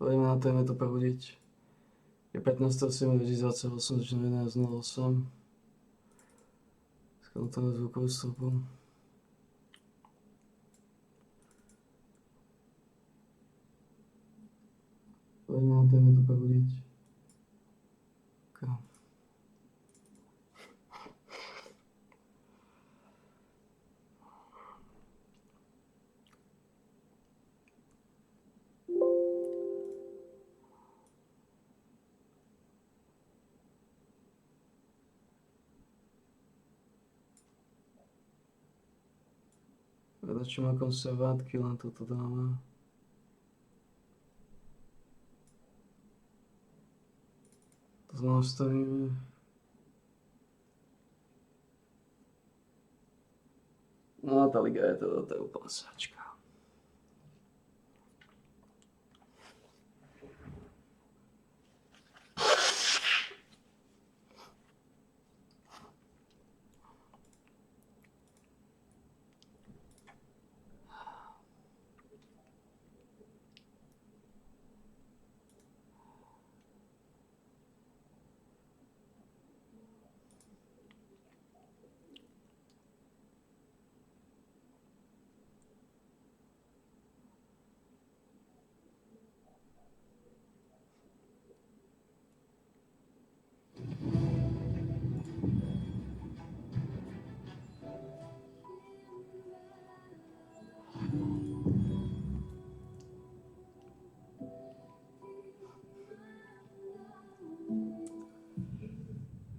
Poďme na téme to prehodiť. Je 15.7.2028, začína 11.08. Skontrolujem zvukovú stopu. Poďme na téme to prehodiť. Okay. Radši má konzervátky, len toto dáme. To nastavíme. No a tá liga je to je úplná sáčka.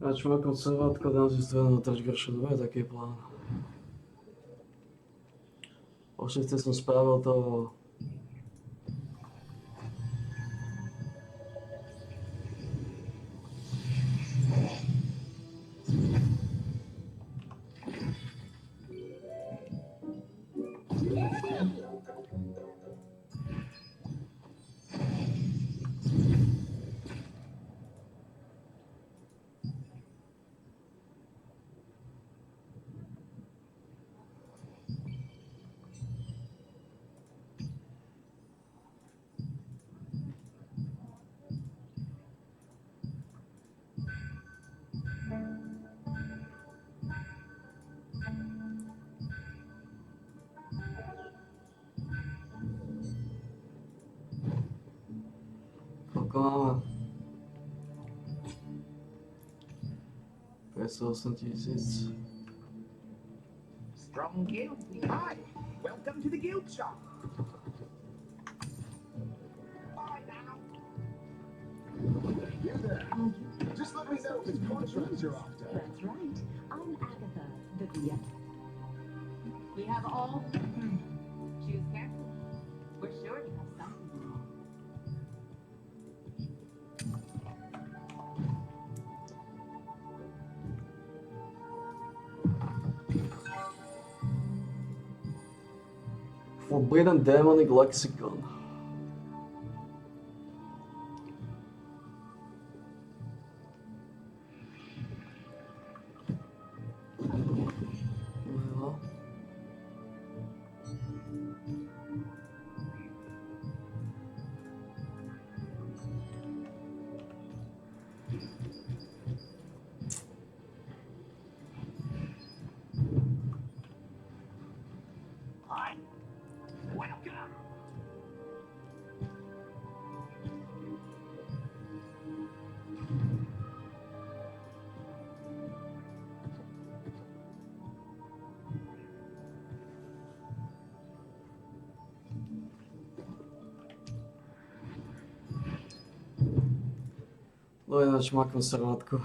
Radši má konzervátko, dám si zdvojenou tačgaršu, dobre, taký je plán. O 6 som spravil to koľko máme? 508 000. Strong Guild. Hi, welcome to the Guild Shop. Bye now. You there. Just let me know which contract you're after. That's right. I'm Agatha, the VF. We have all. Choose carefully. We're sure to have something. Forbidden Demonic Lexicon. No. Hi, welcome. No ináč má konzervátku.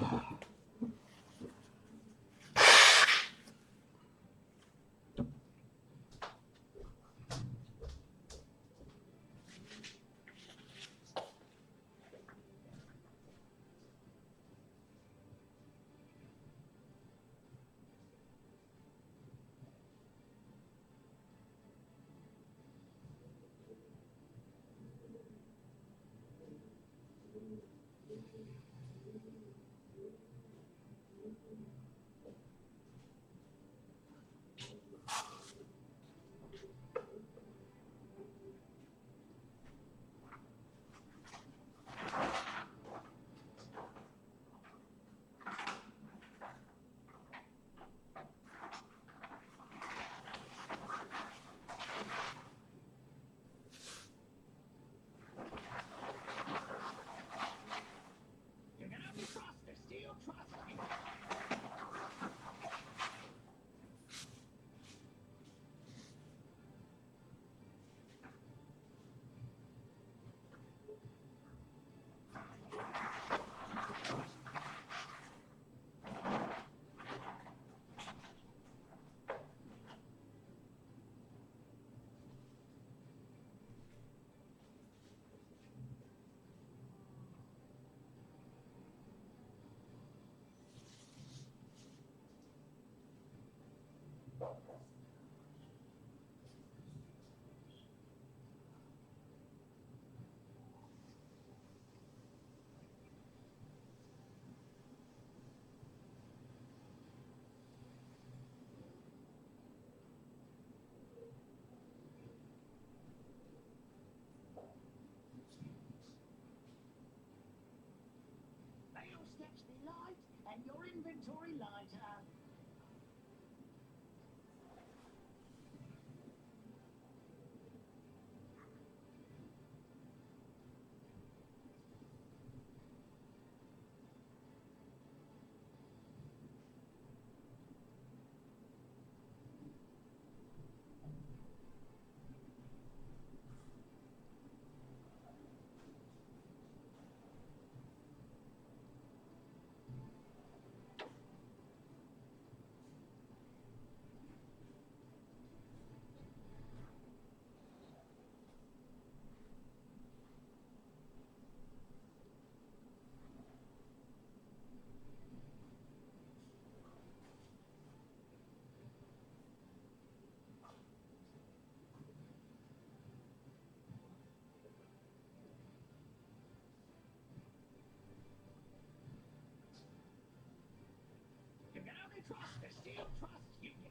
Trust the Steel Trust Union.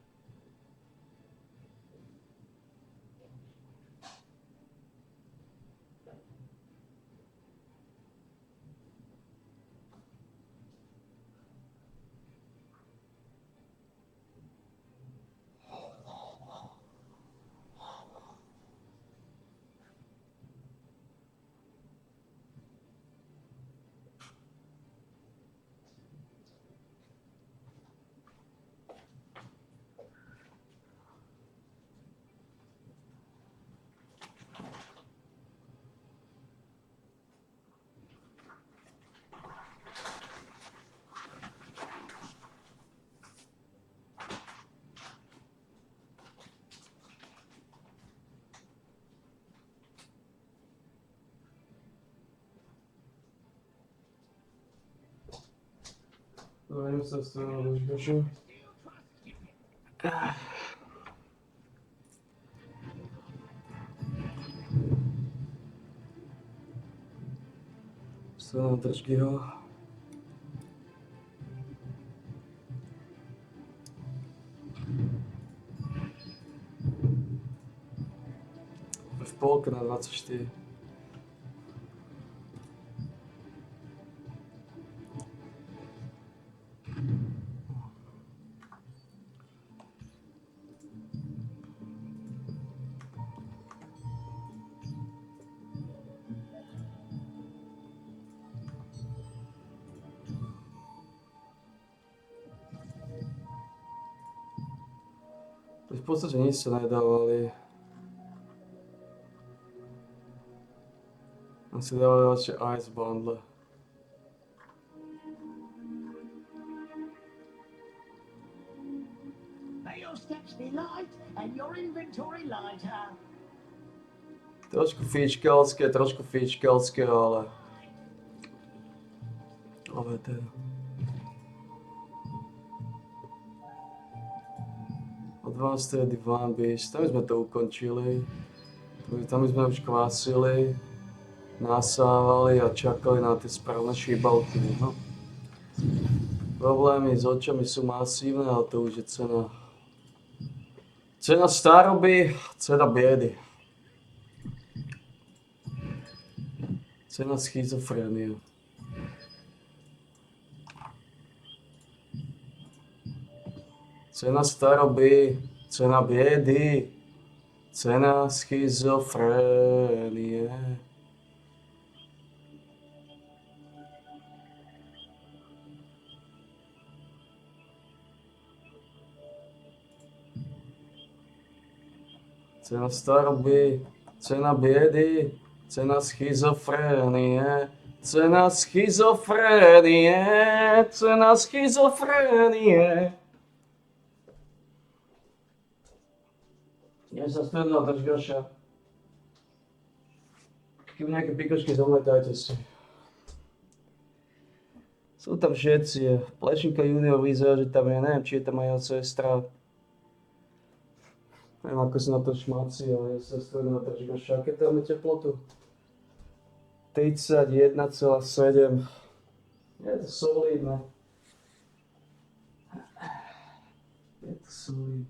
Dovolím sa z toho rozkošu. Steel Trust Union. Strana držky ho. V polke na 24. V podstate nič sa nedávali. On si dávali radšej Ice Bundle. May your steps be light and your inventory lighter. Trošku fičkelské, ale... Ale teda... Advanced Divine Beast, tam sme to ukončili. Tam sme už kvásili, nasávali a čakali na tie správne šíbalky. No. Problémy s očami sú masívne, ale to už je cena. Cena staroby, cena biedy. Cena schizofrénie. Cena staroby, cena biedy, cena schizofrénie. Cena staroby, cena biedy, cena schizofrénie, cena schizofrénie, cena schizofrénie. Nie sa stredná držgaša. Keď nejaké pikočky zametajte si. Sú tam všetci. Plešinka junior vyzerá, že tam je, neviem, či je tam aj jeho sestra. Neviem, ako sa na to šmáci, ale je sa stredná držgaša. Aké tam je teplotu? 31,7. Je to solidné. Je to solidné.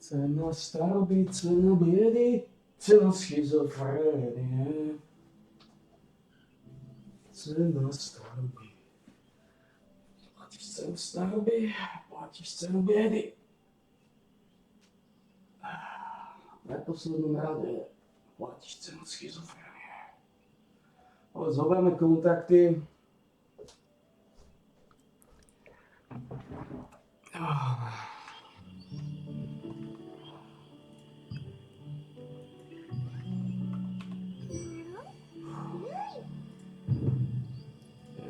Cena staroby, cena biedy, cena schizofrénie. Cena staroby. Platíš cenu staroby, platíš cenu biedy. V neposlednom rade platíš cenu schizofrénie. Ale zoberieme kontakty.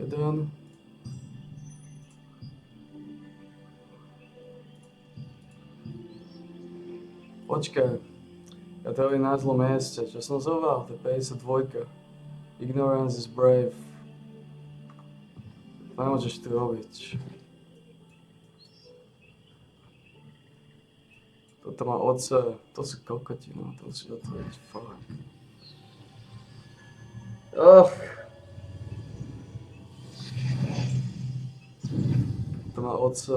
Jeden. Počkaj, ja to je na zlom mieste, čo som zoval, to je 52. Ignorance is brave. Nemôžeš to robiť. Toto má oce, to sú kokoti, no, to musí otvoriť, fuck. To má oce.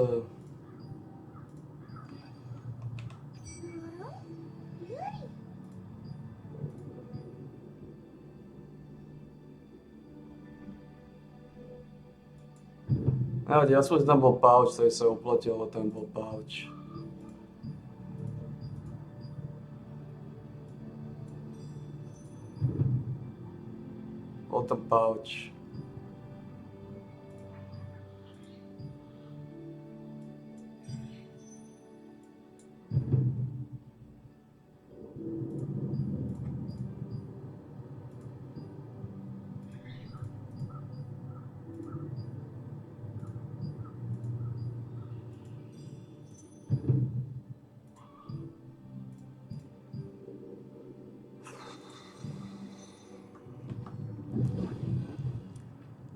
Nevadí, aspoň tam bol pouch, ktorý sa uplatil, lebo tam bol pouch. Bol tam pouch.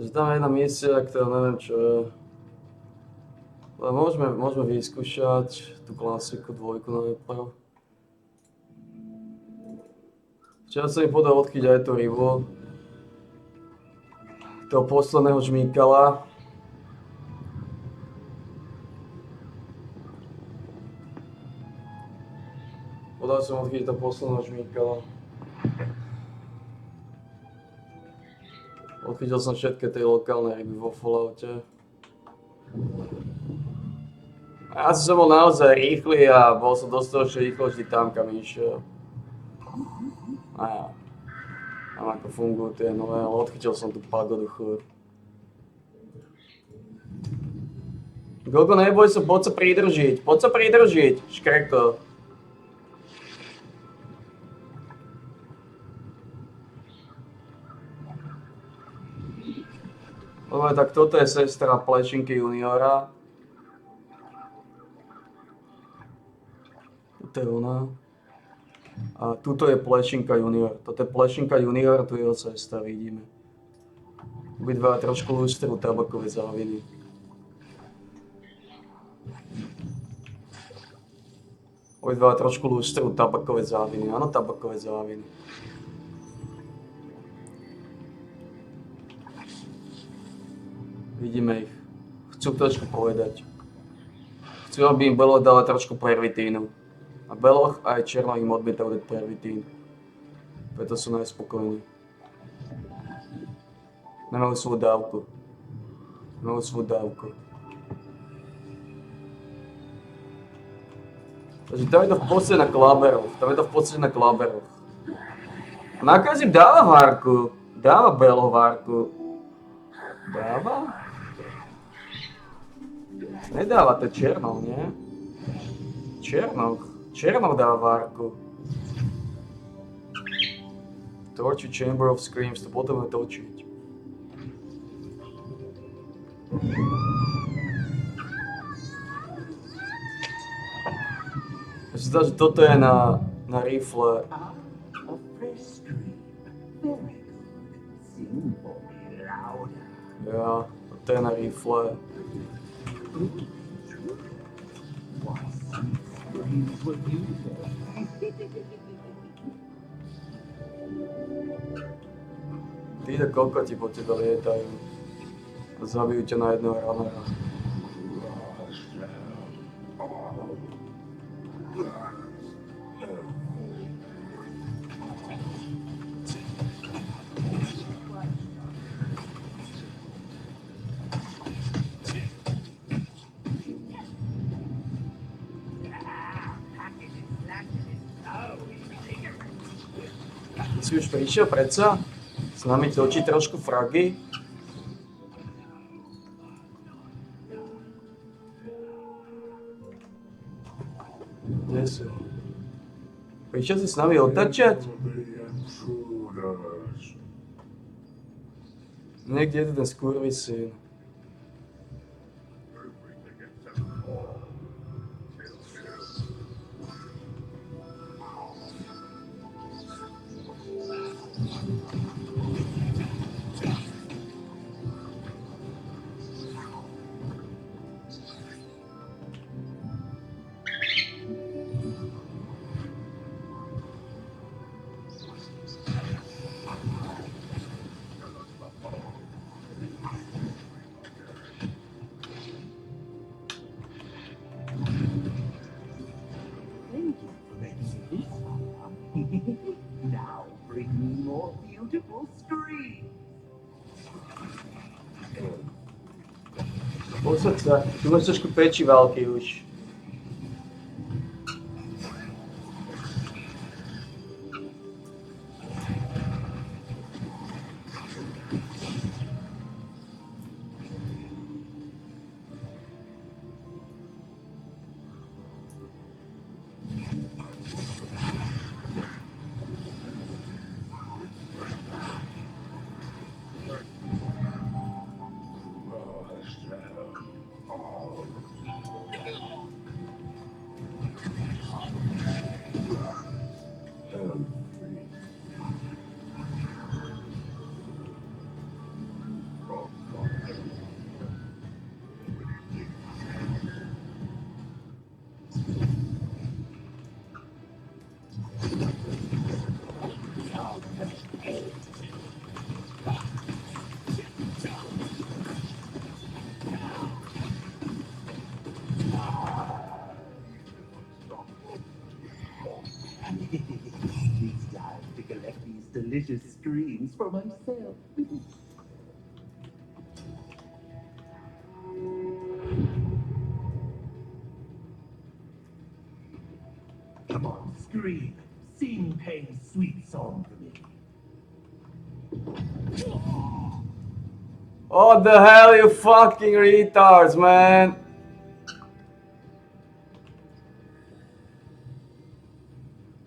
Takže tam je jedna misia, ktorá neviem čo je. Ale môžeme vyskúšať tú klasiku dvojku najprv. Včera sa mi podal odkryť aj tú rybu. Toho posledného žmýkala. Podal som odkryť toho posledného žmýkala. Odchytil som všetky tie lokálne ryby vo Falloute. Ja som bol naozaj rýchly a bol som dostatočne rýchlo vždy tam, kam išiel. A ja. Tam ako fungujú tie nové, ale odchytil som tú pagodu chud. Gogo, neboj sa, poď sa pridržiť, škreko. Dobre, tak toto je sestra Plešinky juniora. Toto je ona. A tuto je Plešinka junior. Toto je Plešinka junior, tu je jeho sestra, vidíme. Obidva trošku lustrujú tabakové záviny. Obidva trošku lustrujú tabakové záviny. Áno, tabakové záviny. Vidíme ich. Chcú trošku povedať. Chcú, aby im Beloch dala trošku pervitínu. A Beloch aj Černo im odmietajú dať pervitín. Preto sú najspokojní. Nemajú svoju dávku. Takže tam je to v podstate na klaberoch. Nakaz im dáva várku. Dáva Beloch várku. Dáva? Nedáva to Černoch, nie? Černoch dáva várku. Torture Chamber of Screams, to potrebujeme točiť. Ja si zdá, že toto je na rifle. A fresh cream. Very good. Sing for me louder. Ja, toto je na rifle. Why, screams were beautiful. Títo kokoti po tebe lietajú. Zabijú ťa na jedného ranera. si už prišiel, predsa? S nami točí trošku fragy. Kde sú? Prišiel si s nami otačať? Niekde je to ten skurvysyn. Thank you for making it this far. Now bring me more beautiful screams. Posaď sa, tu máš trošku pečiválky už. It's time to collect these delicious screams for myself. Come on, scream. Sing Pain's sweet song for me. What the hell, you fucking retards, man?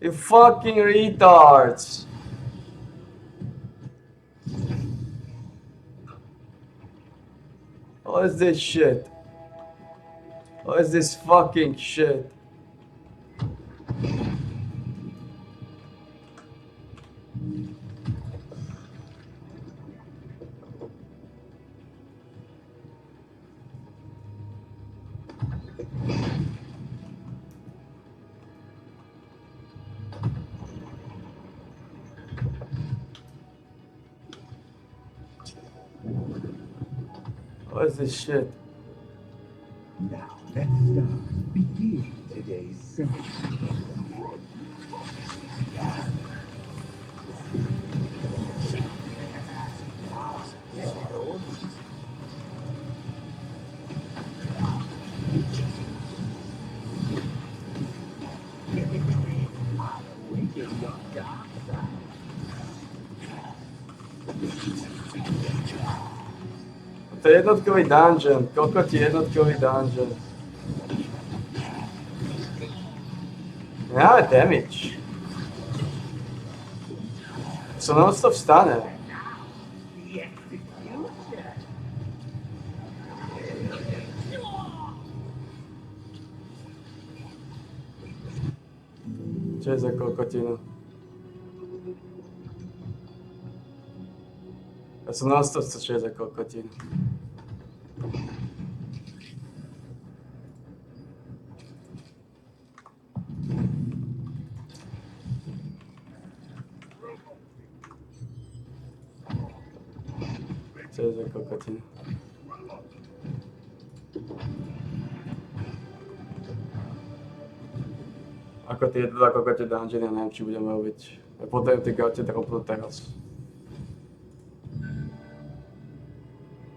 You fucking retards. What is this shit? What is this fucking shit? What is this shit? Now let's start. Begin today's session. To je jednotkový dungeon, kokoti jednotkový dungeon. Nemáme damage. Co nám to vstane? The execution. Čo je za kokotinu? Ja som nástavca, čo je za kokotinu. Čo je za kokotinu? Ako tieto dva kokote dungeony, neviem, či budeme robiť. Ja potrebujem tie gaute dropnúť teraz.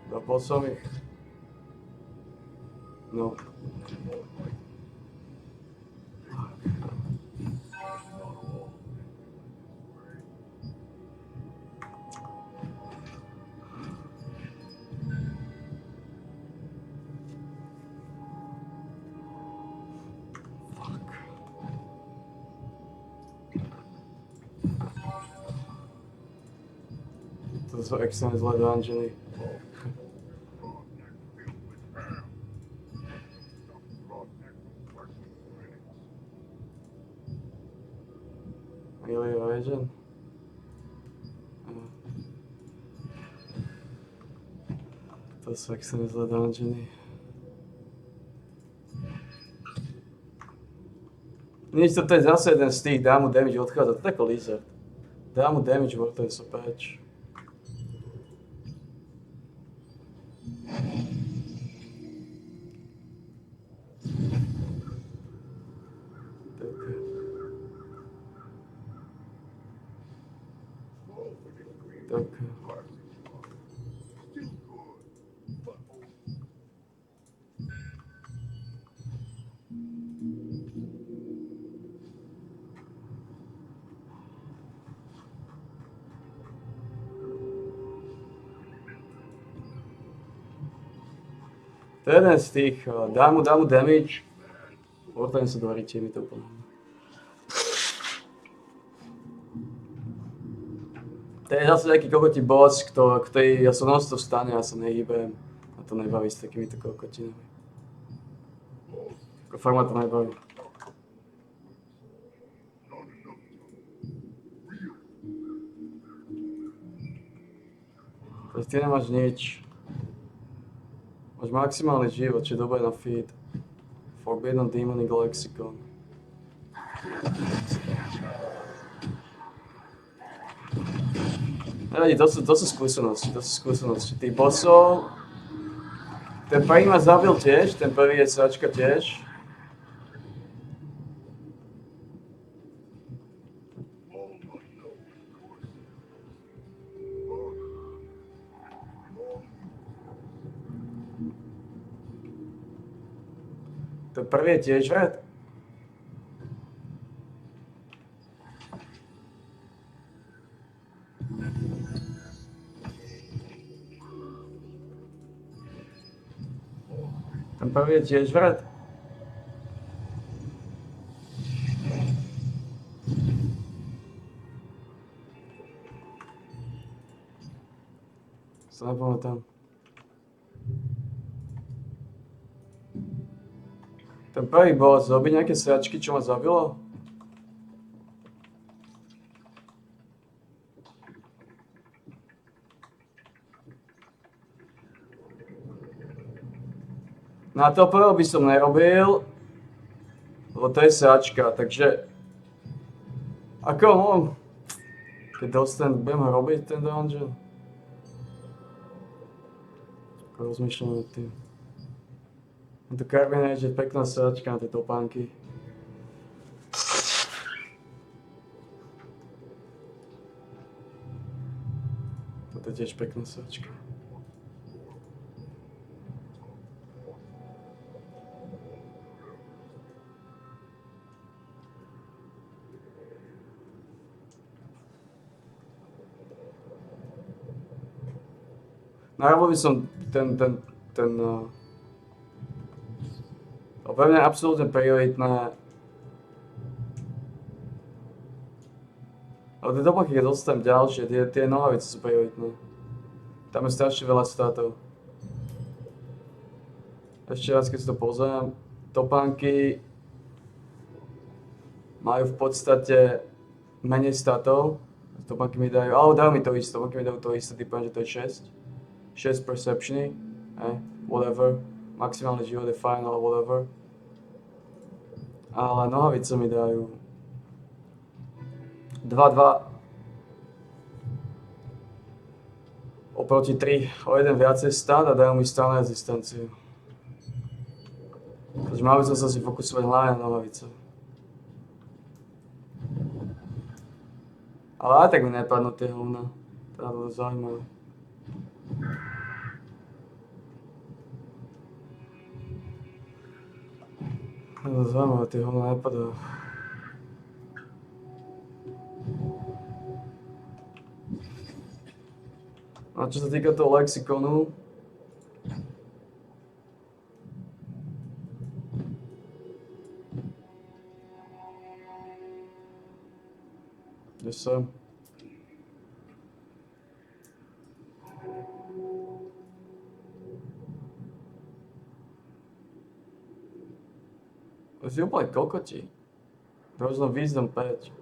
Dropol som ich. No. To sú extrémne zlé dungeony. Alien Origin? To sú extrémne zlé dungeony. Nič, toto je zase jeden z tých, dá mu damage, odchádza, to je ako Lizard. Dá mu damage, to je so patch. Tak. To je jeden z tých, dá mu damage, Wartime sa dvaríte mi to úplne. To je zase taký kokotí boss, ktorý ja som non-stop vstane, ja sa nehýbem. A to nebaví s takýmito kokotinami. Fakt ma to nebaví. Ty nemáš nič. Máš maximálny život, čo je dobré na feed. Forbidden Demonic Lexicon. Nevadí, to sú skúsenosti. Tých bossov... Ten prvý ma zabil tiež, ten prvý je sračka tiež. Ten prvý je tiež red. Ten prvý je tiež red. Sa nepamätám. Ten prvý boss, robiť nejaké sračky, čo ma zabilo? Na to prvého by som nerobil, lebo to je sračka, takže... Ako mám? Keď dostanem, budem ho robiť ten dungeon? Ako rozmýšľam nad tým. To Carbonage je pekná sračka na tie topánky. Toto je tiež pekná sračka. Narobil by som pre mňa je absolútne prioritné. Ale tie topánky, keď dostanem ďalšie, tie nohavice sú prioritné. Tam je strašne veľa státov. Ešte raz, keď si to pozriem, topánky majú v podstate menej statov. Topánky mi dajú, ale dajú mi to isté, topánky mi dajú to isté, typujem, že to je 6 perceptiony, whatever. Maximálny život je fajn, ale whatever. Ale nohavice mi dajú 2-2 oproti 3, o jeden viacej stát a dajú mi stále rezistenciu. Takže mal by som sa si fokusovať hlavne na nohavice. Ale aj tak mi nepadnú tie hovná. To je to zaujímavé. To je zaujímavé, tie hovná nepadajú. A čo sa týka toho lexikonu, kde som? si úplne kokoti. Možno Wisdom 5.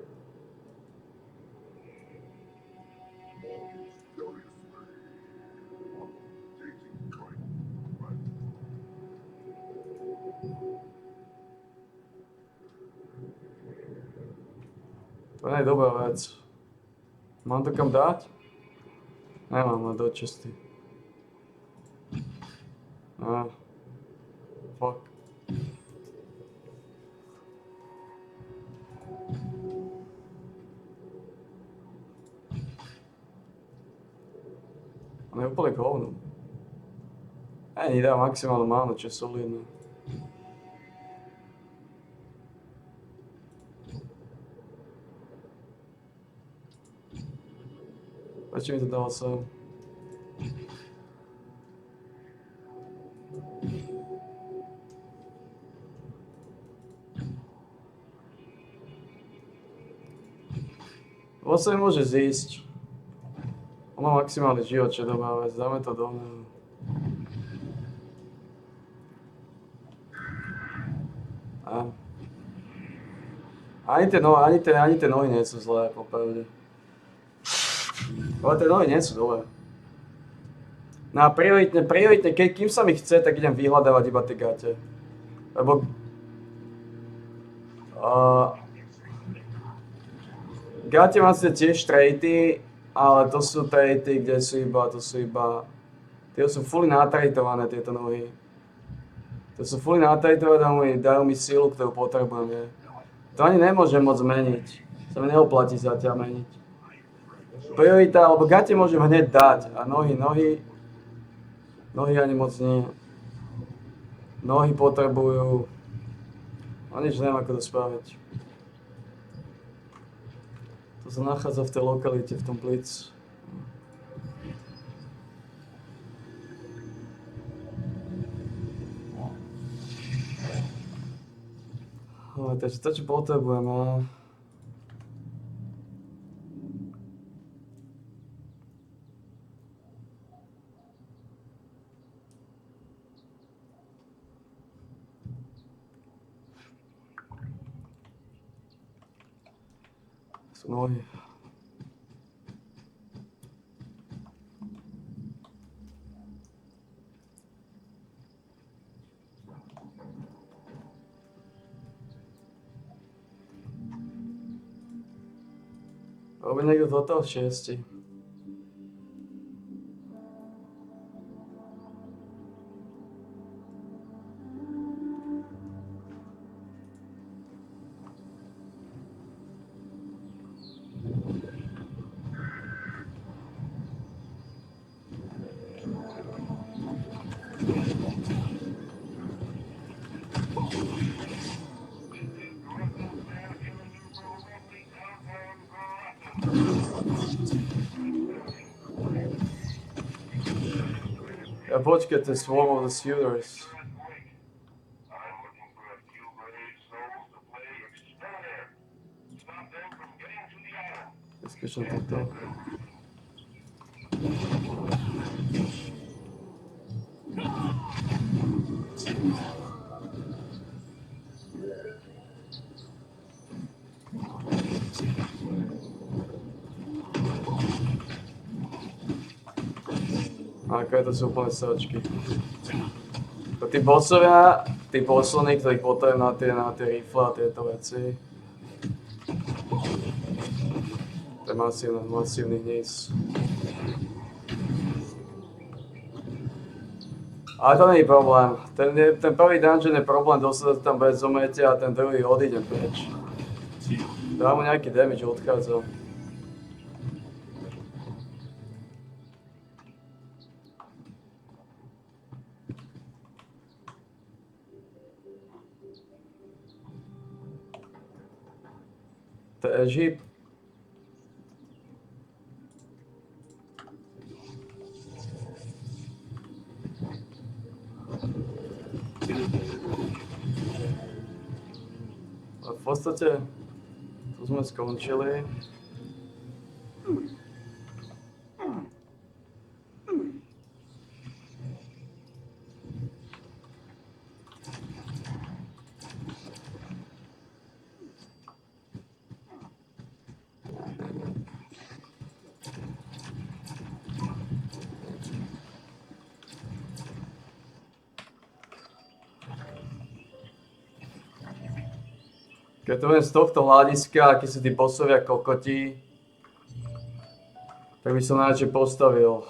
To nie je dobrá vec. Mám to kam dať? Nemám, do česty. Fuck. On je úplne hovno. Nedá maximálnu mánu, čo je solidné. Prečo mi to dalo sem? Vlastne môže zísť. On má maximálny život, čo je dobrá vec. Dáme to do mňa. Ani tie nohy nie sú zlé, popravde. Ale tie nohy nie sú dobré. No a prioritne, kým sa mi chce, tak idem vyhľadávať iba tie gate. Lebo... Gate mám si tiež trejty, ale to sú trejty, kde sú iba, Tie sú fully natrejtované, tieto nohy. To sú fully natrejtované, dajú mi silu, ktorú potrebujem, je. To ani nemôžem moc zmeniť. Sa mi neoplatí zatiaľ meniť. Priorita, lebo gate môžem hneď dať a nohy ani moc nie. Nohy potrebujú... A nič neviem, ako to spraviť. To sa nachádza v tej lokalite, v tom Blitz. Takže to, čo potrebujem, sú nohy. Robí niekto do toho 6. Ja počkaj, to je Swarm of the Suitors. Skúšam toto. Aké to sú úplne sračky. Tí bossovia, tí poslední, ktorí potrebujú na tie rifle a tieto veci. To je masívny hníz. Ale to nie je problém. Ten prvý dungeon je problém, dostať tam bez zomrete a ten druhý odídem preč. Dá mu nejaký damage, odchádza. To je Jeep. A v podstate tu sme skončili. Keď to viem z tohto hľadiska, akí sú tí bossovia kokoti, tak by som najradšej postavil.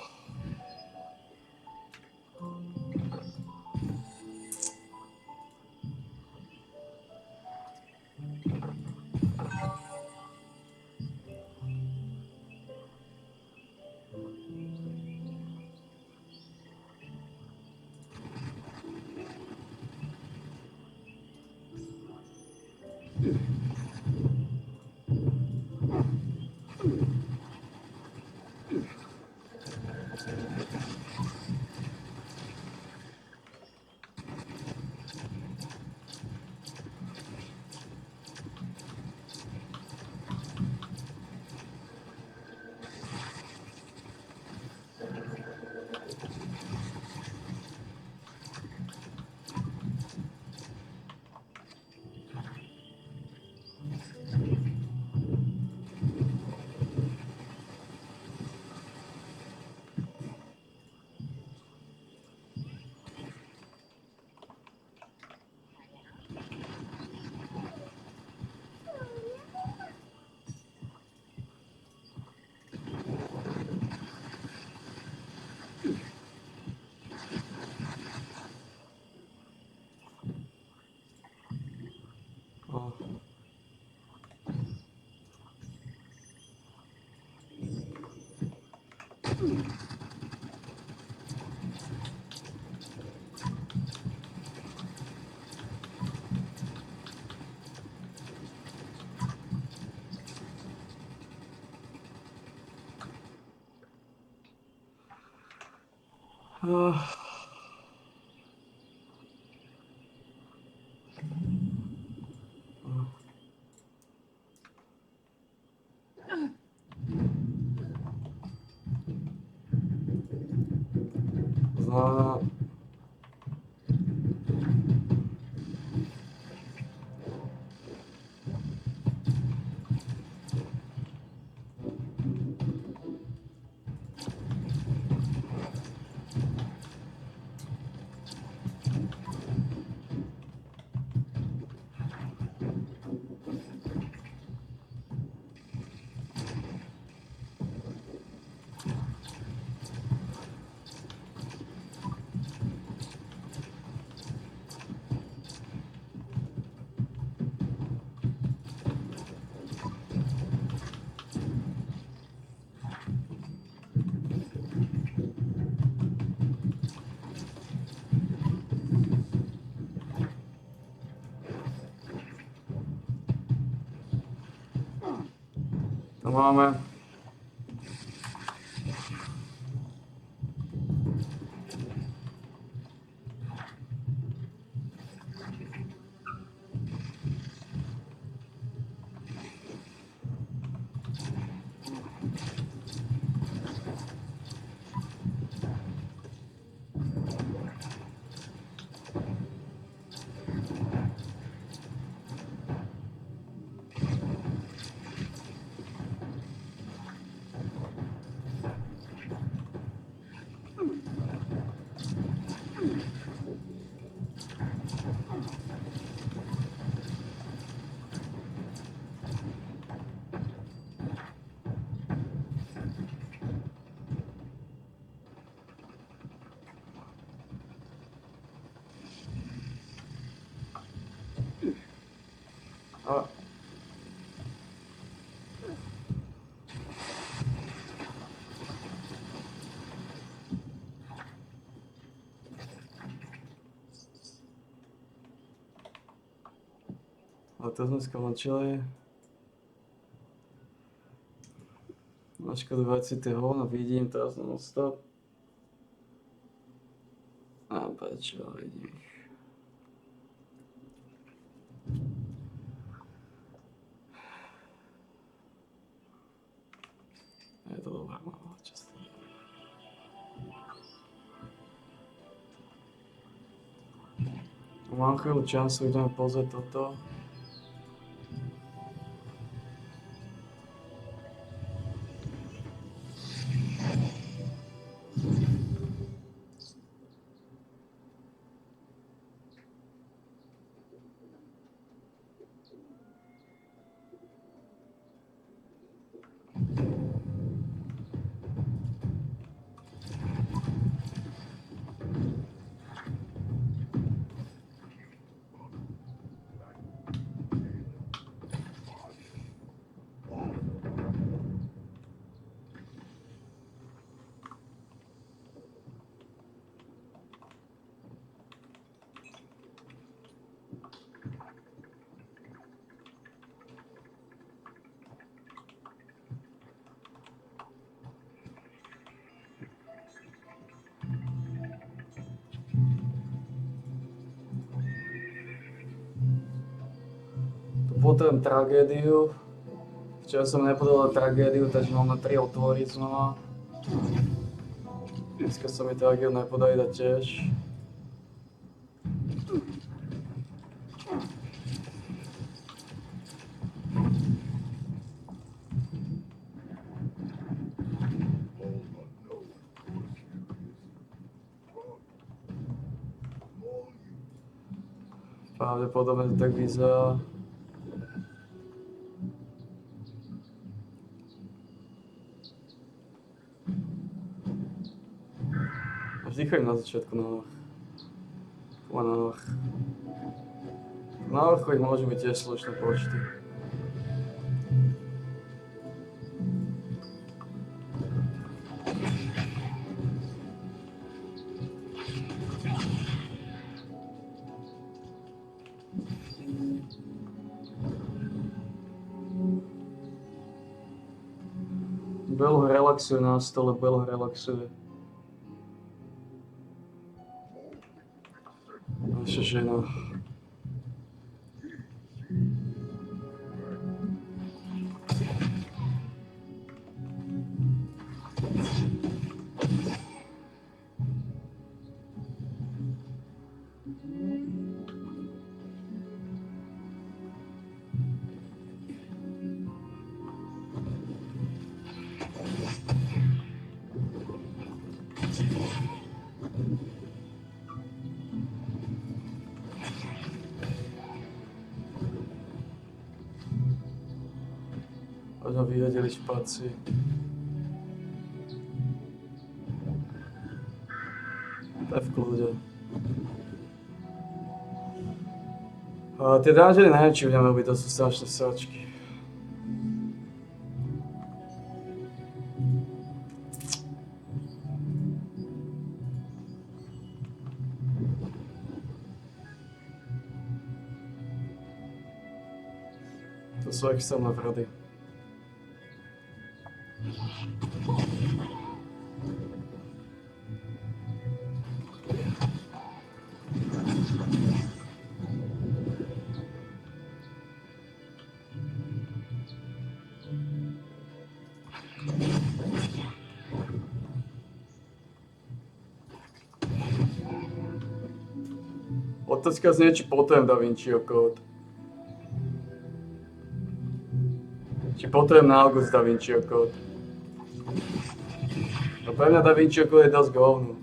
Znamená... To máme. A... A to sme skončili. Na škodu veci tie hovno vidím teraz non-stop. A prečo vidím ich? Je to dobré, mám často. Mám chvíľu času, ideme pozrieť toto. potrebujem tragédiu. Včera som nepodal tragédiu, takže mám na 3 otvoriť znova. Dneska sa mi tragédiu nepodarí dať tiež. Pravdepodobne to tak vyzerá. Vždy chodím na začiatku na vrch. Na vrch. Na vrchu ich môžu byť tiež slušné počty. Belo relaxuje na stole, Belo relaxuje. Naša žena. Až ho vyhodili špaci. To je v kľude. Tie dungeony neviem, či budeme robiť, to sú strašné sračky. To sú extrémne vrady. Otázka znie, či potrebujem Da Vinciho kód. Či potrebujem na August Da Vinciho kód. No pre mňa Da Vinciho kód je dosť govno.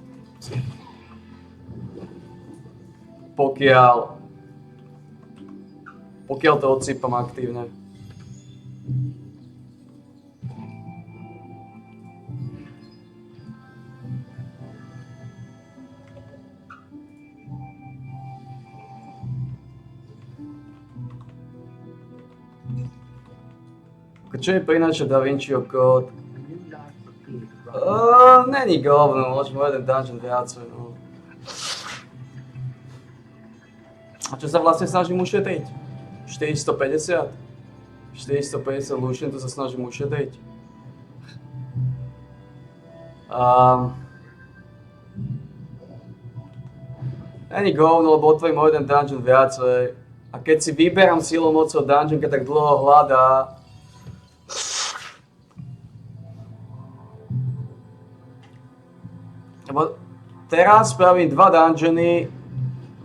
Pokiaľ to odsýpam aktívne. Čo mi prináša Da Vinciho kód? Není govno, môžem o jeden dungeon viacej, no. A čo sa vlastne snažím ušetriť? 450? 450 lušien, to sa snažím ušetriť. Není govno, lebo otvorím o jeden dungeon viacej. A keď si vyberám silou mocou dungeon, keď tak dlho hľadá, lebo teraz spravím 2 dungeony.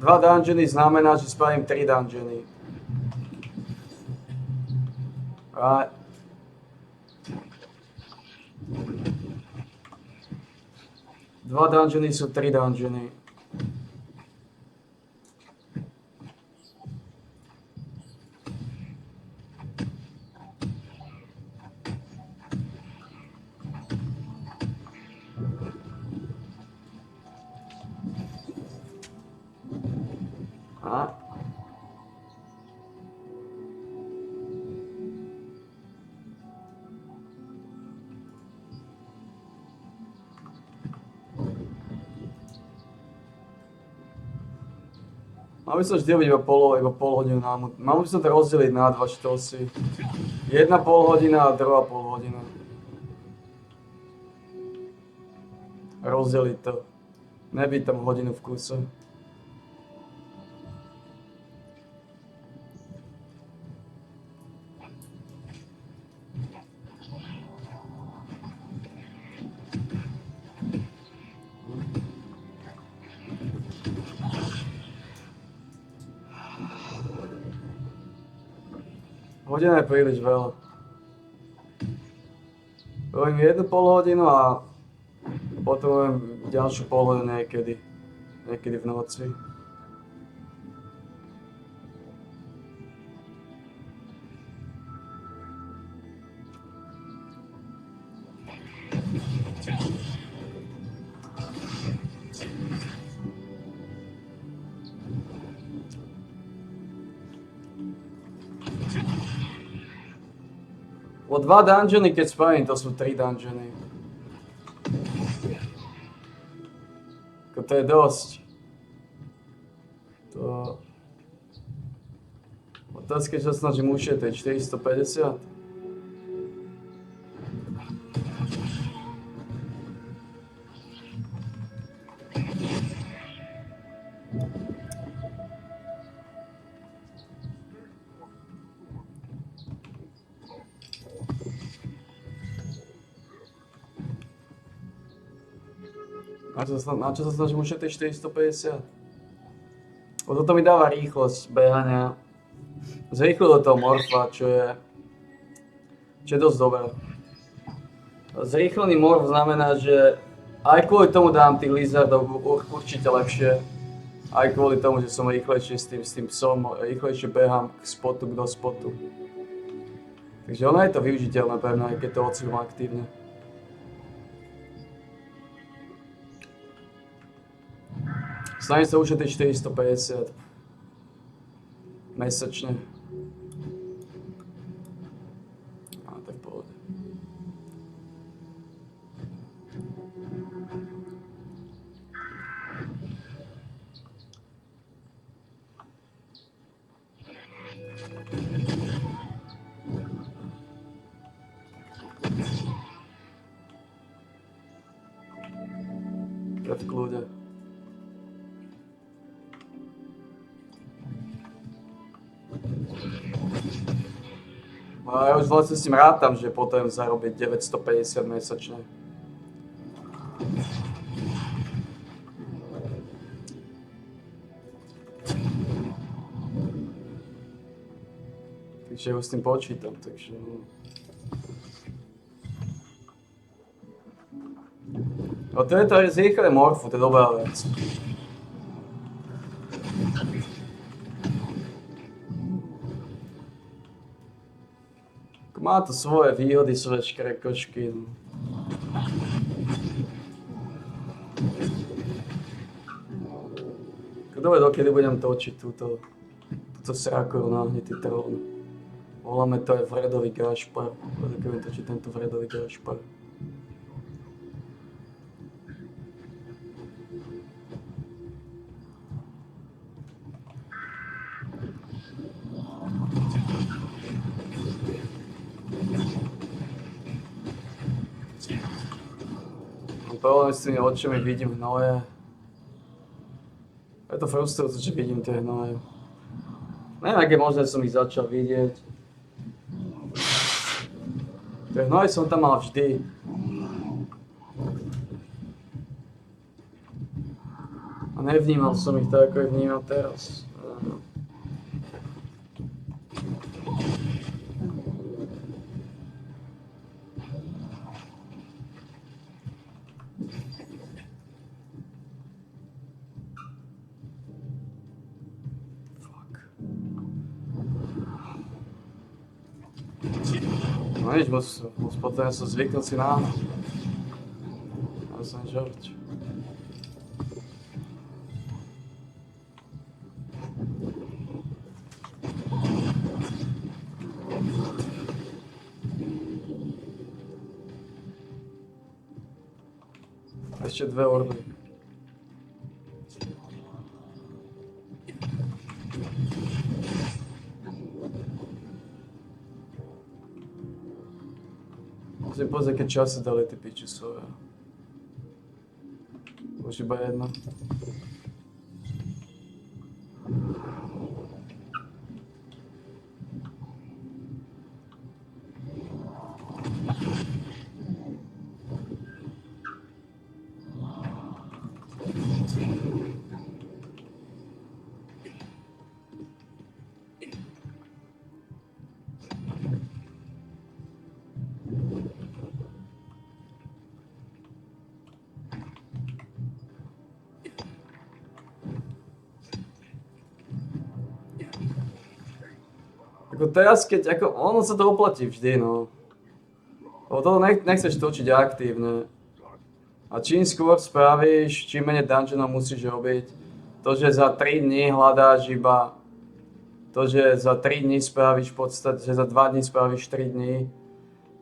2 dungeony znamená, že spravím 3 dungeony. Right. Dva dungeony sú 3 dungeony. Mal by som vždy robiť iba pol hodinu námut. Mal by som to rozdeliť na 2 štosy. 1,5 hodina a druhá pol hodina. Rozdeliť to. Nebyť tam hodinu v kuse. Hodina je príliš veľa. Robím 1,5 hodinu a potrebujem ďalšiu pol hodinu niekedy v noci. O 2 dungeony, keď spravím, to sú 3 dungeony. To je dosť. To... Otázka, čo sa snažím ušetriť, 450? Na čo sa snažím ušetriť 450? Toto mi dáva rýchlosť behania. Zrýchlo do toho morfa, čo je dosť dobré. Zrýchlený morf znamená, že aj kvôli tomu dám tých lizardov určite lepšie. Aj kvôli tomu, že som rýchlejšie s tým psom, rýchlejšie behám k spotu, do spotu. Takže ono je to využiteľné pre mňa, aj keď to odsúvam aktívne. Snažím sa ušetriť 450 mesačne. A to je v pohode. To je v kľude. Ja už vlastne s tým rátam, že potrebujem zarobiť 950 mesačne. Takže už s tým počítam, takže... No to je to zrýchle morfu, to je dobrá vec. Má to svoje výhody, svoje škrekočky. Kto vie, dokedy budem točiť túto sráku na ohnitý trón. Voláme to aj Vredový Gašpar. Keď budem točiť tento Vredový Gašpar. Problém s tými očami vidím hnoje. Je to frustrujúce, že vidím tie hnoje. Neviem, ak je možné, som ich začal vidieť. Tie hnoje som tam mal vždy. A nevnímal som ich tak, ako ich vnímam teraz. No nič, potom som zvyknúť si na... Ja som žrť. Ešte 2 orby. Musím pozrieť, aké časy dali tie piči svoje. Už iba jedna. Ako teraz, keď ako, ono sa to oplatí vždy, no. Lebo to nechceš točiť aktívne. A čím skôr spravíš, čím menej dungeonov musíš robiť. To, že za 3 dní hľadáš iba... To, že za 3 dní spravíš v podstate, že za 2 dní spravíš 3 dní.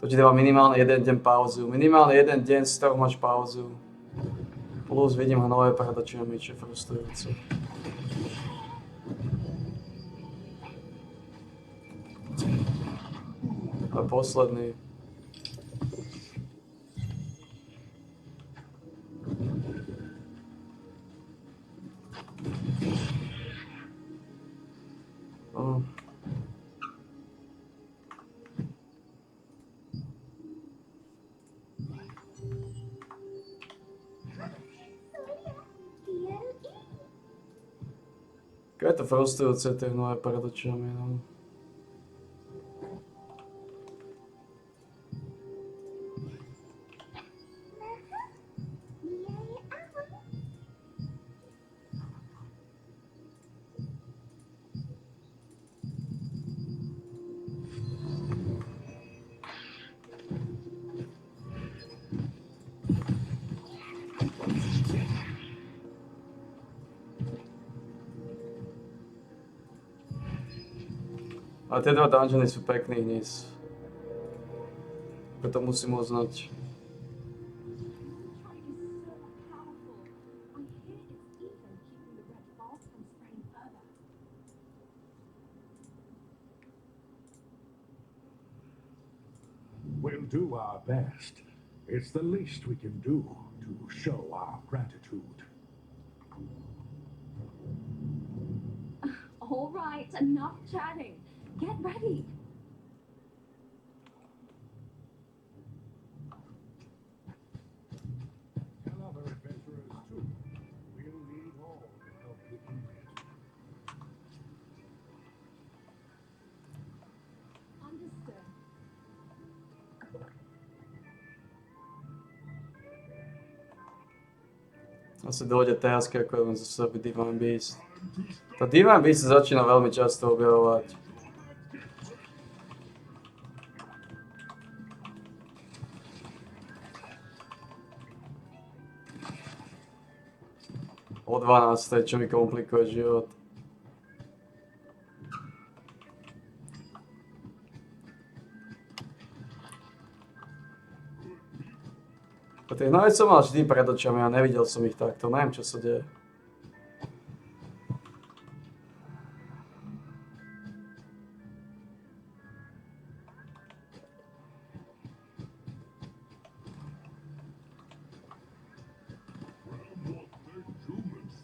To ti dáva minimálne 1 deň pauzu. Minimálne 1 deň, z toho máš pauzu. Plus vidím ho nové predačiami, čo je frustrujúce. A posledný. Oh. Je to frustrujúce, tie nové pred očami, no. Ale tie dva dungeony sú pekný hnis. Preto musím uznať. We'll do our best. It's the least we can do to show our gratitude. All right, enough chatting. Get ready. Tell other adventurers too. We'll need all the help we can get. Understood. Asi dojde teraz, ako len zase Divine Beast. Tá Divine Beast sa začína veľmi často objavovať. O 12, čo mi komplikuje život. A tých hnojic som mal vždy pred očami a nevidel som ich takto, neviem čo sa deje.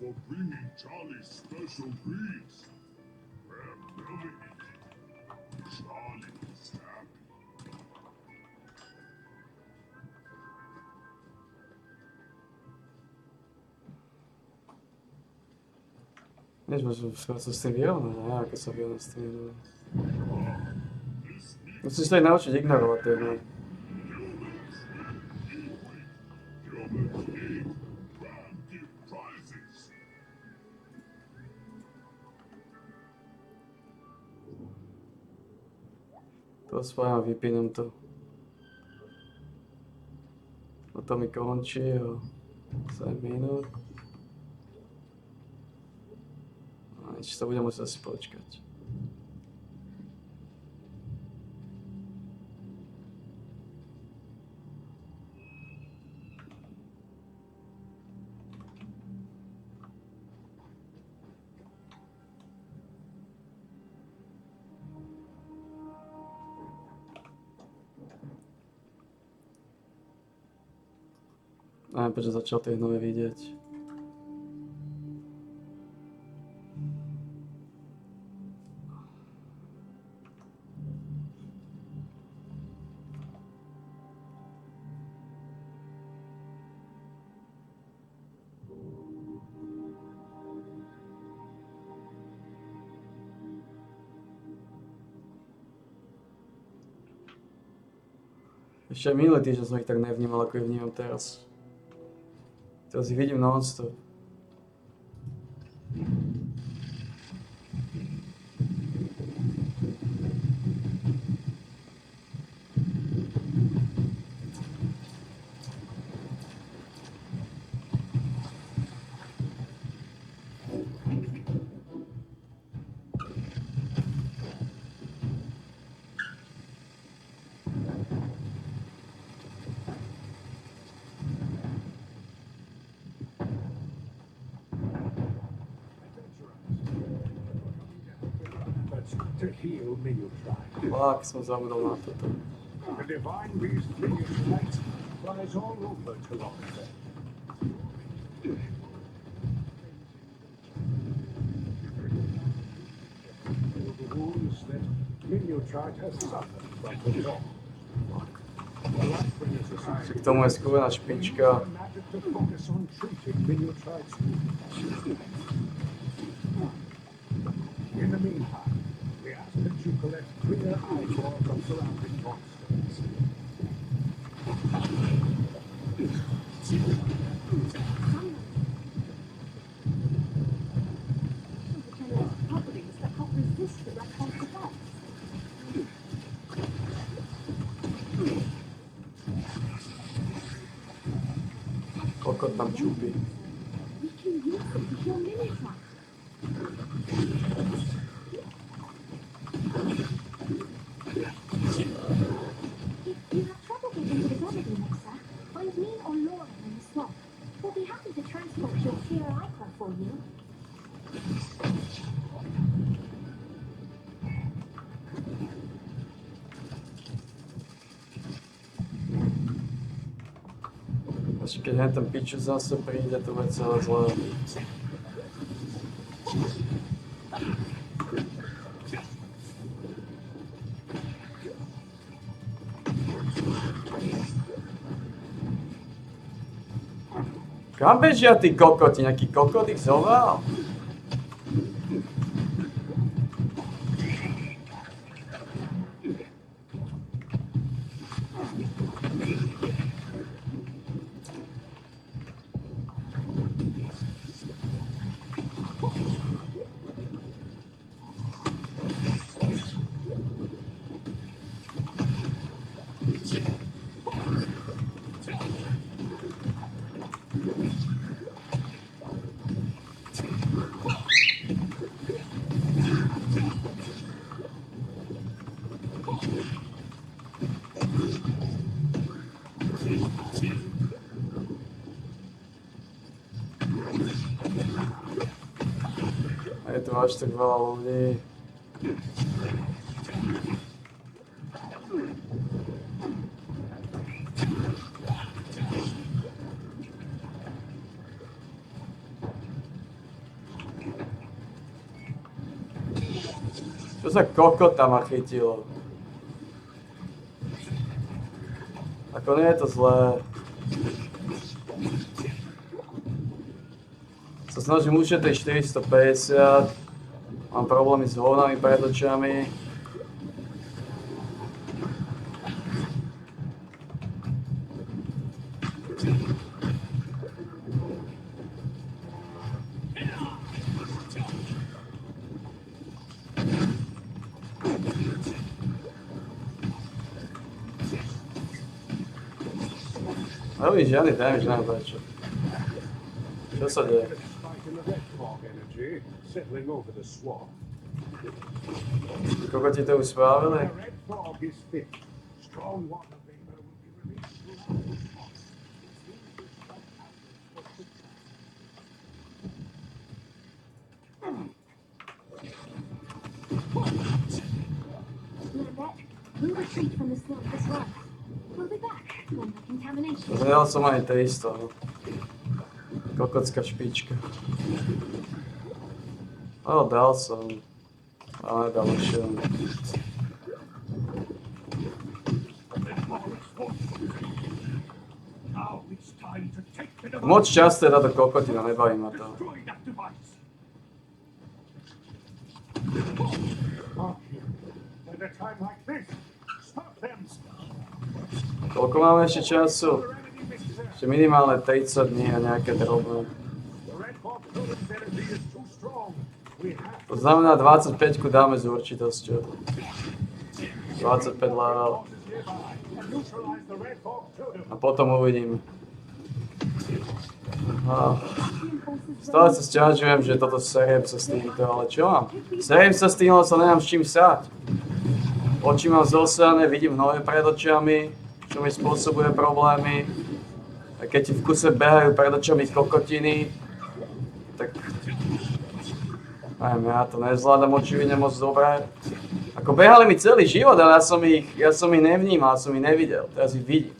For bringing Charlie's special breeds. We're building it. Charlie is happy. Vieš, sa s tým vyrovnať, ne? Ako sa vyrovnať s tým. Musíš sa aj naučiť ignorovať tie hry. To spájam a vypínam to. A to mi končí o 7 minút. A nič, to budem musieť si počkať. Neviem, prečo začal tie nové vidieť. Ešte minulý týždeň som ich tak nevnímal, ako ich vnímam teraz. Teraz ich vidím non-stop. That's to heal Miniutrite. Fak, som zabudol na toto. The divine beast Miniutrite flies all over Toronto. The wounds that Miniutrite has suffered from the dawn. The Lightbringer Society K tomu je skúrená špička. magic to focus on treating Miniutrite's wounds. In the meantime, we ask that you collect clear eyeball from surrounding monsters. Properties that help resist the red hot effects. Kokot tam čupí. We can use them to heal Miniutrite. If you have trouble getting to the remedy mixer, find me or Laura in the swamp. We'll be happy to transport your clear ichor for you. Až keď hen ten piču zase príde, to bude celé zlé. Kam bežia tí kokoti? Nejaký kokot ich zoval? A je tu až tak veľa ľudí. Čo sa kokota ma chytilo? Ako nie je to zlé. Sa snažím ušetriť 450. Mám problémy s hovnami pred očami. Nerobí žiadny damage, neviem prečo. Čo sa deje? Spike in the red fog energy settling over the swamp. Kokoti to už spravili? The red fog is thick. Strong water vapor will be released throughout the swamp. Lambert, we'll retreat from the swamp as well. We'll be back when the contamination. Zrejal som ani 300, no. Kokotská špička. No, dal som. Ale dal ešte. Now it's time to take the device. Moc často je táto kokotina, nebaví ma to. Destroy that device. At a time like this, stop them. Koľko máme ešte času? The remedy mixer. Ešte minimálne 30 dní a nejaké drobné. The red fog current energy is too strong. We have To znamená 25 dáme s určitosťou. 25 level. forces nearby and neutralize the red fog totem. A potom uvidím. Stále sa sťažujem, že toto seriem sa s týmto, ale čo mám? Seriem sa s tým, ale sa nemám s čím sať. Oči mám zosrané, vidím hnoje pred očami, čo mi spôsobuje problémy. A keď ti v kuse behajú pred očami kokotiny, tak neviem, ja to nezvládam očividne moc dobre. Ako behali mi celý život, ale ja som ich nevnímal, som ich nevidel, teraz ich vidím.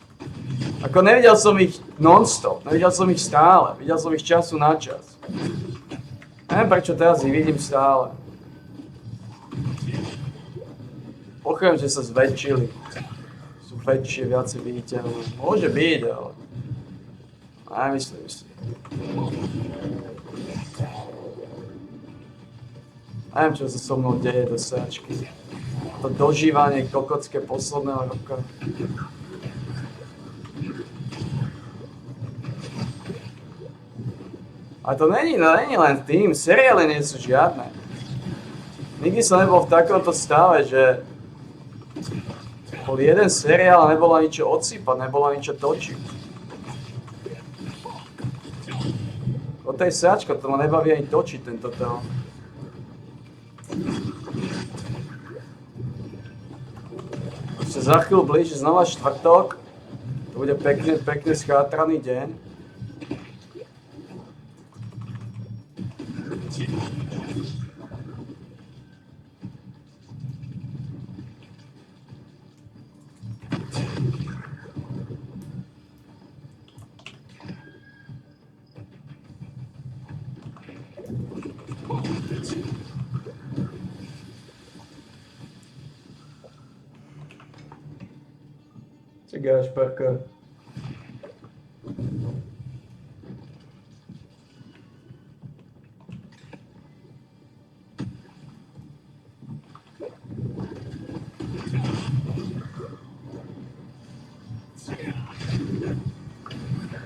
Ako nevidel som ich non-stop, nevidel som ich stále, videl som ich času na čas. Neviem prečo teraz ich vidím stále. Pochybujem, že sa zväčšili. Sú väčšie, viacej viditeľné. Môže byť, ale nemyslím si. Neviem, čo sa so mnou deje do sračky. To dožívanie kokotské posledného roka. A to není len tým, seriály nie sú žiadne. Nikdy som nebol v takomto stave, že bol jeden seriál a nebolo ničo odsýpať, nebolo ničo točiť. O tej sračke, to ma nebaví ani točiť tento telefón. Ešte za chvíľu blíži znova štvrtok. To bude pekne schátraný deň. Čakáš, Parka.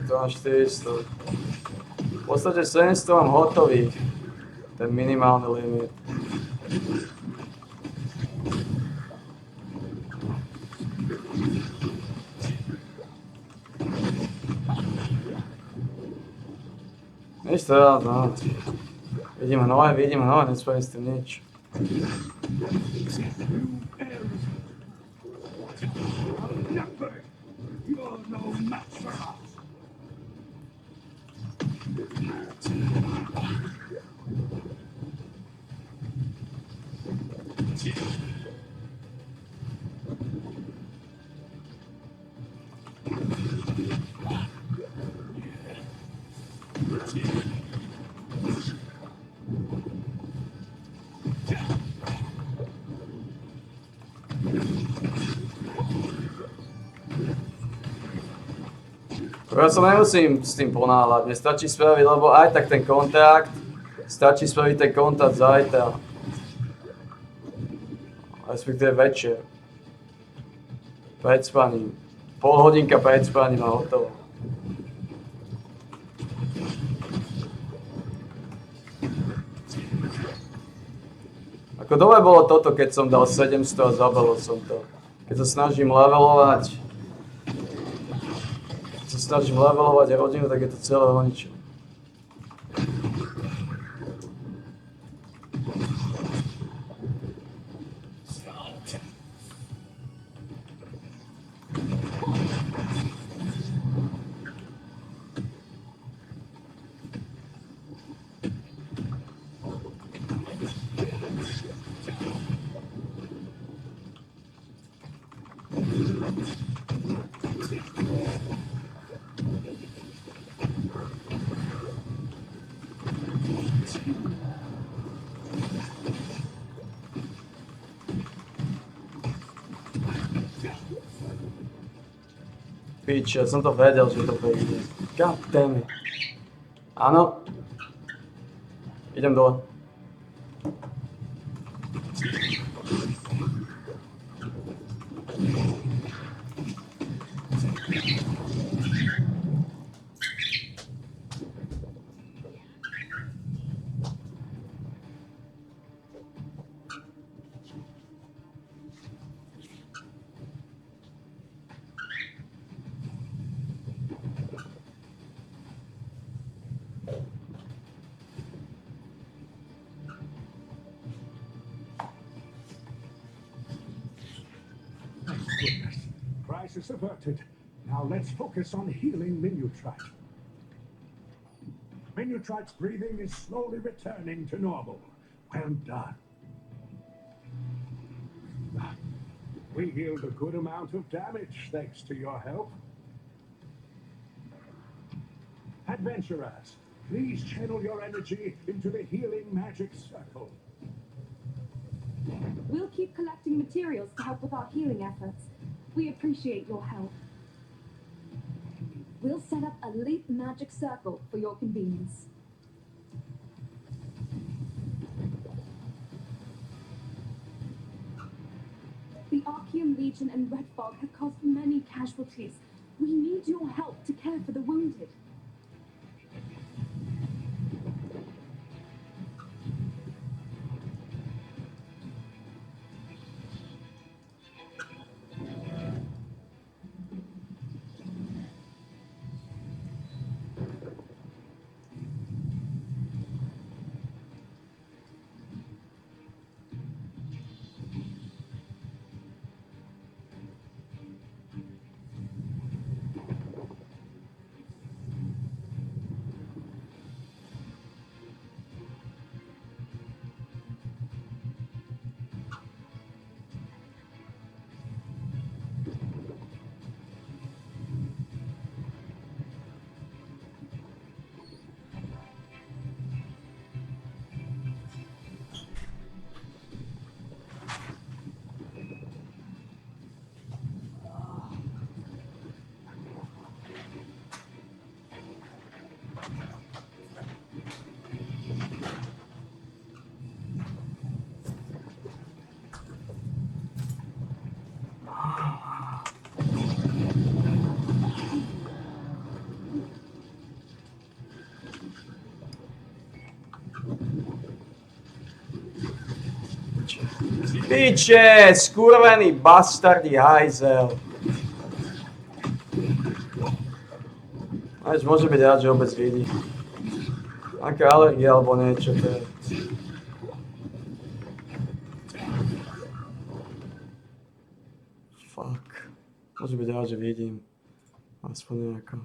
To mám 400. V podstate 700 mám hotových. Ten minimálny limit. Nič teraz, no. Vidím hnoje, nespravím s tým nič. Ja sa nemusím s tým ponáhľať, mne stačí spraviť, lebo aj tak ten kontakt, stačí spraviť ten kontakt zajtra. Respektíve večer. Pred spaním. Pol hodinka pred spaním a hotovo. Ako dobre bolo toto, keď som dal 700 a zabalil som to. Keď sa snažím levelovať rodinu, tak je to celé o ničom. Pič, ja som to vedel, že to prejde. God damn it. Áno. Idem dole. crisis averted. Now let's focus on healing Minutrite. Minutrite's breathing is slowly returning to normal. Well done. We healed a good amount of damage thanks to your help. Adventurers, please channel your energy into the healing magic circle. We'll keep collecting materials to help with our healing efforts. We appreciate your help. We'll set up a leap magic circle for your convenience. The Archeum Legion and Red Fog have caused many casualties. We need your help to care for the wounded. Piče, skurvený bastardi, hajzel. Až môže byť rád, že vôbec vidí. Aká alergia alebo niečo, to je. Fuck. Môže byť rád, že vidím. Aspoň nejako.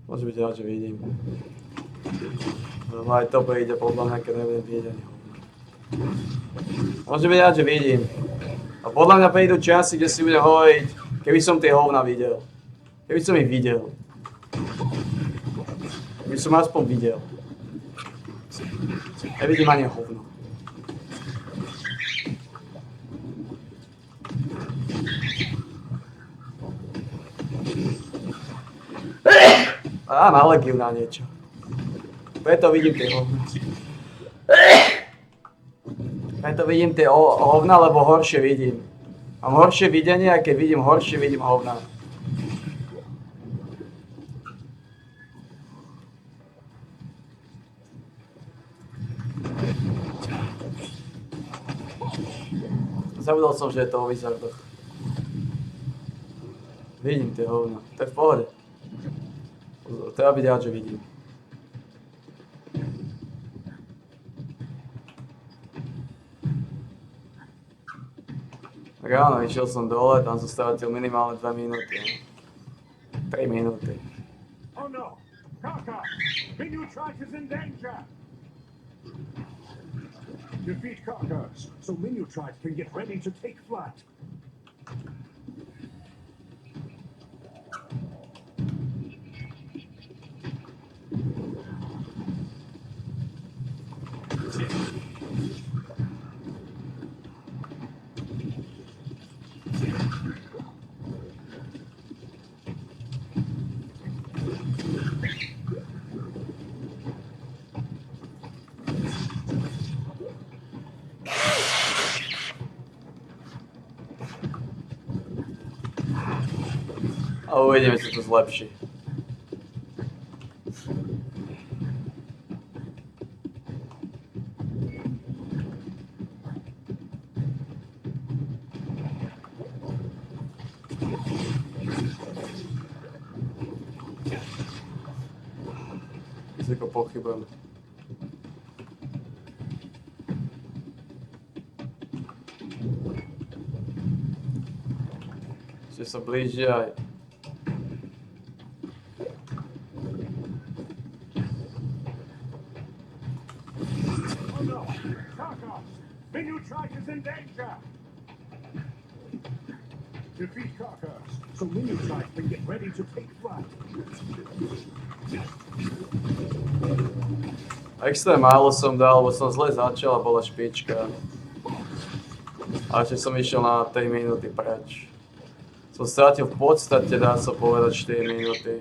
Môže byť rád, že vidím. No aj to príde podľa mňa, keď nebudem vidieť ani hovno. Môže byť rád, že vidím. A podľa mňa prídu časy, kde si budem hovoriť, keby som tie hovna videl. Keby som ich videl. Keby som aspoň videl. Nevidím ani hovno. Mám alergiu na niečo. Preto vidím tie hovna. Preto vidím tie hovna, lebo horšie vidím. Mám horšie videnie a keď vidím horšie, vidím hovna. Zabudol som, že je to o Wizardoch. Vidím tie hovna. To je v pohode. Treba byť rád, že vidím. Tak áno, išiel som dole, tam som strátil minimálne 2 minúty. 3 minúty. Oh no! Kaka! Minutrite is in danger! Defeat Kaka, so Minutrite can get ready to take flight. A uvidíme, či to zlepší. Riziko pochybujem. Ešte sa blíži aj. Oh no! Karkos! Minion Trike is in danger! Defeat Karkos, so Minion Trike can get ready to take flight. Extrém málo som dal, lebo som zle začal a bola špička. A ešte som išiel na 3 minúty preč. Som strátil v podstate, dá sa povedať, 4 minúty.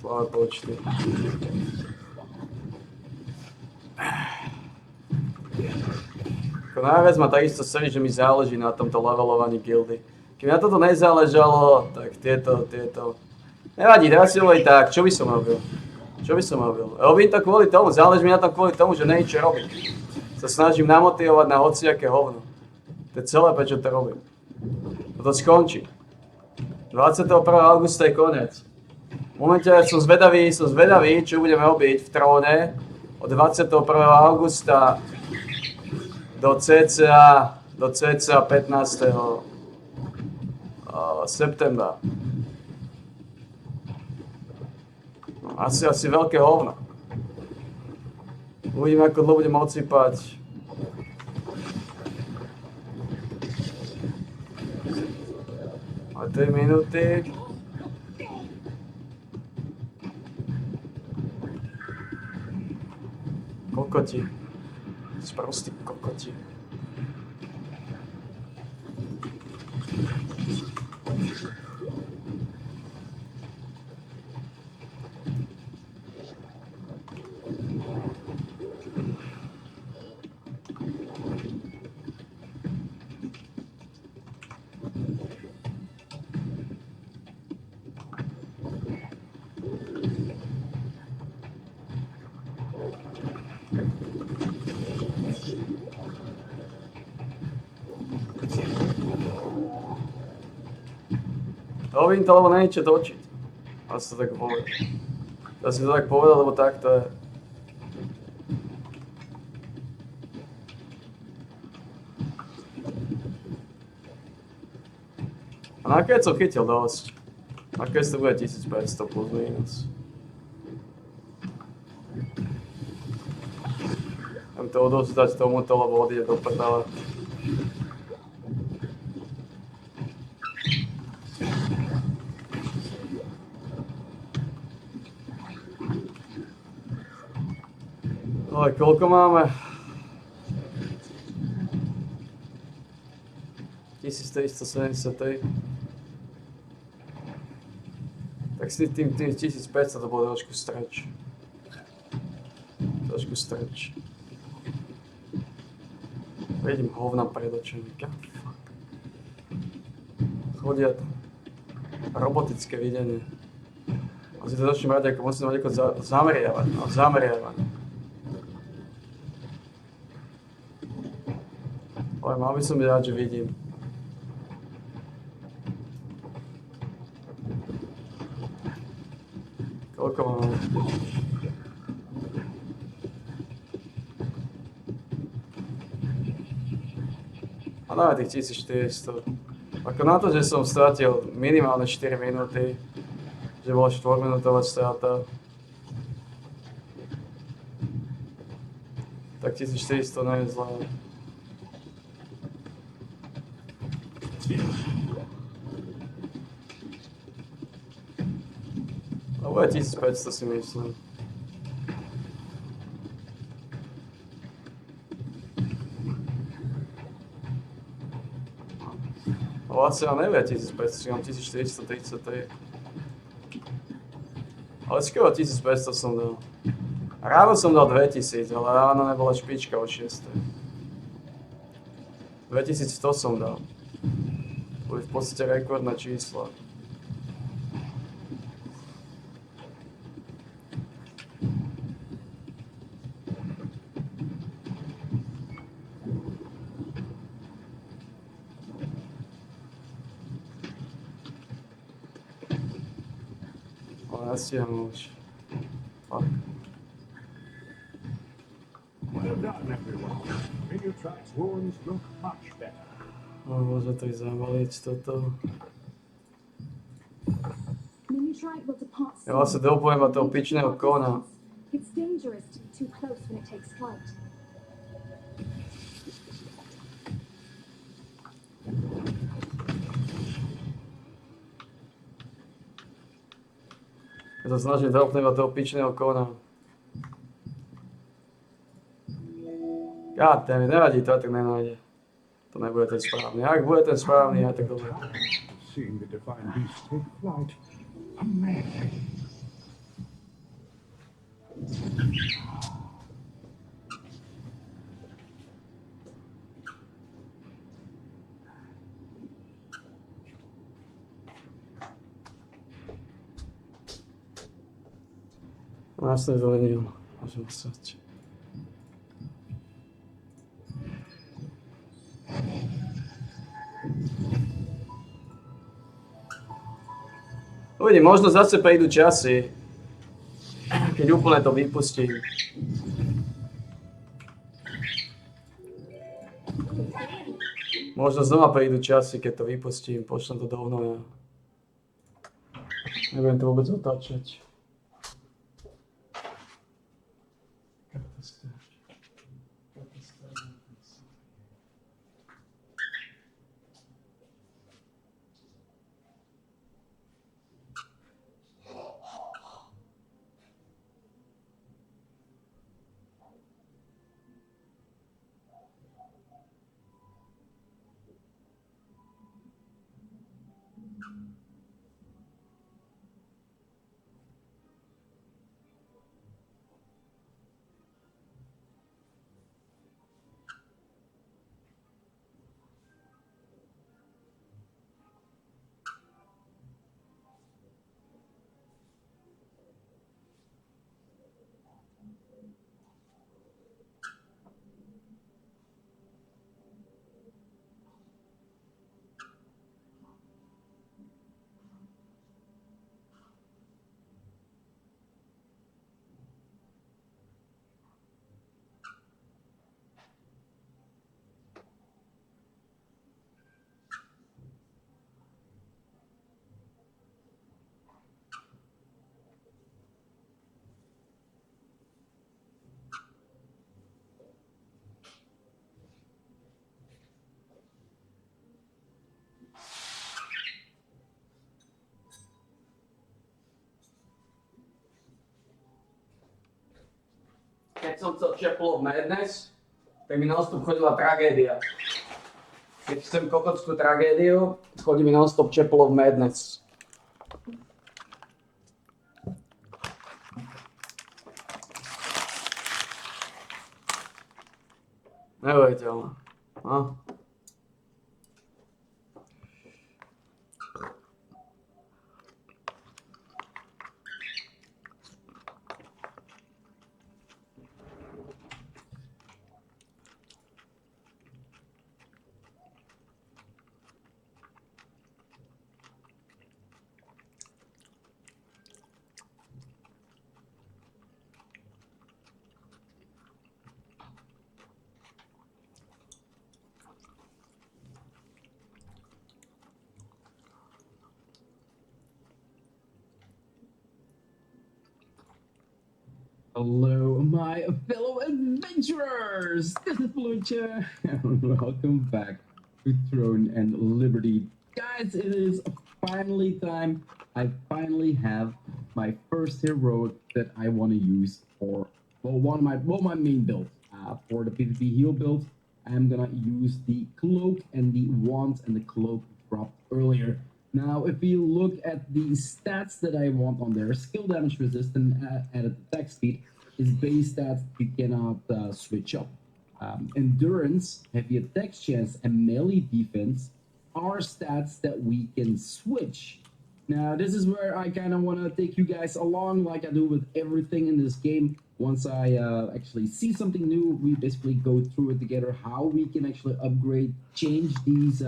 Sláve počty. Najviac ma takisto srdí, že mi záleží na tomto levelovaní guildy. Keby na toto nezáležalo, tak tieto... Nevadí, teraz si hovorí tak, čo by som robil? Čo by som robil? Robím to kvôli tomu, záleží mi na tom kvôli tomu, že nie je čo robiť. Sa snažím namotivovať na hociaké hovno. To je celé, prečo to robím. Toto skončí. 21. augusta je koniec. V momente som zvedavý, čo budeme robiť v tróne od 21. augusta do cca 15. septembra. No, asi veľké hovno. Uvidíme, ako dlho budem odsýpať. A 3 minúty. Kokoti. Sprostí kokoti. Robím to, lebo není čo točiť. Asi to tak povedal. Ja si to tak povedal, lebo tak to je. A nakoniec som chytil dosť. Nakoniec to bude 1500 plus minus. Chcem to odovzdať tomuto, lebo odíde do prdele. Ale koľko máme? 1373. Tak s tým 1500 to bolo trošku stretch. Vidím hovna pred očami. Chodia tam. Robotické videnie. A si to začnem rať, ako musím mať ako zameriavať. Ale mal by som byť rád, že vidím. Koľko máme? A dáme tých 1400. Ako na to, že som stratil minimálne 4 minúty, že bola 4-minútová strata, tak 1400 nie je zlé. No bude 1500 si myslím. No vlastne ja nevie 1500, mám 1433. Ale skoro 1500 som dal. Ráno som dal 2000, ale ráno nebola špička od 6. 2100 som dal. Boli v podstate rekordné čísla. Nestiham už. Fuck. Well done, everyone. Minitrack's wounds look much better. Môže to ísť zavaliť toto. Minitrite will depart Ja vlastne dopujem iba toho pičného kona. It's dangerous to be too close when it takes flight. Ja sa snažím dropnúť iba toho pičného kona. Goddammit, nevadí to, tak nenájde. To nebude ten správny. Ak bude ten správny, aj tak dobre. Seeing the divine beast take flight. Amazing. Následne zlenil. Môžem stať. Uvidím, možno zase prejdú časy, keď úplne to vypustím. Možno znova prejdú časy, keď to vypustím, pošlem to do hnoja. Nebudem to vôbec otáčať. Keď som chcel Chapel of Madness, tak mi non-stop chodila tragédia. Keď chcem kokotskú tragédiu, chodí mi non-stop Chapel of Madness. Neuveriteľné. No. Hello, my fellow adventurers! This is Lucha, and welcome back to Throne and Liberty. Guys, it is finally time. I finally have my first heroic that I want to use for, well, one of my main builds. For the PvP heal build, I'm gonna use the cloak and the wand and the cloak dropped earlier. Now, if you look at the stats that I want on there, skill damage resistant, added attack speed is base stats you cannot switch up. Endurance, heavy attack chance, and melee defense are stats that we can switch. Now, this is where I kind of want to take you guys along like I do with everything in this game. Once I actually see something new, we basically go through it together, how we can actually upgrade, change these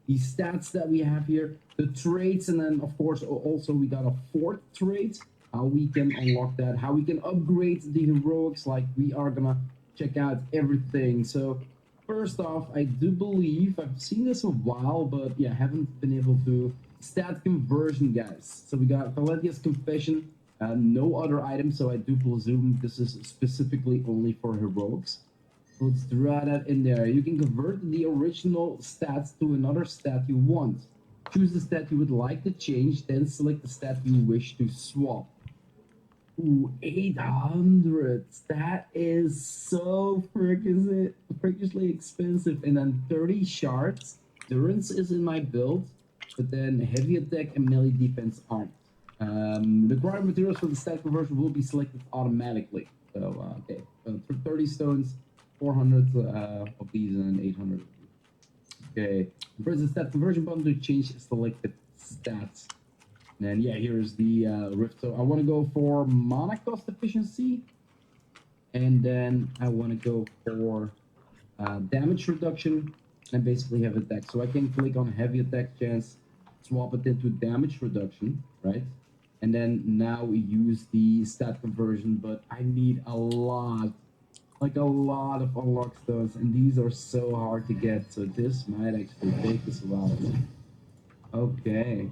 stats that we have here, the traits, and then of course also we got a fourth trait how we can unlock that, how we can upgrade the heroics. Like, we are gonna check out everything. So first off, I do believe I've seen this a while, but yeah, haven't been able to stat conversion, guys. So we got Valetia's Confession, no other items, so I do presume this is specifically only for heroics. So let's draw that in there. You can convert the original stats to another stat you want. Choose the stat you would like to change, then select the stat you wish to swap. Ooh, 800. That is so freakishly expensive. And then 30 shards. Endurance is in my build, but then heavy attack and melee defense aren't. The required materials for the stat conversion will be selected automatically. So, okay. 30 stones, 400 of these, and 800 of these. Okay. Press the stat conversion button to change selected stats. And then, yeah, here's the rift. So I want to go for mana cost efficiency. And then I want to go for damage reduction. And basically have attack. So I can click on heavy attack chance, swap it into damage reduction, right? And then now we use the stat conversion, but I need a lot, like a lot of unlock stones. And these are so hard to get. So this might actually take us a while. Okay.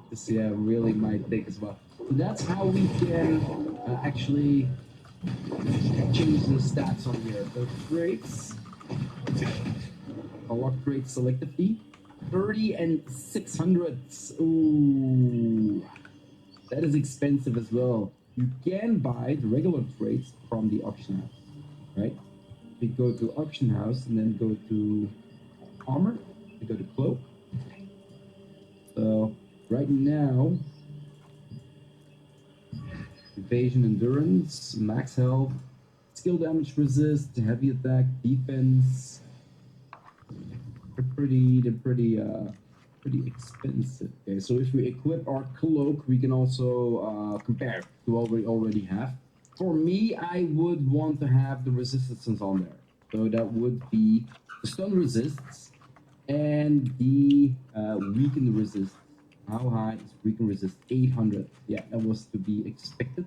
This, yeah, really might take us a while. So that's how we can actually change the stats on here. The traits, unlock traits selectively, 30 and 600. Ooh, that is expensive as well. You can buy the regular traits from the auction house, right? We go to auction house and then go to armor, we go to cloak. So right now, evasion, endurance, max health, skill damage resist, heavy attack, defense. They're pretty expensive. Okay, so if we equip our cloak, we can also compare to what we already have. For me, I would want to have the resistances on there. So that would be the stun resists and the weaken resist. How high is weaken resist? 800. Yeah, that was to be expected.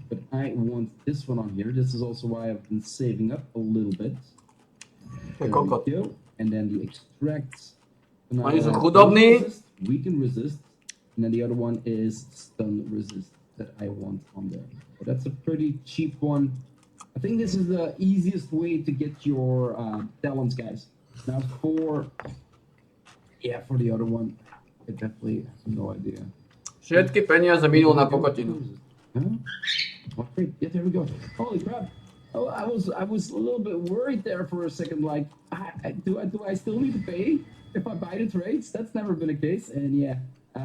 But I want this one on here. This is also why I've been saving up a little bit. There we go. And then the extract. Maar is het goed op niet? Weaken resist. And then the other one is stun resist that I want on there. So that's a pretty cheap one. I think this is the easiest way to get your talents, guys. Now for the other one, I definitely have no idea. Všetky peniaze minul na kokotinu. Huh? What? Yeah, there we go. Holy crap! Oh, I was a little bit worried there for a second. Like, do I still need to pay if I buy the trades? That's never been a case. And yeah,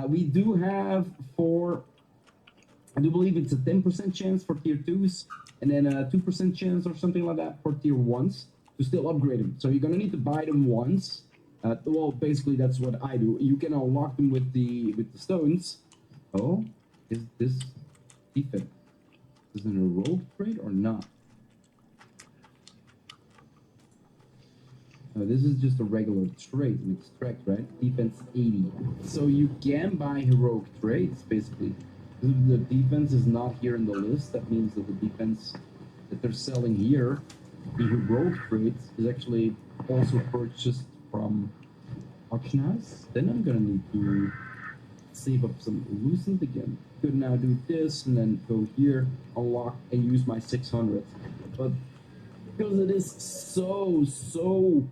we do have I do believe it's a 10% chance for tier 2s, and then a 2% chance or something like that for tier 1s to still upgrade them. So you're gonna need to buy them once. Well, basically that's what I do. You can unlock them with the stones. Oh, is this defense? Is it a rogue trade or not? No, this is just a regular trade, an extract, right? Defense 80. So you can buy heroic trades, basically. If the defense is not here in the list, that means that the defense that they're selling here, the heroic trades, is actually also purchased from auction house. Then I'm gonna need to save up some lucent again. Could now do this and then go here, unlock, and use my 600. But because it is so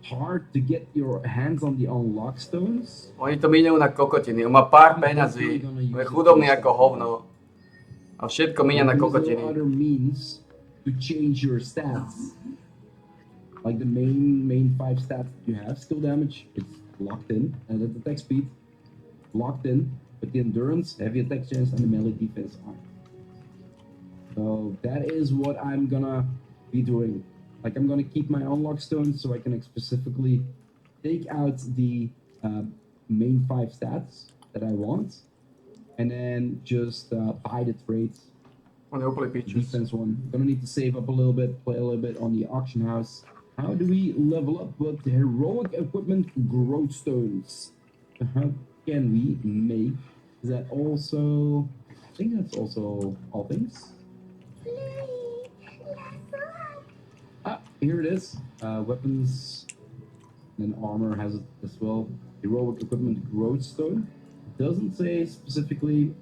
hard to get your hands on the unlock stones. Oni to míňajú na kokotiny. On má pár peňazí, je chudobný ako hovno. A všetko míňa na kokotiny. There's no other means to change your stats. Like the main 5 stats that you have. Skill damage, it's locked in. And the attack speed, locked in. But the endurance, heavy attack chance, and the melee defense aren't. So that is what I'm gonna be doing. Like, I'm gonna keep my unlock stones so I can specifically take out the main 5 stats that I want, and then just buy the trades. On je úplne pičus. Defense one. Gonna need to save up a little bit, play a little bit on the auction house. How do we level up with the heroic equipment growth stones? How can we make that also think that's also all things. Ah, here it is. Weapons and armor has it as well. Heroic equipment Growthstone. Doesn't say specifically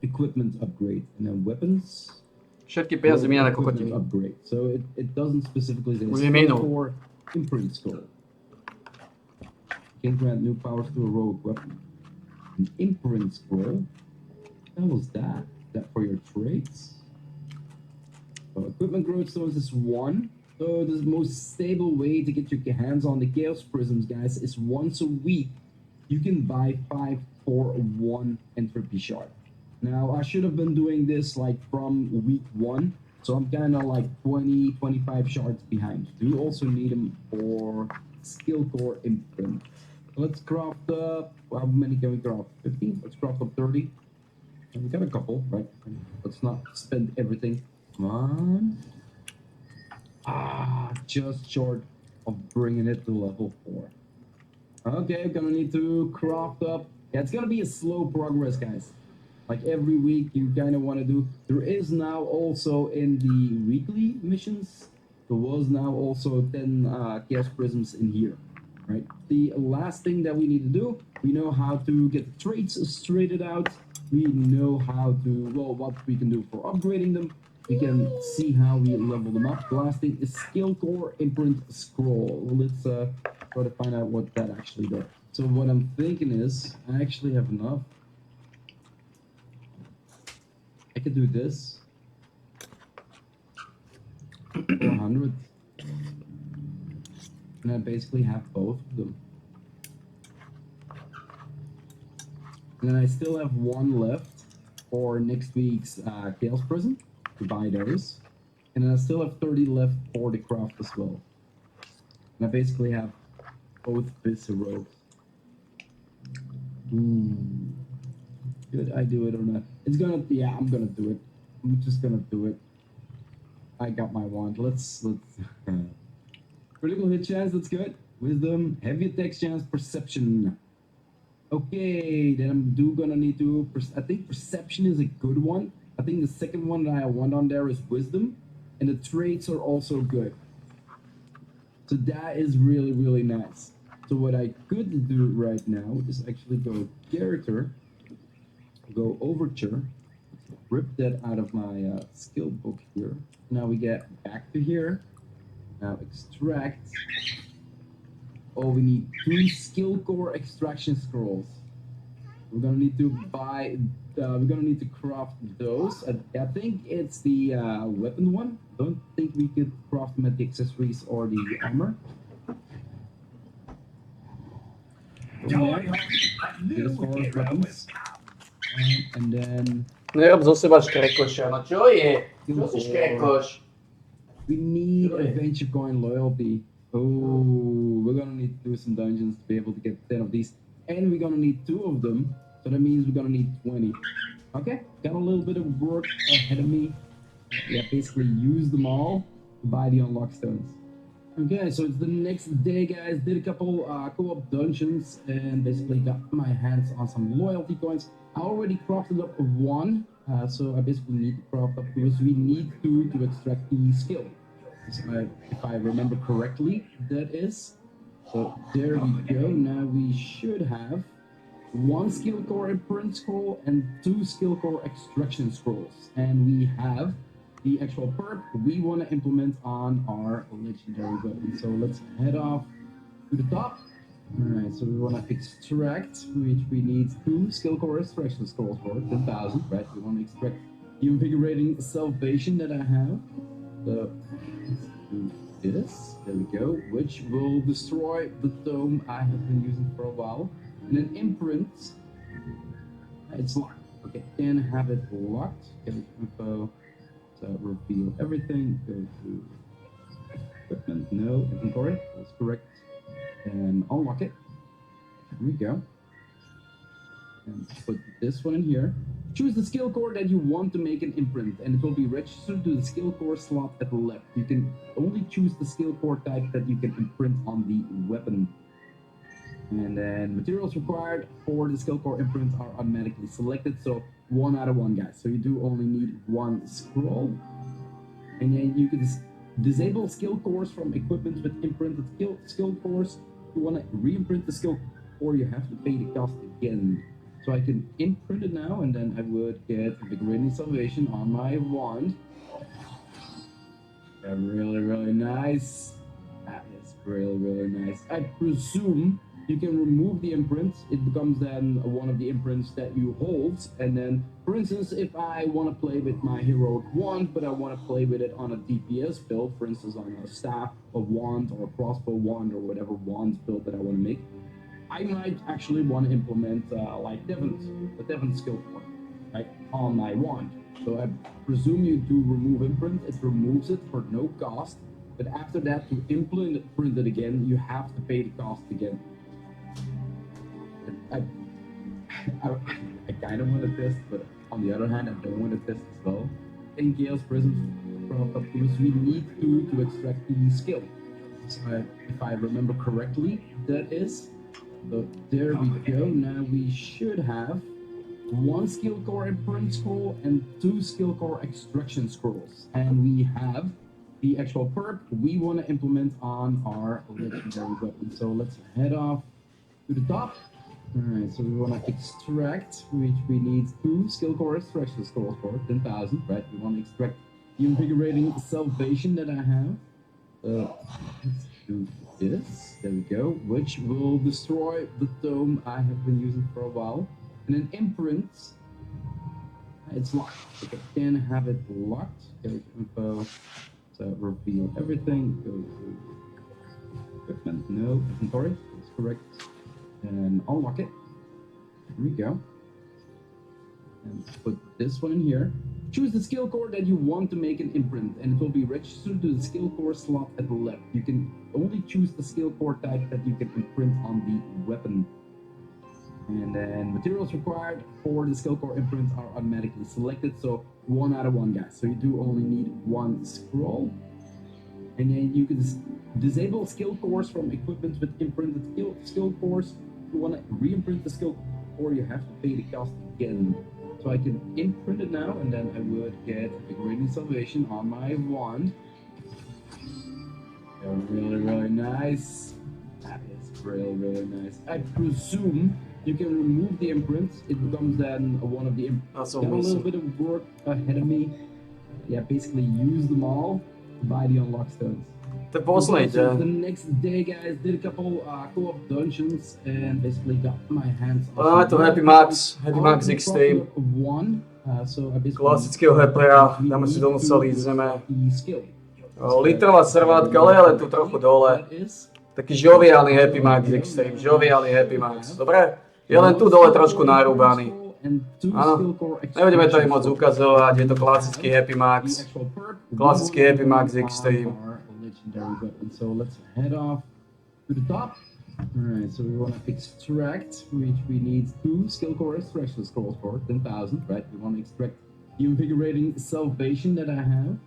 equipment upgrade. And then weapons. Všetky peniaze míňa na equipment kokotiny. upgrade. So it doesn't specifically say Už je minul. for imprint scroll. Can grant new powers to a rogue weapon. An imprint scroll? What was that? That for your traits? So equipment growth stones is 1. So the most stable way to get your hands on the Chaos Prisms, guys, is once a week you can buy 5 for 1 entropy shard. Now, I should have been doing this like from week 1, so I'm kind of like 20, 25 shards behind. Do also need them for skill core imprint. Let's craft up, how many can we craft? 15? Let's craft up 30. And we got a couple, right? Let's not spend everything. Come on. Ah, just short of bringing it to level 4. Okay, gonna need to craft up. Yeah, it's gonna be a slow progress, guys. Like every week, you kind of want to do. There is now also in the weekly missions, there was now also 10 Chaos Prisms in here, right? The last thing that we need to do, we know how to get the traits straightened out. We know how to, well, what we can do for upgrading them. We can see how we level them up. The last thing is Skill Core Imprint Scroll. Let's try to find out what that actually does. So what I'm thinking is, I actually have enough. I could do this. 400. And I basically have both of them. And then I still have 1 left for next week's Chaos Prison to buy those. And then I still have 30 left for the craft as well. And I basically have both Visceros. Ooh. Should I do it or not? It's gonna, yeah, I'm gonna do it. I'm just gonna do it. I got my wand. Let's critical hit chance, that's good. Wisdom, heavy attack chance, perception. Okay, then I'm gonna need to, I think perception is a good one. I think the second one that I want on there is wisdom. And the traits are also good. So that is really, really nice. So what I could do right now is actually go character, go overture, rip that out of my skill book here. Now we get back to here. Now extract. Oh, we need 2 skill core extraction scrolls. We're gonna need to buy. We're gonna need to craft those. I think it's the weapon one. Don't think we could craft them at the accessories or the armor. And then Nerob zo seba škrekoša, no čo je? Čo si škrekoš? we need adventure coin loyalty. Oh, we're gonna need to do some dungeons to be able to get 10 of these. And we're gonna need 2 of them. So that means we're gonna need 20. Okay, got a little bit of work ahead of me. Yeah, basically use them all to buy the unlock stones. Okay, so it's the next day, guys. Did a couple co-op dungeons and basically got my hands on some loyalty coins. I already crafted up 1, so I basically need to craft up because we need to extract the skill. So if I remember correctly, that is. So there we go. Now we should have 1 skill core imprint scroll and 2 skill core extraction scrolls. And we have the actual perk we want to implement on our legendary weapon. So let's head off to the top. Alright, so we want to extract, which we need 2 skill core extraction scrolls for 10,000, right? We want to extract the invigorating salvation that I have. So let's do this. There we go, which will destroy the dome I have been using for a while. And then imprint, it's locked. Okay, can have it locked. Okay, info. So reveal everything. Go to equipment. No, inventory. That's correct. And unlock it. Here we go. And put this one in here. Choose the skill core that you want to make an imprint, and it will be registered to the skill core slot at the left. You can only choose the skill core type that you can imprint on the weapon. And then materials required for the skill core imprints are automatically selected. So 1 out of 1, guys. So you do only need 1 scroll. And then you can disable skill cores from equipment with imprinted skill cores. If you want to re-imprint the skill core, you have to pay the cost again. So I can imprint it now, and then I would get Invigorating Salvation on my wand. Yeah, really, really nice. That is really, really nice. I presume you can remove the imprint. It becomes then one of the imprints that you hold. And then, for instance, if I want to play with my heroic wand, but I want to play with it on a DPS build, for instance, on a staff, a wand, or a crossbow wand, or whatever wand build that I want to make, I might actually want to implement like Devon's skill core, right, on my wand. So I presume you do remove imprint. It removes it for no cost. But after that, to implement it again, you have to pay the cost again. I kind of want to test, but on the other hand, I don't want to test as well. In Gale's Prison because we need to extract the skill. So if I remember correctly, that is. So there we go. Now we should have 1 skill core imprint scroll and 2 skill core extraction scrolls. And we have the actual perk we want to implement on our legendary weapon. So let's head off to the top. Alright, so we want to extract, which we need 2 skill core extraction scrolls for 10,000, right? We want to extract the Invigorating Salvation that I have. Let's do this. There we go. Which will destroy the tome I have been using for a while. And an imprint. It's locked. Okay, can have it locked. Go to info. So reveal everything. Go to equipment. No, inventory. That's correct. And unlock it. Here we go. And put this one in here. Choose the skill core that you want to make an imprint, and it will be registered to the skill core slot at the left. You can only choose the skill core type that you can imprint on the weapon. And then materials required for the skill core imprints are automatically selected. So 1 out of 1, guys. So you do only need 1 scroll. And then you can disable skill cores from equipment with imprinted skill cores. If you want to re-imprint the skill core, you have to pay the cost again. So I can imprint it now, and then I would get Invigorating Salvation on my wand. Yeah, really, really nice. That is really, really nice. I presume you can remove the imprint. It becomes then one of the imprints. That's Got a little awesome. bit of work ahead of me. Yeah, basically use them all to buy the unlock stones. To je posledný So the den. next day, guys, did a couple co-op dungeons and basically got my hands on. Máme tu Happy Max Extreme. One, so I basically Klasického hepera, dáme si dolů celý zeme. skill. Litrová servátka, ale tu trochu dole. Taký žoviálny Happy Max Extreme, žoviálny Happy Max. Dobre? Je len tu dole trošku narúbaný. Áno, nebudeme to im moc ukazovať, je to klasický Happy Max. Klasický Happy Max Extreme. So let's head off to the top. Alright, so we want to extract, which we need 2 skill core extraction scrolls for 10,000, right? We want to extract the Invigorating Salvation that I have.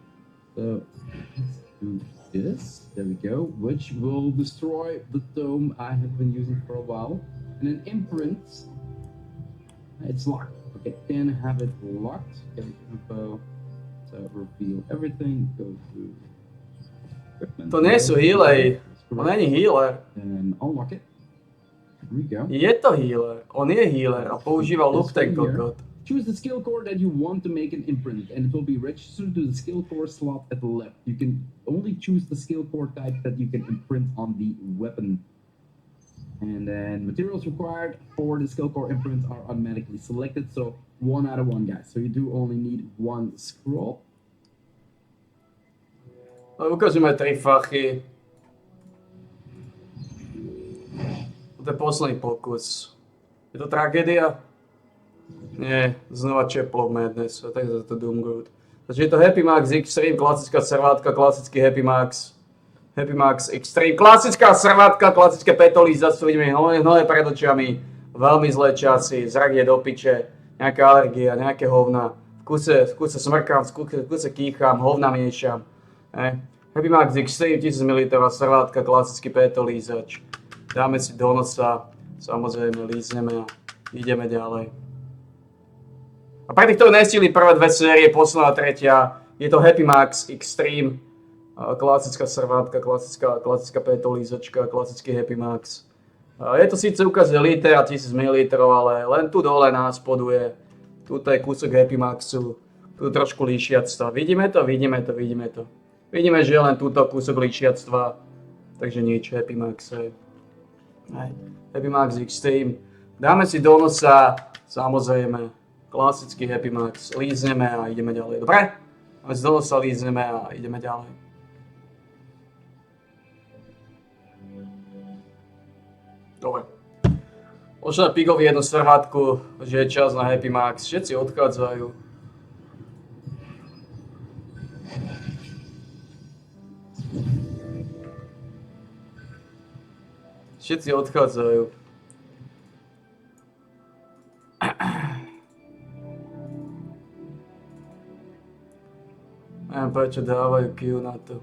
So let's do this. There we go. Which will destroy the tome I have been using for a while. And an imprint. It's locked. Okay, can have it locked. Get info. So reveal everything. Go to equipment. To nie sú healer. On není healer. And unlock it. Here we go. Je to healer. On je healer a používa look ten kokot. Choose the skill core that you want to make an imprint, and it will be registered to the skill core slot at the left. You can only choose the skill core type that you can imprint on the weapon. And then materials required for the skill core imprints are automatically selected. So 1 out of 1, guys. So you do only need 1 scroll. Ukazujeme 3 fachy. To je posledný pokus. Je to tragédia? Nie, znova Chapel of Madness, a tak za to Doomroot. Takže je to Happy Max Extreme, klasická servátka, klasický Happy Max. Happy Max Extreme, klasická servátka, klasické petolí, zase vidíme hnoje pred očami. Veľmi zlé časy, zrak je do piče, nejaká alergia, nejaké hovna. V kuse smrkám, v kuse kýcham, hovna miešam. Happy Max Extreme, 1000 ml servátka, klasický petolízač. Dáme si do nosa, samozrejme lízneme a ideme ďalej. A pre tých, ktorí nestihli prvé 2 série, posledná tretia, je to Happy Max Extreme, klasická servátka, klasická petolízočka, klasický Happy Max. Je to síce ukaz liter a 1000 ml, ale len tu dole na spodu je, tuto je kúsok Happy Maxu, tu trošku líšiactva. Vidíme to. Vidíme, že je len túto kúsok líšiactva, takže nič, Happy Max. Happy Max Extreme. Dáme si do nosa, samozrejme, klasický Happy Max, lízneme a ideme ďalej. Dobre? Dáme si do nosa, lízneme a ideme ďalej. Dobre. Možno Pigovi jednu servátku, že je čas na Happy Max. Všetci odchádzajú. Neviem, prečo dávajú Q na to.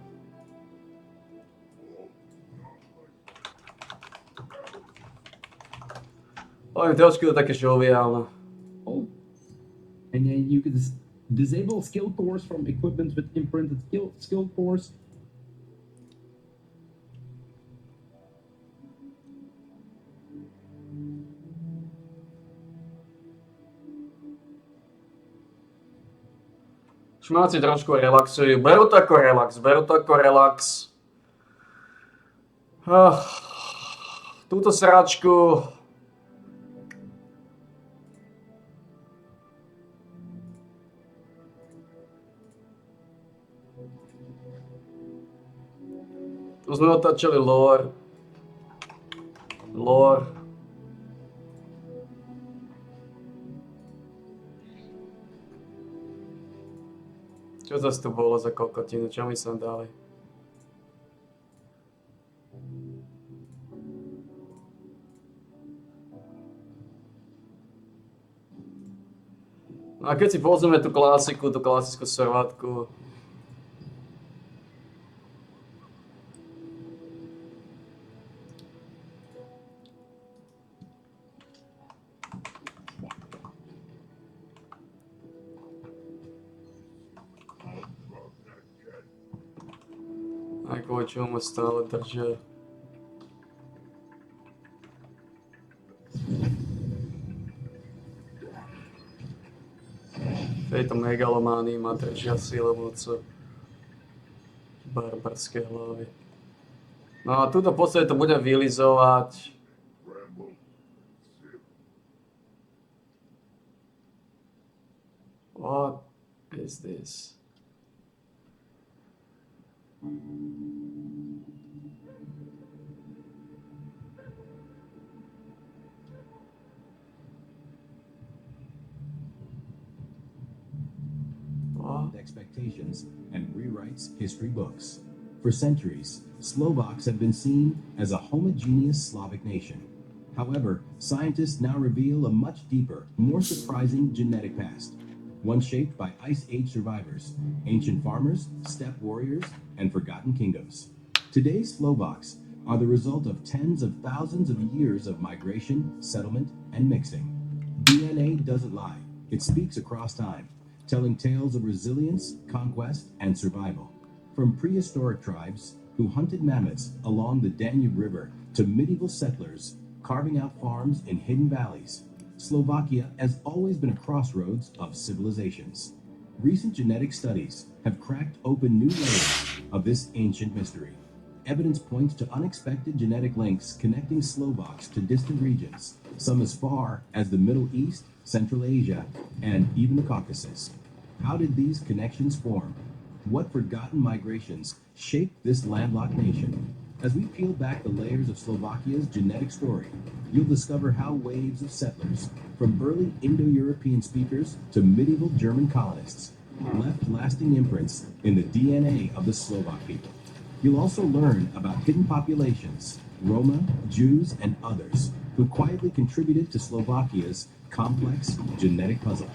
Ale trošku to také joviálne. Oh. And then you can disable skill cores from equipment with imprinted skill cores. Šmáci trošku relaxujú. Berú to ako relax. Túto sračku tu sme otáčali lore. Čo zase tu bolo za kokotinu? Čo mi sem dali? No a keď si pozrieme tú klasickú servátku, aj kvôli čomu ma stále držia. Tejto megalománii ma držia sile moco. Barbarské hlavy. No a túto v podstate to budem vylizovať. What is this? Expectations and rewrites history books. For centuries, Slovaks have been seen as a homogeneous Slavic nation. However, scientists now reveal a much deeper, more surprising genetic past. One shaped by Ice Age survivors, ancient farmers, steppe warriors, and forgotten kingdoms. Today's Slovaks are the result of tens of thousands of years of migration, settlement, and mixing. DNA doesn't lie. It speaks across time, telling tales of resilience, conquest, and survival. From prehistoric tribes who hunted mammoths along the Danube River to medieval settlers carving out farms in hidden valleys, Slovakia has always been a crossroads of civilizations. Recent genetic studies have cracked open new layers of this ancient mystery. Evidence points to unexpected genetic links connecting Slovaks to distant regions, some as far as the Middle East, Central Asia, and even the Caucasus. How did these connections form? What forgotten migrations shaped this landlocked nation? As we peel back the layers of Slovakia's genetic story, you'll discover how waves of settlers, from early Indo-European speakers to medieval German colonists, left lasting imprints in the DNA of the Slovak people. You'll also learn about hidden populations, Roma, Jews, and others, who quietly contributed to Slovakia's complex genetic puzzle.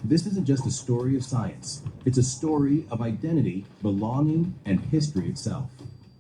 This isn't just a story of science. It's a story of identity, belonging, and history itself.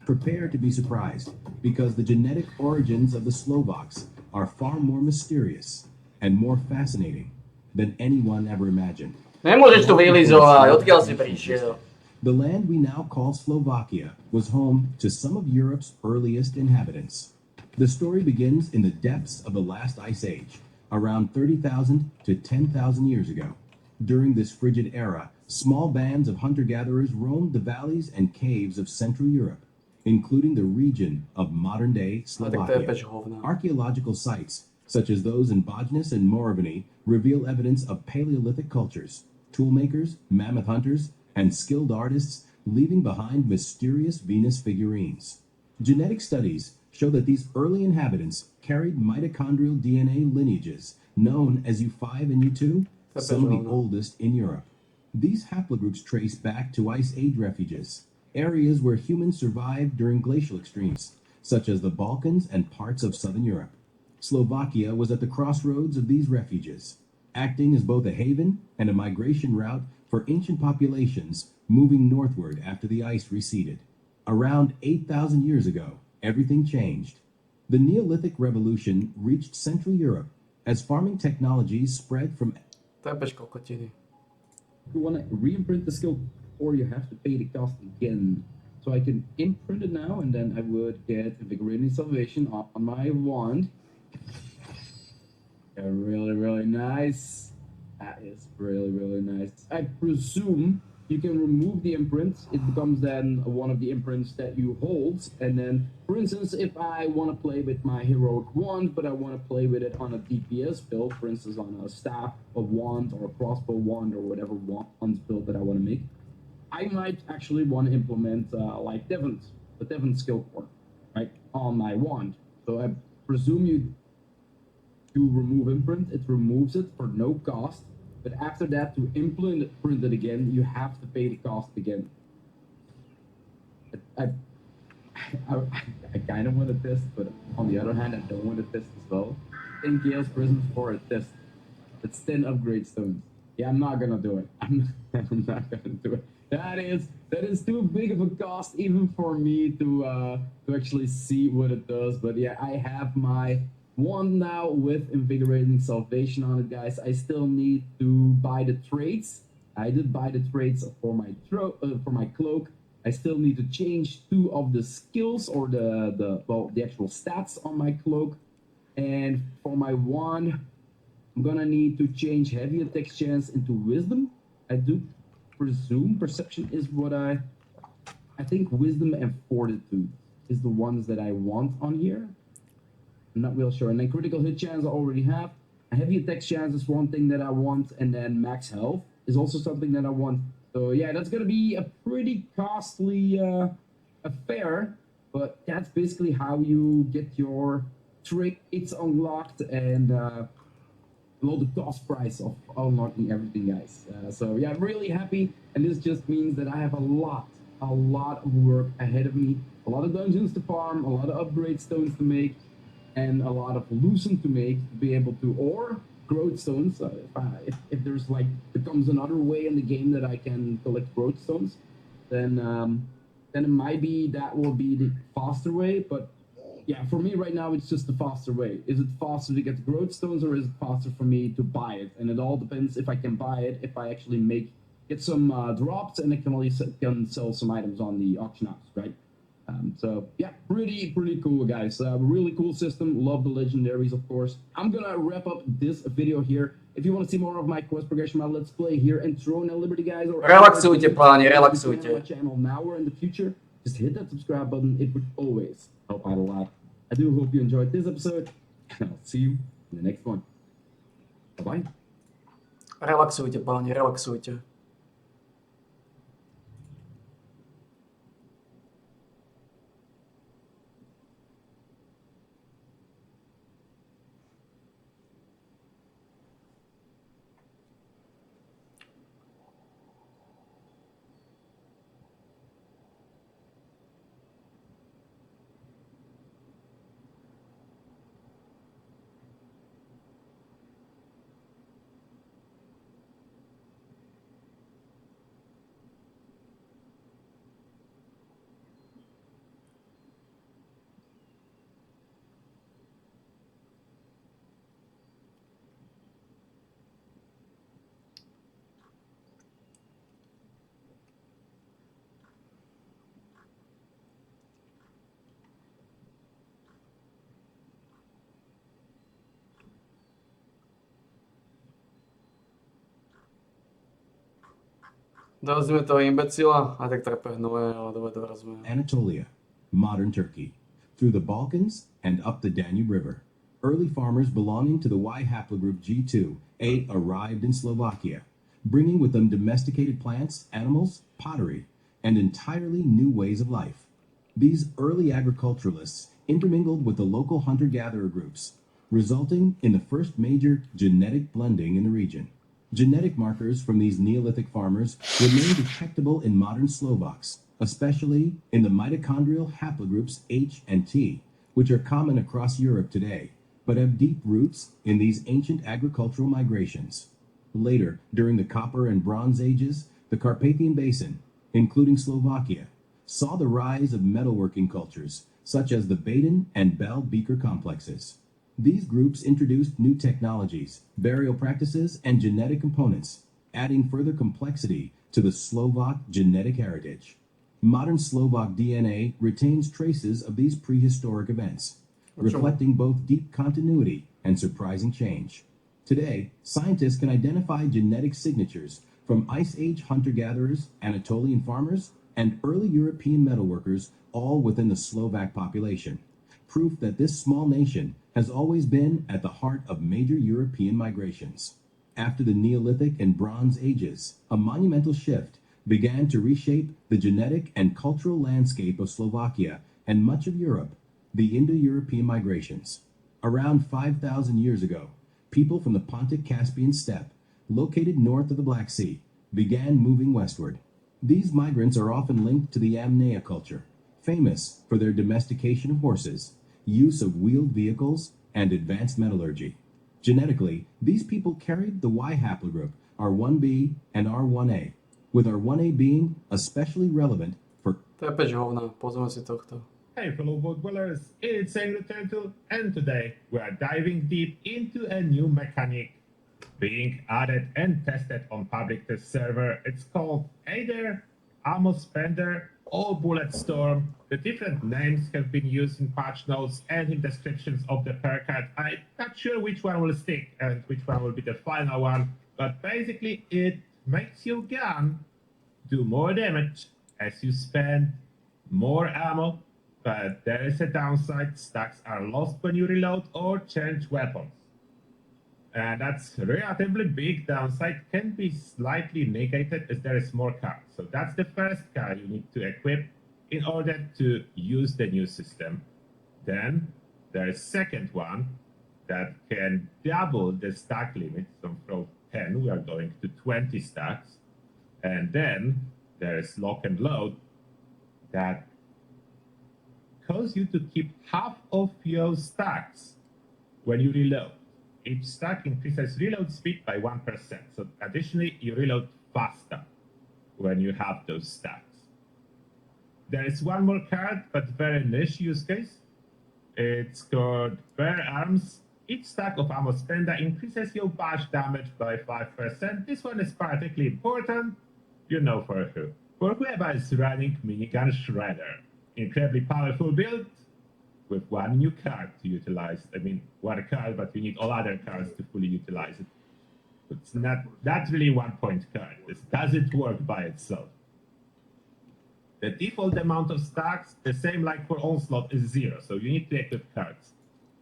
Prepare to be surprised because the genetic origins of the Slovaks are far more mysterious and more fascinating than anyone ever imagined. Nemôžeš to vylizovať, odkiaľ si prišiel? The land we now call Slovakia was home to some of Europe's earliest inhabitants. The story begins in the depths of the last ice age, around 30,000 to 10,000 years ago. During this frigid era, small bands of hunter-gatherers roamed the valleys and caves of Central Europe, including the region of modern-day Slovakia. Archaeological sites, such as those in Bojnice and Moravany, reveal evidence of Paleolithic cultures, toolmakers, mammoth hunters, and skilled artists leaving behind mysterious Venus figurines. Genetic studies show that these early inhabitants carried mitochondrial DNA lineages known as U5 and U2, some of the oldest in Europe. These haplogroups trace back to Ice Age refuges, areas where humans survived during glacial extremes, such as the Balkans and parts of southern Europe. Slovakia was at the crossroads of these refuges, acting as both a haven and a migration route for ancient populations moving northward after the ice receded. Around 8,000 years ago, everything changed. The Neolithic Revolution reached Central Europe as farming technologies spread from... kokotiny. You want to re-imprint the skill, or you have to pay the cost again. So I can imprint it now, and then I would get Invigorating Salvation on my wand. Yeah, really, really nice. That is really, really nice. I presume you can remove the imprint. It becomes then one of the imprints that you hold. And then, for instance, if I want to play with my heroic wand, but I want to play with it on a DPS build, for instance, on a staff of wand or a crossbow wand or whatever wand build that I want to make, I might actually want to implement like the Devon skill core, right, on my wand. So I presume you do remove imprint. It removes it for no cost. But after that, to print it again, you have to pay the cost again. I kind of want to test, but on the other hand, I don't want to test as well. 10 Chaos Prisms for a test. It's 10 upgrade stones. Yeah, I'm not gonna do it. I'm not gonna do it. That is too big of a cost even for me to actually see what it does. But yeah, I have my wand now with Invigorating Salvation on it, guys. I still need to buy the traits. I did buy the traits for my cloak. I still need to change 2 of the skills or the actual stats on my cloak. And for my wand, I'm gonna need to change heavy attack chance into wisdom. I do presume perception is what I think wisdom and fortitude is the ones that I want on here. I'm not real sure. And then critical hit chance I already have. A heavy attack chance is one thing that I want, and then max health is also something that I want. So yeah, that's gonna be a pretty costly affair, but that's basically how you get your traits unlocked and well, the cost price of unlocking everything, guys. So yeah, I'm really happy, and this just means that I have a lot of work ahead of me, a lot of dungeons to farm, a lot of upgrade stones to make, and a lot of loosen to make to be able to, or growth stones. If there's like becomes another way in the game that I can collect growth stones, then it might be that will be the faster way. But yeah, for me right now it's just the faster way. Is it faster to get the growth stones, or is it faster for me to buy it? And it all depends if I can buy it, if I actually get some drops, and I can sell some items on the auction house, right? So yeah, pretty cool, guys. Really cool system. Love the legendaries, of course. I'm gonna wrap up this video here. If you want to see more of my quest progression, my let's play here and Throne and Liberty, guys, or Relaxujte, páni, relaxujte. my channel now or in the future, just hit that subscribe button. It would always help out a lot. I do hope you enjoyed this episode, and I'll see you in the next one. Bye bye. Relaxujte, páni, relaxujte. Dovezme toho imbecila a tak trepehnuje, ale dovezme. Anatolia, modern Turkey, through the Balkans and up the Danube River. Early farmers belonging to the Y haplogroup G2A arrived in Slovakia, bringing with them domesticated plants, animals, pottery, and entirely new ways of life. These early agriculturalists intermingled with the local hunter-gatherer groups, resulting in the first major genetic blending in the region. Genetic markers from these Neolithic farmers remain detectable in modern Slovaks, especially in the mitochondrial haplogroups H and T, which are common across Europe today, but have deep roots in these ancient agricultural migrations. Later, during the Copper and Bronze Ages, the Carpathian Basin, including Slovakia, saw the rise of metalworking cultures, such as the Baden and Bell beaker complexes. These groups introduced new technologies, burial practices, and genetic components, adding further complexity to the Slovak genetic heritage. Modern Slovak DNA retains traces of these prehistoric events, reflecting both deep continuity and surprising change. Today, scientists can identify genetic signatures from Ice Age hunter-gatherers, Anatolian farmers, and early European metalworkers, all within the Slovak population. Proof that this small nation has always been at the heart of major European migrations. After the Neolithic and Bronze Ages, a monumental shift began to reshape the genetic and cultural landscape of Slovakia and much of Europe, the Indo-European migrations. Around 5,000 years ago, people from the Pontic-Caspian steppe, located north of the Black Sea, began moving westward. These migrants are often linked to the Amnea culture, famous for their domestication of horses, use of wheeled vehicles, and advanced metallurgy. Genetically, these people carried the Y haplogroup, R1b and R1a, with R1a being especially relevant for Trepeč hovna, pozrieme si tohto. Hey fellow boat dwellers, it's Angry Turtle, and today we are diving deep into a new mechanic being added and tested on public test server. It's called either Ammo Spender or Bullet Storm. The different names have been used in patch notes and in descriptions of the perk. I'm not sure which one will stick and which one will be the final one, but basically it makes your gun do more damage as you spend more ammo. But there is a downside: stacks are lost when you reload or change weapons. And that's a relatively big downside, can be slightly negated as there is more cards. So that's the first card you need to equip in order to use the new system. Then there is second one that can double the stack limit. So from 10 we are going to 20 stacks. And then there is lock and load that cause you to keep half of your stacks when you reload. Each stack increases reload speed by 1%. So additionally, you reload faster when you have those stacks. There is one more card, but very niche use case. It's called Bare Arms. Each stack of Ammo Spender increases your bash damage by 5%. This one is particularly important, you know for who. For whoever is running Minigun Shredder. Incredibly powerful build with one new card to utilize. I mean, one card, but you need all other cards to fully utilize it. It's not really 1 point card. This doesn't work by itself. The default amount of stacks, the same like for Onslaught, is 0, so you need to equip cards.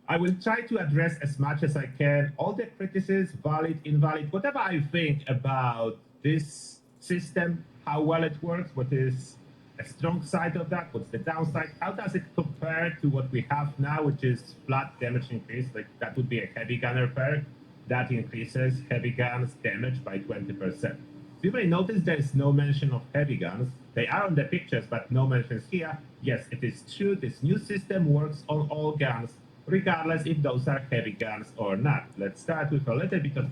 I will try to address as much as I can all the criticisms, valid, invalid, whatever I think about this system, how well it works, what is a strong side of that, what's the downside, how does it compare to what we have now, which is flat damage increase. Like that would be a heavy gunner perk that increases heavy guns damage by 20%. So you may notice there is no mention of heavy guns. They are on the pictures, but no mentions here. Yes, it is true, this new system works on all guns, regardless if those are heavy guns or not. Let's start with a little bit of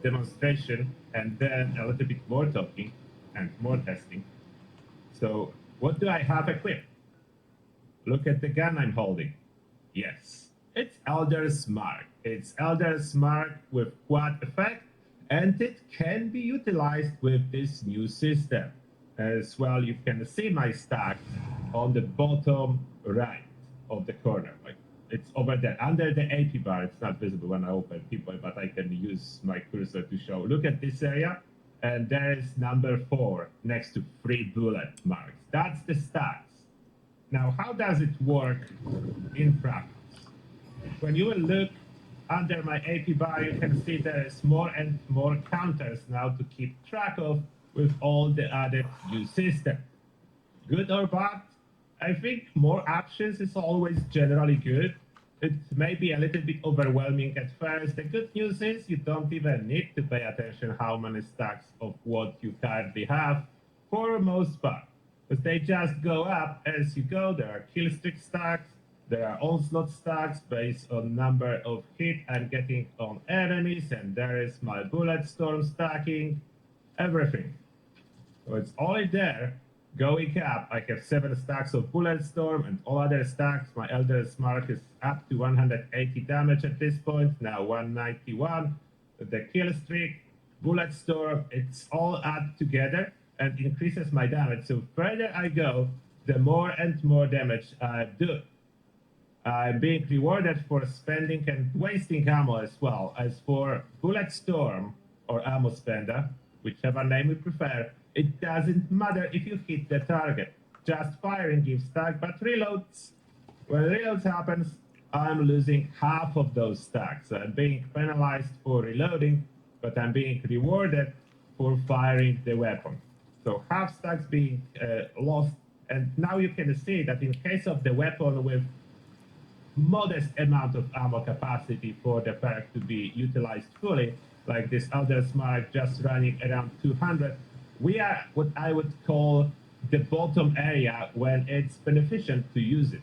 demonstration and then a little bit more talking and more testing. So what do I have equipped? Look at the gun I'm holding. Yes, it's Elder's Mark. It's Elder's Mark with quad effect, and it can be utilized with this new system. As well, you can see my stacks on the bottom right of the corner. Like it's over there, under the AP bar. It's not visible when I open people, but I can use my cursor to show. Look at this area. and there is number 4 next to 3 bullet marks. That's the stats. Now, how does it work in practice? When you will look under my AP bar, you can see there is more and more counters now to keep track of with all the other new system. Good or bad? I think more options is always generally good. It may be a little bit overwhelming at first. The good news is you don't even need to pay attention how many stacks of what you currently have for the most part, because they just go up as you go. There are kill streak stacks, there are onslaught stacks based on number of hit I'm getting on enemies, and there is my bullet storm stacking, everything. So it's all there. Going up, I have 7 stacks of bullet storm and all other stacks. My Elder's Mark is up to 180 damage at this point, now 191. The kill streak, bullet storm, it's all add together and increases my damage. So further I go, the more and more damage I do. I'm being rewarded for spending and wasting ammo as well. As for bullet storm or ammo spender, whichever name you prefer, it doesn't matter if you hit the target. Just firing gives stack, but reloads. When reloads happens, I'm losing half of those stacks. I'm being penalized for reloading, but I'm being rewarded for firing the weapon. So half stacks being lost, and now you can see that in case of the weapon with modest amount of ammo capacity for the perk to be utilized fully, like this Elder's Mark just running around 200, we are what I would call the bottom area when it's beneficial to use it.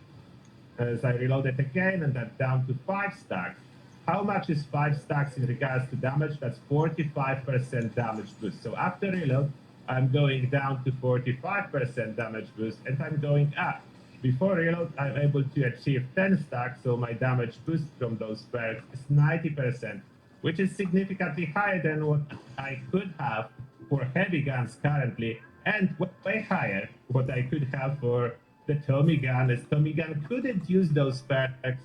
As I reload it again and I'm down to 5 stacks. How much is 5 stacks in regards to damage? That's 45% damage boost. So after reload, I'm going down to 45% damage boost and I'm going up. Before reload, I'm able to achieve 10 stacks, so my damage boost from those perks is 90%, which is significantly higher than what I could have for heavy guns currently, and way higher what I could have for the Tommy gun, as Tommy gun couldn't use those perks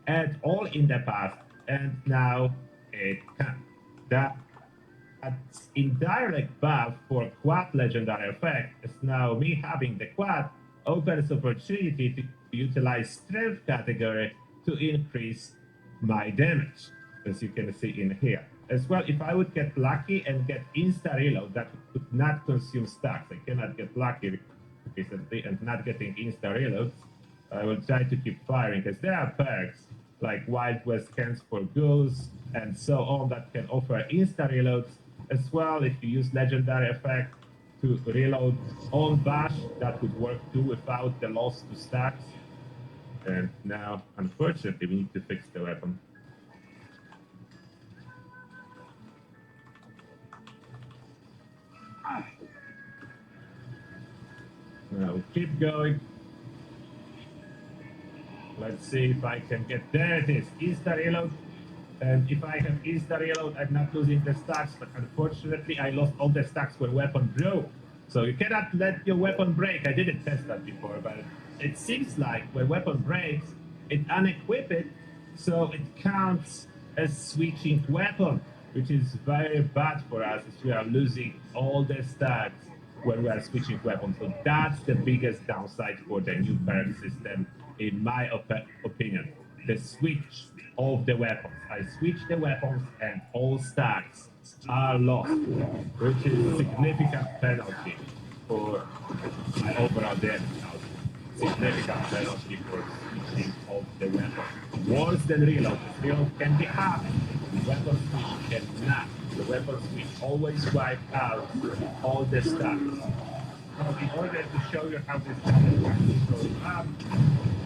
at all in the past, and now it can. That's indirect buff for quad legendary effect, as now me having the quad opens opportunity to utilize strength category to increase my damage, as you can see in here. As well, if I would get lucky and get insta reload, that would not consume stacks. I cannot get lucky recently and not getting insta reloads. I will try to keep firing, as there are perks like Wild West Hands for Ghouls and so on that can offer insta reloads. As well, if you use legendary effect to reload on bash, that would work too without the loss to stacks. And now, unfortunately, we need to fix the weapon. Now we keep going. Let's see if I can get, there it is, insta reload. And if I have insta reload, I'm not losing the stacks, but unfortunately I lost all the stacks when weapon broke. So you cannot let your weapon break. I didn't test that before, but it seems like when weapon breaks, it unequip it, so it counts as switching weapon, which is very bad for us, as we are losing all the stacks when we are switching weapons. So that's the biggest downside for the new perk system, in my opinion. The switch of the weapons. I switch the weapons and all stacks are lost, which is a significant penalty for my overall damage. Significant penalty for switching of the weapon. Worse than reload. Reload can be half. Weapon switch cannot. The weapon switch always wipe out all the stacks. So in order to show you how this actually shows up,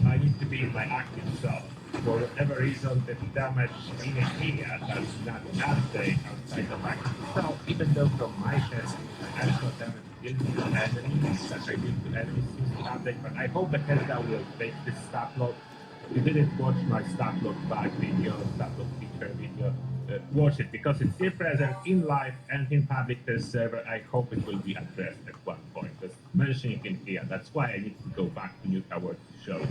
I need to be in my active cell. For whatever reason, the damage in here does not update outside of active cell, even though from my test, actual damage dealt to enemies that I did to enemies seems to update, but I hope Bethesda will fix this stat log. If you didn't watch my stat log back video, stat log feature video, watch it, because it's still present in live and in public test server. I hope it will be addressed at one point. Just mentioning in here, that's why I need to go back to Nuka World to show it.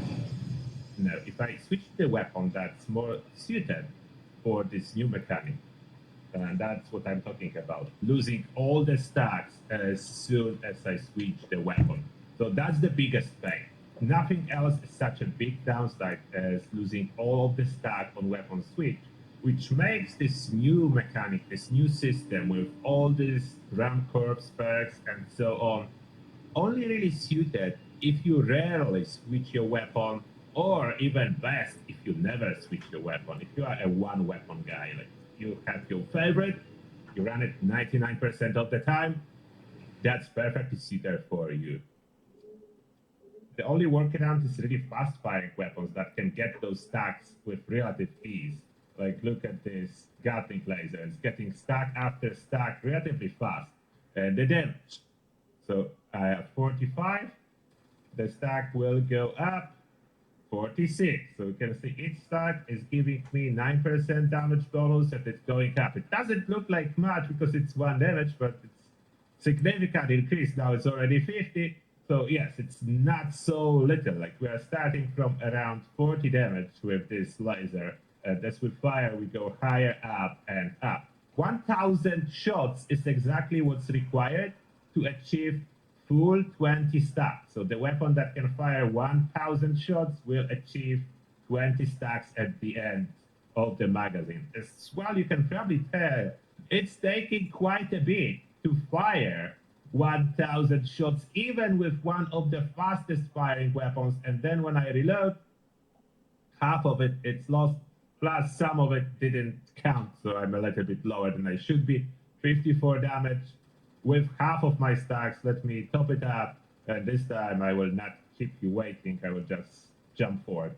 Now, if I switch the weapon that's more suited for this new mechanic, And that's what I'm talking about. Losing all the stacks as soon as I switch the weapon. So that's the biggest pain. Nothing else is such a big downside as losing all of the stack on weapon switch, which makes this new mechanic, this new system with all these Ram Corps perks and so on, only really suited if you rarely switch your weapon, or even best, if you never switch your weapon. If you are a one weapon guy, like you have your favorite, you run it 99% of the time, that's perfectly suited for you. The only workaround is really fast firing weapons that can get those stacks with relative ease. Like look at this Gatling laser, it's getting stack after stack relatively fast. And the damage. So I have 45, the stack will go up 46. So you can see each stack is giving me 9% damage bonus and it's going up. It doesn't look like much because it's 1 damage, but it's significant increase. Now it's already 50. So yes, it's not so little. Like we are starting from around 40 damage with this laser. As with fire, we go higher up and up. 1,000 shots is exactly what's required to achieve full 20 stacks. So the weapon that can fire 1,000 shots will achieve 20 stacks at the end of the magazine. As well, you can probably tell it's taking quite a bit to fire 1,000 shots, even with one of the fastest firing weapons. And then when I reload, half of it's lost, plus some of it didn't count. So I'm a little bit lower than I should be. 54 damage. With half of my stacks, let me top it up. And this time I will not keep you waiting. I will just jump forward.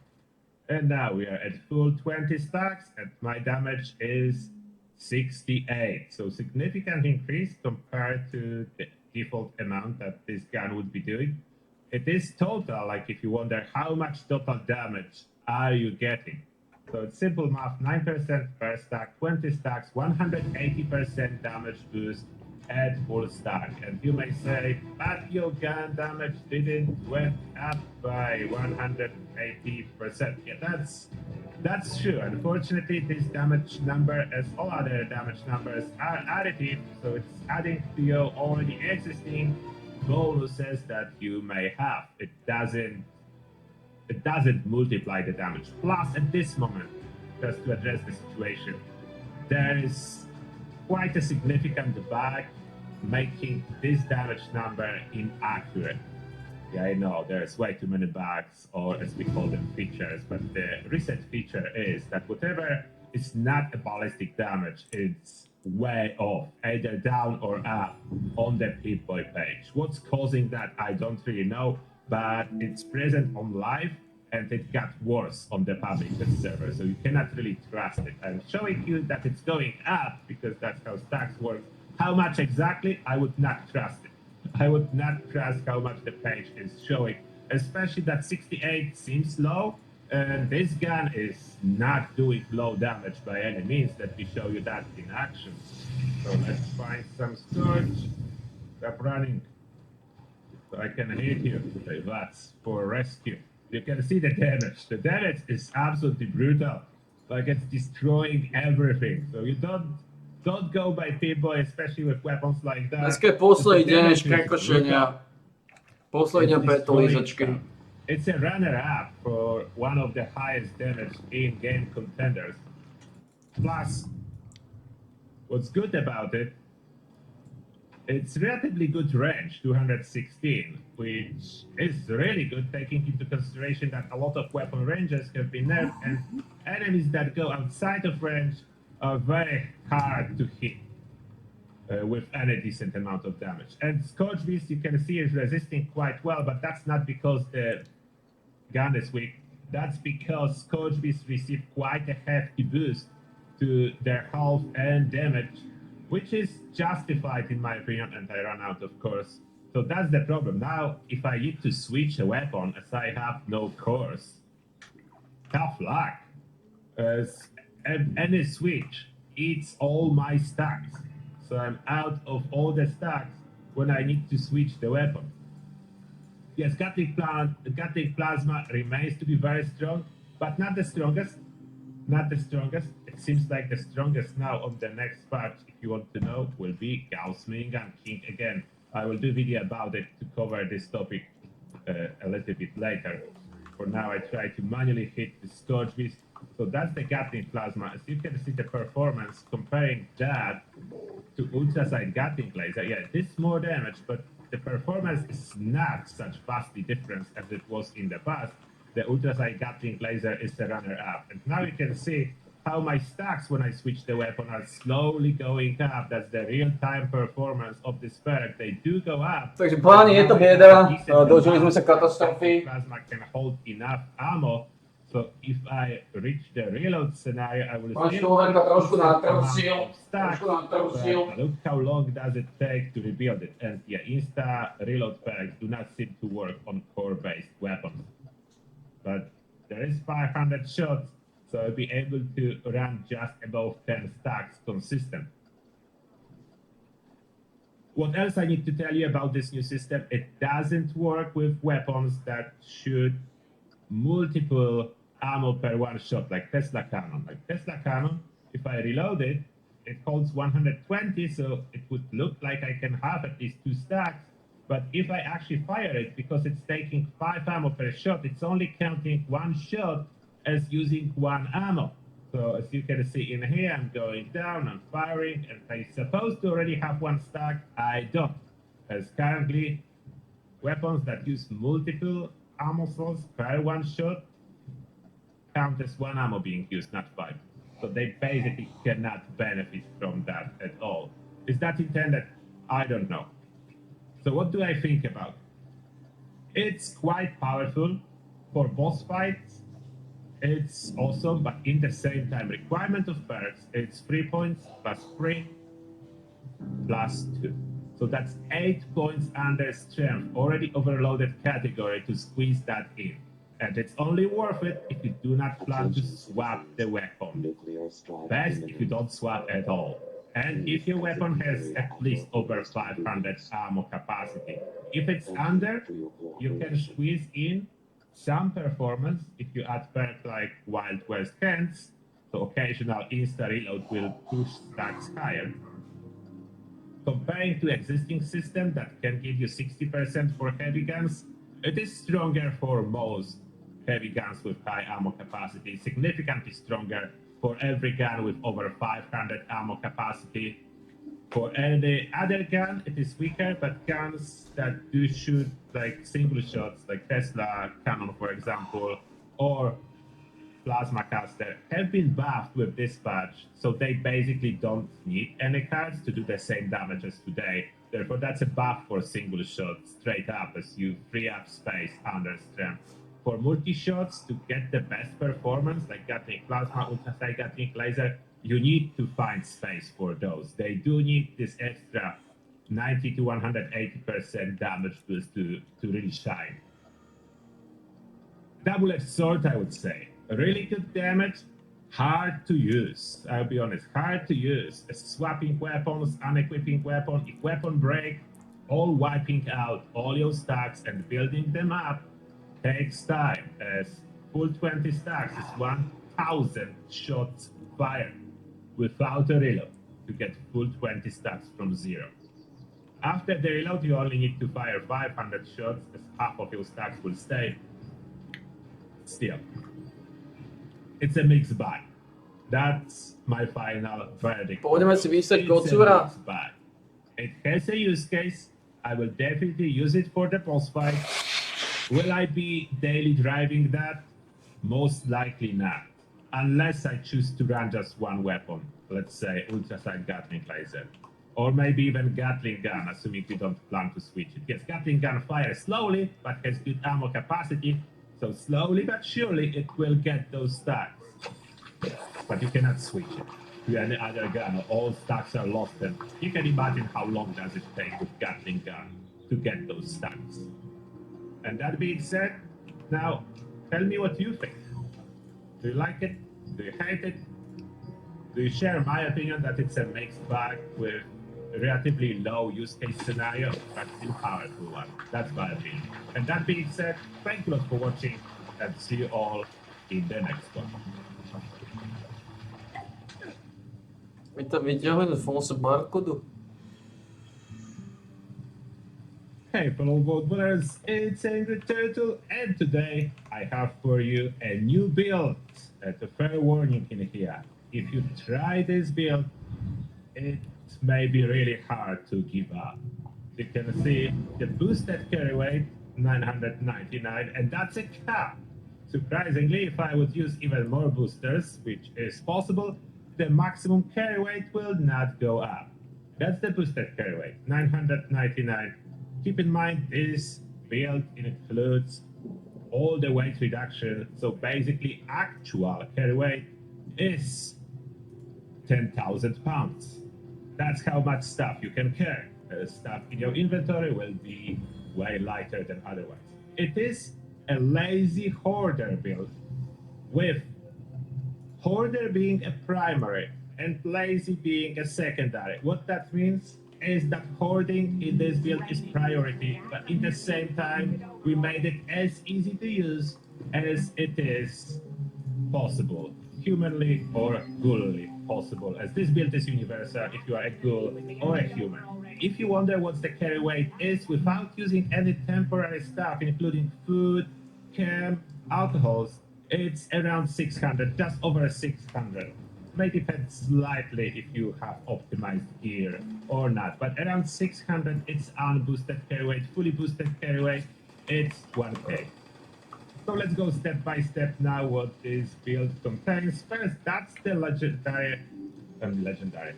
And now we are at full 20 stacks and my damage is 68. So significant increase compared to the default amount that this gun would be doing. It is total, like if you wonder how much total damage are you getting. So it's simple math, 9% per stack, 20 stacks, 180% damage boost at full stack. And you may say, but your gun damage didn't went up by 180%. Yeah, that's true. Unfortunately, this damage number, as all other damage numbers, are additive, so it's adding to your already existing bonuses that you may have. It doesn't multiply the damage. Plus, at this moment, just to address the situation, there is quite a significant bug making this damage number inaccurate. Yeah, I know there's way too many bugs, or as we call them, features, but the reset feature is that whatever is not a ballistic damage, it's way off, either down or up on the Pip-Boy page. What's causing that, I don't really know, but it's present on live and it got worse on the public server, so you cannot really trust it. I'm showing you that it's going up because that's how stacks work. How much exactly, I would not trust it. I would not trust how much the page is showing, especially that 68 seems low, and this gun is not doing low damage by any means. Let me show you that in action. So let's find some storage. Stop running so I can hit you. Okay, that's for rescue. You can see the damage. The damage is absolutely brutal. Like it's destroying everything. So you don't go by Pip-Boy, especially with weapons like that. Dneska je posledný deň prekošenia. Posledný deň preto lízačky. It's a runner-up for one of the highest damage in-game contenders. Plus, what's good about it, it's relatively good range, 216, which is really good taking into consideration that a lot of weapon ranges have been nerfed and enemies that go outside of range are very hard to hit with any decent amount of damage. And Scorch Beast, you can see, is resisting quite well, but that's not because the gun is weak. That's because Scorch Beast received quite a hefty boost to their health and damage, which is justified in my opinion, and I run out, of course. So that's the problem. Now, if I need to switch a weapon as I have no cores, tough luck. As any switch eats all my stacks. So I'm out of all the stacks when I need to switch the weapon. Yes, Gatling Plasma remains to be very strong, but not the strongest. Not the strongest. It it seems like the strongest now on the next patch, if you want to know, will be Gauss Minigun King again. I will do a video about it to cover this topic a little bit later. For now, I try to manually hit the Scourge Beast. So that's the Gatling Plasma. As you can see the performance, comparing that to Ultrasight Gatling Laser, yeah, it is more damage, but the performance is not such vastly different as it was in the past. The Ultrasight Gatling Laser is the runner-up. And now you can see how my stacks when I switch the weapon are slowly going up. That's the real-time performance of this perk. They do go up. Takže páni, je to bieda, dožili sme sa katastrofy. Plasma can hold enough ammo. So if I reach the reload scenario, I will still have trošku amount of stacks, but look how long does it take to rebuild it. And yeah, insta reload perks do not seem to work on core-based weapons. But there is 500 shots, so I'll be able to run just above 10 stacks consistent. What else I need to tell you about this new system? It doesn't work with weapons that shoot multiple ammo per one shot, like Tesla Cannon. Like Tesla Cannon, if I reload it, it holds 120, so it would look like I can have at least 2 stacks. But if I actually fire it, because it's taking 5 ammo per shot, it's only counting 1 shot as using 1 ammo. So as you can see in here, I'm going down, I'm firing, and I'm supposed to already have 1 stack. I don't, as currently weapons that use multiple ammo slots per 1 shot count as 1 ammo being used, not 5. So they basically cannot benefit from that at all. Is that intended? I don't know. So what do I think about it? It's quite powerful for boss fights. It's awesome, but in the same time, requirement of perks, it's 3 points plus 3 plus 2. So that's 8 points under strength, already overloaded category to squeeze that in. And it's only worth it if you do not plan to swap the weapon. Best if you don't swap at all. And if your weapon has at least over 500 ammo capacity. If it's under, you can squeeze in some performance if you add perks like Wild West Hands, so occasional insta-reload will push stacks higher. Comparing to existing system that can give you 60% for heavy guns, it is stronger for most heavy guns with high ammo capacity, significantly stronger for every gun with over 500 ammo capacity. For any other gun, it is weaker, but guns that do shoot like single shots, like Tesla Cannon, for example, or Plasma Caster, have been buffed with this patch, so they basically don't need any cards to do the same damage as today. Therefore, that's a buff for single shots straight up as you free up space under strength. For multi-shots, to get the best performance, like Gatling Plasma, Ultrasight Gatling Laser, you need to find space for those. They do need this extra 90 to 180% damage boost to really shine. Double-edged sword, I would say. Really good damage, hard to use. I'll be honest, hard to use. Swapping weapons, unequipping weapon, if weapon break, all wiping out all your stacks and building them up takes time, as full 20 stacks is 1,000 shots fired without a reload to get full 20 stacks from 0. After the reload, you only need to fire 500 shots, as half of your stacks will stay. Still, it's a mixed bag. That's my final verdict. Pôjdeme si výsať It's a kocúra. mixed bag. It has a use case. I will definitely use it for the boss fight. Will I be daily driving that? Most likely not. Unless I choose to run just one weapon. Let's say Ultrasight Gatling Laser. Or maybe even Gatling Gun, assuming we don't plan to switch it. Yes, Gatling Gun fires slowly, but has good ammo capacity. So slowly but surely it will get those stacks. But you cannot switch it to any other gun. All stacks are lost, and you can imagine how long does it take with Gatling Gun to get those stacks. And that being said, now tell me what you think. Do you like it? Do you hate it? Do you share my opinion that it's a mixed bag with a relatively low use case scenario, but still powerful one? That's my opinion. And that being said, thank you a lot for watching, and see you all in the next one. Mitä vidíme Fonse Barkodu? Hey fellow vote voters, it's Angry Turtle, and today I have for you a new build. And a fair warning in here. If you try this build, it may be really hard to give up. You can see the boosted carry weight, 999, and that's a cap. Surprisingly, if I would use even more boosters, which is possible, the maximum carry weight will not go up. That's the boosted carry weight, 999. Keep in mind this build includes all the weight reduction, so basically actual carry weight is 10,000 pounds. That's how much stuff you can carry. Stuff in your inventory will be way lighter than otherwise. It is a lazy hoarder build, with hoarder being a primary and lazy being a secondary. What that means is that hoarding in this build is priority, but in the same time, we made it as easy to use as it is possible, humanly or ghoully possible, as this build is universal if you are a ghoul or a human. If you wonder what the carry weight is without using any temporary stuff, including food, chem, alcohols, it's around 600, just over 600. May depend slightly if you have optimized gear or not, but around 600 it's unboosted carry weight. Fully boosted carry weight, it's 1k. So let's go step by step now what this build contains. First, that's the legendary.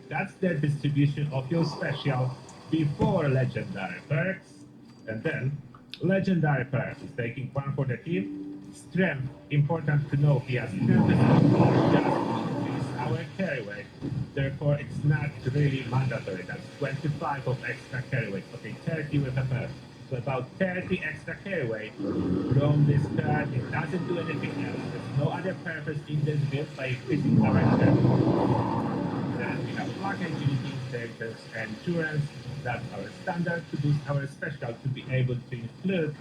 That's the distribution of your special before legendary perks, and then legendary perks is taking one for the team. Strength, important to know here. Strength is not just our carry weight, therefore it's not really mandatory. That's 25 of extra carry weight. Okay, 30 with a perk. So about 30 extra carry weight from this card. It doesn't do anything else. There's no other purpose in this build by increasing our carry. Then we have luck, agility, status, and endurance. That's our standard to boost our special to be able to include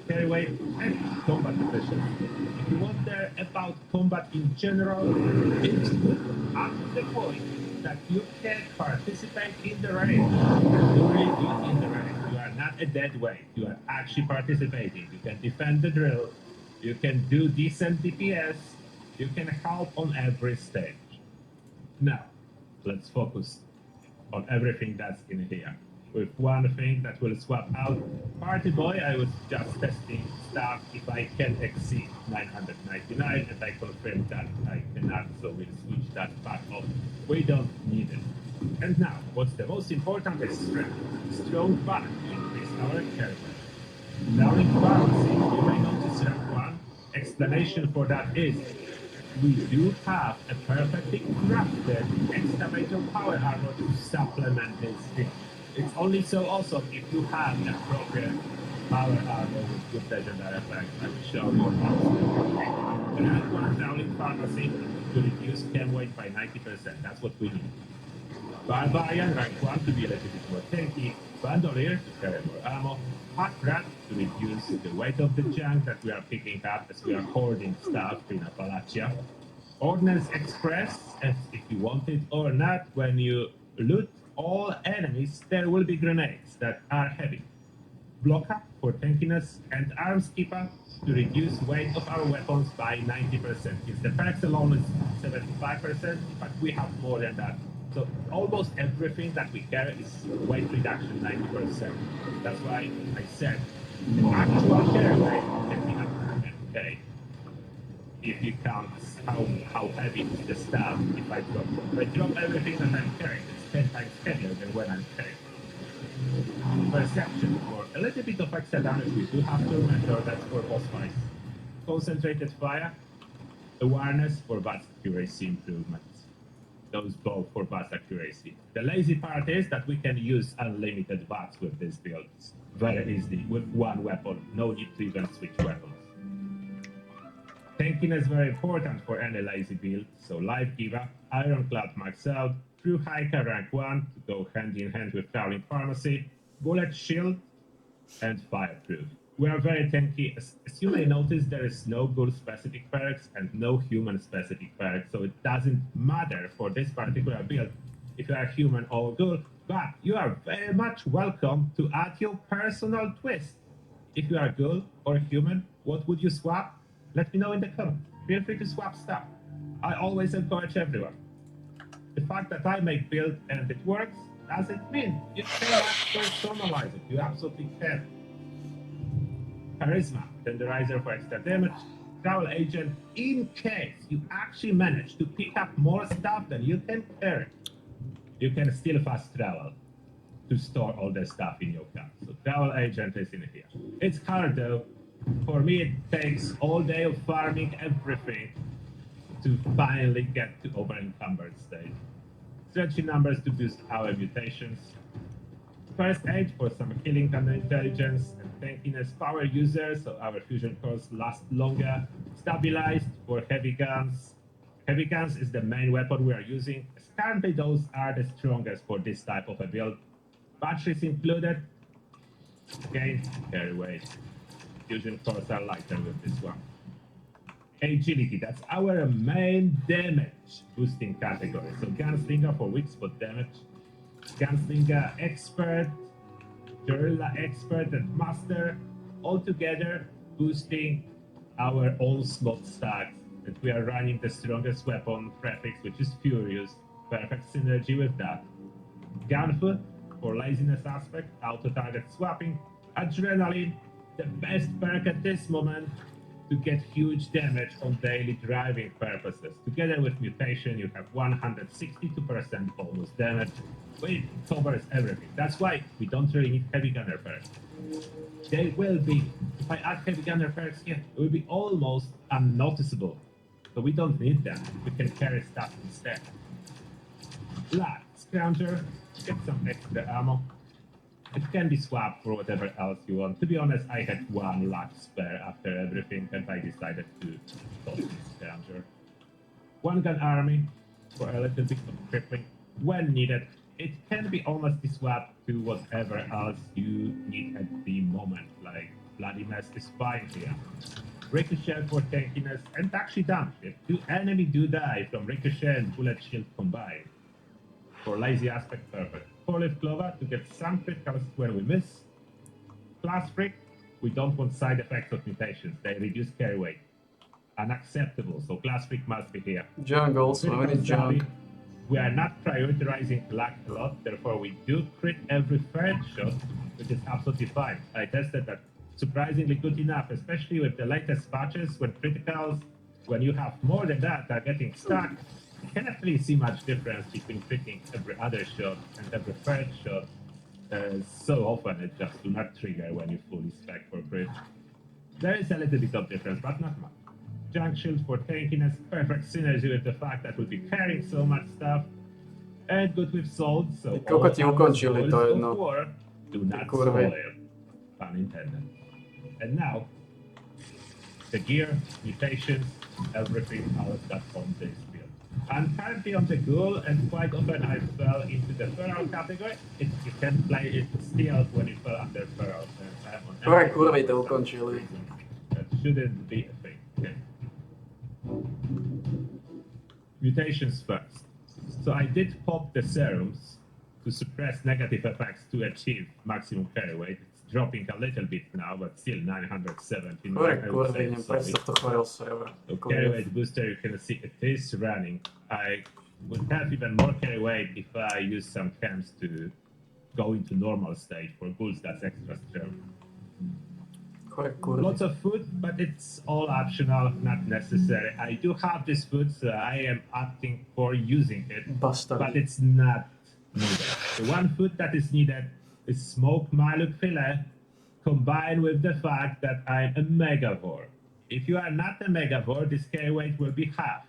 carry weight and combat efficiency. If you wonder about combat in general, it's good up to the point that you can participate in the raid. You really do in the raid. You are not a dead weight. You are actually participating. You can defend the drill. You can do decent DPS. You can help on every stage. Now, let's focus on everything that's in here. With one thing that will swap out. Party Boy, I was just testing stuff if I can exceed 999, and I confirmed that I cannot, so we'll switch that back off. We don't need it. And now, what's the most important is strength. Strong back to increase our carry. Now in pharmacy, you may notice rank 1. Explanation for that is we do have a perfectly crafted excavator power armor to supplement this thing. It's only so awesome if you have the appropriate power armor with good legendary effects. I will show you how. Rank 1 down in pharmacy to reduce chem weight by 90%. That's what we need. Barbarian rank 1 to be a little bit more tanky. Bandolier to carry more ammo. Hot Rat to reduce the weight of the junk that we are picking up as we are hoarding stuff in Appalachia. Ordnance Express, as if you want it or not, when you loot all enemies, there will be grenades that are heavy. Blocker for tankiness, and Arms Keeper to reduce weight of our weapons by 90%. Since the perks alone is 75%, but we have more than that. So almost everything that we carry is weight reduction 90%. That's why I said the actual carry weight can be up to 10k. If you count how heavy is the stuff, if I drop everything that I'm carrying, it's 10 times heavier than when I'm carrying. Perception, for a little bit of extra damage, we do have to remember that's for boss fights. Concentrated fire, awareness for bats accuracy improvements. Those both for bats accuracy. The lazy part is that we can use unlimited bats with this build. Very easily, with one weapon. No need to even switch weapons. Tankiness is very important for any lazy build, so Life Giver, Ironclad Max Out, True Hiker rank 1 to go hand in hand with Prowling Pharmacy, Bullet Shield, and Fireproof. We are very tanky. As you may notice, there is no ghoul specific perks and no human specific perks, so it doesn't matter for this particular build if you are human or ghoul, but you are very much welcome to add your personal twist. If you are ghoul or human, what would you swap? Let me know in the comments. Feel free to swap stuff. I always encourage everyone. The fact that I make build and it works doesn't mean you cannot personalize it. You absolutely can. Charisma, tenderizer for extra damage, travel agent in case you actually manage to pick up more stuff than you can carry. You can still fast travel to store all the stuff in your car. So travel agent is in here. It's hard though. For me, it takes all day of farming everything to finally get to over-encumbered state. Stretching numbers to boost our mutations. First aid for some healing and intelligence and tankiness power users, so our fusion cores last longer. Stabilized for heavy guns. Heavy guns is the main weapon we are using. Currently, those are the strongest for this type of a build. Batteries included. Again, carry weight. Fusion cores are lighter with this one. Agility, that's our main damage boosting category. So Gunslinger for weak spot damage. Gunslinger Expert, Guerrilla Expert, and Master, all together boosting our own slot stacks. And we are running the strongest weapon prefix, which is Furious. Perfect synergy with that. Gunfoot for laziness aspect, auto target swapping. Adrenaline, the best perk at this moment to get huge damage on daily driving purposes. Together with mutation, you have 162% bonus damage. It covers everything. That's why we don't really need heavy gunner perks. They will be, if I add heavy gunner perks here, it will be almost unnoticeable. So we don't need them. We can carry stuff instead. Black Scrounger, get some extra ammo. It can be swapped for whatever else you want. To be honest, I had one luck spare after everything, and I decided to toss this Scrounger. One gun army for a little bit of crippling when needed. It can be almost swapped to whatever else you need at the moment, like Bloody Mess is fine here. Ricochet for tankiness and actually damage. If two enemies do die from Ricochet and Bullet Shield combined. For lazy aspect, perfect. Four-leaf clover to get some criticals when we miss. Class freak, we don't want side effects of mutations. They reduce carry weight. Unacceptable, so class freak must be here. Jungles, so many junk. We are not prioritizing luck a lot, therefore we do crit every third shot, which is absolutely fine. I tested that surprisingly good enough, especially with the latest patches when criticals, when you have more than that, are getting stuck. You cannot really see much difference between critting every other shot and every third shot. So often it just do not trigger when you fully spec for crit. There is a little bit of difference, but not much. Junk shield for tankiness, perfect synergy with the fact that we'll be carrying so much stuff. And good with salt, so Koľko ti ukončili to jedno? Do not Kurvy. spoil. Pun intended. And now, the gear, mutations, everything else that's on this build. I'm currently on the ghoul, and quite often I fell into the feral category. You can play it still when you fell under feral. Ktoré kurvy to ukončili? That shouldn't be a thing. Okay. Mutations first. So I did pop the serums to suppress negative effects to achieve maximum carry weight. It's dropping a little bit now, but still 970. Ktoré kurvy, neviem predstav to chorel server. So carry weight booster, you can see it is running. I would have even more carry weight if I use some camps to go into normal state. For ghouls, that's extra strength. Ktoré kurvy. Lots of food, but it's all optional, not necessary. I do have this food, so I am opting for using it, Bastard. but it's not needed. The one food that is needed is smoked Maluk filet, combined with the fact that I'm a megavore. If you are not a megavore, this carry weight will be half.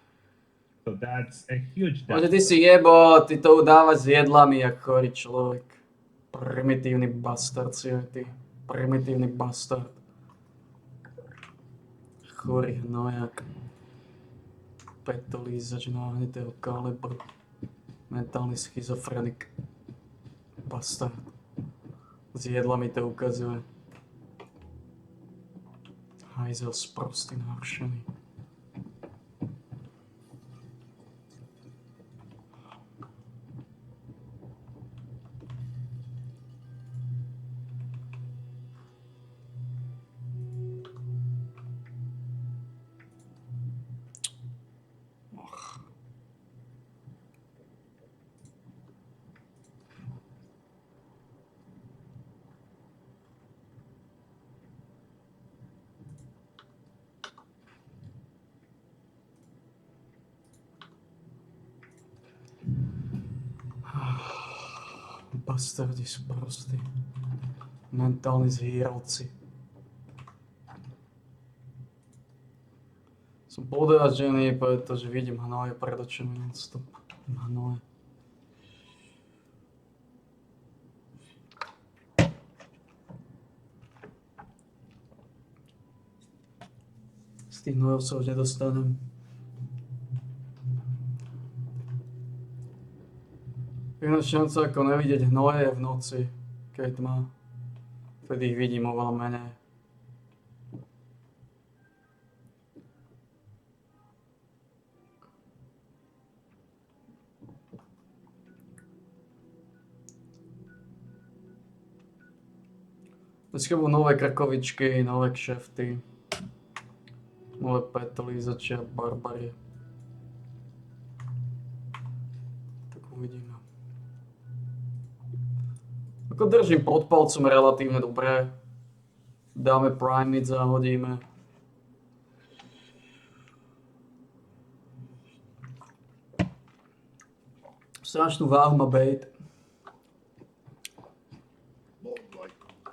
So that's a huge Môže difference. ty si jebo, ty to udávaš s jedlami jak chorý človek. Primitívny bastard si aj ty. Primitívny bastard. Chorý hnojak. Petolízač nahnitého kalibru. Mentálny schizofrenik. Bastard. S jedlami to ukazuje. Hajzel sprostý narušený. Bastardi sprostí. Mentálni zhýralci. Som podráždený, pretože vidím hnoje pred očami non-stop. Hnoje. Z tých hnojov sa už nedostanem. Jedna šanca ako nevidieť hnoje v noci, keď je tma. Vtedy ich vidím oveľa menej. Dneska budú nové krkovičky, nové kšefty, nové petolízače a barbary. Tak uvidíme. Ako držím pod palcom relatívne dobre. Dáme Prime Mid, zahodíme. Strašnú váhu má bait.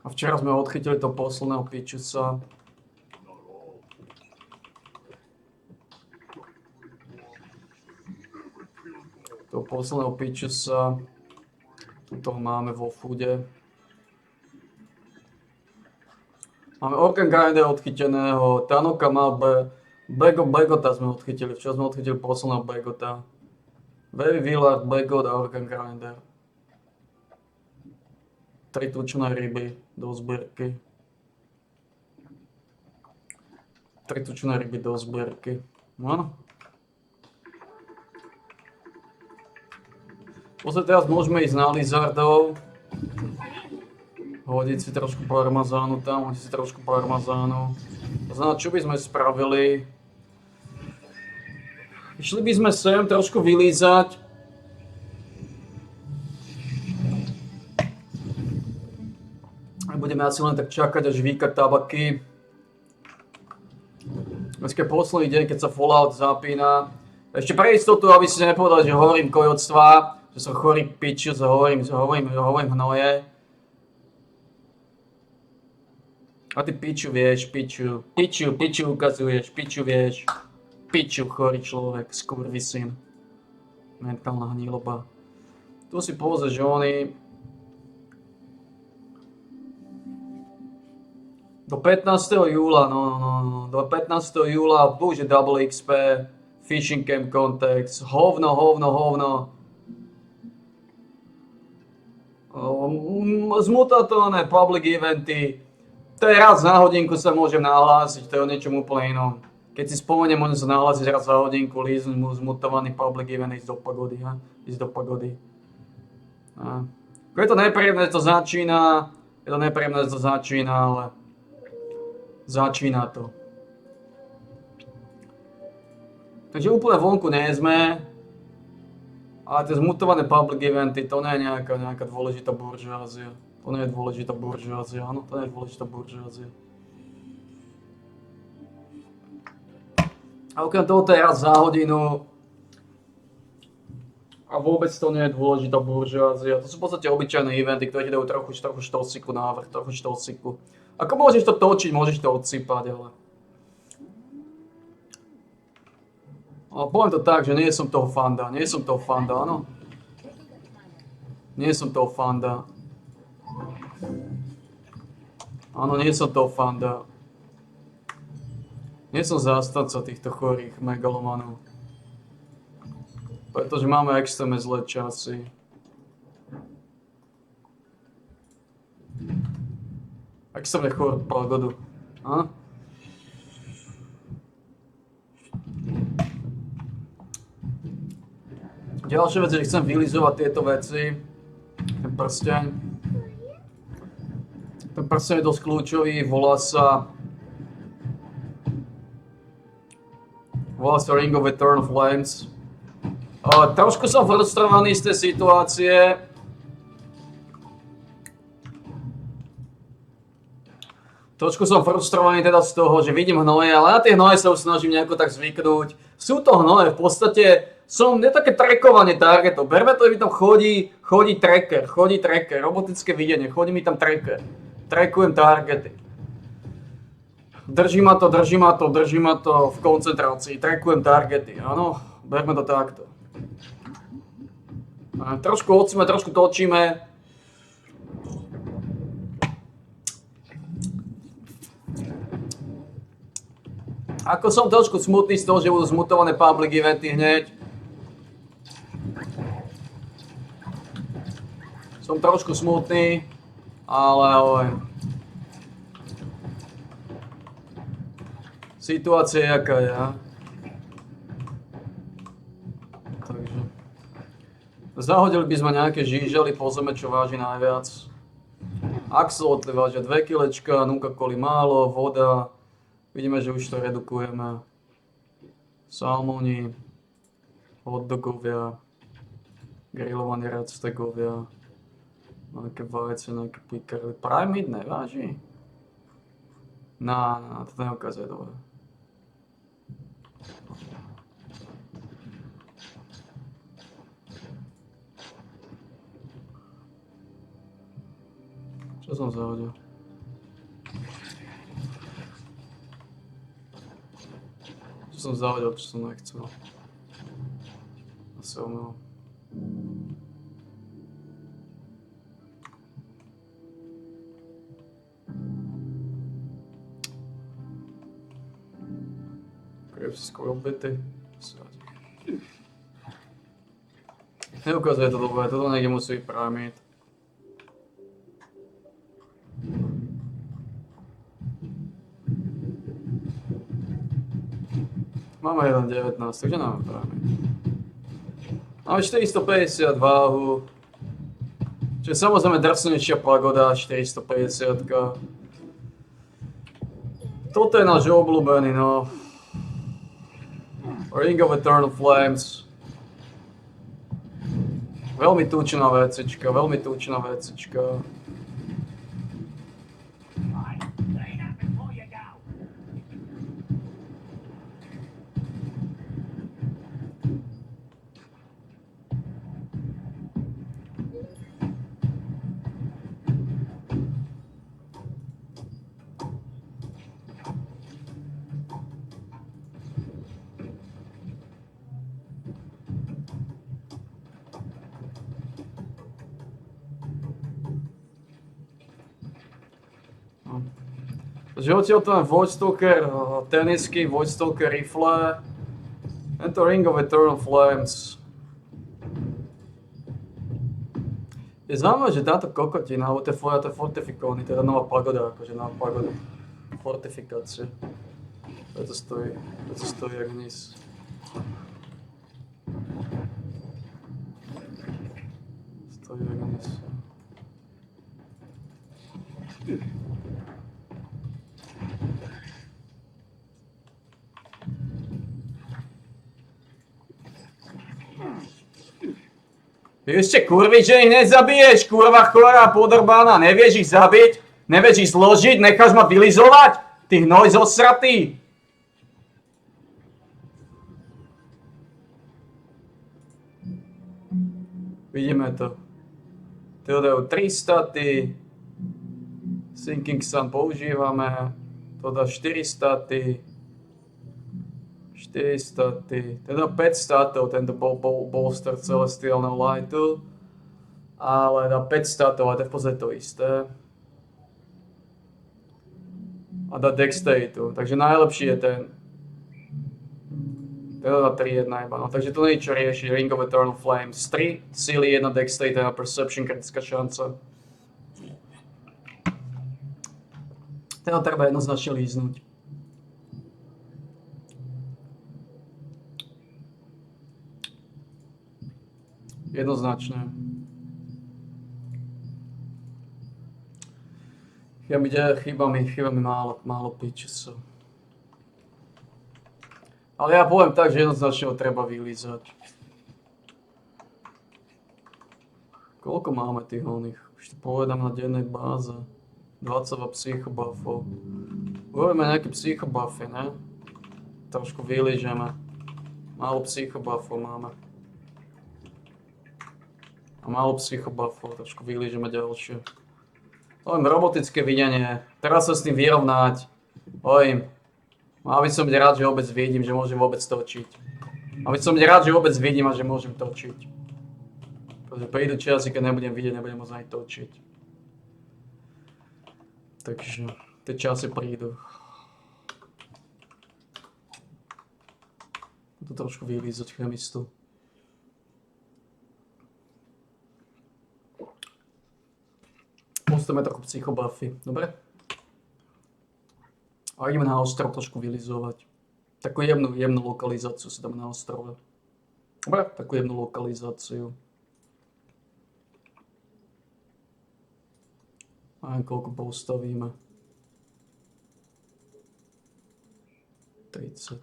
A včera sme odchytili toho posledného pičusa. Toho posledného pičusa. Toho máme vo foode. Máme Orkan Grinder odchyteného, Tanoka mal Begota sme odchytili, včera sme odchytili posledného Begota. Very Willard, Begot a Orkan Grinder. 3 tučné ryby do zbierky. 3 tučné ryby do zbierky. No. Posledne teraz môžeme ísť na Lizardov. Hodiť si trošku parmazánu tam, hodiť si trošku parmazánu. To znamená, čo by sme spravili? Išli by sme sem trošku vylízať. A budeme asi len tak čakať, až výkať tabaky. Dneska je posledný deň, keď sa Fallout zapína. Ešte pre istotu, aby si nepovedali, že hovorím kojoctva, že som chorý piču, hovorím hnoje. A ty piču vieš, piču ukazuješ, piču vieš. Piču, chorý človek, skurvisyn. Mentálna hniloba. Tu si pozrieš, že oni... Do 15. júla, do 15. júla už je Double XP, Fishing Camp Context, hovno. Zmutateľné public eventy. To je raz za hodinku sa môžem nahlásiť, to je o niečom úplne inom. Keď si spomeniem, môžem sa nahlásiť raz za hodinku, líznúť mu zmutovaný public event, ísť do pagody. Je to nepríjemné, že to začína, ale začína to. Takže úplne vonku nie sme, ale tie zmutované public eventy, to nie je nejaká dôležitá buržoázia. To nie je dôležitá buržoázia, áno, to nie je dôležitá buržoázia. A okrem toho to je raz za hodinu. A vôbec to nie je dôležitá buržoázia. To sú v podstate obyčajné eventy, ktoré ti dajú trochu štolsiku návrh, trochu štolsiku. Ako môžeš to točiť, môžeš to odsypať, ale... Ale poviem to tak, že nie som toho fanda, áno. Nie som toho fanda. Áno, nie som toho fanda. Nie som zástanca týchto chorých megalomanov. Pretože máme extrémne zlé časy. Extrémne chorú pagodu. Áno? Ďalšia vec je, že chcem vylizovať tieto veci. Ten prsteň. Ten prsteň je dosť kľúčový, volá sa Ring of Eternal Flames. Trošku som frustrovaný z tej situácie. Trošku som frustrovaný teda z toho, že vidím hnoje, ale na tie hnoje sa už snažím nejako tak zvyknúť. Sú to hnoje, v podstate som také trackovanie targetov. Berme to, že mi tam chodí tracker, robotické videnie, chodí mi tam tracker. Trackujem targety. Drží ma to v koncentrácii, trackujem targety, áno, berme to takto. Trošku odsíme, trošku točíme. Ako som trošku smutný z toho, že budú zmutované public eventy hneď. Som trošku smutný, ale situácia je jaká je. Takže zahodili by sme nejaké žížely, pozrieme čo váži najviac. Axolotly vážia 2 kilečka, Nuka-Coli málo, voda. Vidíme, že už to redukujeme. Salmóni, hotdogovia, grillovaní radstegovia, nejaké vajce, nejaké pikerly. Primate neváži? To neukazuje dobre. Čo som zahodil? Čo som zahodil, čo som nechcel. Asi omyl. Krebs skoro bity. Neukazuje to dobre, toto niekde musí byť primate. Máme 1.19, takže nám primate. Máme 450 váhu. Čiže samozrejme drsnejšia pagoda, 450. Toto je náš obľúbený, no. Ring of Eternal Flames. Veľmi tučná vecička, veľmi tučná vecička. Takže odtiaľ to je Void Stalker tenisky, Void Stalker rifle. Tento Ring of Eternal Flames. Je zaujímavé, že táto kokotina, alebo to je fortifikovaný, teda nová pagoda, akože nová pagoda. Fortifikácie. To stojí jak hnis. Stojí jak hnis. Vy ste kurvi, že ich nezabiješ, kurva chorá podrbána, nevieš ich zabiť? Nevieš ich zložiť? Necháš ma vylizovať? Ty hnoj zosratý! Vidíme to. Ty dajú 3 staty. Sinking Sun používame. To dá 4 staty. 4 staty, teda 5 statov, tento bolster Celestiálneho Lightu, ale dá 5 statov, a to je v podstate to isté. A dá Dexteritu, takže najlepší je ten. Teda dá 3-1 iba, no takže to nie je čo rieši, Ring of Eternal Flames. 3 síly, 1 Dexterity, 1 Perception, kritická šanca. Teda treba jednoznačne líznúť. Jednoznačne. Chýba mi málo pitchesov. Ale ja poviem tak, že jednoznačne ho treba vylízať. Koľko máme tých oných? Už to povedám na dennej báze. 22 psychobuffov. Urobíme nejaké psychobuffy, ne? Trošku vylížeme. Málo psychobuffov máme. A málo psychobuffov, trošku vylížeme ďalšie. Len robotické videnie. Teraz sa s tým vyrovnať. Oj, mal by som byť rád, že vôbec vidím, že môžem vôbec točiť. Mal by som byť rád, že vôbec vidím a že môžem točiť. Pretože prídu časy, keď nebudem vidieť, nebudem môcť ani točiť. Takže tie časy prídu. To trošku vylízať chemistu. Postavíme trochu psychobuffy, dobre? A ideme na ostrov trošku vylizovať. Takú jemnú lokalizáciu si dáme na ostrove. Dobre, takú jemnú lokalizáciu. A koľko postavíme? 30.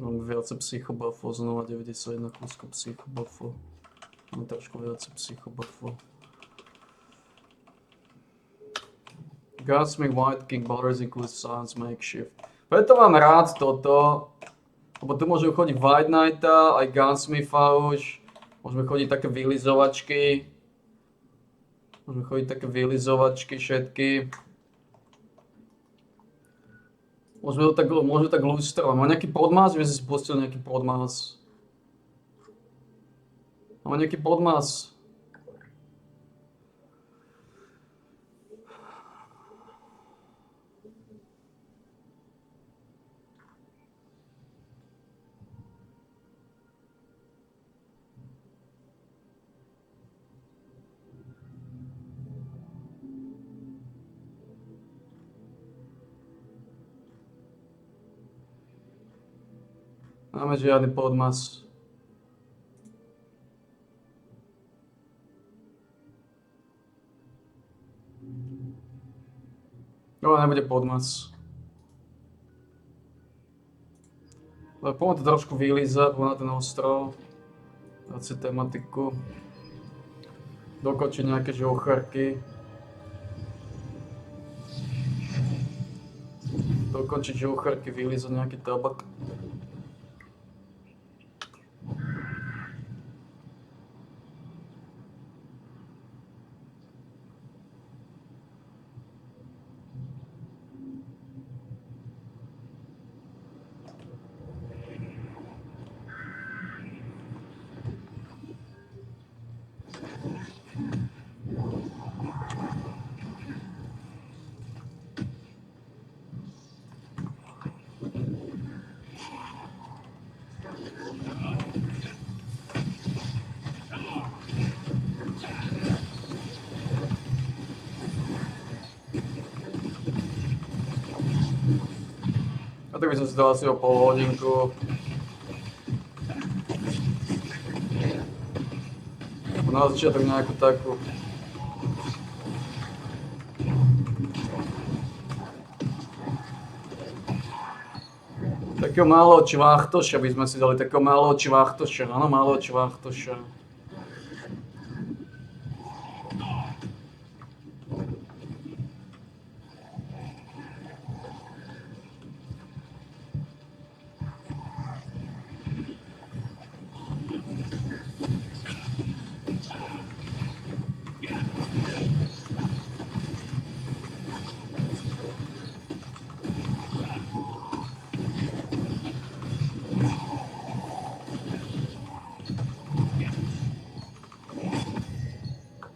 Máme viacej psychobuffov, znova 91 kúskov psychobuffov. Máme trošku viacej psychobuffov. Gunsmith White King Butters includes Science Makeshift. Preto mám rád toto, lebo tu môžeme chodiť White Knighta, aj Gunsmitha už. Môžeme chodiť také vylizovačky. Môžeme chodiť také vylizovačky všetky. Môžeme tak lustrovať. Má nejaký podmaz? Vy si spustil nejaký podmaz. Má nejaký podmaz. Máme žiadny podmaz. No, nebude podmaz. Ale poďme to trošku vylízať, na ten ostrov. Dať si tematiku. Dokončiť nejaké žoucharky. Dokončiť žoucharky, vylízať nejaký tabak. A tak by som si dal asi o pol hodinku. Na začiatok nejakú takú. Takého málo čvachtoša by sme si dali, takého málo čvachtoša, áno, málo čvachtoša.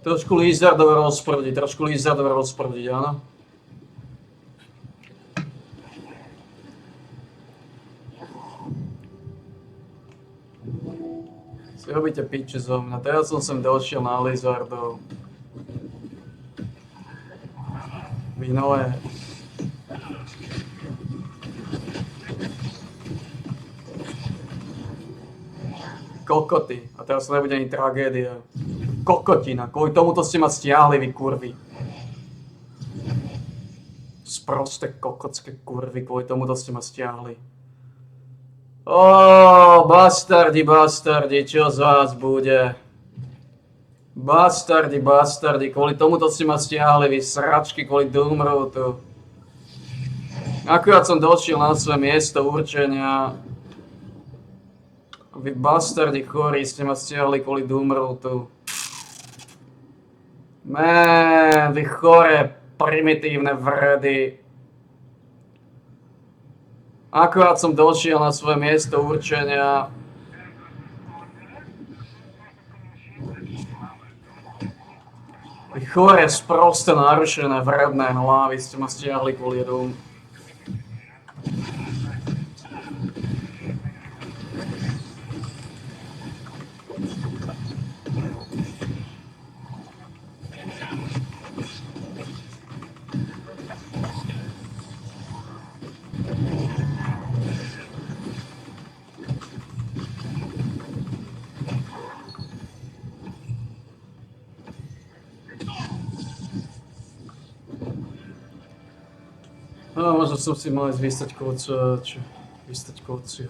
Trošku Lizardové rozprdiť, áno. Si robíte piče zo mňa, teraz som sem došiel na Lizardov. Minulé. kokoty. A teraz to nebude ani tragédia. Kokotina, kvôli tomuto ste ma stiahli, vy kurvy. Sprosté kokotské kurvy, kvôli tomuto ste ma stiahli. Ó, bastardi, čo z vás bude? Bastardi, kvôli tomuto ste ma stiahli, vy sračky, kvôli Doomrootu. Akurát som došiel na svoje miesto určenia. Vy bastardi chorí ste ma stiahli kvôli Doomrootu. Man, vy chore, primitívne vredy. Akurát som došiel na svoje miesto určenia. Vy chore, sproste narušené, vredné hlavy ste ma stiahli kvôli Doom. No, možno som si mal ísť vystať kóciho.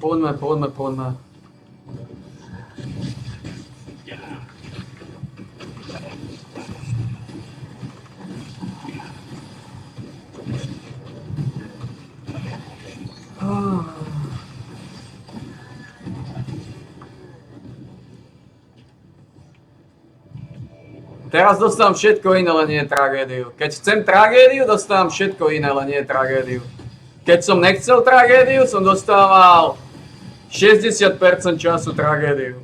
Poďme. Teraz dostávam všetko iné, len nie tragédiu. Keď chcem tragédiu, dostávam všetko iné, len nie tragédiu. Keď som nechcel tragédiu, som dostával 60% času tragédiu.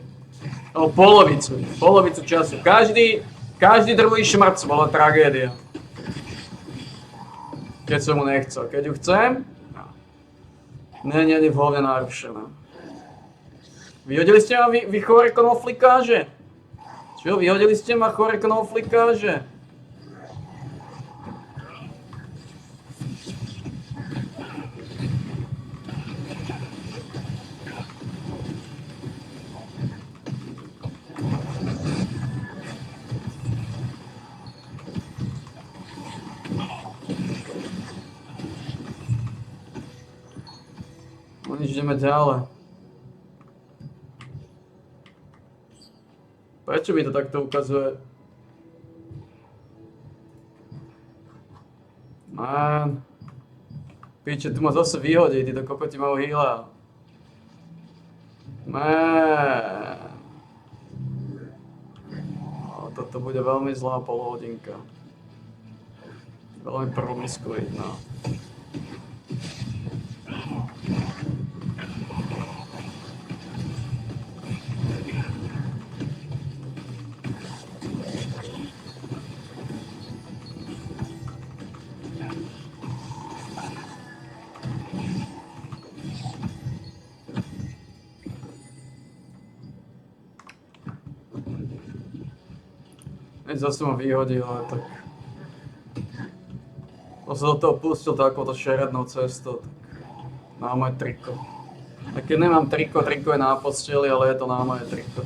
O polovicu času. Každý druhý šmrc bola tragédia. Keď som mu nechcel. Keď ju chcem, nie v hlave narušená. Vyhodili ste ma vy chore knoflikáže? Čo, vyhodili ste ma chore knoflikáže? No nič, ideme ďalej. Prečo mi to takto ukazuje? Man. Piče, tu ma zase vyhodí, títo kokoti ma uhýla. Man. Toto bude veľmi zlá polhodinka. Veľmi promiskuitná. Zase ma vyhodil, ale tak... On sa do toho pustil takouto šerednou cestou, tak... Na moje triko. A keď nemám triko je na posteli, ale je to na moje triko.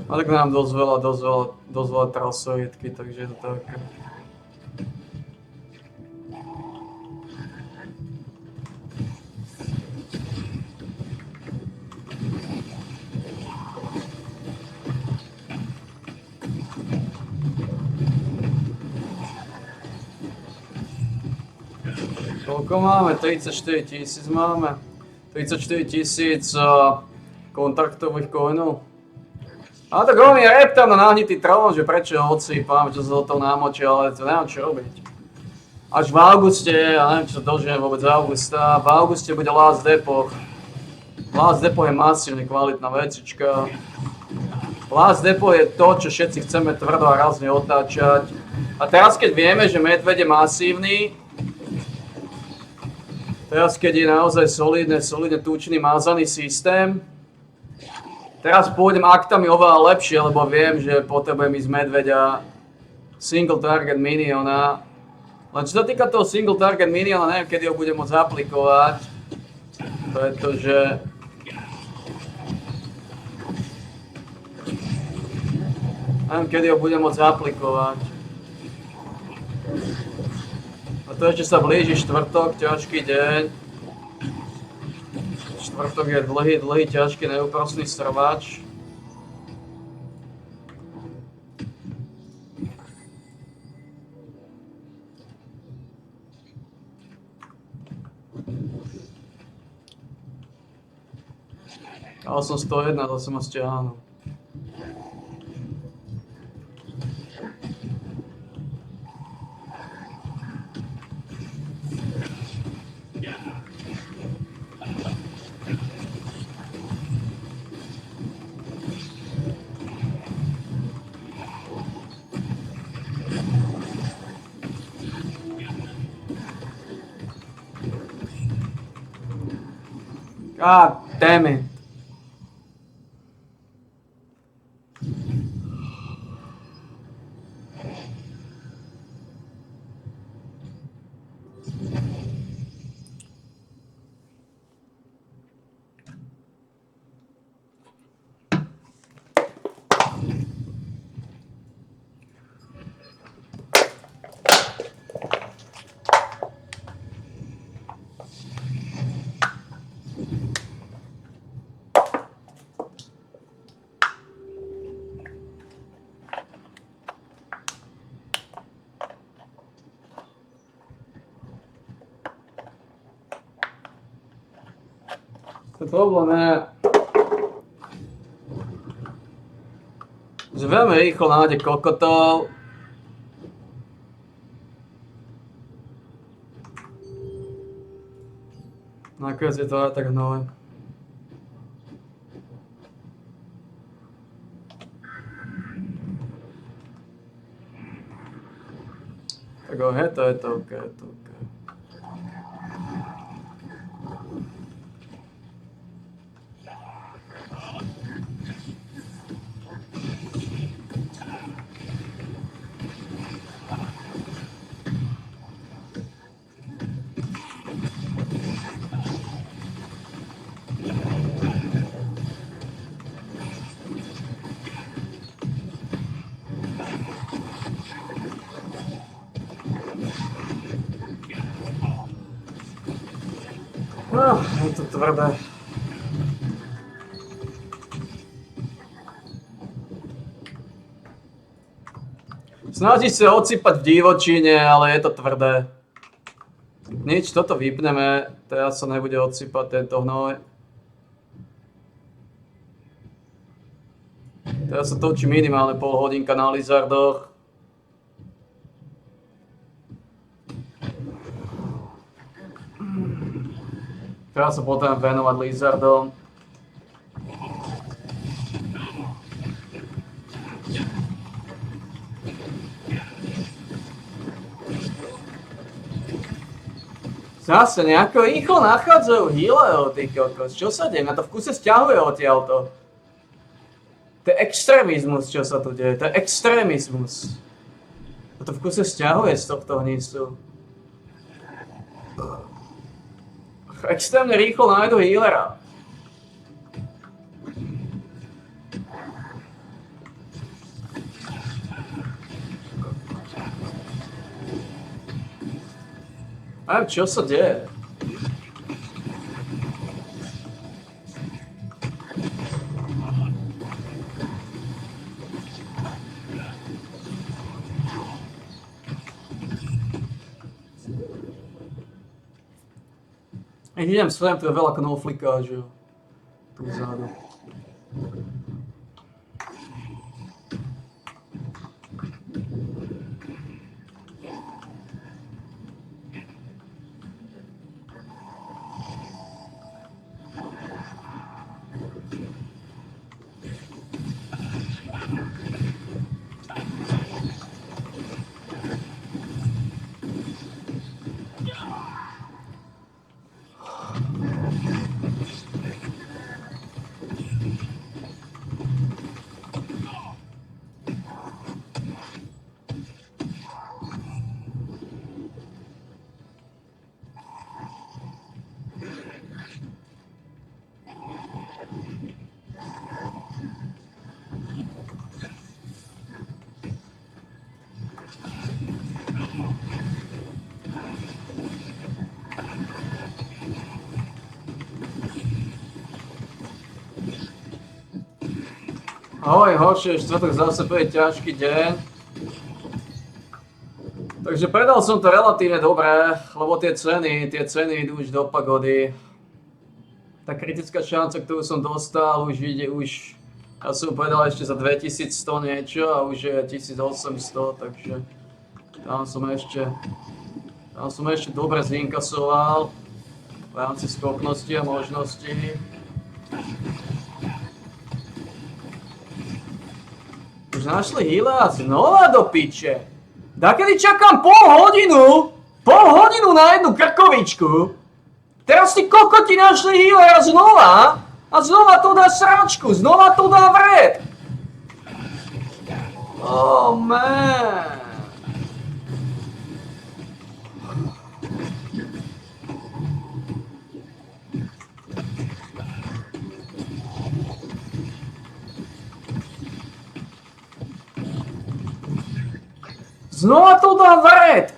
A tak nám dosť veľa trasojetky, takže je to také. Koľko máme? 34 000 máme. 34 000 kontaktových coinov. A tak on je reptám na nahnitý trón, že prečo ho odsýpam, čo sa do toho namočil, ale to neviem čo robiť. Až v auguste, ja neviem čo dožijem vôbec z augusta, v auguste bude Last Epoch. Last Epoch je masívne kvalitná vecička. Last Epoch je to, čo všetci chceme tvrdo a razne otáčať. A teraz keď vieme, že medveď je masívny, teraz keď je naozaj solidne tučný mázaný systém, teraz pôjdem aktami oveľa lepšie, lebo viem, že potrebujem ísť medveďa single target miniona. Len čo sa týka toho single target miniona, neviem, kedy ho budem môcť aplikovať, pretože neviem, kedy ho budem môcť aplikovať. A to ešte sa blíži štvrtok, ťažký deň. Štvrtok je dlhý, ťažký, neúprosný strvač. Ale som 101, to som ho stiahol. God damn it. Problém je, že veľmi rýchlo nájde kokotov. Nakoniec je to aj tak hnoj. Tak je to OK, je to OK. Je to tvrdé. Snažíš sa odsýpať v divočine, ale je to tvrdé. Nič, toto vypneme, teraz sa nebude odsýpať tento hnoj. Teraz sa točí minimálne pol hodinka na lizardoch. Teraz sa potrebujem venovať lizardom. Zase nejako rýchlo nachádzajú healerov, ty kokos. Čo sa deje? Na to v kuse sťahuje odtiaľto. To je extrémizmus, čo sa tu deje. To je extrémizmus. Na to v kuse sťahuje z tohto hnízdu. Extrémne rýchlo nájdu healera. Neviem, čo sa deje. Keď idem sem, tu je veľa knoflíka, že jo. Tu vzadu. Ahoj, horšie, štvrtok zase bude ťažký deň. Takže predal som to relatívne dobre, lebo tie ceny idú už do pagody. Tá kritická šanca, ktorú som dostal, už ide, ja som povedal ešte za 2100 niečo a už je 1800, takže tam som ešte dobre zinkasoval v rámci schopnosti a možností. Už našli heala a znova do piče. Dakedy čakám pol hodinu na jednu krkovičku. Teraz si kokoti našli heala a znova to dá sračku, znova to dá vred. Oh man. Znova to dá vred!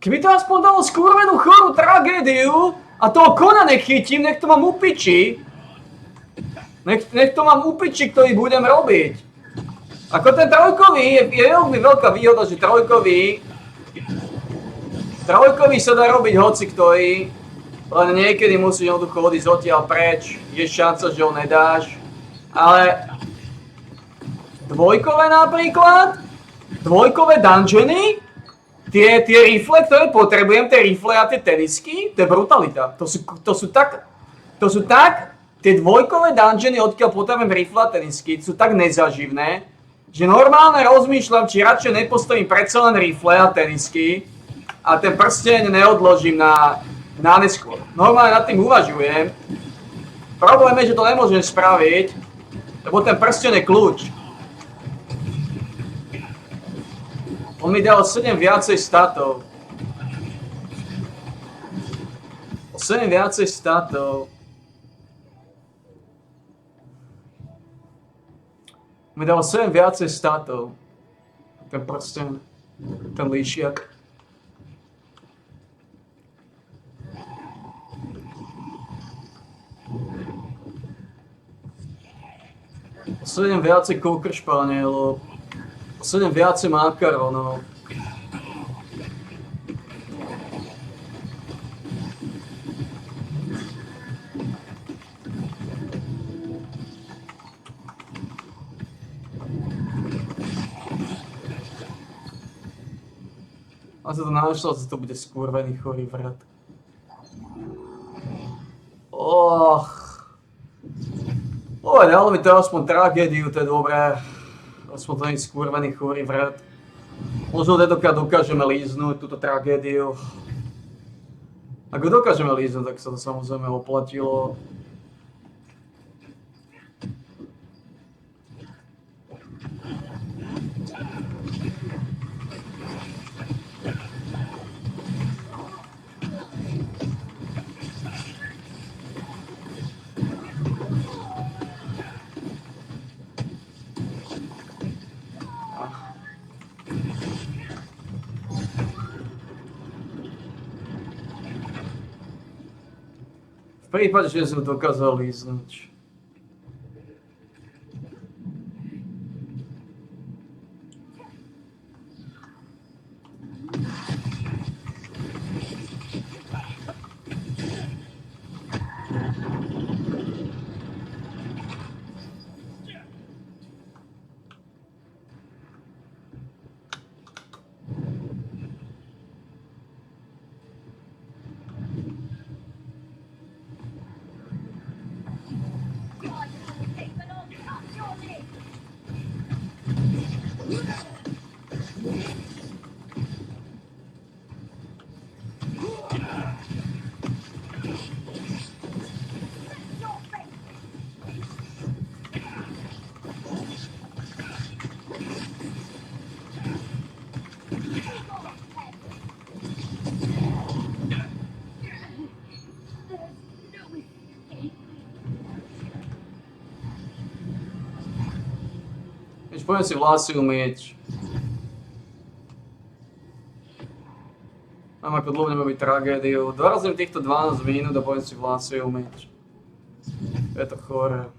Keby to aspoň dalo skurvenú chorú tragédiu a toho koňa nechytím, nech to mám upiči. Nech to mám upiči, ktorý budem robiť. Ako ten trojkový je veľmi veľká výhoda, že trojkový sa dá robiť hoci ktorý, len niekedy musíš jednoducho odísť odtiaľ preč, je šanca, že ho nedáš. Ale dvojkové napríklad, dvojkové dungeony, tie rifle, ktoré potrebujem, tie rifle a tie tenisky, to je brutalita. To sú tak, tie dvojkové dungeony, odkiaľ potrebujem rifle a tenisky, sú tak nezaživné, že normálne rozmýšľam, či radšej nepostavím predsa len rifle a tenisky a ten prsteň neodložím na neskôr. Normálne nad tým uvažujem. Problém je, že to nemôžem spraviť, lebo ten prsteň je kľúč. On mi dal 7 viacej statov. 7 viacej statov. Mi dal 7 viacej statov. Ten prsten. Ten líšiak. Sedem viacej kokršpanielov. 7 viacej makarónov. A sa to našlo, že to bude skurvený chorý vrat. Dalo mi to aspoň tragédiu, to je dobré. Aspoň to nie je skurvený chorý vrat. Možno dokážeme líznúť túto tragédiu. Ak ho dokážeme líznúť, tak sa to samozrejme oplatilo. V prípade, že som dokázal líznúť. Poviem si vlasy umyť. Mám ako dlho budeme byť tragédiu. Dorazím týchto 12 minút a poviem si vlasy umyť. Je to chore.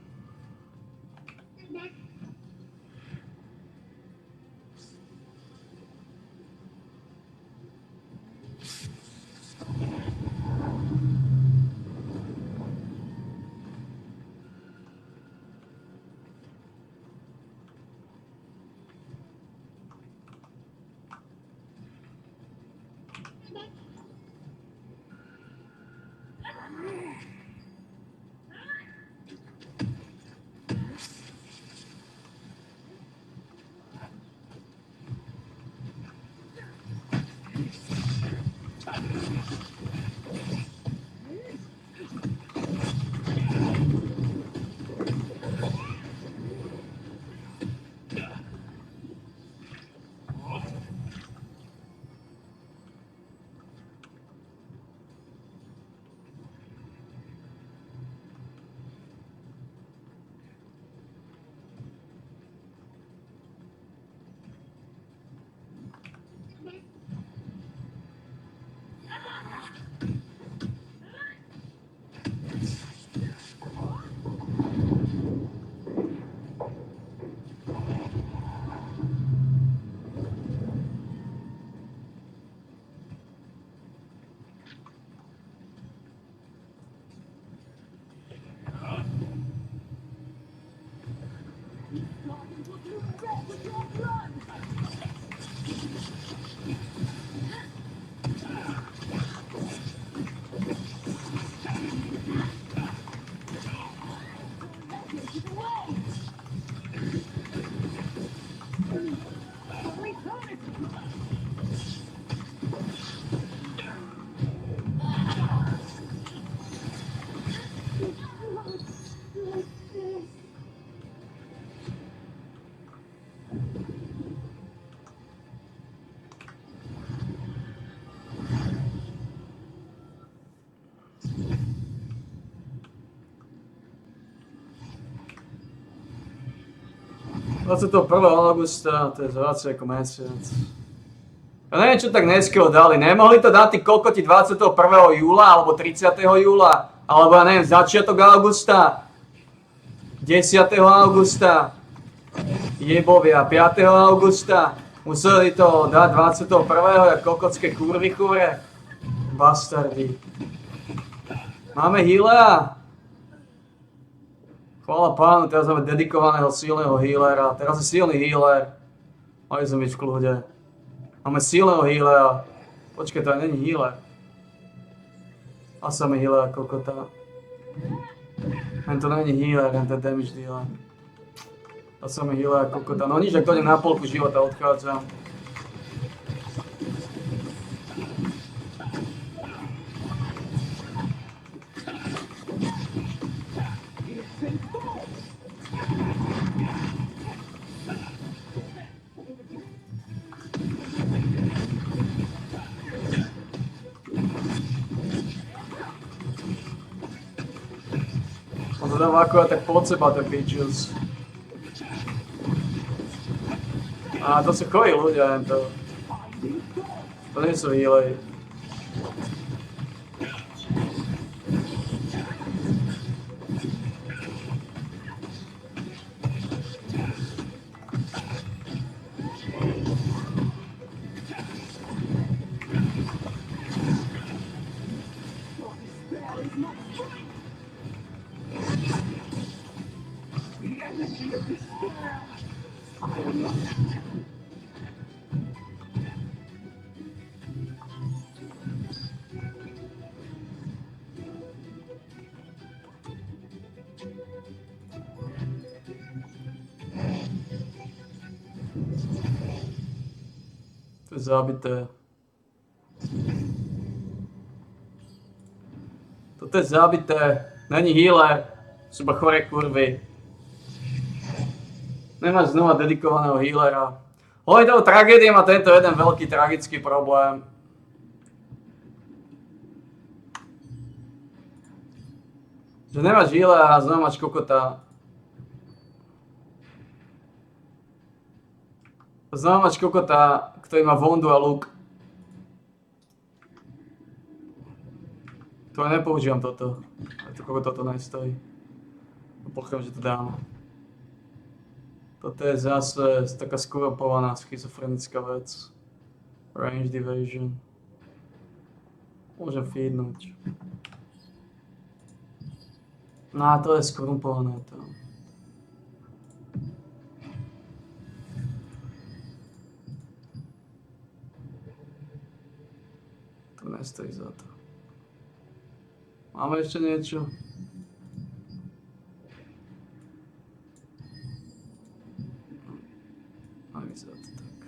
...21. augusta, to je zváci ako mesiac. Ja neviem, čo tak dneska dali. Nemohli to dať tí kokoti 21. júla alebo 30. júla? Alebo ja neviem, začiatok augusta? 10. augusta? Jebovia, 5. augusta? Museli to dať 21. jak kokotské kurvy chure? Bastardi. Máme healera? Chvála pánu, teraz máme dedikovaného silného healera. Teraz je silný healer. Mali sme byť v kľude. Máme silného healera. Počkej, to aj není healer. A samý healer kokota. Len to není healer, len to je damage dealer. A samý healer kokota. No nič, ak to na polku života odchádzam. On to dáva akurát tak pod seba, ten bitches. A to sú chorí ľudia, jen to. To nie sú healery. To je zabité. Toto je zabité. Není healer. Sú iba choré kurvy. Nemáš znova dedikovaného healera. Hlavne toho tragédie má tento jeden veľký tragický problém. Že nemáš healera a znova máš kokota. Známač kokota, ktorý má vondu a luk. To ja nepoužívam toto. Ale to kokota to nestojí. Pochám, že to dám. Toto je zase taká skoropovaná schizofrenická vec. Range evasion. Môžem feednúť. No a to je skorumpované to. To nestojí za to. Máme ešte niečo? Vyzerá to tak.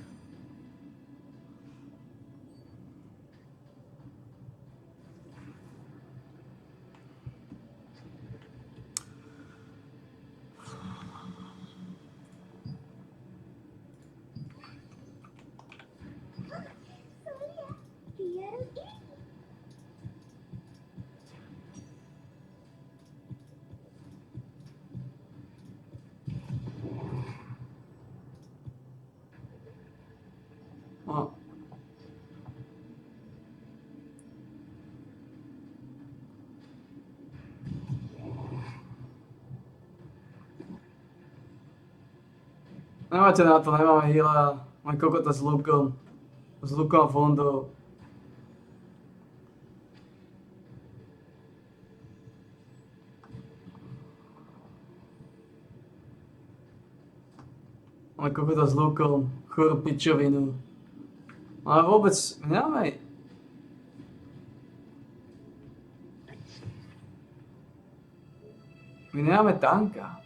No. Nemáte na to, nemáme heala, máme kokota s lukom fondov. Máme kokota s lukom, chorú pičovinu. Ale vôbec, nemáme... My nemáme tanka.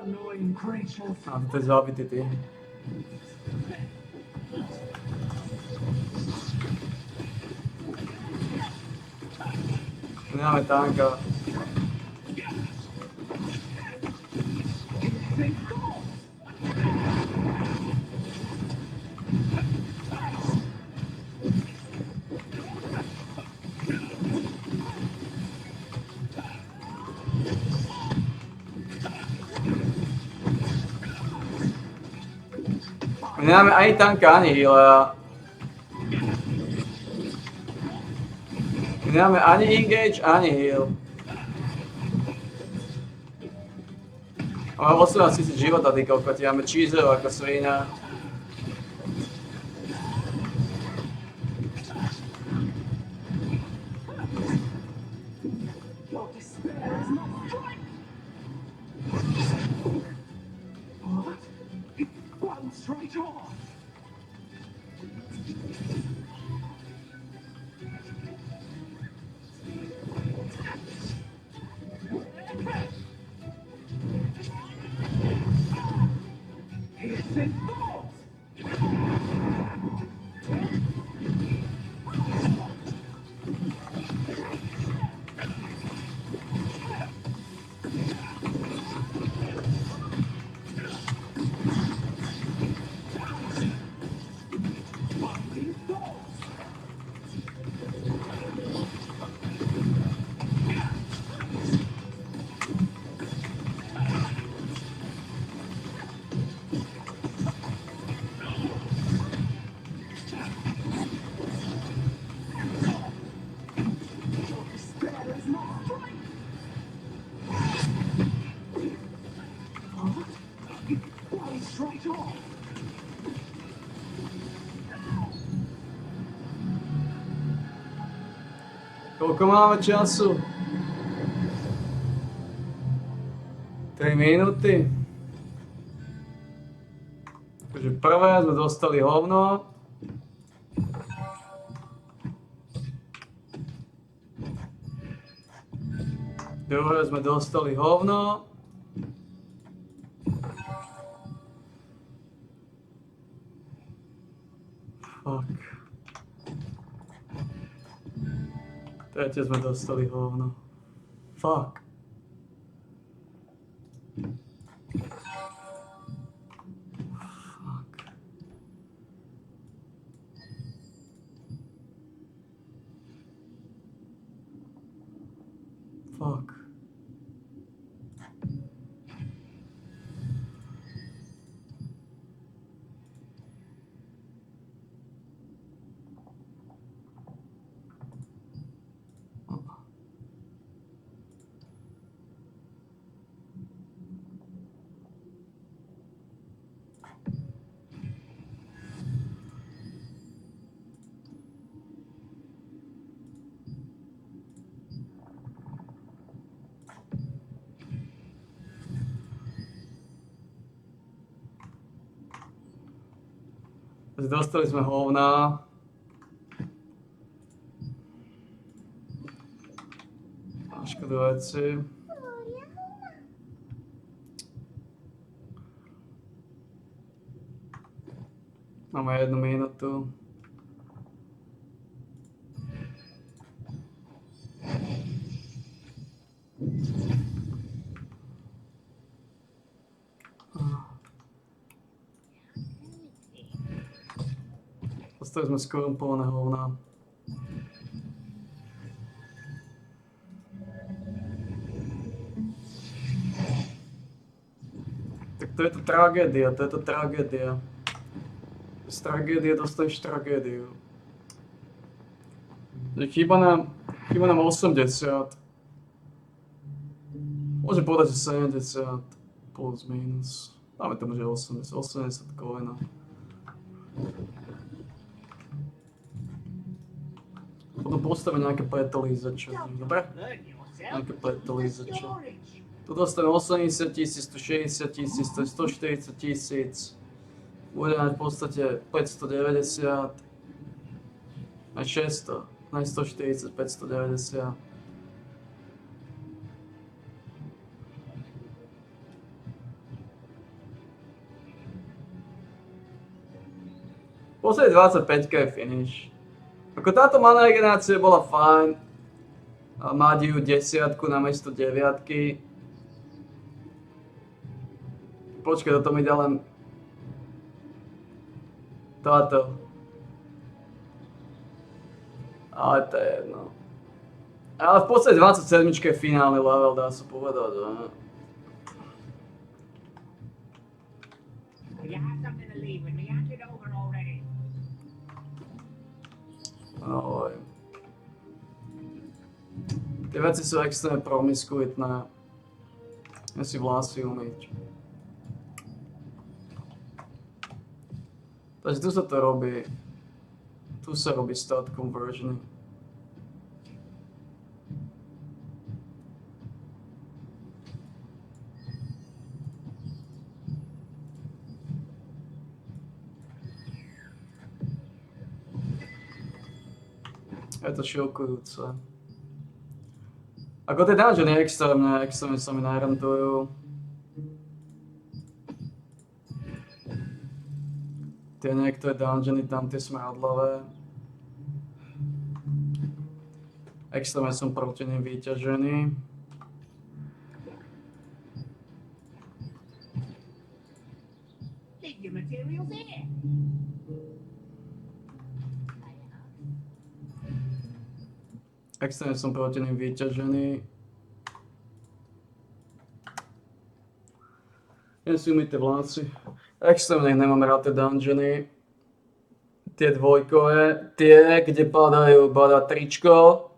Annoying creatures. A to je zabitý tým. Nemáme tanka. Nemáme ani tanka, ani heala. Nemáme ani engage, ani heal. Máme 18 000 života, ty kokoti, máme cheeserov ako svina. Your despair is my strength. What? It bounced right off. It's in thought. In thought. Your despair is my strength. What? It bounced right off. Koľko máme času? 3 minúty. Takže prvé sme dostali hovno. Druhé sme dostali hovno. Fuck. Tretie sme dostali hovno. Fuck. Fuck. Fuck. Dostali sme hovna. Škoda veci. Máme 1 minútu. Dostali sme skorumpované hovná. Tak to je to tragédia, to je to tragédia. Z tragédie dostaneš tragédiu. Chýba nám 80. Môžem povedať, že 70 plus minus. Dáme tomu, že 80 coinov. Potom postavíme nejaké pretelízače. Dobre? Nejaké pretelízače. Tu dostaneme 80 000, 160 000, 140 000. Bude mať v podstate 590. Aj 600. Aj 140, 590. V podstate 25 je finish. Ako táto mana regenerácia bola fajn. A mať ju 10 namiesto 9. Počkaj, toto mi dá len táto. Ale to je jedno. Ale v podstate 27 je finálny level, dá sa povedať. Ahoj. Tie veci sú extrémne promiskuitné. Ja si vlasy umyť. Takže tu sa to robí. Tu sa robí stat conversion. Je to šokujúce. Ako tie dungeony extrémne sa mi narantujú. Tie niektoré dungeony tam, tie smradlavé. Extrémne som proti nim vyťažený. Extrémne som proti nim vyťažený. Ja si umýte vlasy. Extrémne nemám rád tie dungeony. Tie dvojkové, tie, kde padá tričko,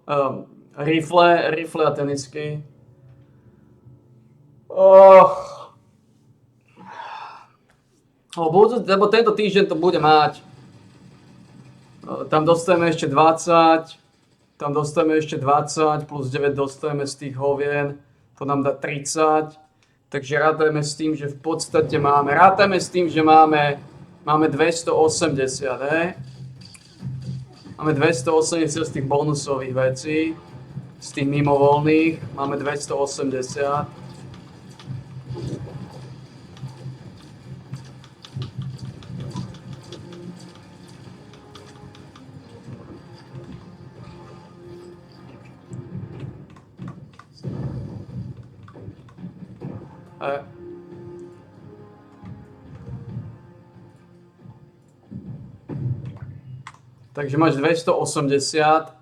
rifle a tenisky. Lebo tento týždeň to bude mať. Tam dostaneme ešte 20. Tam dostaneme ešte 20, plus 9 dostaneme z tých hovien. To nám dá 30. Takže rátajme s tým, že v podstate máme 280, hej? Máme 280 z tých bonusových vecí, z tých mimovoľných, máme 280. Takže máš 280.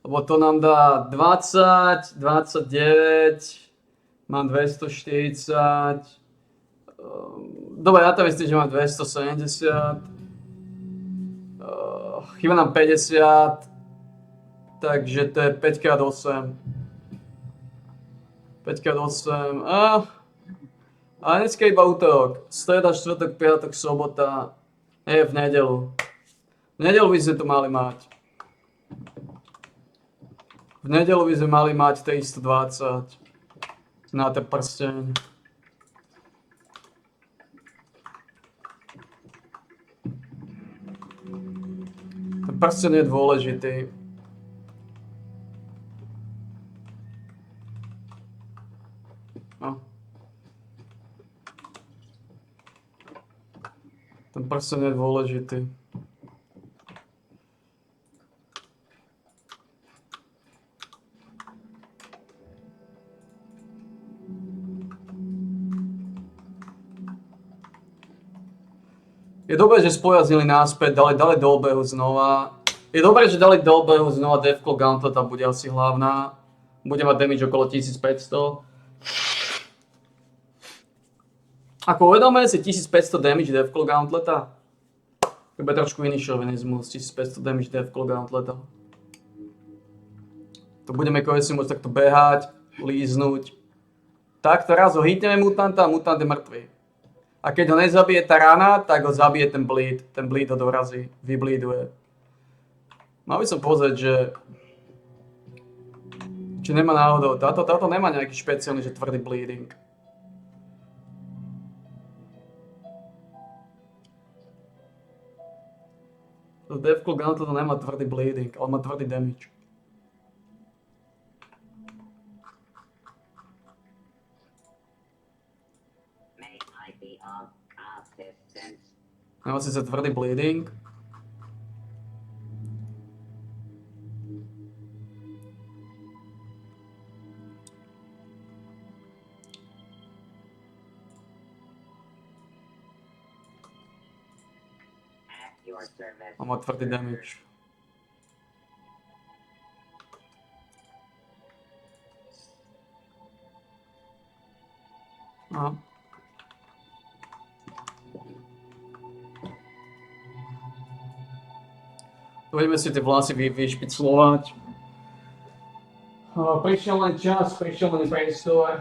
Lebo to nám dá 20, 29, mám 240. Dobre, ja to myslím, že mám 270. Chýba nám 50. Takže to je 5x8. 5x8. A dneska iba útorok. Streda, štvrtok, piatok, sobota. Je v nedelu. V nedelu by sme to mali mať. V nedelu by sme mali mať 320 na ten prsteň. Prsten je dôležitý. No. Ten prsten je dôležitý. Je dobré, že spojaznili náspäť, dali do obehu znova. Je dobré, že dali do obehu znova Deathclaw Gauntlet, tá bude asi hlavná. Bude mať damage okolo 1500. Ako uvedomuje si 1500 damage Deathclaw Gauntleta? To bude trošku iný šovinizmus, 1500 damage Deathclaw Gauntleta. To budeme konečne môcť takto behať, líznúť. Takto raz ho hitneme mutanta a mutant je mŕtvý. A keď ho nezabije tá rana, tak ho zabije ten bleed. Ten bleed ho dorazí, vyblíduje. Mal by som pozrieť, že... Či nemá náhodou, táto nemá nejaký špeciálny, že tvrdý bleeding. Deathclaw Gauntlet nemá tvrdý bleeding, ale má tvrdý damage. Nemá síce tvrdý bleeding. A má tvrdý damage. Aha. Poďme si tie vlasy vyšpiclovať. Prišiel len čas, prišiel len priestor.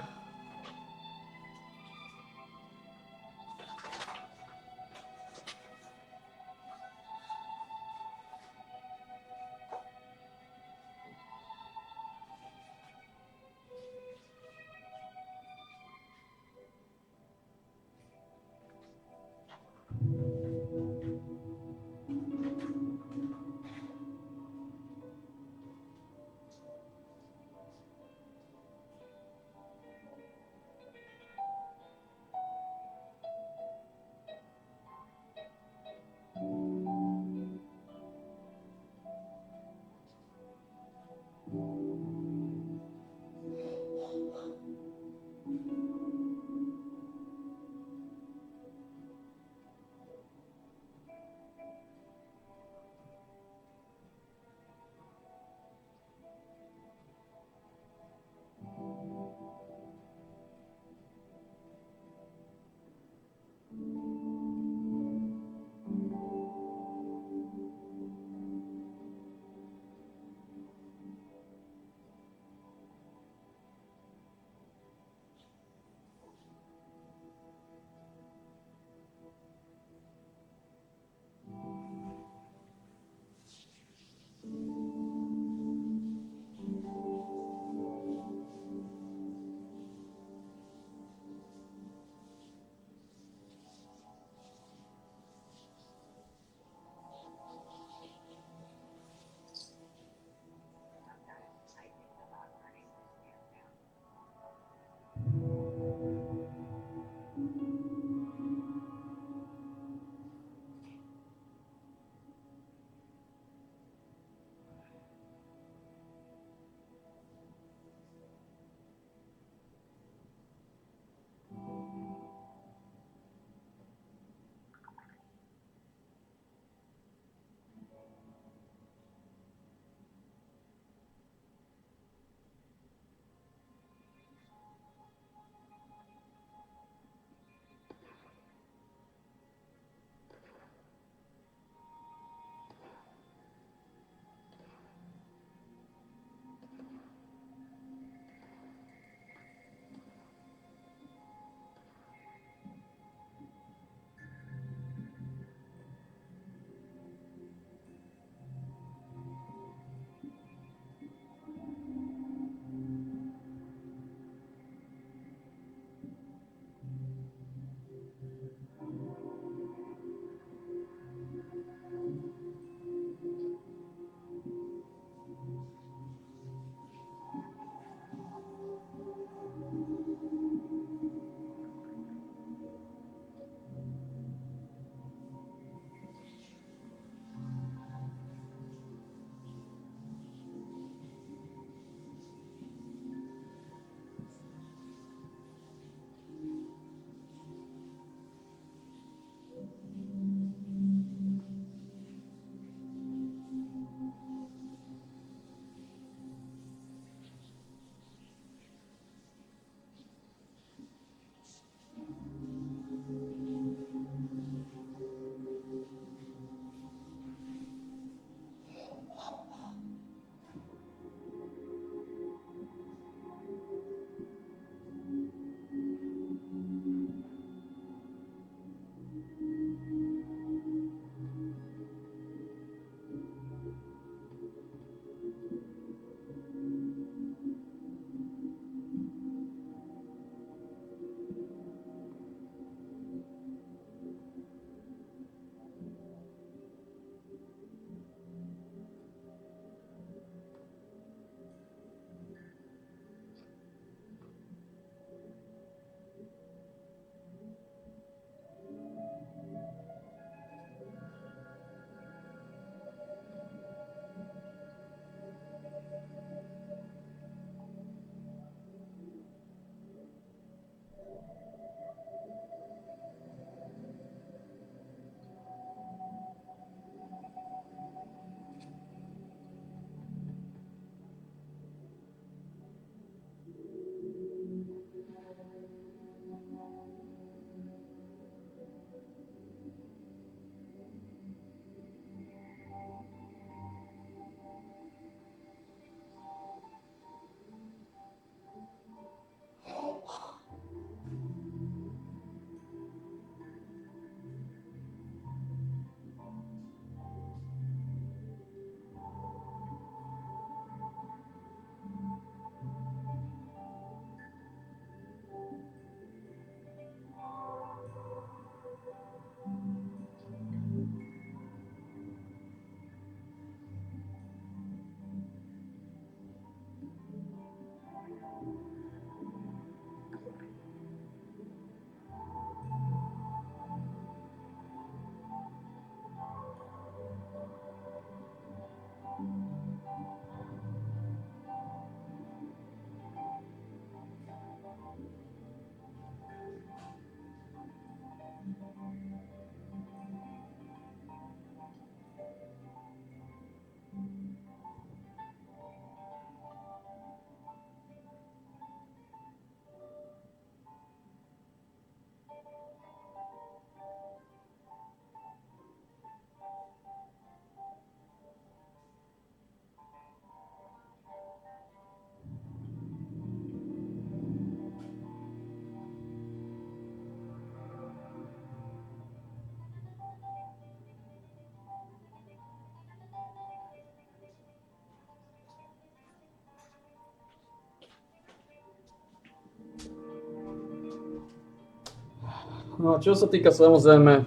No a čo sa týka samozrejme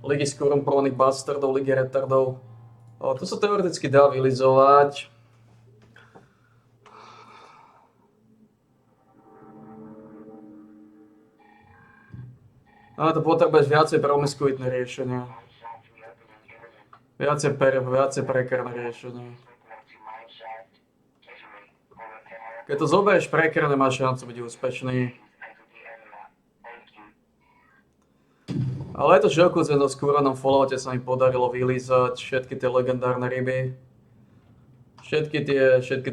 Ligy skorumpovaných bastardov, Ligy retardov, to sa teoreticky dá vylizovať. Ale to potrebuješ viacej promiskuitné riešenia. Viacej prekerné riešenia. Keď to zoberieš prekerné, máš šancu byť úspešný. Ale je to šokujúce, no v skúranom Falloute sa mi podarilo vylízať všetky tie legendárne ryby. Všetky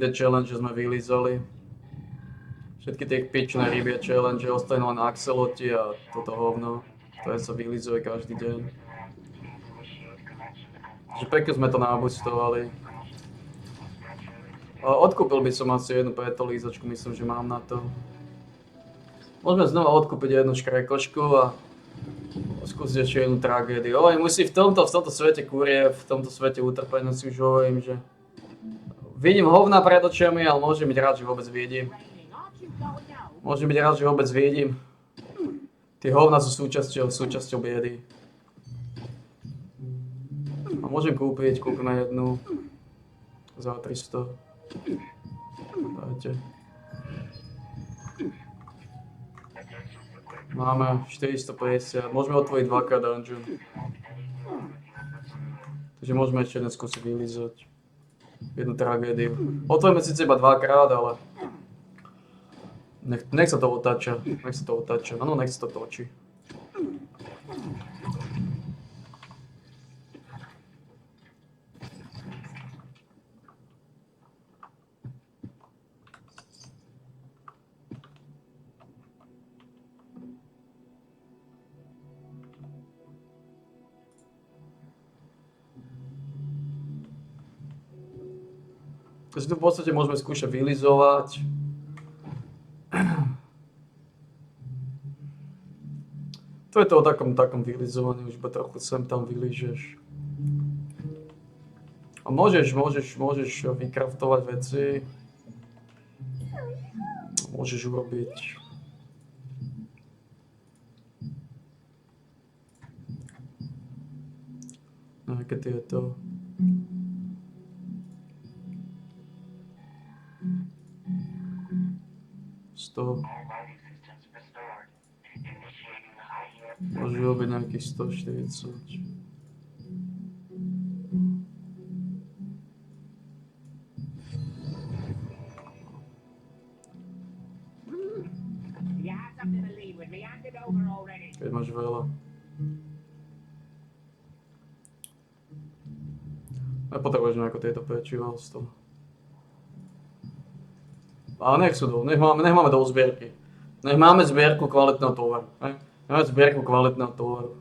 tie challenge sme vylízali. Všetky tie pičné rybie challenge ostanú len axoloti a toto hovno, ktoré sa vylízuje každý deň. Takže pekne sme to nabustovali. Odkúpil by som asi jednu petolízačku, myslím, že mám na to. Môžeme znova odkúpiť jednu škrekošku a skúsiť ešte jednu tragédiu. Musí v tomto svete kurie, v tomto svete utrpenia si už hovorím, že vidím hovna pred očami, ale môžem byť rád, že vôbec vidím. Môžem byť rád, že vôbec vidím. Tie hovna sú súčasťou biedy. A môžem kúpime jednu za 300. Dajte. Máme 450, môžeme otvoriť 2x dungeon. Takže môžeme ešte jeden skúsiť vylízať. Jednu tragédiu. Otvoríme síce iba 2x, ale nech sa to otáča. Áno, nech sa to točí. Takže tu v podstate môžeme skúšať vylizovať. To je to o takom vylizovaní, už iba trochu sem tam vylížeš. A môžeš vykraftovať veci. Môžeš urobiť nejaké tieto. Môžu robiť nejakých 140. Keď máš veľa. Nepotrebuješ nejako tieto pečiva z toho. Ale nech máme do zbierky. Nech máme zbierku kvalitného tovaru. Máme zbierku kvalitného tovaru.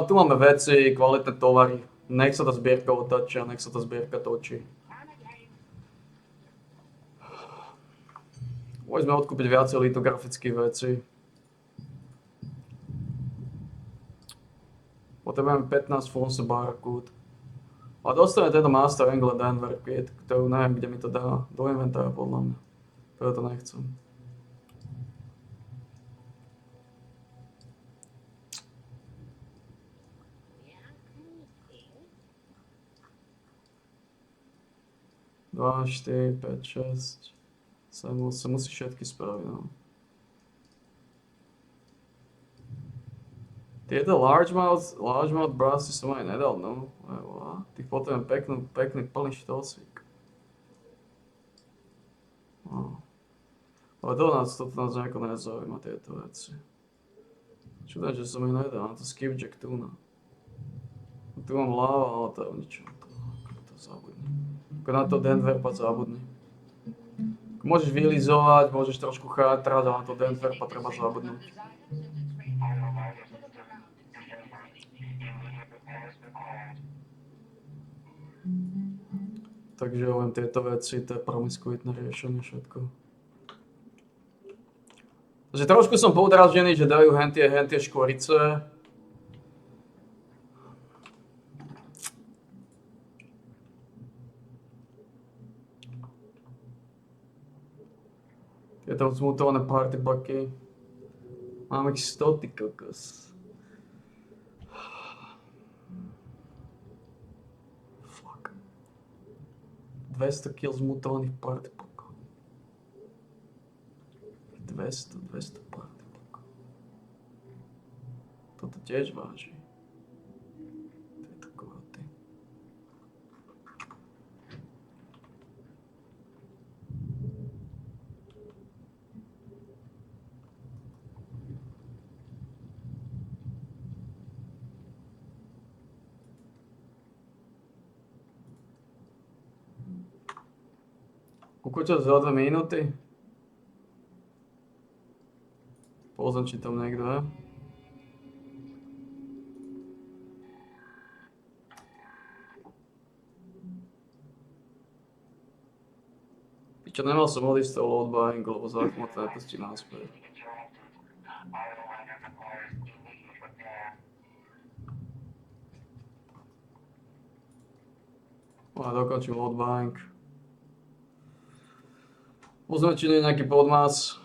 Tu máme veci, kvalitné tovary. Nech sa tá zbierka otáča, nech sa tá zbierka točí. Môžeme odkúpiť viacej litografických vecí. Potrebujeme 15 Fonse Barcode. A dostane tento Master Angle Denver Kit, ktorú neviem, kde mi to dá do inventára podľa mňa. Preto nechcem. Dva, 4, 5, 6, 7, 8, musí všetky spraviť, no. Tieto largemouth brassy som aj nedal, no. Tých potrebujem pekný plný štosík. No. Ale toto nás nejako nezaujíma, tieto veci. Čudné, že som ich nedal, na to skipjack tu, no. Tu mám lava, ale to je o ničom. To zabudni. Ako na to Denver pad zabudni. Môžeš vylizovať, môžeš trošku chátrať, ale na to Denver pad treba zabudnúť. Takže len tieto veci, to je promiskuitné riešenie všetko. Takže trošku som poudražený, že dajú hentie škorice. Tieto zmutované partybacky. Mám ich 100, ty kokos. Fuck. 200 kg zmutovaných partipokov. 200 partipokov. Toto tiež váži. Tieto kvoty. Ukončil za 2 minúty. Pozriem, či tam niekto je. Pičo, nemal som odísť z toho load buyingu, lebo zákon ma to nepustí naspäť. A dokončím load buying. Pozrieme, či nie je nejaký podmás.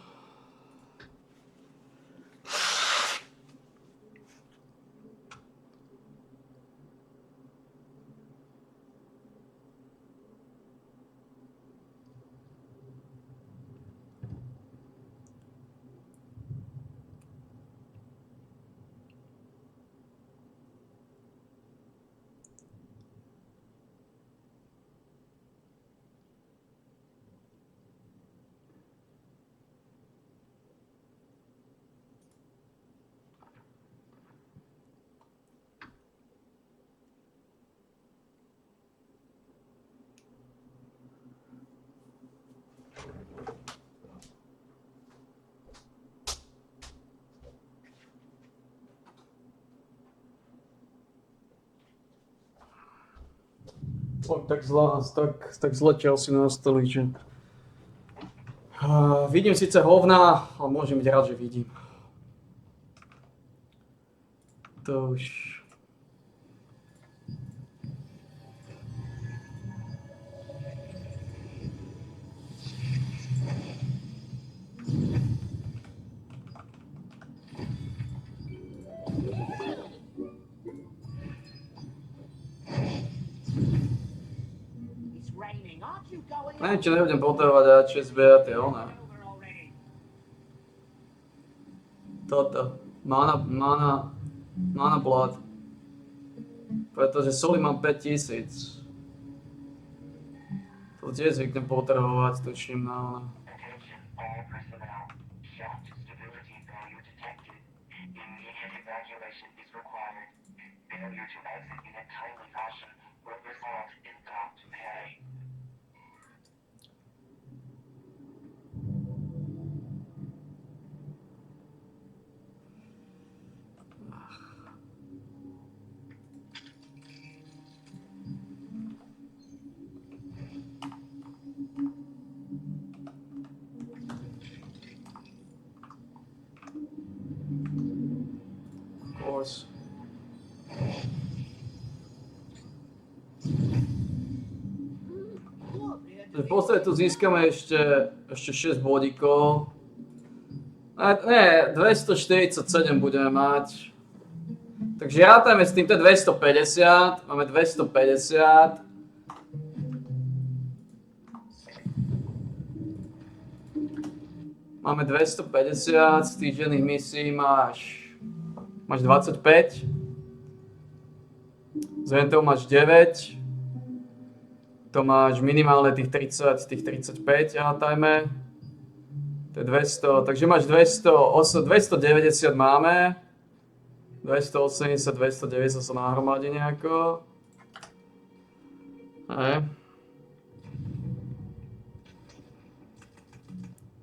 Tak zle Chelsea nastali, že... Vidím síce hovna, ale môžem byť rád, že vidím. To už... Neviem, či nebudem potrebovať radšej zbierať tie one. Toto. Mana blood. Pretože soli mám 5000. To tiež zvyknem potrebovať, tučím na one. V podstate tu získame ešte 6 bodíkov. Ne, 247 budeme mať. Takže rátame s týmto 250, máme 250. Máme 250, z týždenných misií máš 25. Z Ventou máš 9. To máš minimálne tých 30, tých 35, rátajme. To je 200, takže máš 290 máme. 280, 290 sa nahromadí nejako. Hej.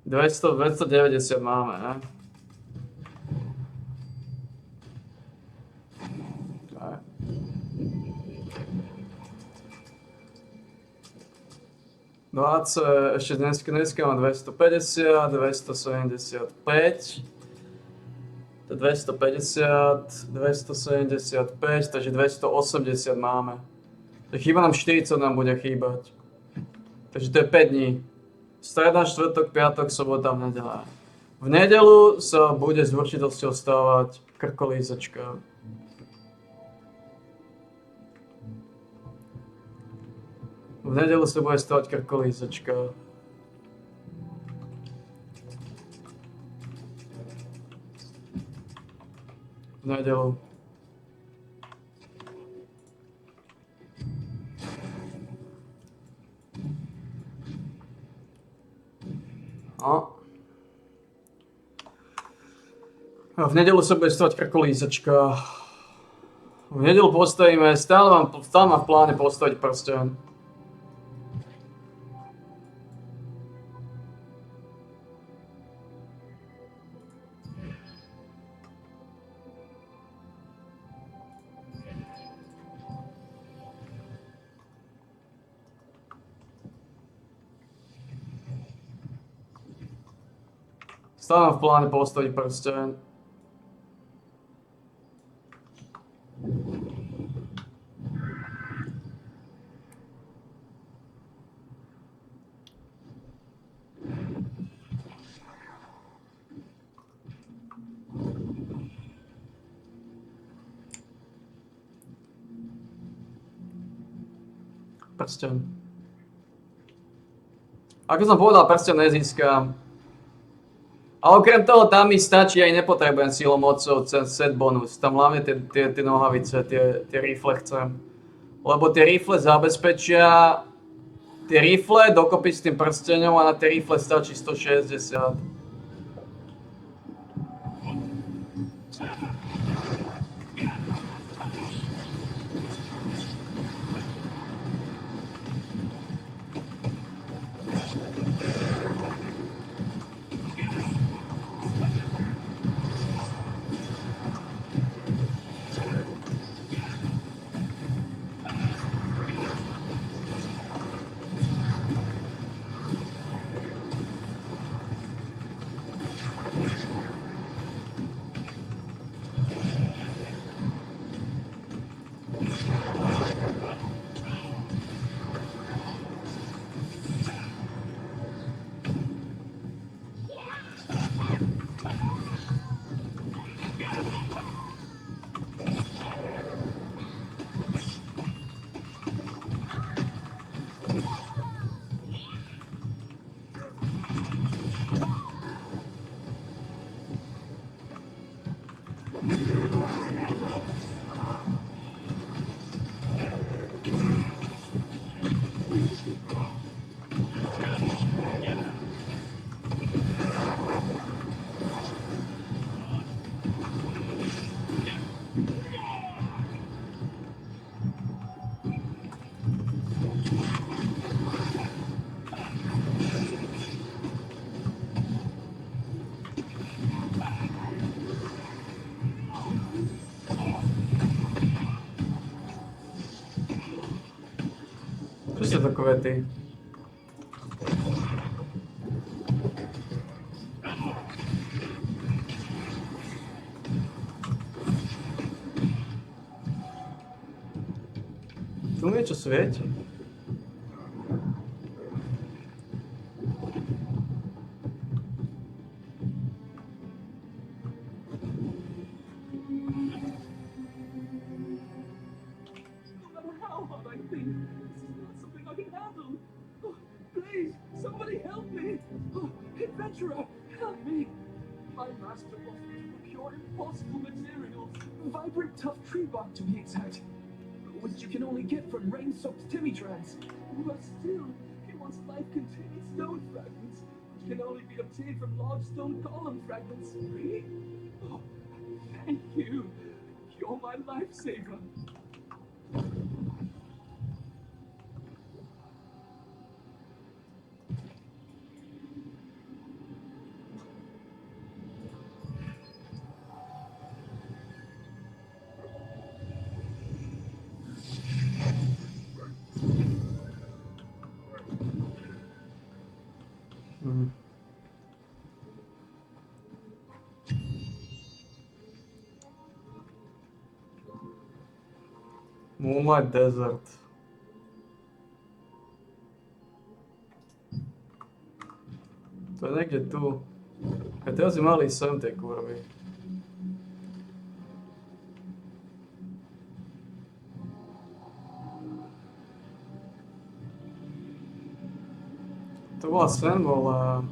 290 máme, ne? Hej. Ešte dneska mám 250, 275, 250, 275, takže 280 máme. Takže chýba nám 40, nám bude chýbať. Takže to je 5 dní. Streda, štvrtok, piatok, sobota, nedeľa. V nedeľu sa bude s určitosťou stávať krkolízačka. V nedeľu sa bude stávať krkolízačka. V nedeľu. No. V nedeľu sa bude stávať krkolízačka. V nedeľu postavíme, stále mám v pláne postaviť prsteň. Stále mám v pláne postaviť prsteň. Prsteň. Ako som povedal, prsteň nezískam. A okrem toho tam mi stačí, aj nepotrebujem silou mocou set bonus. Tam hlavne tie nohavice, tie rifle chcem. Lebo tie rifle zabezpečia... Tie rifle dokopy s tým prsteňom a na tie rifle stačí 160. Čo sú takové ty? Tu niečo svieti? Adventurer, help me! My master wants me to procure impossible materials, vibrant tough tree bark to be exact, which you can only get from rain-soaked Timitrans. But still, he wants life-containing stone fragments, which can only be obtained from large stone column fragments. Really? Oh, thank you. You're my lifesaver. Moonlight Desert. To je niekde tu. A teraz si mali sem tie kurvy. To bola sen, bola...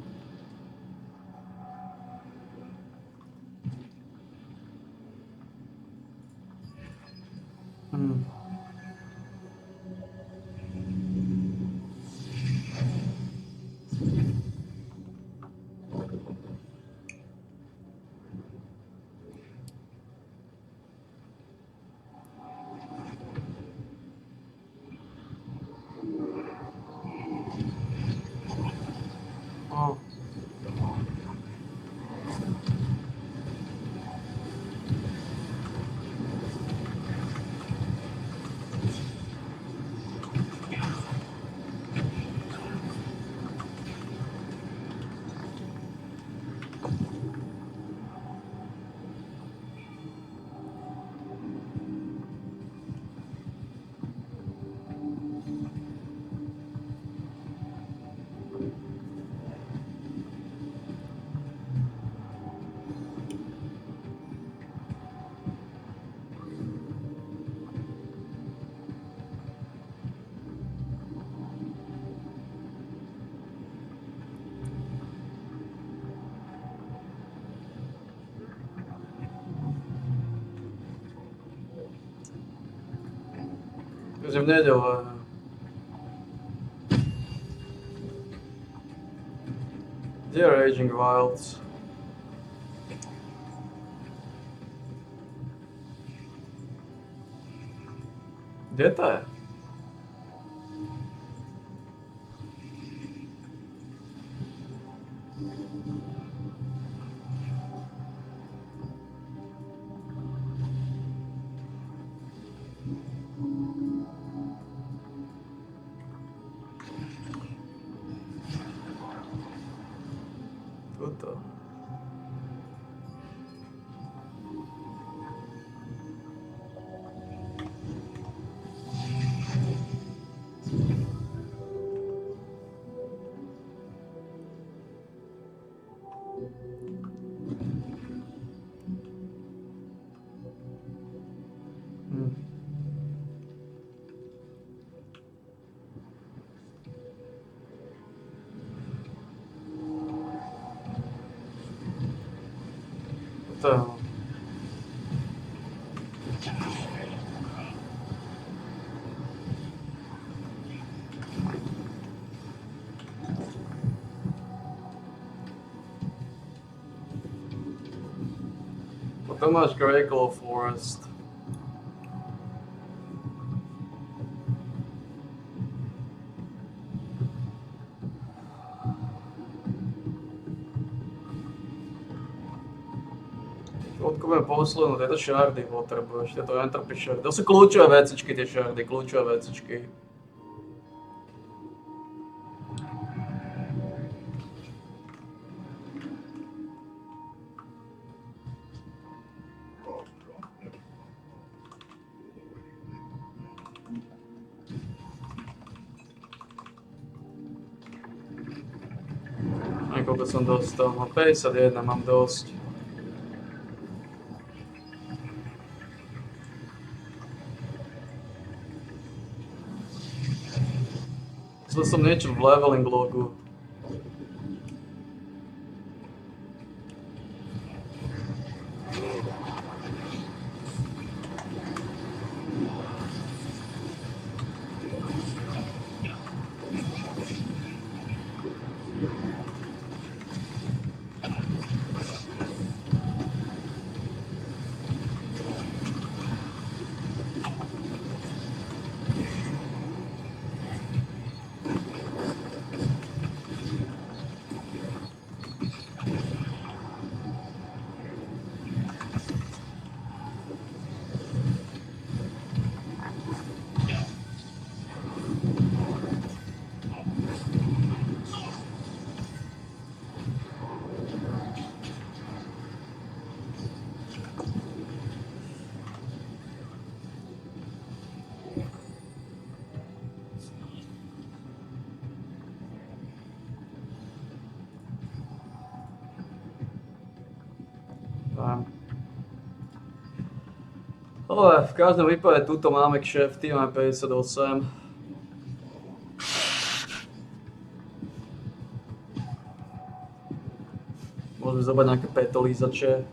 Oh. Takže v nedele. Kde je Raging Wilds? Kde to je? Tuto. To. Potom máš Greyglow Forest. Odkúpime poslednú, tieto šardy potrebuješ, tieto entropy šardy. To sú kľúčové vecičky, tie šardy, kľúčové vecičky. Koľko som dostal? Mám 51, mám dosť. Chcel som niečo v leveling logu. Fajn. Ale v každom prípade túto máme kšefty, máme 58. Môžeme zobrať nejaké petolízače.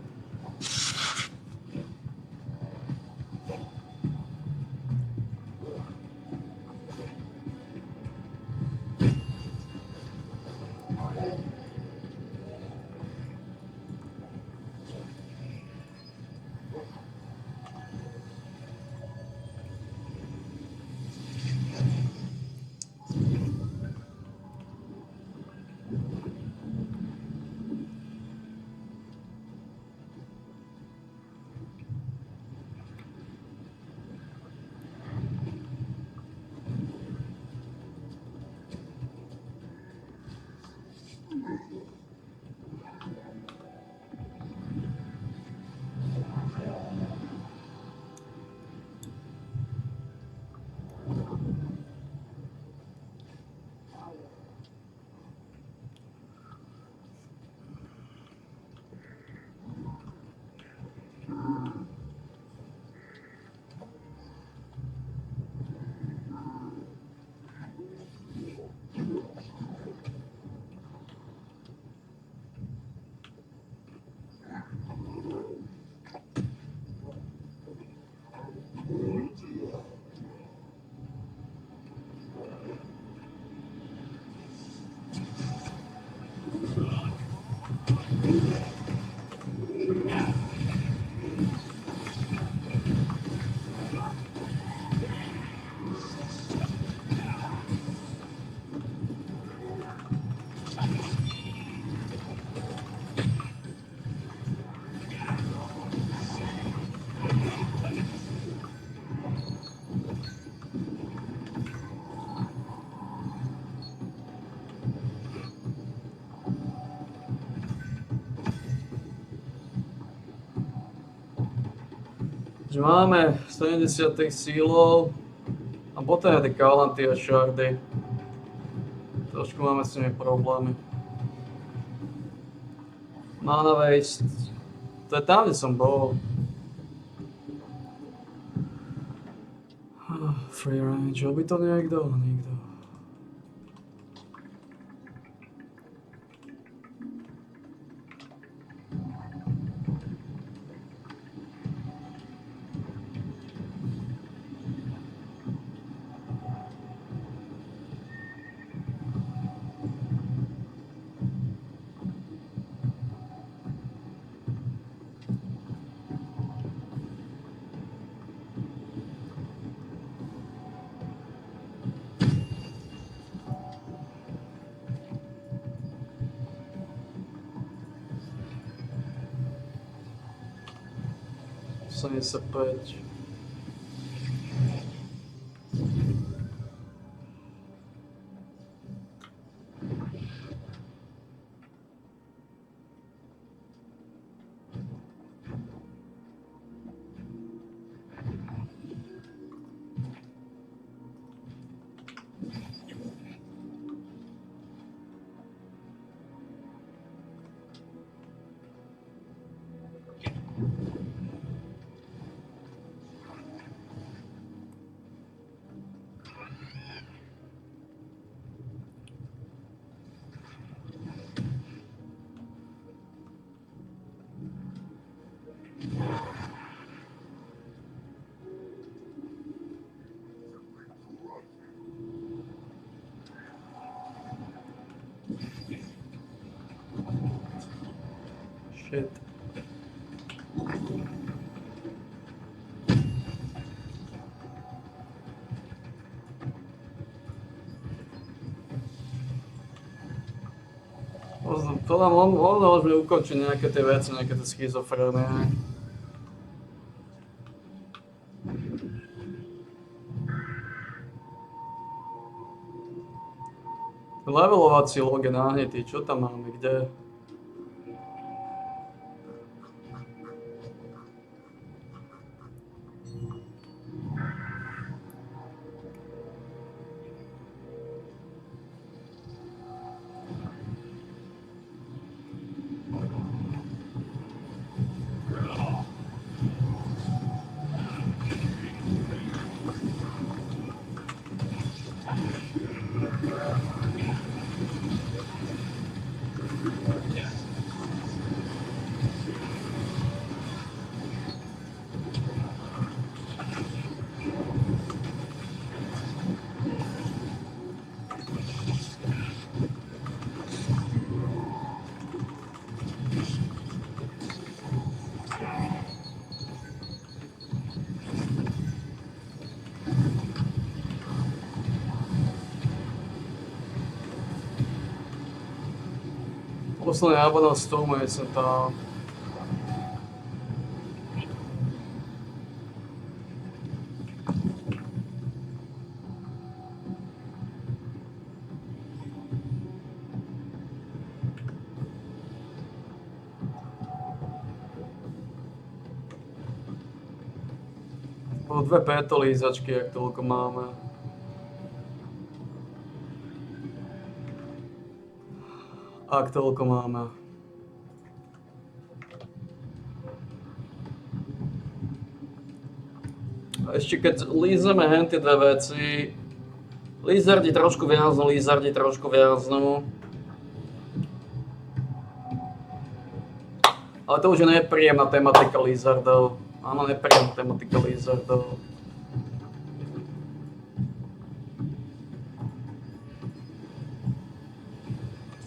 Že máme 70 sílov a potom je tie kalanty a šardy. Trošku máme s nimi problémy. Mana waste. To je tam, kde som bol. Free range, by to niekto? Nikto. Sunny Sapage. Shit. Podľa môžeme ukončiť nejaké tie veci, nejaké tie schizofrénie. Levelovací log je náhnetý, čo tam máme, kde? Posledný nápad na Stormu je sem tam. Bolo 2 pétolízačky, jak toľko máme. Ak toľko máme. A ešte keď lízeme henty dve veci, lízardi trošku viaznú. Ale to už je nepríjemná tematika lízardov. Áno, nepríjemná tematika lízardov.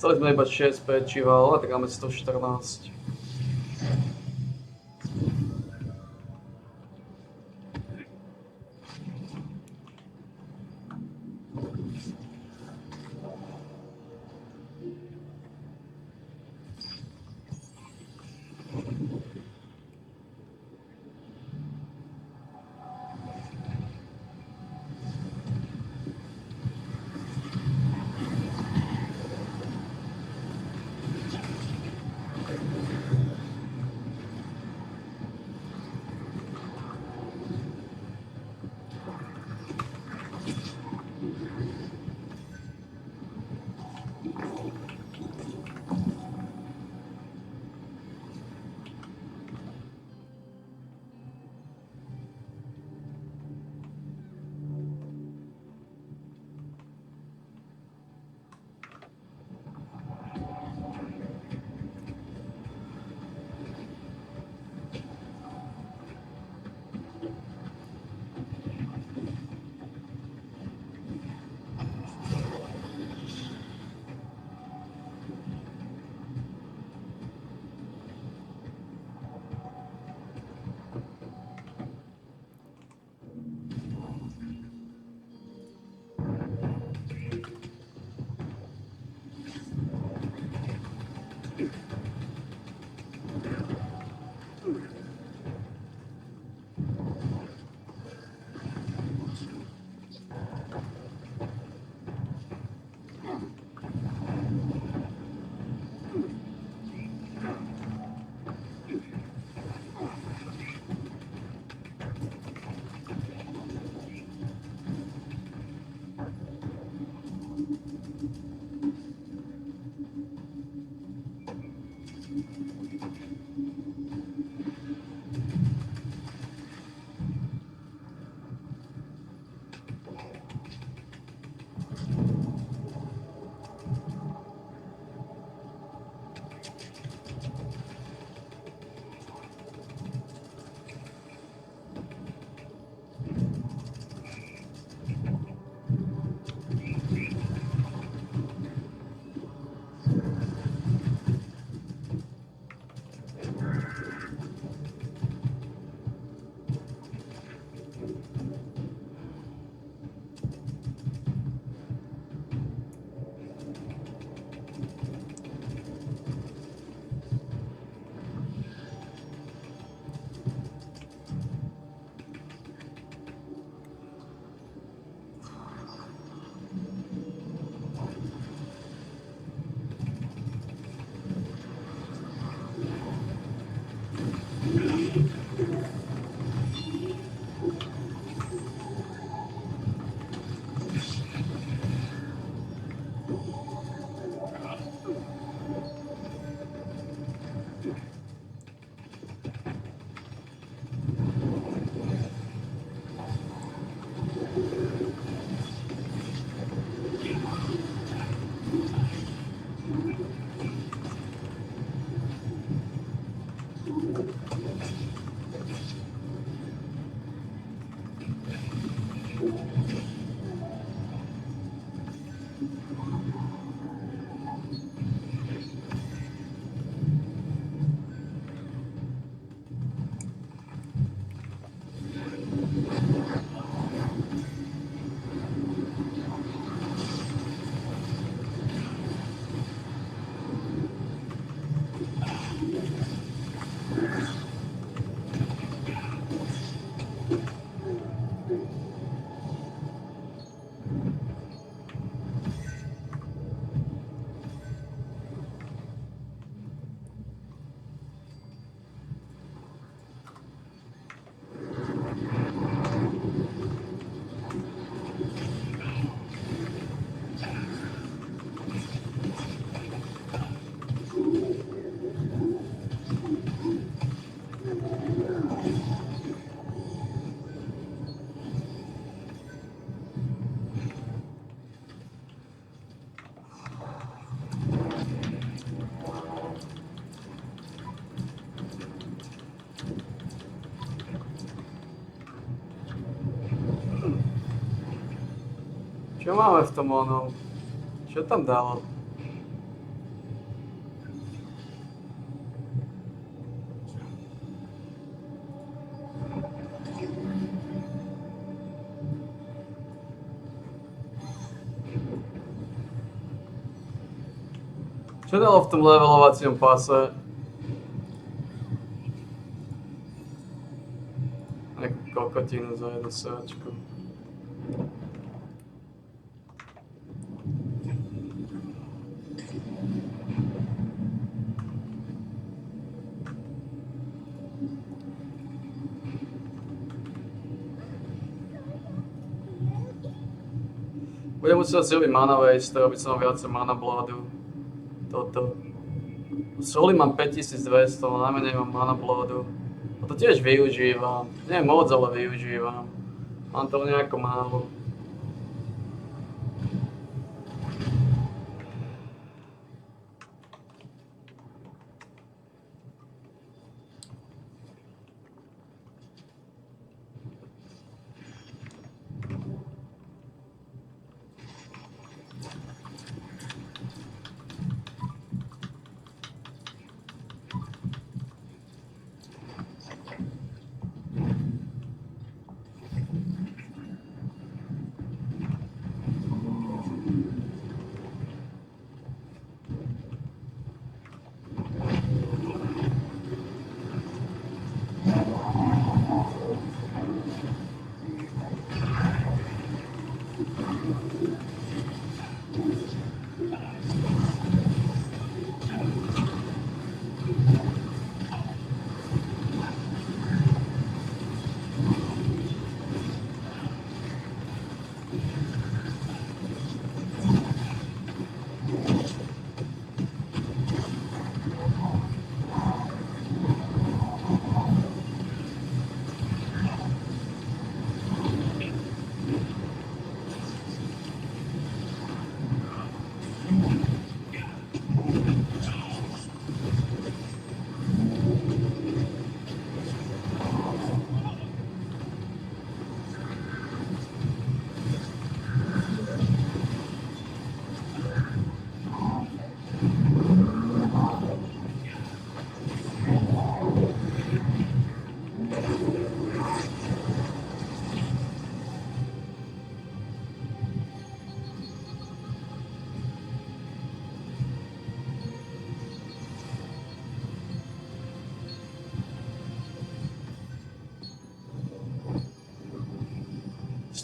Chceli sme iba 6 pečiva, ale tak máme 114. Čo máme v tom onom? Čo tam dalo? Čo dalo v tom levelovacím páse? Nejakú kokotinu za jednu sáčku. Budem musieť si robiť mana waste, aby som mal viacej mana blodu. Toto. Soli mám 5200, najmenej mám mana blodu. Toto tiež využívam. Nie moc, ale využívam. Mám to nejako málo.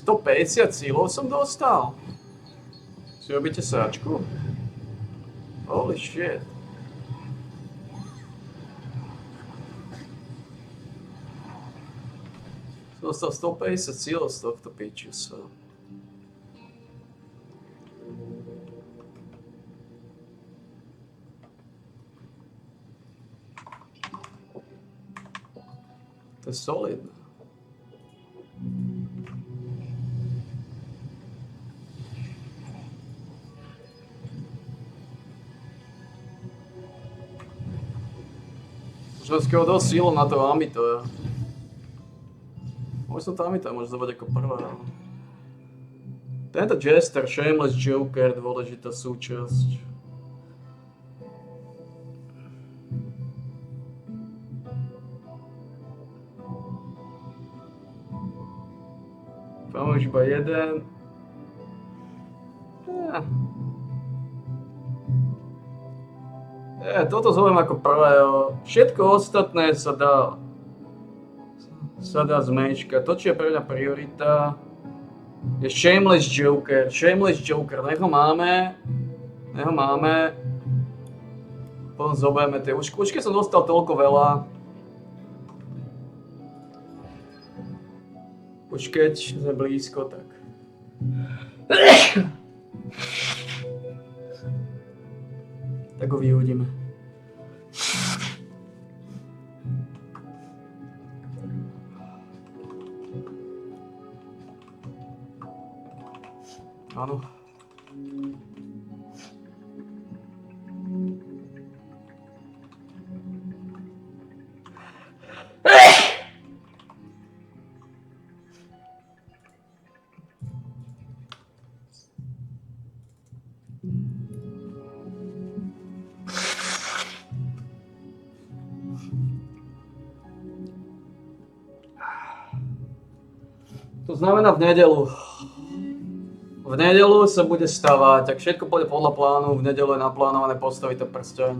To 50 cílov som dostal. Si robíte sáčku? Holy shit. Som dostal 150 cílov z tohto piču sa. To je solidné. Už skoro dosť síl na to Amitoja. Možno to Amitoja môže zobrať ako prvá. Tento Jester, Shameless Joker, dôležitá súčasť. Mám už iba jeden. Toto zvolím ako prvého. Všetko ostatné sa dá zmeškať. To, čo je pre mňa priorita, je Shameless Joker. Shameless Joker, nech ho máme. Potom zoberieme tie. Už keď som dostal toľko veľa. Už keď sme blízko, tak... Tak ho vyhodíme. Áno. To znamená v nedelu. V nedelu sa bude stavať, ak všetko pôjde podľa plánu, v nedelu je naplánované postaviť ten prsteň.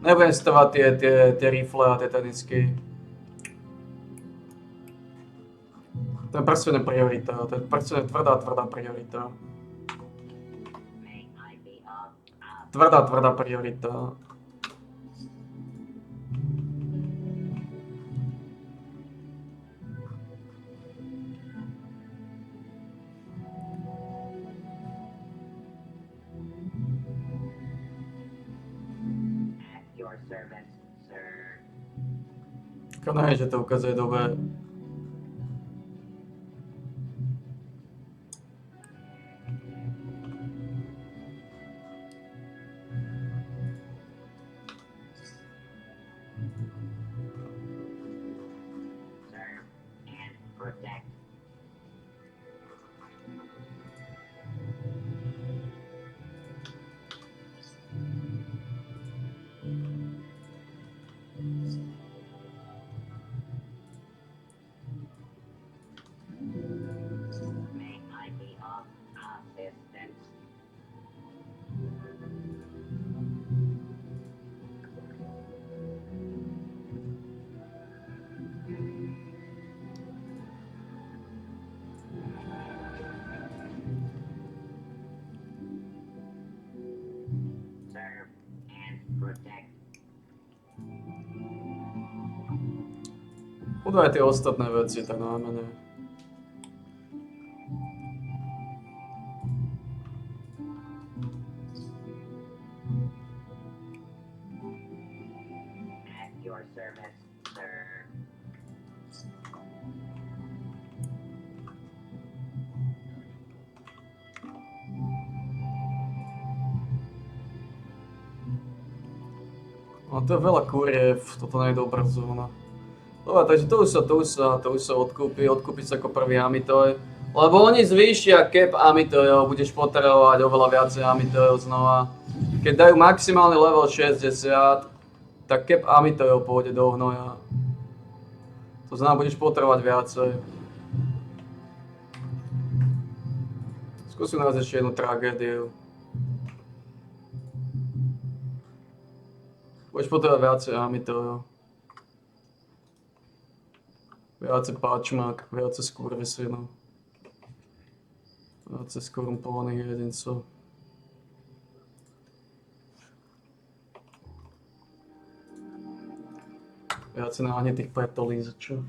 Nebudem stavať tie rifle a tie tenisky. Ten prsteň je priorita, ten prsteň je tvrdá priorita. Tvrdá priorita. Konaj, že to ukazuje dobre. Budú aj tie ostatné veci, tak najmenej. No to je veľa kuriev, toto nie je dobrá zóna. Dobre, takže to už sa odkúpiť sa ako prvý Amitoj. Lebo oni zvýšia cap Amitojov, budeš potrebovať oveľa viacej Amitojov znova. Keď dajú maximálny level 60, tak cap Amitojov pôjde do hnoja. To znamená, budeš potrebovať viacej. Skúsim nájsť ešte jednu tragédiu. Budeš potrebovať viacej Amitojov. Viacej páčmak, viacej skurvisynov. Viacej skorumpovaných jedincov. Viacej náhnetých pretolízačov.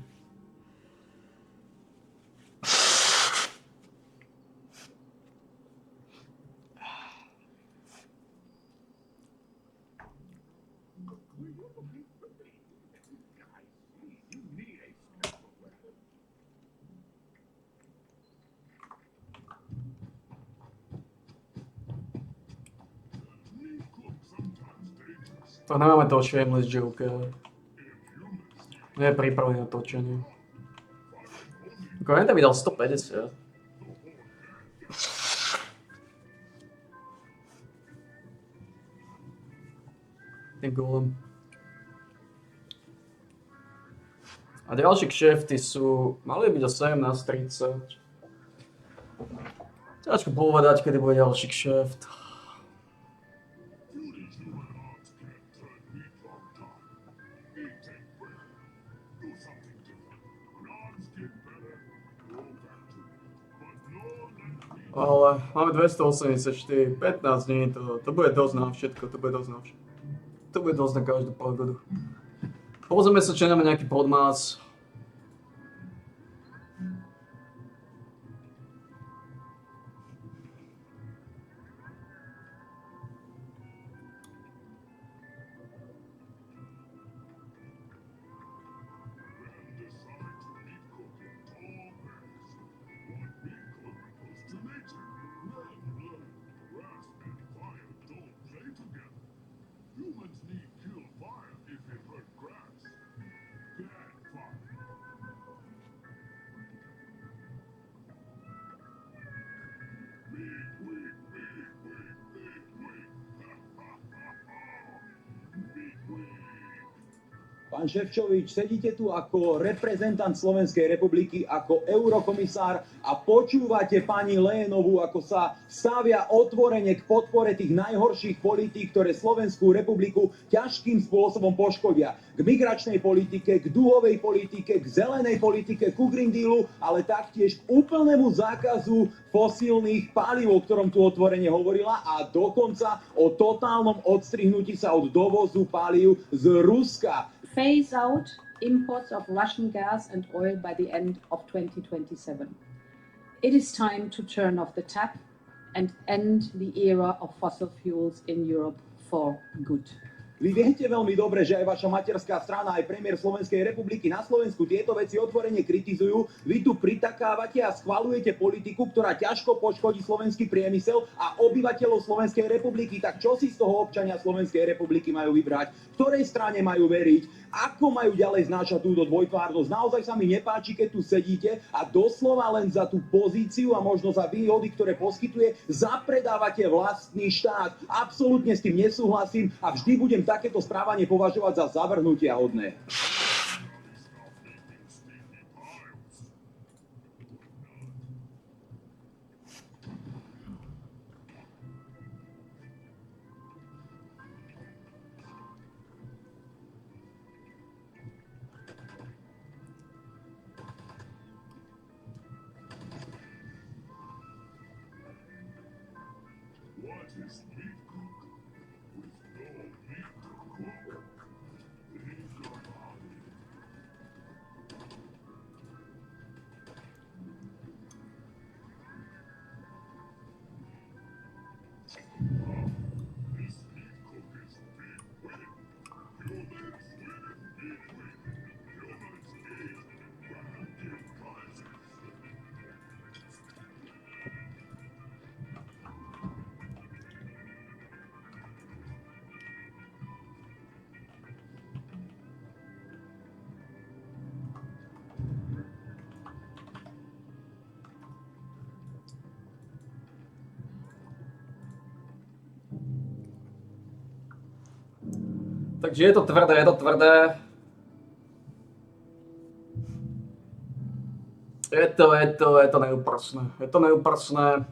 To nemáme toho Shameless Joker. Nie je pripravený na točenie. Koľko by dal 150? Ten golem. A ďalšie kšefty sú... Mali byť o 17:30. Ťažko povedať, kedy bude ďalší kšeft. Ale máme 284, 15 dní, to bude dosť na všetko, to bude dosť na všetko. To bude dosť na každú pagodu. Pozrieme sa, či nemáme nejaký podmás. Pán Šefčovič, sedíte tu ako reprezentant Slovenskej republiky, ako eurokomisár a počúvate pani Lénovú, ako sa stavia otvorene k podpore tých najhorších politík, ktoré Slovenskú republiku ťažkým spôsobom poškodia. K migračnej politike, k dúhovej politike, k zelenej politike, ku Green Dealu, ale taktiež k úplnému zákazu fosílnych palív, o ktorom tu otvorene hovorila, a dokonca o totálnom odstrihnutí sa od dovozu palív z Ruska. Phase out imports of Russian gas and oil by the end of 2027. It is time to turn off the tap and end the era of fossil fuels in Europe for good. Vy viete veľmi dobre, že aj vaša materská strana, aj premiér Slovenskej republiky na Slovensku tieto veci otvorene kritizujú. Vy tu pritakávate a schvaľujete politiku, ktorá ťažko poškodí slovenský priemysel a obyvateľov Slovenskej republiky. Tak čo si z toho občania Slovenskej republiky majú vybrať? Ktorej strane majú veriť? Ako majú ďalej znášať túto dvojtvárnosť? Naozaj sa mi nepáči, keď tu sedíte a doslova len za tú pozíciu a možno za výhody, ktoré poskytuje, zapredávate vlastný štát. Absolútne s tým nesúhlasím a vždy budem takéto správanie považovať za zavrhnutia hodné. Takže je to tvrdé, je to tvrdé. Je to neúprosné. Je to neúprosné.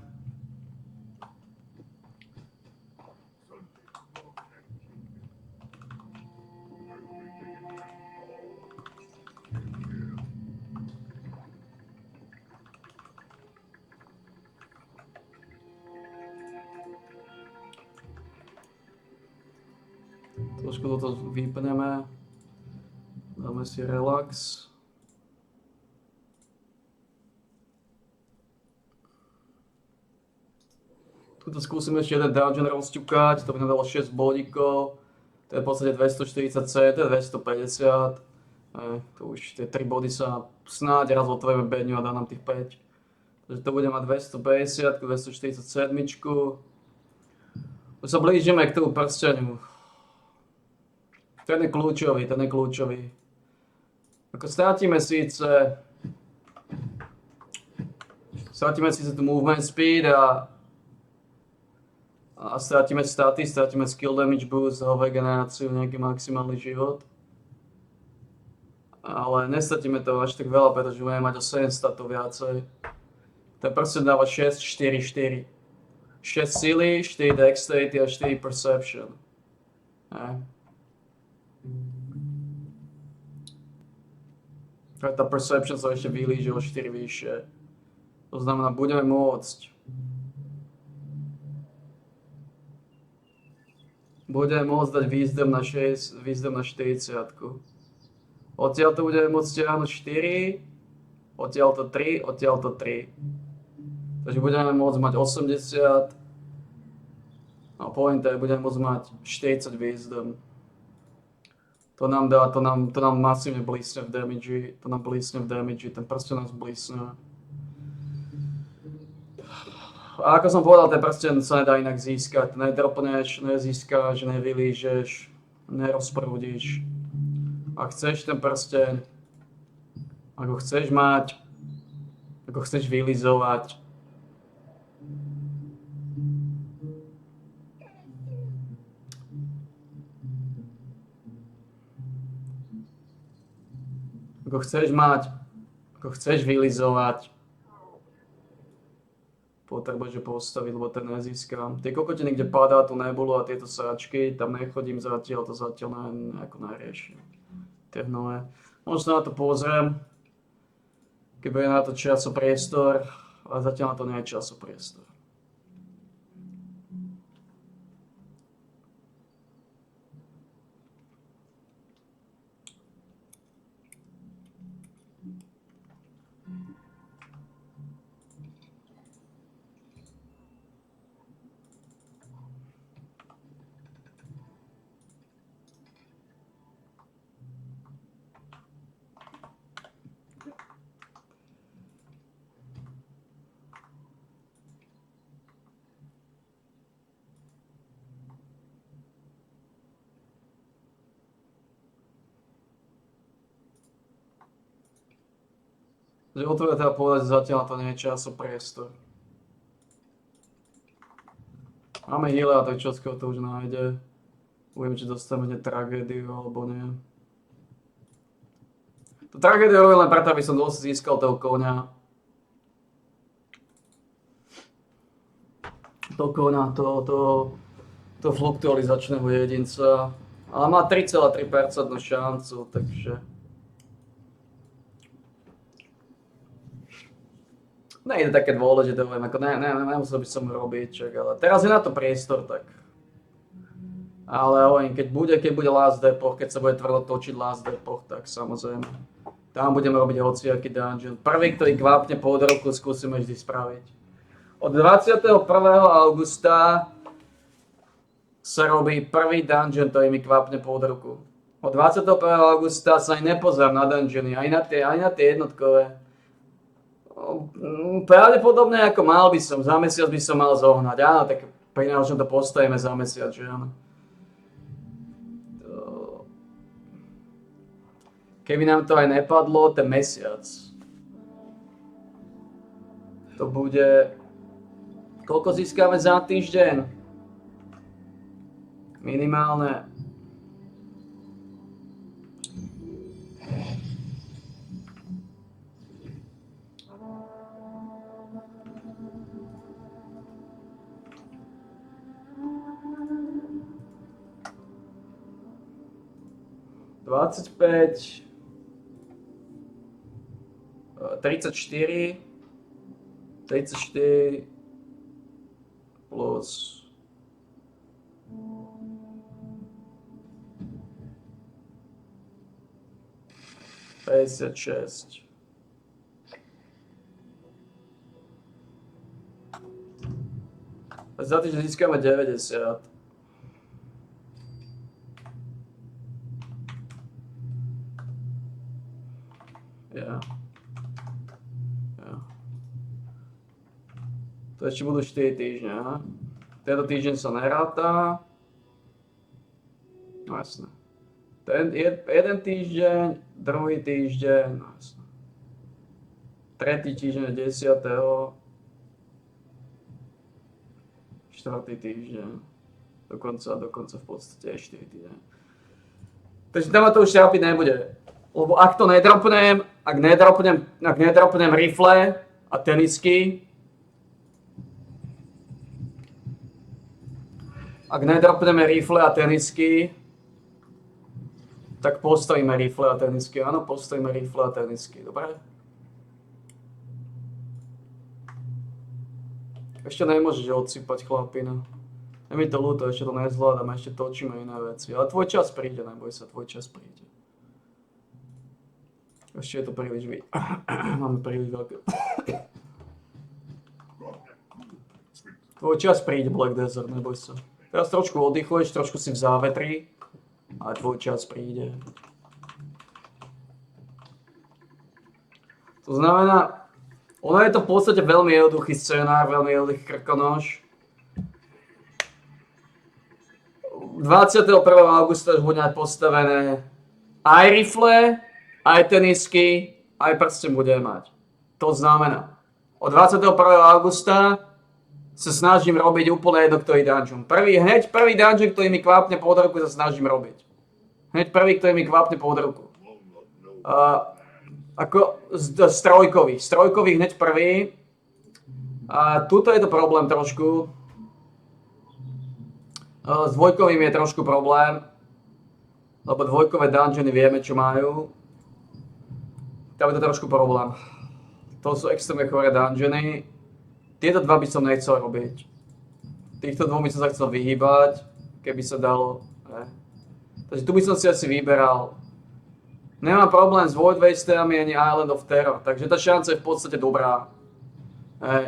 Trošku toto vypneme. Dáme si relax. Tuto skúsim ešte jeden dungeon rozťukať, to by nám dalo 6 bodíkov. To je v podstate 240C, to je 250. To už tie 3 body sa snáď raz otvoríme bedňu a dá nám tých 5. Takže to bude mať 250, 247. Už sa blížime k tomu prsteniu. Ten je kľúčový. Ako strátime síce tu movement speed a strátime staty, strátime skill damage boost, regeneráciu, nejaký maximálny život. Ale nestratíme to až tak veľa, pretože budeme mať o 7 statov viacej. Ten prsten dáva 6, 4, 4. 6 sily, 4 dexterity a 4 perception. Tá perception sa ešte vylíže o 4 vyššie. To znamená, budeme môcť dať wisdom na 6, wisdom na 40. Odtiaľ to budeme môcť stiahnuť 4, odtiaľ to 3, odtiaľ to 3. Takže budeme môcť mať 80 a pointa budeme môcť mať 40 wisdom. To nám masívne blísne v damage, ten prsten nás blísne. A ako som povedal, ten prsten sa nedá inak získať. Nedropneš, nezískáš, nevylížeš, nerozprúdiš. Ak chceš ten prsten, ako chceš mať, ako chceš vylizovať, Ako chceš mať, ako chceš vylizovať, potrebuješ ho postaviť, lebo ten nezískam. Tie kokoti niekde padá, tu nebolo a tieto sračky, tam nechodím zatiaľ, to zatiaľ nejako neriešim. Tie hnoje. Možno sa na to pozriem, keď bude na to časopriestor, ale zatiaľ na to nie je časopriestor. Že otvoria teda povedať, že zatiaľ to nie je časopriestor. Máme heale a tak čoskoro to už nájde. Uvidím, či dostaneme tragédiu alebo nie. To tragédiu robím len preto, aby som dosť získal toho koňa. To koňa, to fluktualizačného jedinca. Ale má 3,3% šancu, takže... Nejde také dôležité, viem, ako nemusel by som robiť, čak, ale teraz je na to priestor, tak. Ale hovorím, keď bude last epoch, keď sa bude tvrdo točiť last epoch, tak samozrejme. Tam budeme robiť hociaký dungeon. Prvý, ktorý kvápne pod roku, skúsime vždy spraviť. Od 21. augusta sa robí prvý dungeon, ktorý mi kvápne pod ruku. Od 21. augusta sa aj nepozerám na dungeony, aj na tie jednotkové. Pravdepodobne ako mal by som, za mesiac by som mal zohnať, áno, tak prináležne to postavíme za mesiac, že áno. Keby nám to aj nepadlo, ten mesiac, to bude, koľko získame za týždeň? Minimálne. $25, 34 plus 56. Za týždeň získame 90. Ja. To ešte budú 4 týždne, aha. Tento týždeň sa neráta. No jasné. Jeden týždeň, druhý týždeň, no jasné. Tretí týždeň 10. Štvrtý týždeň. Dokonca v podstate aj 4 týždne. Takže tam ma to už trápiť nebude. Lebo ak to nedropnem, ak nedropnem rifle a tenisky, tak postavíme rifle a tenisky. Áno, postavíme rifle a tenisky, dobre? Ešte nemôžeš odsypať, chlapina. Je mi to ľúto, ešte to nezvládam, ešte točíme iné veci. Ale tvoj čas príde, neboj sa, tvoj čas príde. Ešte je to príliš máme príliš veľké. Tvoj čas príde, Black Desert, neboj sa. Teraz trošku oddychuješ, trošku si v závetri, ale tvoj čas príde. To znamená, ono je to v podstate veľmi jednoduchý scenár, veľmi jednoduchý krkonoš. 21. augusta už budú mať postavené aj rifle, aj tenisky, aj prsten budeme mať. To znamená, od 21. augusta sa snažím robiť úplne jedno, ktorý dungeon. Prvý dungeon, ktorý mi kvápne pod ruku, sa snažím robiť. Hneď prvý, ktorý mi kvápne pod ruku. Ako z trojkových. Z trojkových hneď prvý. A tuto je to problém trošku. S dvojkovým je trošku problém. Lebo dvojkové dungeony vieme, čo majú. Tam je to trošku problém. To sú extrémne choré dungeony. Tieto dva by som nechcel robiť. Týchto dvoch by som sa chcel vyhýbať, keby sa dalo. Takže tu by som si asi vyberal. Nemám problém s Void Wasteami ani Island of Terror, takže tá šanca je v podstate dobrá.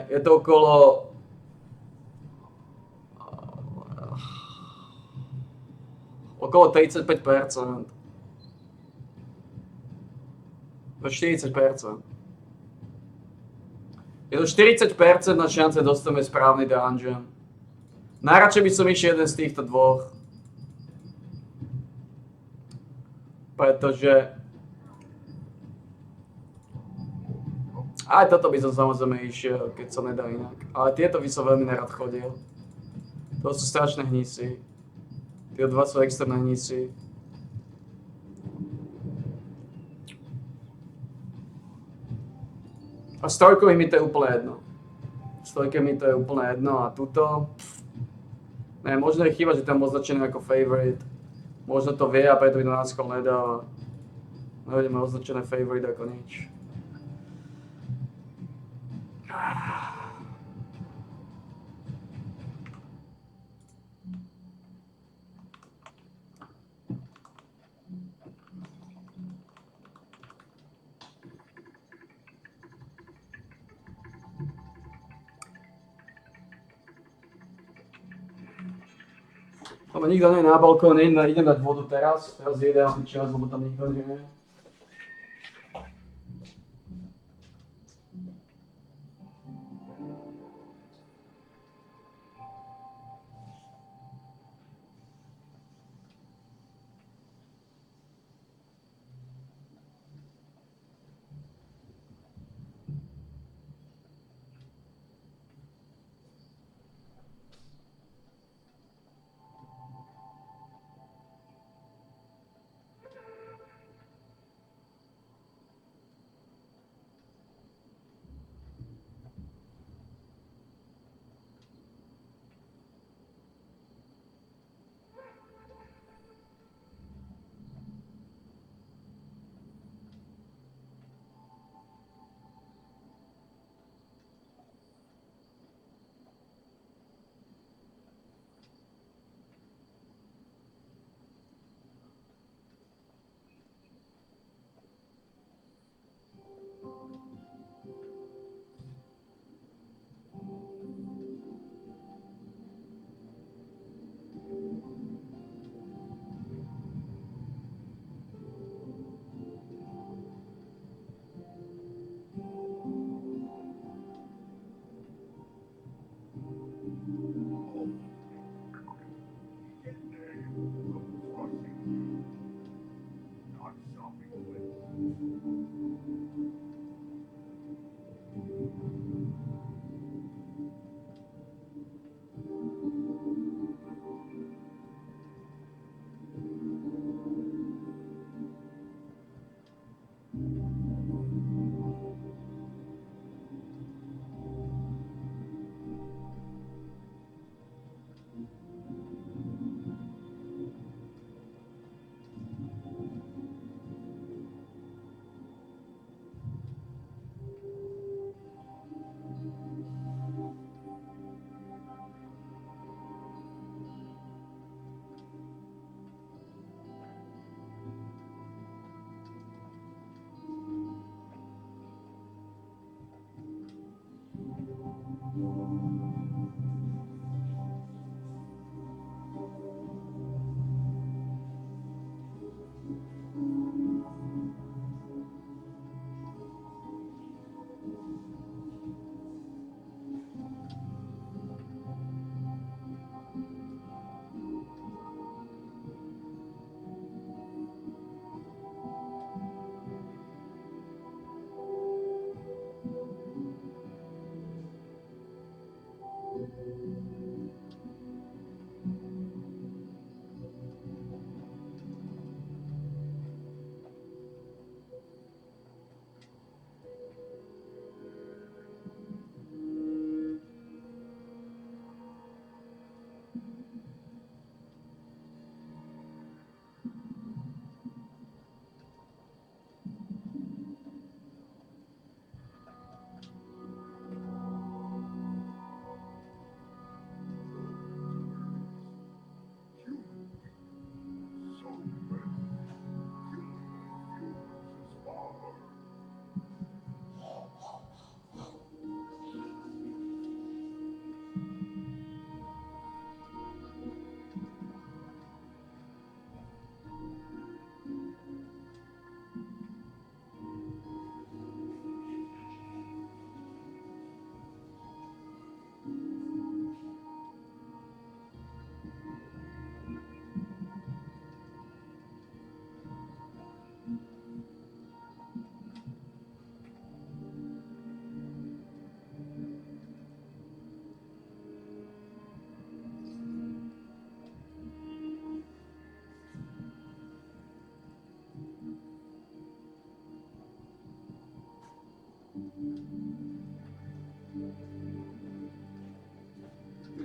Je to okolo... okolo 35%. Do 40%. Je to 40% na šance dostaneme správny dungeon. Najradšej by som išiel jeden z týchto dvoch. Pretože... Aj toto by som samozrejme išiel, keď sa nedá inak. Ale tieto by som veľmi nerad chodil. To sú strašné hnisy. Tie dva sú extrémne hnisy. A s trojkovým mi to je úplne jedno. S trojkovým mi to je úplne jedno a tuto... Ne, možno je chyba, že tam označené ako favorite. Možno to vie a preto by to na schvál nedáva. Nevidíme označené favorite ako nič. Lebo nikto nie je na balkóne, idem dať vodu teraz. Teraz je ideálny čas, lebo tam nikto nie je.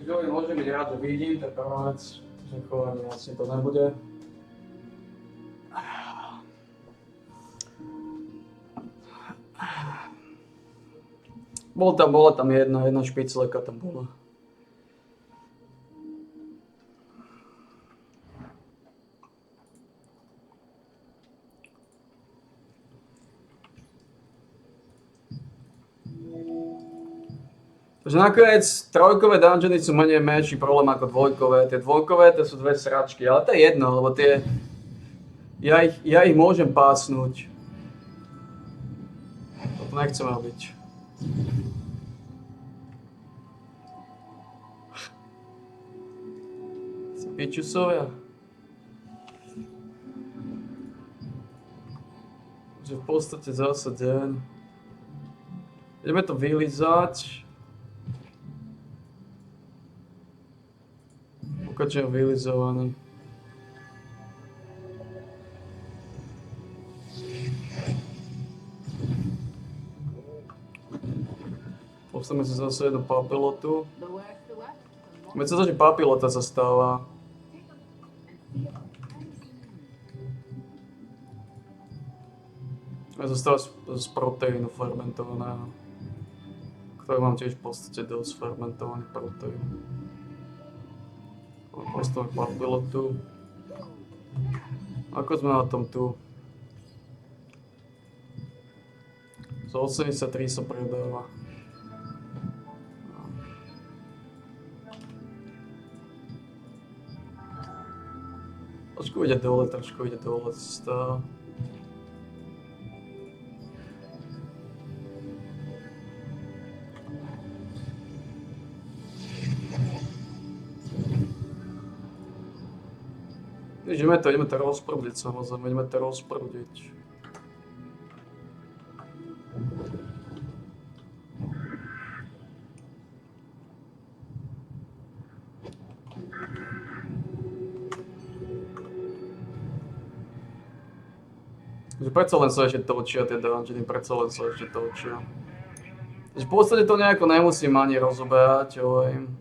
Už môže byť rád, že vidím, to je prvá vec, že chovanie vlastne to nebude. Bola tam jedna špicleka tam bola. Takže nakoniec trojkové dungeony sú menej menší problém ako dvojkové. Tie dvojkové to sú dve sračky, ale to je jedno, lebo tie... Ja ich môžem pásnuť. To nechcem robiť. Pičusovia. Že v podstate zase deň. Ideme to vylizať. Ukačujem vylizovaný. Postavíme si zase jednu papilotu. Veď sa to, že papilota sa stáva. Zostáva z proteínu fermentovaného, ktorý mám tiež v podstate dosť fermentovaný proteín. Postavím papilotu. Ako sme na tom tu? Za 83 sa predáva. Trošku ide dole cesta. Ideme to rozprúdiť, samozrejme, ideme to rozprúdiť. Takže predsa len sa ešte točia tie dungeony, predsa len sa ešte točia. Takže v podstate to nejako nemusím ani rozobehať, ale...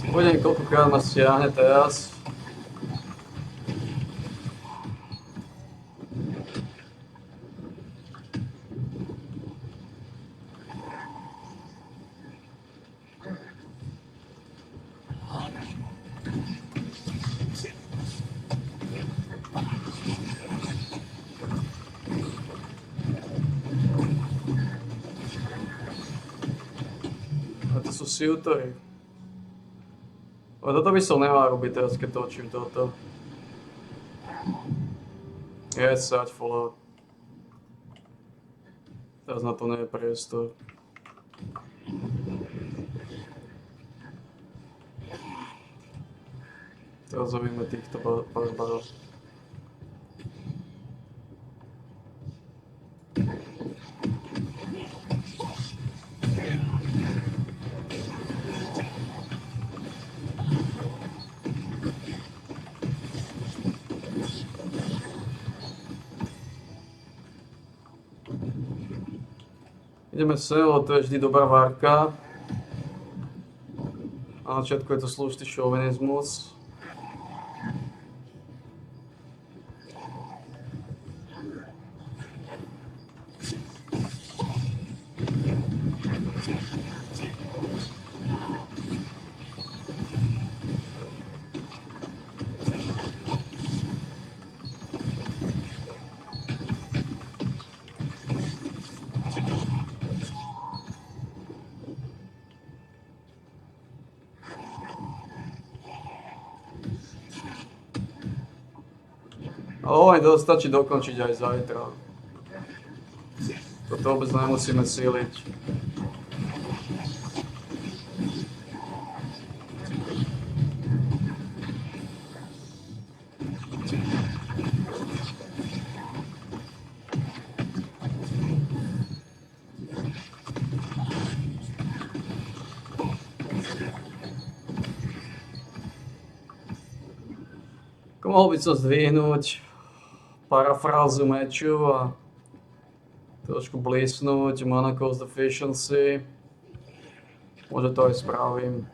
Uvidím, koľkokrát ma stiahne teraz. A to sú siutory. Ale toto by som nemal robiť teraz, keď točím toto. Sať follow. Teraz na to nie je priestor. Teraz zavíme týchto barbarov. Ideme sem, lebo to je vždy dobrá várka. A na začiatku je to slušný šovinizmus. Ale to stačí dokončiť aj zajtra. Toto vôbec nemusíme síliť. Mohol by som zdvihnúť parafrázu meču a trošku blísnuť mana cost efficiency. Možno to aj spravím.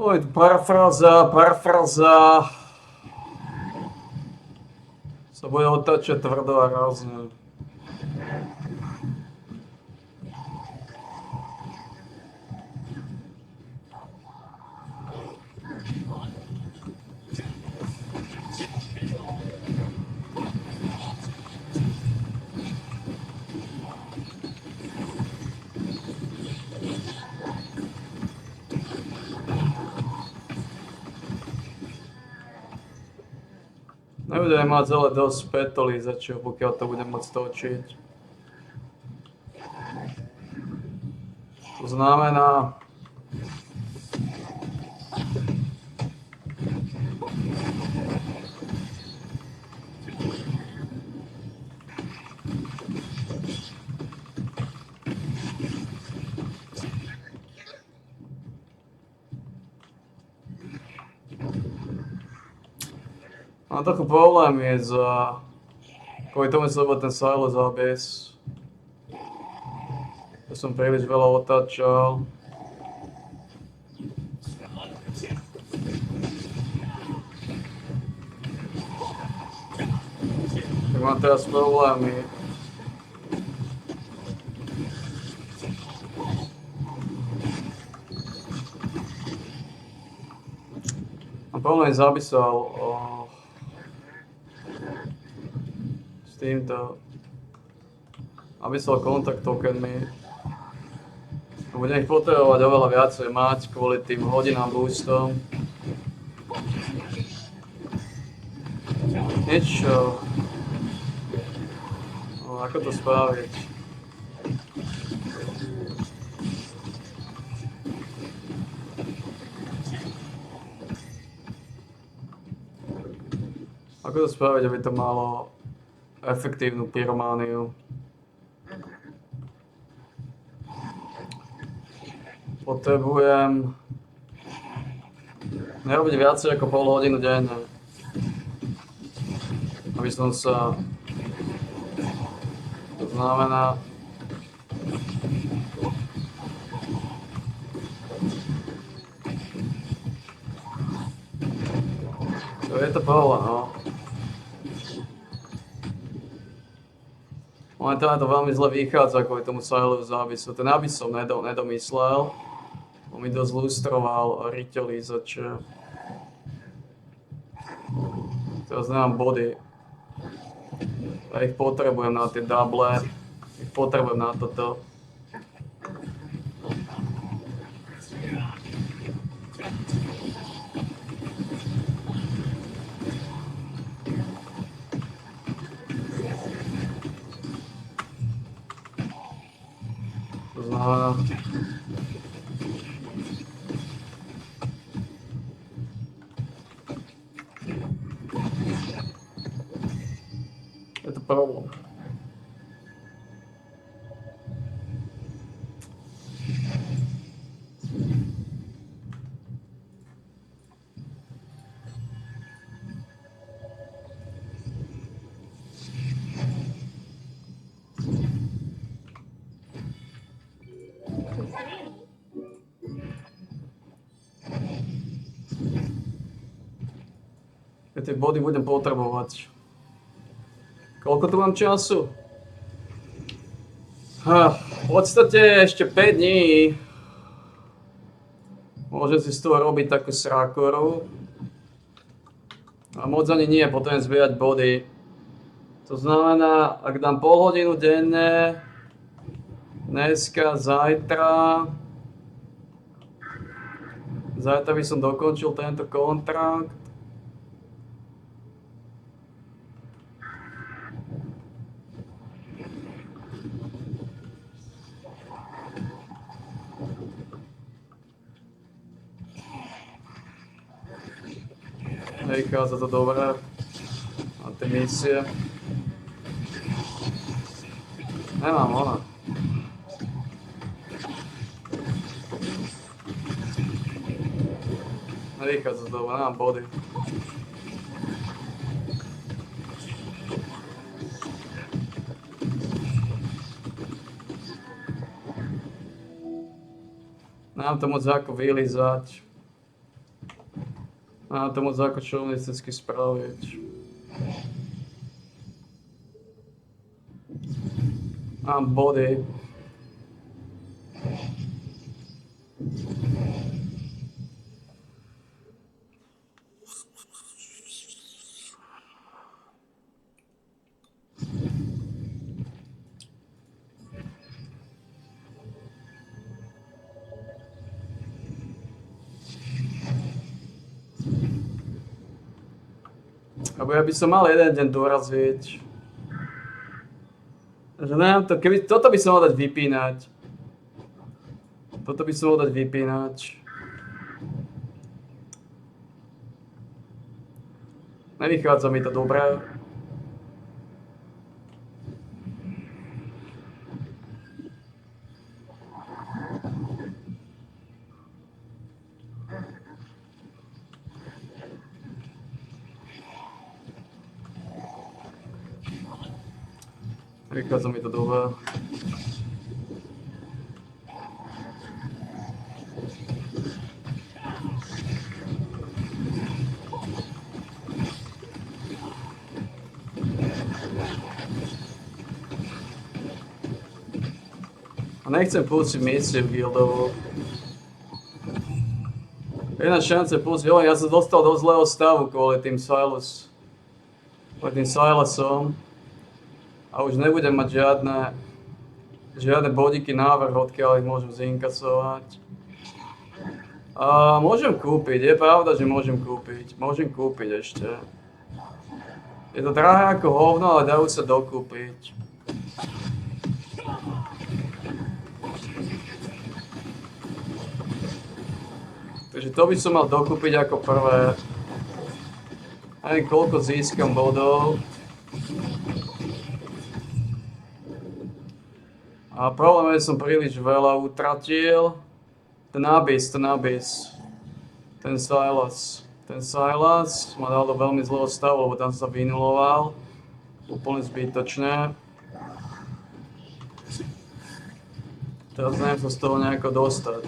Oj, parafráza sa bude otáčať tvrdo a rázne. Nebudeme mať ale dosť petolizačov, pokiaľ to budem môcť točiť. To znamená... Mám trochu problém je kvôli tomu sa ten Silas Abyss. Ja som príliš veľa otáčal. Tak mám teraz problémy. Mám problém zabísal s týmto, aby som kontakt tokenmi. Budem ich potrebovať oveľa viacej mať kvôli tým hodinám boostom. Niečo... No, ako to spraviť? Ako to spraviť, aby to malo efektívnu pyromániu? Potrebujem nerobiť viacej ako pol hodinu denne, aby som sa... To znamená... To je to problém, no. Momentálne to veľmi zle vychádza kvôli tomu Silas Abyssu. Ten Abyss som nedomyslel. On mi dosť lustroval ryťolízače. Teraz nemám body. Ja ich potrebujem na tie double. Ich potrebujem na toto. To znamená... Je to problém. tie body budem potrebovať. Koľko tu mám času? V podstate ešte 5 dní. Môžem si z toho robiť takú srákoru. A moc ani nie, potrebujem zbierať body. To znamená, ak dám pol hodinu denne, dneska, zajtra by som dokončil tento kontrakt. Vychádza to dobré na tie misie. Nemám ona. Nevychádza to dobré, nemám body. Nemám to moc ako vylizať. Mám to moc ako šovinisticky spraviť. Mám body. Lebo ja by som mal jeden deň doraziť. Že neviem to, keby, toto by som mal dať vypínať. Toto by som mal dať vypínať. Nevychádza mi to dobré. Vychádza mi to dobré. A nechcem pustiť misiu guildovú. Jedna šanca pustiť, ja som dostal do zlého stavu kvôli tým Silasom. A už nebudem mať žiadne bodiky návrh, odkiaľ ich môžem zinkasovať. A môžem kúpiť, je pravda, že môžem kúpiť. Môžem kúpiť ešte. Je to drahé ako hovno, ale dajú sa dokúpiť. Takže to by som mal dokúpiť ako prvé. Neviem, koľko získam bodov. A problém je, že som príliš veľa utratil. Ten Abyss. Ten Silas ma dal do veľmi zlého stavu, lebo tam sa vynuloval. Úplne zbytočné. Teraz neviem sa z toho nejako dostať.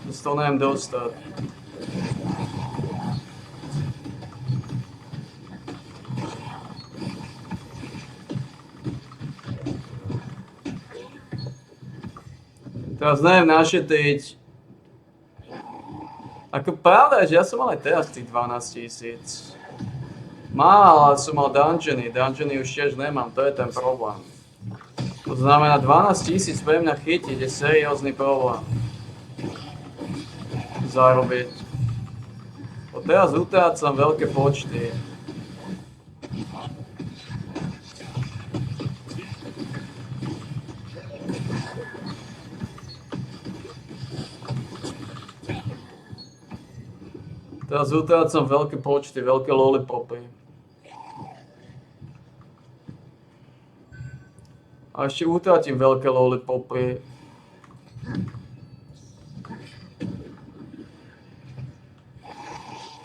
Z toho neviem dostať. Teraz neviem našetriť. Ako pravda je, že ja som mal aj teraz tých 12 000. Ale som mal dungeony. Dungeony už tiež nemám, to je ten problém. To znamená 12 000 pre mňa chytiť je seriózny problém. Zarobiť. Teraz utrácam veľké počty. Teraz utrácam veľké počty, veľké lollipopy. A ešte utrátim veľké lollipopy.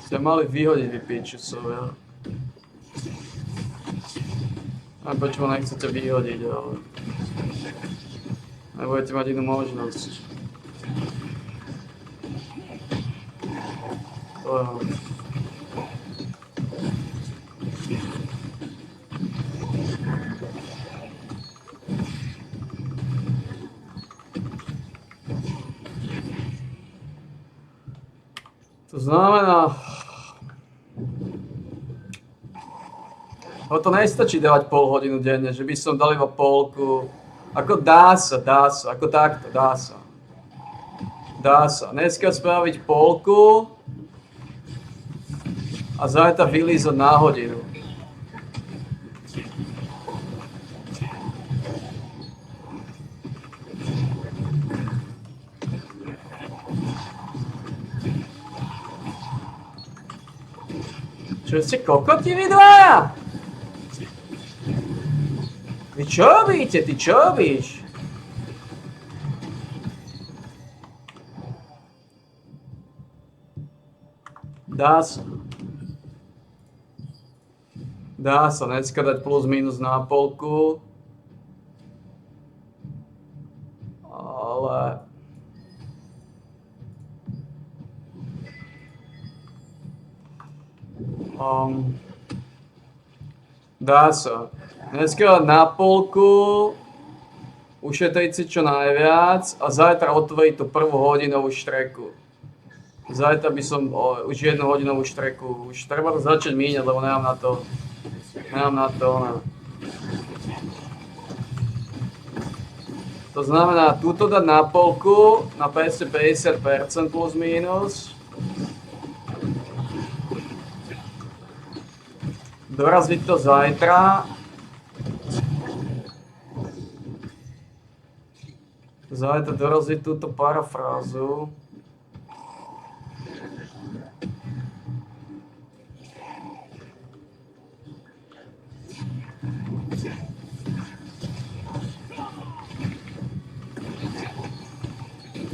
Ste mali vyhodiť vy pičusovia. A prečo ma nechcete vyhodiť, ale nebudete mať inú možnosť. To znamená... to nestačí dávať pol hodinu denne, že by som dal iba polku. Ako dá sa, ako takto, dá sa. Dá sa. Dneska spraviť polku a zajtra vylízať na hodinu. Čo ste kokoti vy dvaja? Vy čo robíte? Ty čo robíš? Dá sa. Dá sa dneska dať plus minus na polku. Ale... dá sa. Dneska na polku, ušetriť si čo najviac a zajtra otvoriť tú prvú hodinovú štreku. Zajtra by som už 1 hodinovú štreku, už treba to začať míňať, lebo nemám na to. To znamená, túto dať na polku, na 50% plus minus. Doraziť to zajtra. Zajtra doraziť túto parafrázu.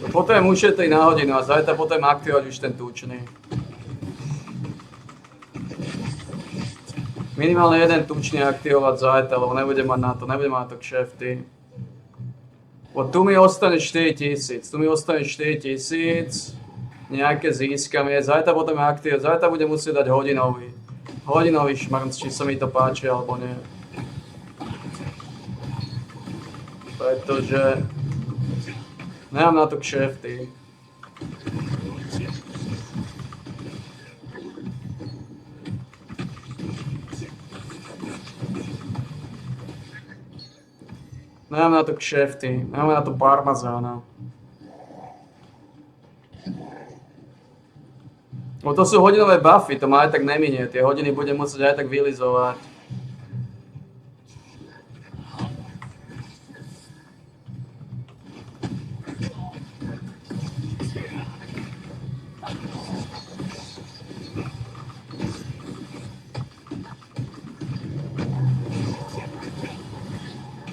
Potom ušetriť na hodinu a zajtra potom aktivovať už ten tučný. Minimálne jeden tučný aktivovať zajtra, lebo nebudem mať na to kšefty. Tu mi ostane 4000, nejaké získam je, zajtra potom aktivovať, zajtra budem musieť dať hodinový šmrnc, či sa mi to páči alebo nie. Pretože nemám na to kšefty. Nemám na to kšefty, nemám na to parmazána. To sú hodinové buffy, to ma aj tak neminie, tie hodiny budem musieť aj tak vylizovať.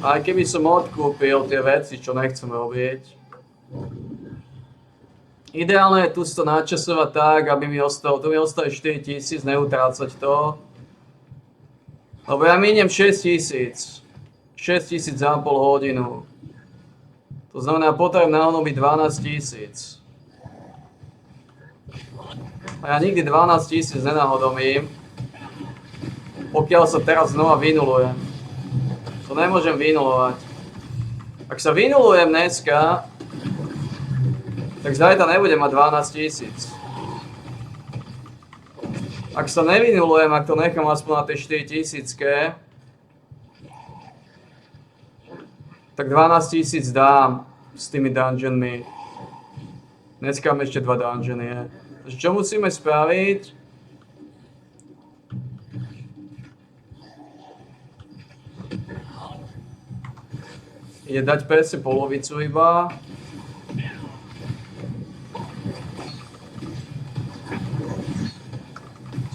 Aj keby som odkúpil tie veci, čo nechcem robiť. Ideálne je tu to načasovať tak, aby mi ostalo 4000, neutrácať to. Lebo ja miniem 6000 za pol hodinu. To znamená, potrebujem náhodou byť 12000. A ja nikdy 12000 nenahodomím, pokiaľ sa teraz znova vynulujem. To nemôžem vynulovať. Ak sa vynulujem dneska, tak zajtra nebudem mať 12000. Ak sa nevynulujem, ak to nechám aspoň na tej 4000, tak 12000 dám s tými dungeonmi. Dneska mám ešte 2 dungeony. Takže čo musíme spraviť? Je dať presne polovicu iba.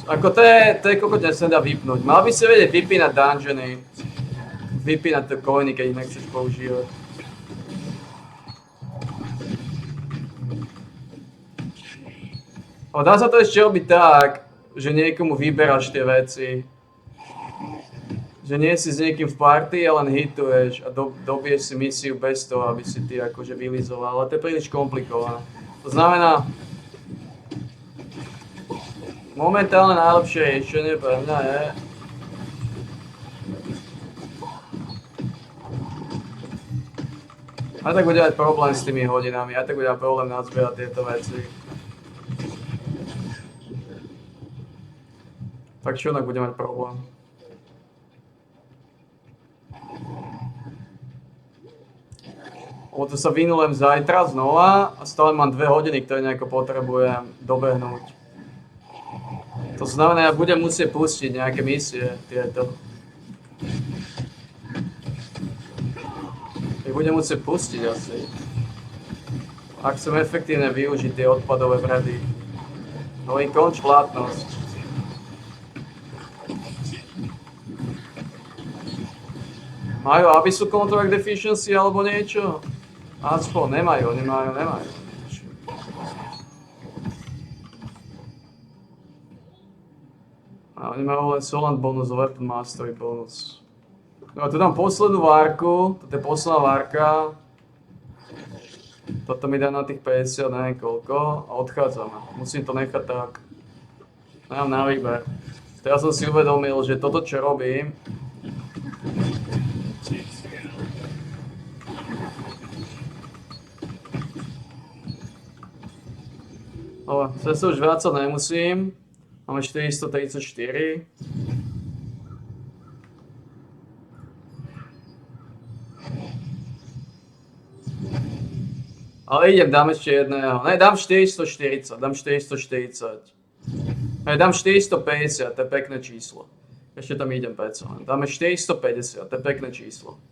Ako to je kokot, sa nedá vypnúť. Mal by si vedieť vypínať dungeony. Vypínať tie coiny, keď ich nechceš používať. Ale dá sa to ešte robiť tak, že niekomu vyberáš tie veci. Že nie si s niekým v party a len hituješ a dobiješ si misiu bez toho, aby si ty akože vylizoval, ale to je príliš komplikované. To znamená, Momentálne najlepšie riešenie pre mňa je aj tak bude mať problém s tými hodinami, aj tak bude mať problém nazbierať tieto veci. Tak čo inak bude mať problém? Lebo to sa vynulujem zajtra znova a stále mám 2 hodiny, ktoré nejako potrebujem dobehnúť. To znamená, ja budem musieť pustiť nejaké misie tieto. Ich budem musieť pustiť asi. Ak chcem efektívne využiť tie odpadové vredy. No im končí platnosť. Majú abyssal contract deficiency alebo niečo? Aspoň nemajú. A oni majú len Solant bonus, Weapon Mastery bonus. No a tu dám poslednú várku, toto je posledná várka. Toto mi dá na tých 50, neviem koľko, a odchádzame. Musím to nechať tak. Nemám na výber. Teraz som si uvedomil, že toto čo robím, Zase sa už vrácať nemusím. Máme 434. Ale idem, dám ešte jedného. Ne, dám 440, dám 440. Ne, dám 450, to je pekné číslo. Ešte tam idem peco. Dáme 450, to je pekné číslo.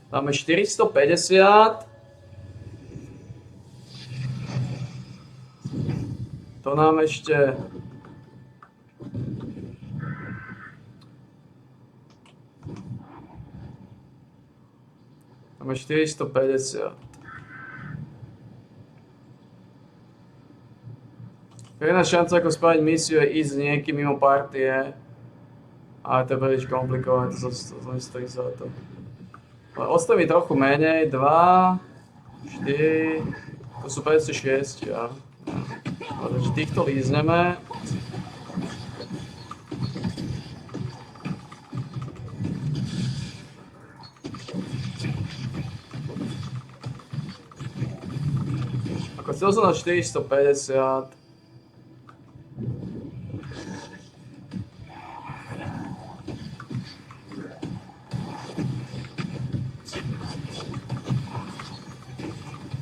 Dáme 450. To nám ešte... Máme 450. Jedna šanca ako spraviť misiu je ísť s niekým mimo partie. Ale to je príliš komplikované, to nestojí za to. Ale ostaví trochu menej, 2, 4, to sú 56, ja. Takže týchto lízneme. Ako chcel som na 450.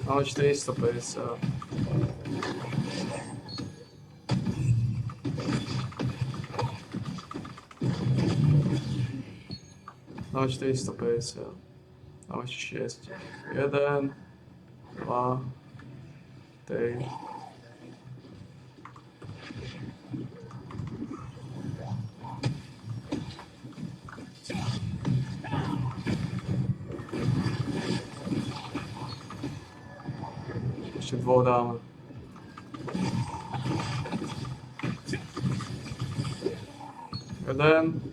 Máme 450. Máme 450. Máme ešte 6. 1, 2, 3. Ešte 2 dáme. Jeden.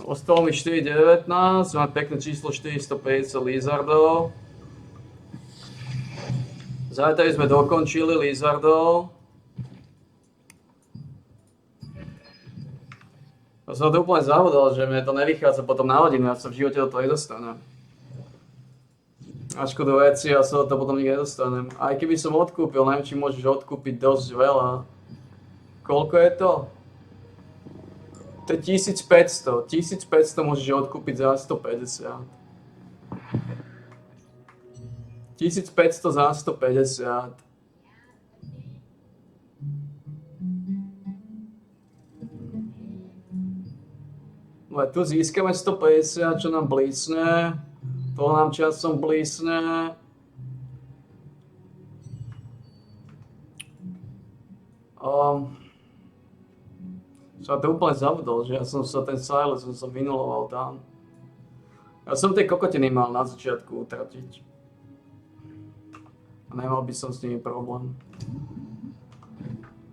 Ostalo mi 4,19, mám pekné číslo 450 Lizardov. Zajtra sme dokončili Lizardov. Ja som to úplne zavodol, že mi to nevychádza potom na hodinu, ja sa v živote do toho nedostanem. A škodu veci, ja sa do toho potom nikdy nedostanem. Aj keby som odkúpil, neviem, či môžeš odkúpiť dosť veľa. Koľko je to? To je 1500. 1500 môžeš odkúpiť za 150. 1500 za 150. Ale tu získame 150, čo nám blísne. To nám časom blísne. Som to úplne zabudol, že ja som sa ten silence, som sa vynuloval tam. Ja som tie kokotiny mal na začiatku utratiť. A nemal by som s nimi problém.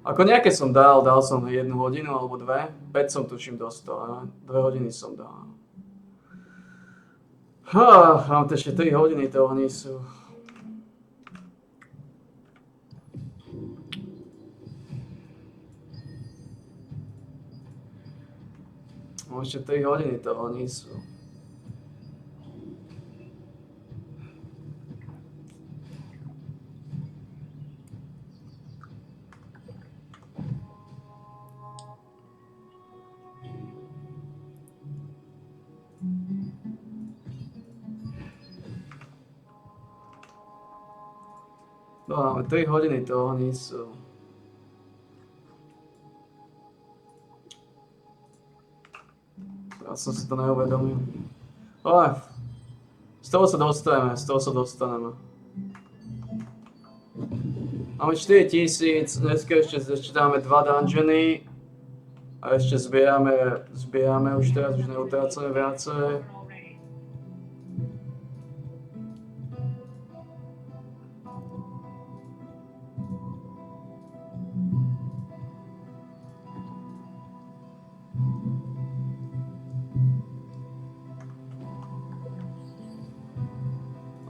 Ako nejaké som dal som 1 hodinu alebo 2. 5 som tuším dostal, 2 hodiny som dal. Mám to ešte 3 hodiny toho hnisu. Mám ešte 3 hodiny toho hnisu. Máme 3 hodiny toho hnisu. Ja som si to neuvedomil. Ale z toho sa dostaneme, Máme 4000, dneska ešte dáme 2 dungeony. A ešte zbierame už teraz, už neutrácame viacej.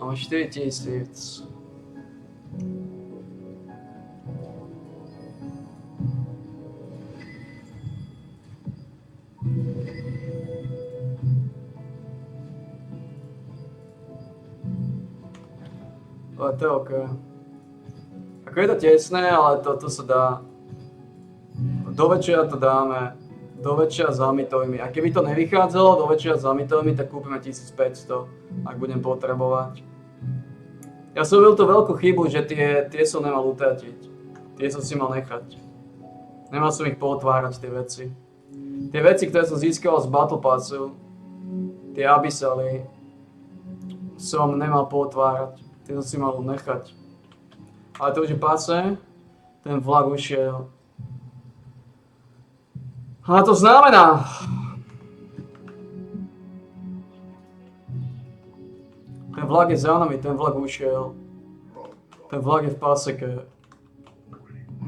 Máme 4000. Ale to je OK. Ako je to tesné, ale to sa dá. Do večera to dáme. Do večera s Amitovými. A keby to nevychádzalo do večera s Amitovými, tak kúpime 1500, ak budem potrebovať. Ja som robil tú veľkú chybu, že tie som nemal utratiť. Tie som si mal nechať. Nemal som ich pootvárať, tie veci. Tie veci, ktoré som získal z Battle Passu, tie Abyssaly, som nemal pootvárať. Tie som si mal nechať. Ale to už je pase, ten vlak ušiel. A to znamená... Ten vlak je za nami, ten vlak ušiel. Ten vlak je v paseke.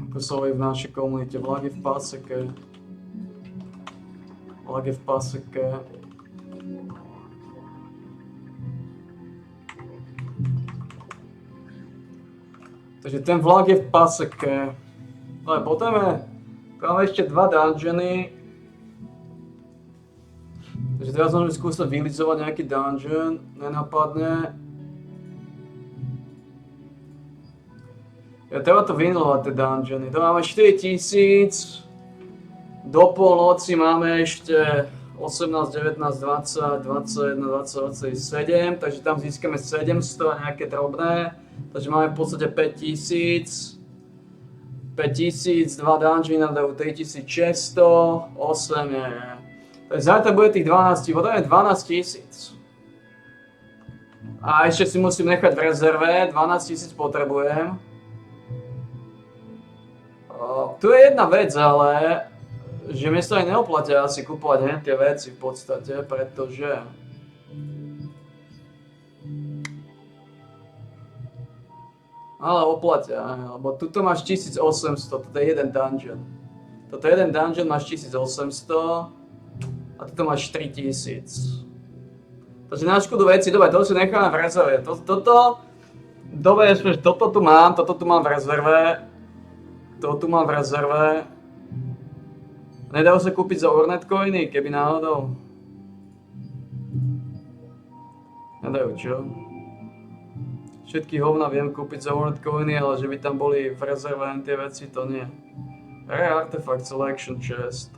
Ako sa hovorí v našej komunite, vlak je v paseke. Vlak je v paseke. Takže ten vlak je v paseke. Ale potom máme ešte 2 dungeony. Takže teraz môžeme skúsiť vylizovať nejaký dungeon, nenapadne. Ja treba to vynilovať, tie dungeony. To máme 4000. Do polnoci máme ešte 18, 19, 20, 21, 20, 27. Takže tam získame 700 a nejaké drobné. Takže máme v podstate 5000. 5000, 2 dungeony nám dajú 3600, 8 je... Takže zajtra bude tých 12, potom je 12 000. A ešte si musím nechať v rezerve, 12 000 potrebujem. Tu je jedna vec, ale... že mi sa aj neoplatia asi kúpovať hneď tie veci v podstate, pretože... Ale oplatia, lebo tuto máš 1800, toto je jeden dungeon. Toto je jeden dungeon, máš 1800 a tuto máš 3000. Takže na škodu veci, dobre, to si necháme v rezerve. Toto tu mám v rezerve. To tu mám v rezerve. Nedajú sa kúpiť za Ornet coiny, keby náhodou. Nedajú, čo? Všetky hovna viem kúpiť za Ornet coiny, ale že by tam boli v rezerve len tie veci, to nie. Rare Artifact Selection Chest.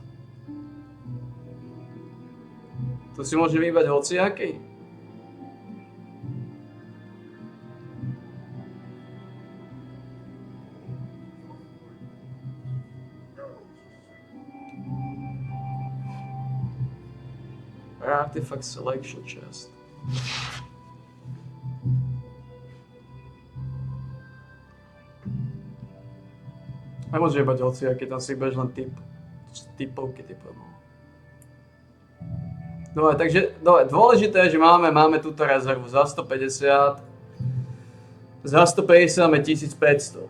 Tu si môže vybrať hociaký. Rare Artifact Selection Chest. Nemôže vybrať hociaký, tam si vybereš len typovky. Dobre, takže dôležité je, že máme túto rezervu za 150. Za 150 máme 1500.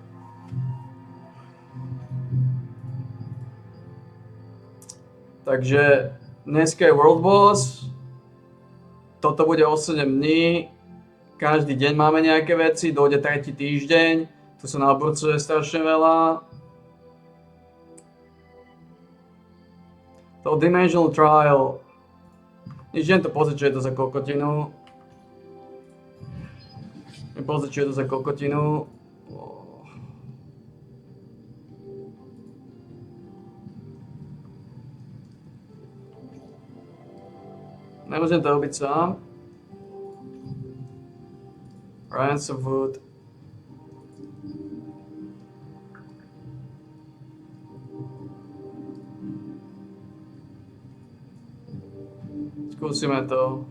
Takže dneska je World Boss. toto bude o 7 dní, každý deň máme nejaké veci, dojde tretí týždeň, tu sa naburcuje strašne veľa. To Dimensional Trial, nič neviem to pozrieť, čo je to za kokotinu. Pozrieť, čo je to za kokotinu. Nemôžem to robiť sám. Ransomwood. Skúsime to.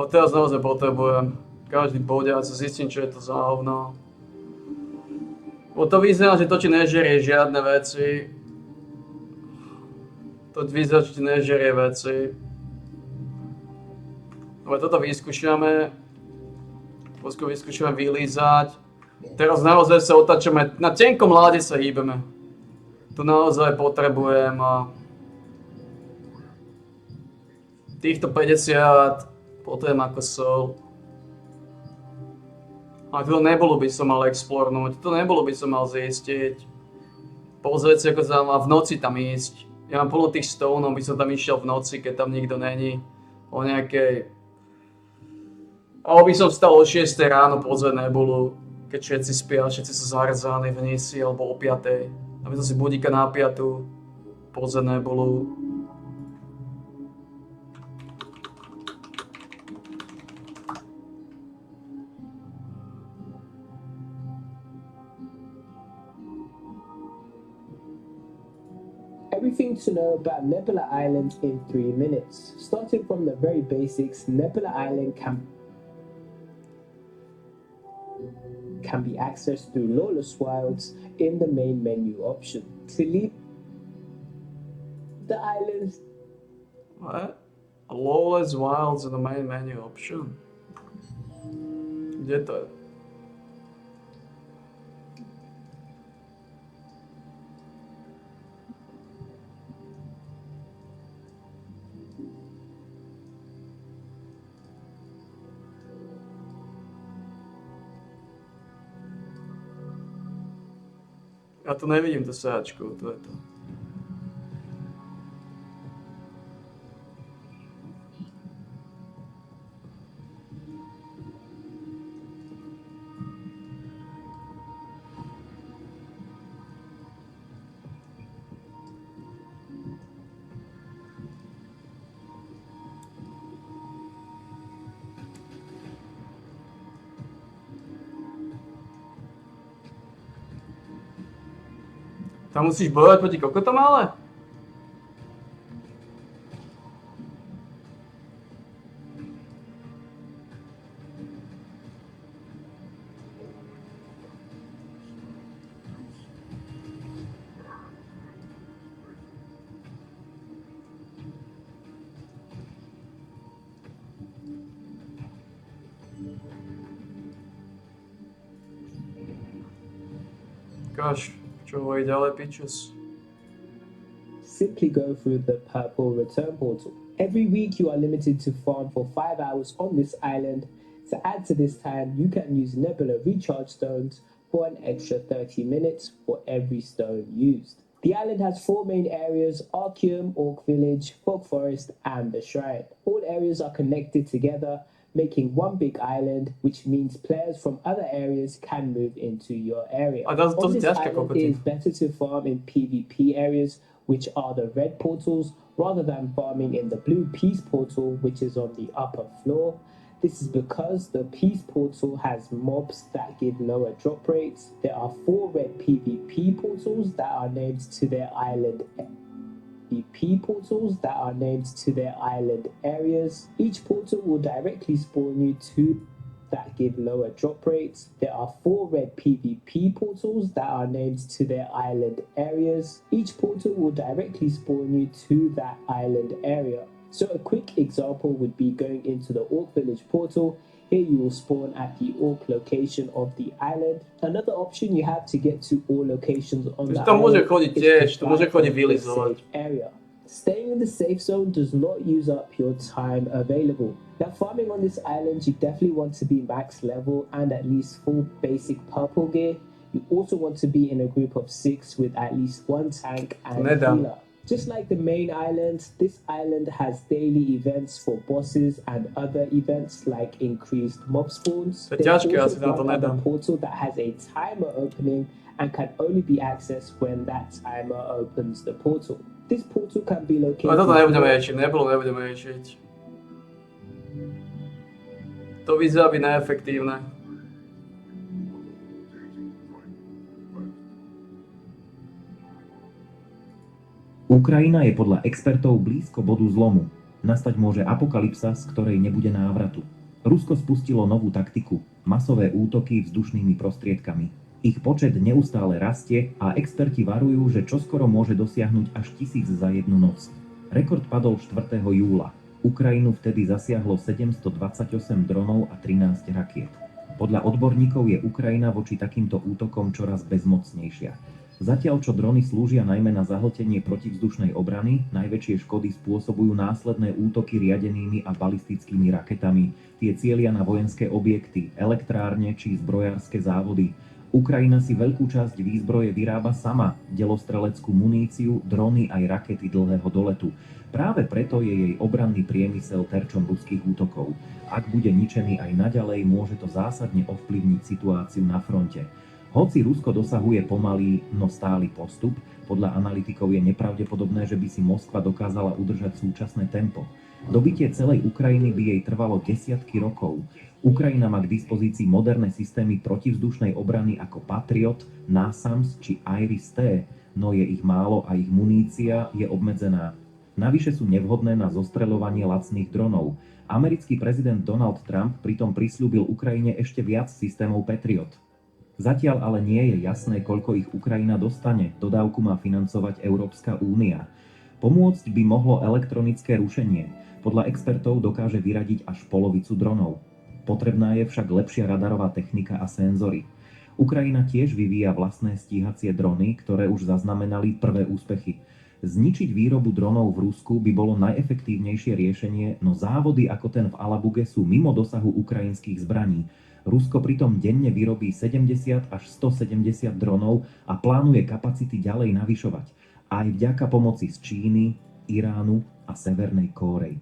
Teraz naozaj potrebujem. Každý bodiac zistím, čo je to za hovno. Bo to vyzerá, že to ti nežerie žiadne veci. To vyzerá, že ti nežerie veci. Dobre, toto vyskúšame. Vyskúšame vylízať. Teraz naozaj sa otáčame, na tenkom ľade sa hýbeme. Tu naozaj potrebujem týchto 50, potrebujem ako sol. A to nebolo by som mal explornúť, to nebolo by som mal zistiť. Pozrieť si, ako sa má v noci tam ísť. Ja mám plno tých stónov, by som tam išiel v noci, keď tam nikto není. O nejakej... Alebo by som vstal o 6 ráno pozrieť nebulu, keď všetci spia, všetci sú zahrzaní v nisi, alebo o 5. Aby som si budíka na 5. pozrieť nebulu. Everything to know about Nebula Island in 3 minutes. Starting from the very basics, Nebula Island can be accessed through Lawless Wilds in the main menu option. To leave the island... What? Lawless Wilds in the main menu option? Kde to je? Ja tu nevidím to sáčku, to je to. Tam musíš bojovať proti kokotom, ale? Gosh. Simply go through the purple return portal. Every week you are limited to farm for 5 hours on this island. To add to this time, you can use Nebula recharge stones for an extra 30 minutes for every stone used. The island has 4 main areas: Arceum, Orc Village, Fog Forest and the Shrine. All areas are connected together, making one big island, which means players from other areas can move into your area. On this island, it is better to farm in PvP areas, which are the red portals, rather than farming in the blue peace portal, which is on the upper floor. This is because the peace portal has mobs that give lower drop rates. There are 4 red PvP portals that are named to their island areas. Each portal will directly spawn you 2 that give lower drop rates. There are 4 red PvP portals that are named to their island areas. Each portal will directly spawn you to that island area. So a quick example would be going into the Orc Village portal. Here you will spawn at the Orc location of the island. Another option you have to get to all locations on the island is to find a safe area. Staying in the safe zone does not use up your time available. Now, farming on this island, you definitely want to be max level and at least full basic purple gear. You also want to be in a group of 6 with at least 1 tank and healer. Just like the main island, this island has daily events for bosses and other events like increased mob spawns. There's also one other portal that has a timer opening and can only be accessed when that timer opens the portal. This portal can be located... Ale toto nebudeme riešiť, nebudeme riešiť. To vyzerá byť neefektívne. Ukrajina je podľa expertov blízko bodu zlomu. Nastať môže apokalypsa, z ktorej nebude návratu. Rusko spustilo novú taktiku – masové útoky vzdušnými prostriedkami. Ich počet neustále rastie a experti varujú, že čoskoro môže dosiahnuť až 1000 za jednu noc. Rekord padol 4. júla. Ukrajinu vtedy zasiahlo 728 dronov a 13 rakiet. Podľa odborníkov je Ukrajina voči takýmto útokom čoraz bezmocnejšia. Zatiaľ, čo drony slúžia najmä na zahltenie protivzdušnej obrany, najväčšie škody spôsobujú následné útoky riadenými a balistickými raketami. Tie cielia na vojenské objekty, elektrárne či zbrojárske závody. Ukrajina si veľkú časť výzbroje vyrába sama, delostreleckú muníciu, drony aj rakety dlhého doletu. Práve preto je jej obranný priemysel terčom ruských útokov. Ak bude ničený aj naďalej, môže to zásadne ovplyvniť situáciu na fronte. Hoci Rusko dosahuje pomalý, no stály postup, podľa analytikov je nepravdepodobné, že by si Moskva dokázala udržať súčasné tempo. Dobitie celej Ukrajiny by jej trvalo desiatky rokov. Ukrajina má k dispozícii moderné systémy protivzdušnej obrany ako Patriot, NASAMS či IRIS-T, no je ich málo a ich munícia je obmedzená. Navyše sú nevhodné na zostreľovanie lacných dronov. Americký prezident Donald Trump pritom prisľúbil Ukrajine ešte viac systémov Patriot. Zatiaľ ale nie je jasné, koľko ich Ukrajina dostane. Dodávku má financovať Európska únia. Pomôcť by mohlo elektronické rušenie. Podľa expertov dokáže vyradiť až polovicu dronov. Potrebná je však lepšia radarová technika a senzory. Ukrajina tiež vyvíja vlastné stíhacie drony, ktoré už zaznamenali prvé úspechy. Zničiť výrobu dronov v Rusku by bolo najefektívnejšie riešenie, no závody ako ten v Alabuge sú mimo dosahu ukrajinských zbraní. Rusko pritom denne vyrobí 70 až 170 dronov a plánuje kapacity ďalej navyšovať. Aj vďaka pomoci z Číny, Iránu a Severnej Kórey.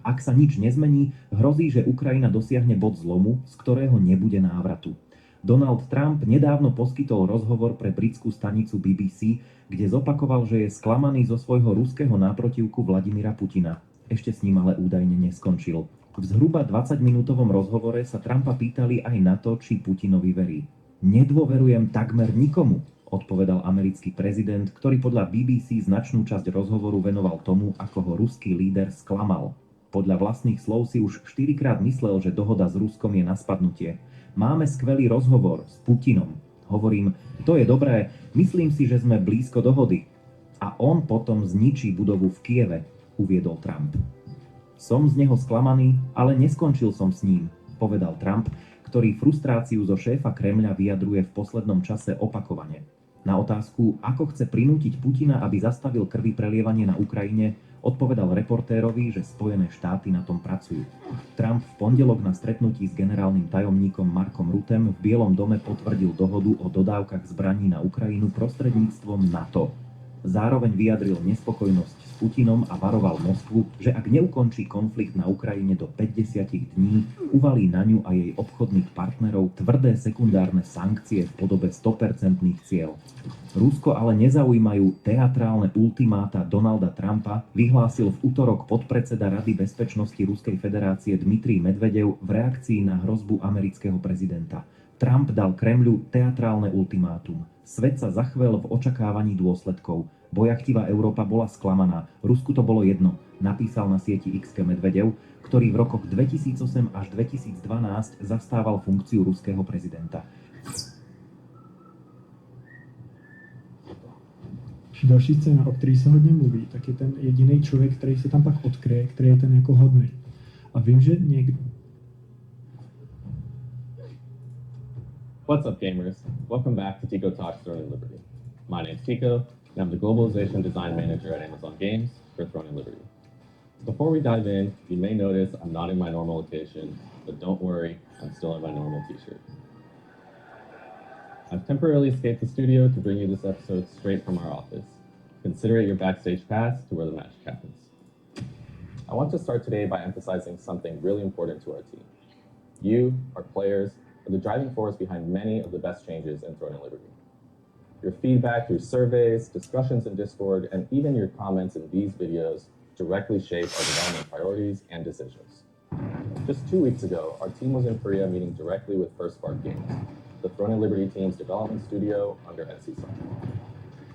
Ak sa nič nezmení, hrozí, že Ukrajina dosiahne bod zlomu, z ktorého nebude návratu. Donald Trump nedávno poskytol rozhovor pre britskú stanicu BBC, kde zopakoval, že je sklamaný zo svojho ruského náprotivku Vladimíra Putina. Ešte s ním ale údajne neskončil. V zhruba 20-minútovom rozhovore sa Trumpa pýtali aj na to, či Putinovi verí. Nedôverujem takmer nikomu, odpovedal americký prezident, ktorý podľa BBC značnú časť rozhovoru venoval tomu, ako ho ruský líder sklamal. Podľa vlastných slov si už 4-krát myslel, že dohoda s Ruskom je na spadnutie. Máme skvelý rozhovor s Putinom. Hovorím, to je dobré, myslím si, že sme blízko dohody. A on potom zničí budovu v Kieve, uviedol Trump. Som z neho sklamaný, ale neskončil som s ním, povedal Trump, ktorý frustráciu zo šéfa Kremľa vyjadruje v poslednom čase opakovane. Na otázku, ako chce prinútiť Putina, aby zastavil krvi prelievanie na Ukrajine, odpovedal reportérovi, že Spojené štáty na tom pracujú. Trump v pondelok na stretnutí s generálnym tajomníkom Markom Ruttem v Bielom dome potvrdil dohodu o dodávkach zbraní na Ukrajinu prostredníctvom NATO. Zároveň vyjadril nespokojnosť s Putinom a varoval Moskvu, že ak neukončí konflikt na Ukrajine do 50 dní, uvalí na ňu a jej obchodných partnerov tvrdé sekundárne sankcie v podobe 100% cieľ. Rusko ale nezaujímajú teatrálne ultimáta Donalda Trumpa, vyhlásil v utorok podpredseda Rady bezpečnosti Ruskej federácie Dmitrij Medvedev v reakcii na hrozbu amerického prezidenta. Trump dal Kremľu teatrálne ultimátum. Svet sa zachvel v očakávaní dôsledkov. Bojachtivá Európa bola sklamaná. Rusku to bolo jedno, napísal na sieti XK Medvedev, ktorý v rokoch 2008 až 2012 zastával funkciu ruského prezidenta. Další scéna, o který se hodně mluví, tak je ten jediný člověk, který se tam pak odkryje, který je ten jako hodný. A vím, že někdo... What's up, gamers? Welcome back to Tico Talks Throne and Liberty. My name's Tico, and I'm the Globalization Design Manager at Amazon Games, for Throne and Liberty. Before we dive in, you may notice I'm not in my normal location, but don't worry, I'm still in my normal t-shirt. I've temporarily escaped the studio to bring you this episode straight from our office. Consider it your backstage pass to where the magic happens. I want to start today by emphasizing something really important to our team. You, our players, are the driving force behind many of the best changes in Throne and Liberty. Your feedback through surveys, discussions in Discord, and even your comments in these videos directly shape our development priorities and decisions. Just 2 weeks ago, our team was in Korea meeting directly with First Spark Games, the Throne and Liberty team's development studio under NCSoft.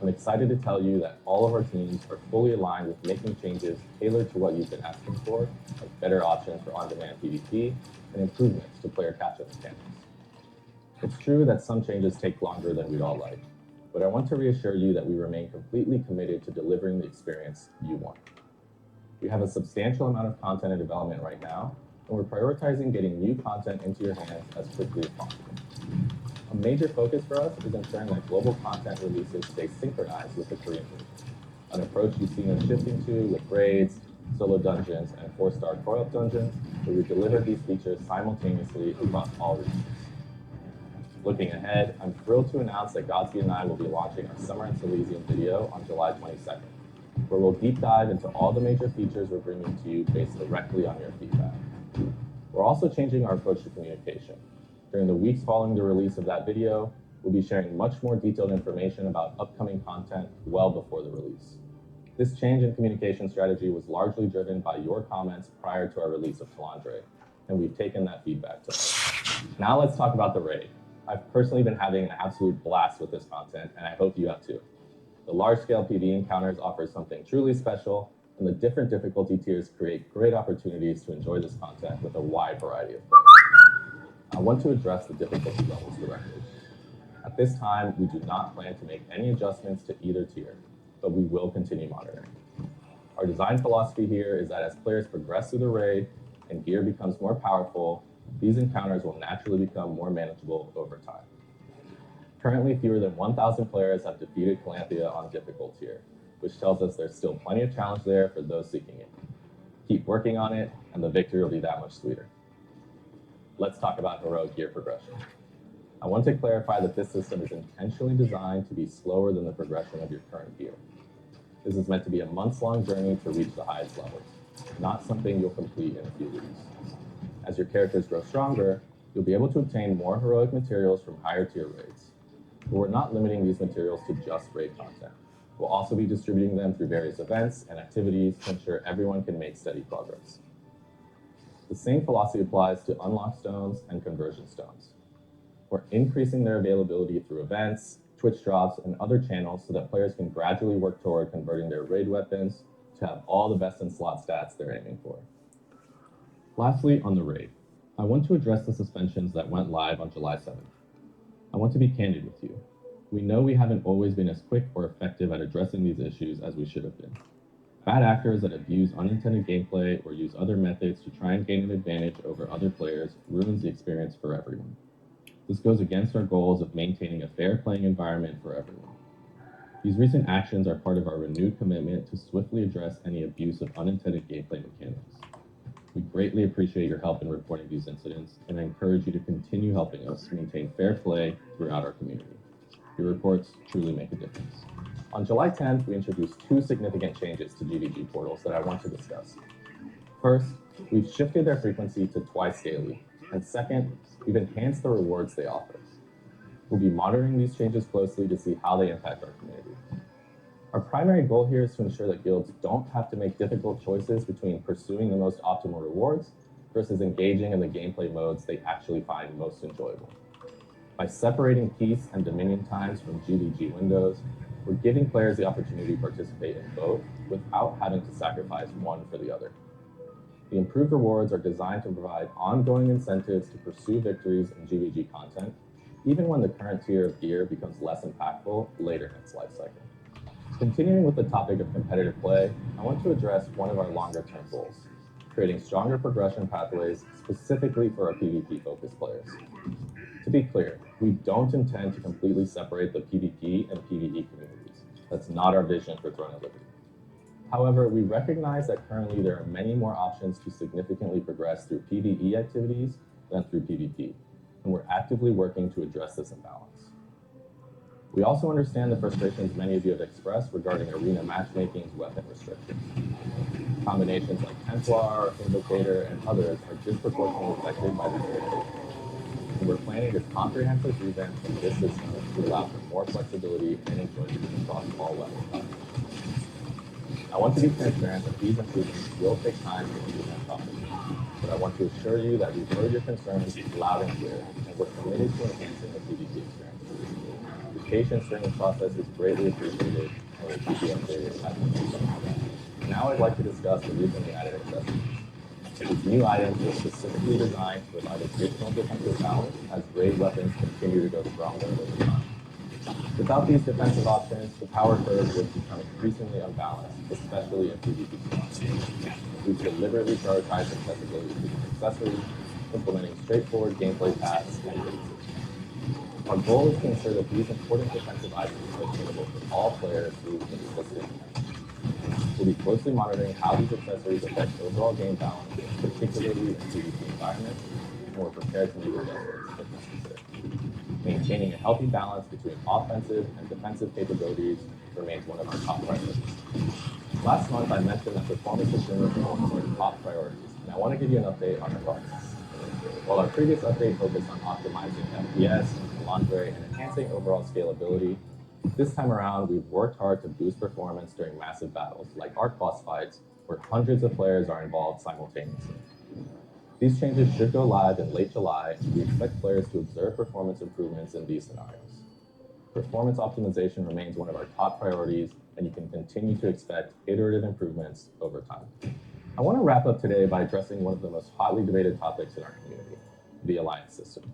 I'm excited to tell you that all of our teams are fully aligned with making changes tailored to what you've been asking for, like better options for on-demand PvP and improvements to player catch-up mechanics. It's true that some changes take longer than we'd all like, but I want to reassure you that we remain completely committed to delivering the experience you want. We have a substantial amount of content in development right now, and we're prioritizing getting new content into your hands as quickly as possible. A major focus for us is ensuring that global content releases stay synchronized with the Korean version, an approach you've seen us shifting to with raids, solo dungeons, and 4-star co-op dungeons, where we deliver these features simultaneously across all regions. Looking ahead, I'm thrilled to announce that Godspeed and I will be launching our Summer in Silesia video on July 22nd, where we'll deep dive into all the major features we're bringing to you based directly on your feedback. We're also changing our approach to communication. During the weeks following the release of that video, we'll be sharing much more detailed information about upcoming content well before the release. This change in communication strategy was largely driven by your comments prior to our release of Talandre, and we've taken that feedback to us. Now let's talk about the raid. I've personally been having an absolute blast with this content, and I hope you have too. The large-scale PvE encounters offer something truly special, and the different difficulty tiers create great opportunities to enjoy this content with a wide variety of players. I want to address the difficulty levels directly. At this time, we do not plan to make any adjustments to either tier, but we will continue monitoring. Our design philosophy here is that as players progress through the raid and gear becomes more powerful, these encounters will naturally become more manageable over time. Currently, fewer than 1,000 players have defeated Calanthea on difficult tier, which tells us there's still plenty of challenge there for those seeking it. Keep working on it, and the victory will be that much sweeter. Let's talk about heroic gear progression. I want to clarify that this system is intentionally designed to be slower than the progression of your current gear. This is meant to be a months-long journey to reach the highest levels, not something you'll complete in a few weeks. As your characters grow stronger, you'll be able to obtain more heroic materials from higher tier raids. But we're not limiting these materials to just raid content. We'll also be distributing them through various events and activities to ensure everyone can make steady progress. The same philosophy applies to unlock stones and conversion stones. We're increasing their availability through events, Twitch drops, and other channels so that players can gradually work toward converting their raid weapons to have all the best in slot stats they're aiming for. Lastly, on the raid, I want to address the suspensions that went live on July 7th. I want to be candid with you. We know we haven't always been as quick or effective at addressing these issues as we should have been. Bad actors that abuse unintended gameplay or use other methods to try and gain an advantage over other players ruins the experience for everyone. This goes against our goals of maintaining a fair playing environment for everyone. These recent actions are part of our renewed commitment to swiftly address any abuse of unintended gameplay mechanics. We greatly appreciate your help in reporting these incidents, and I encourage you to continue helping us maintain fair play throughout our community. Your reports truly make a difference. On July 10th, we introduced 2 significant changes to GVG portals that I want to discuss. First, we've shifted their frequency to twice daily, and second, we've enhanced the rewards they offer. We'll be monitoring these changes closely to see how they impact our community. Our primary goal here is to ensure that guilds don't have to make difficult choices between pursuing the most optimal rewards versus engaging in the gameplay modes they actually find most enjoyable. By separating peace and dominion times from GVG windows, we're giving players the opportunity to participate in both without having to sacrifice one for the other. The improved rewards are designed to provide ongoing incentives to pursue victories in GVG content, even when the current tier of gear becomes less impactful later in its life cycle. Continuing with the topic of competitive play, I want to address one of our longer-term goals, creating stronger progression pathways specifically for our PvP-focused players. To be clear, we don't intend to completely separate the PvP and PvE communities. That's not our vision for Throne and Liberty. However, we recognize that currently there are many more options to significantly progress through PvE activities than through PvP, and we're actively working to address this imbalance. We also understand the frustrations many of you have expressed regarding arena matchmaking's weapon restrictions. Combinations like Templar, Invocator, and others are disproportionately affected by these limitations. And we're planning this comprehensive revamp of this system to allow for more flexibility and enjoyment across all weapon combinations. I want to be transparent that these improvements will take time to implement properly, but I want to assure you that we've heard your concerns loud and clear, and we're committed to enhancing the PvP experience. Your patience during this process is greatly appreciated, and we'll keep you updated as we move. Now I'd like to discuss the recently added accessories. These new items are specifically designed to provide additional defensive balance as raid weapons continue to go stronger over time. Without these defensive options, the power curve would become increasingly unbalanced, especially in PvP slots. We've deliberately prioritized accessibility to these accessories, implementing straightforward gameplay paths and raid systems. Our goal is to ensure that these important defensive items are attainable for all players through consistent use. We'll be closely monitoring how these accessories affect overall game balance, particularly in PvP environments, and we're prepared to make adjustments if necessary. Maintaining a healthy balance between offensive and defensive capabilities remains one of our top priorities. Last month, I mentioned that performance improvement is one of our top priorities, and I want to give you an update on our progress. While our previous update focused on optimizing FPS and Kalandre and enhancing overall scalability, this time around, we've worked hard to boost performance during massive battles, like Arc boss fights, where hundreds of players are involved simultaneously. These changes should go live in late July, and we expect players to observe performance improvements in these scenarios. Performance optimization remains one of our top priorities, and you can continue to expect iterative improvements over time. I want to wrap up today by addressing one of the most hotly debated topics in our community, the alliance system.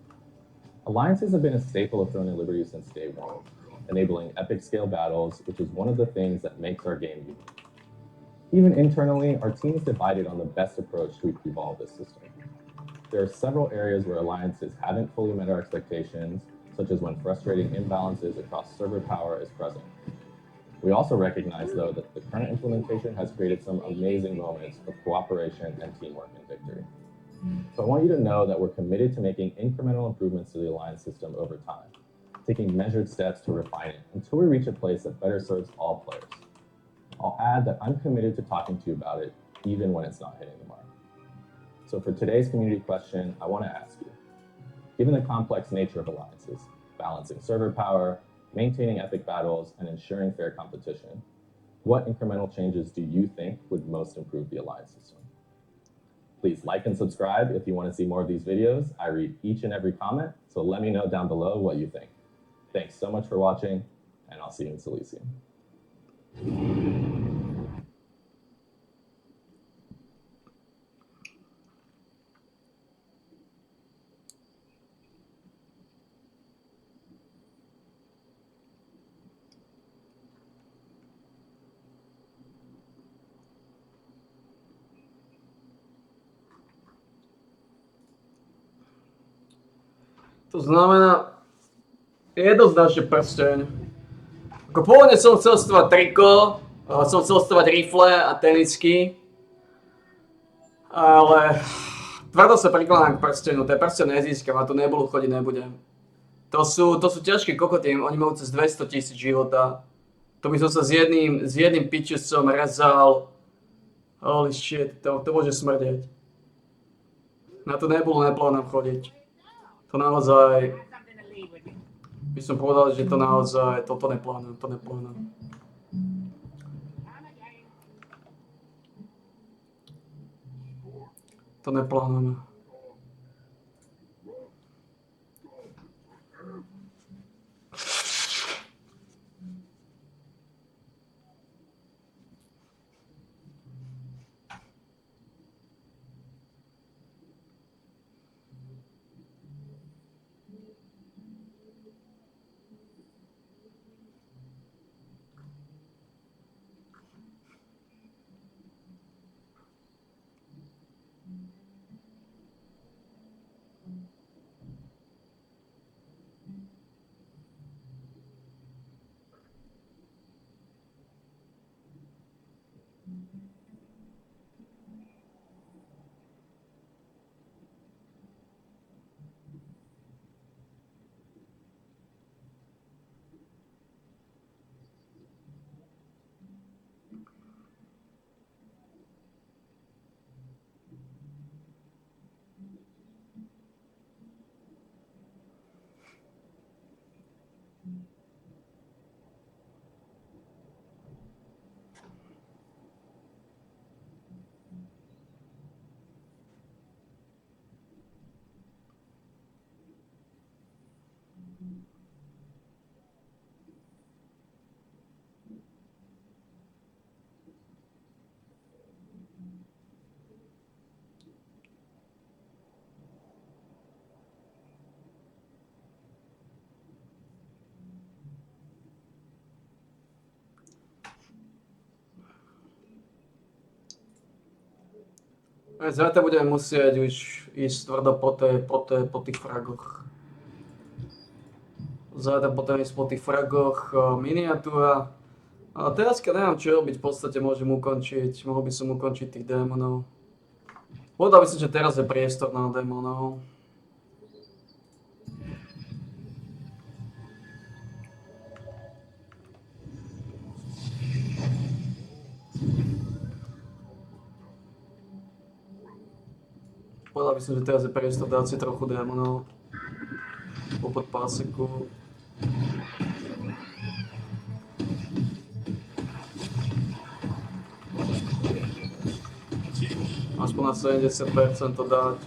Alliances have been a staple of Throne and Liberty since day one, enabling epic scale battles, which is one of the things that makes our game unique. Even internally, our team is divided on the best approach to evolve this system. There are several areas where alliances haven't fully met our expectations, such as when frustrating imbalances across server power is present. We also recognize, though, that the current implementation has created some amazing moments of cooperation and teamwork in victory. So I want you to know that we're committed to making incremental improvements to the alliance system over time, taking measured steps to refine it until we reach a place that better serves all players. I'll add that I'm committed to talking to you about it, even when it's not hitting the mark. So for today's community question, I want to ask you, given the complex nature of alliances, balancing server power, maintaining epic battles, and ensuring fair competition, what incremental changes do you think would most improve the alliance system? Please like and subscribe if you want to see more of these videos. I read each and every comment, so let me know down below what you think. Thanks so much for watching, and I'll see you in Silesium. To znamená jednoznačne prsteň. Ako pôvodne som chcel stavať triko, som chcel stavať rifle a tenisky, ale tvrdo sa prikladám k prstenu, ten prsteň nezískam a tu nebulu chodiť nebudem. To sú ťažké kokoty, oni majú cez 200 000 života. To by som sa s jedným pičuscom rezal. Holy shit, to môže smrdeť. Na tú nebulu neplánujem chodiť. To naozaj, by som povedal, že to naozaj, toto neplánujem, to neplánujem. To neplánujem. Zatiaľ budeme musieť už ísť tvrdo po tých fragoch. Zatiaľ potom ísť po tých fragoch, miniatúra. A teraz, keď neviem čo robiť, v podstate mohol by som ukončiť tých démonov. Povedal by som, že teraz je priestor na démonov. Povedal by som, že teraz je priestor dať si trochu démonov. Popod páseku. Aspoň na 70% to dať.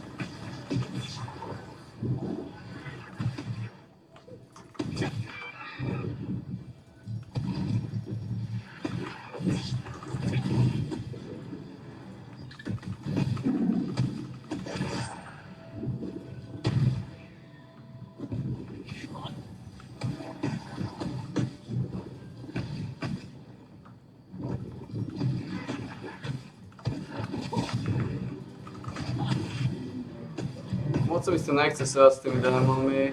Moc by ste nechce sa s tými démonmi.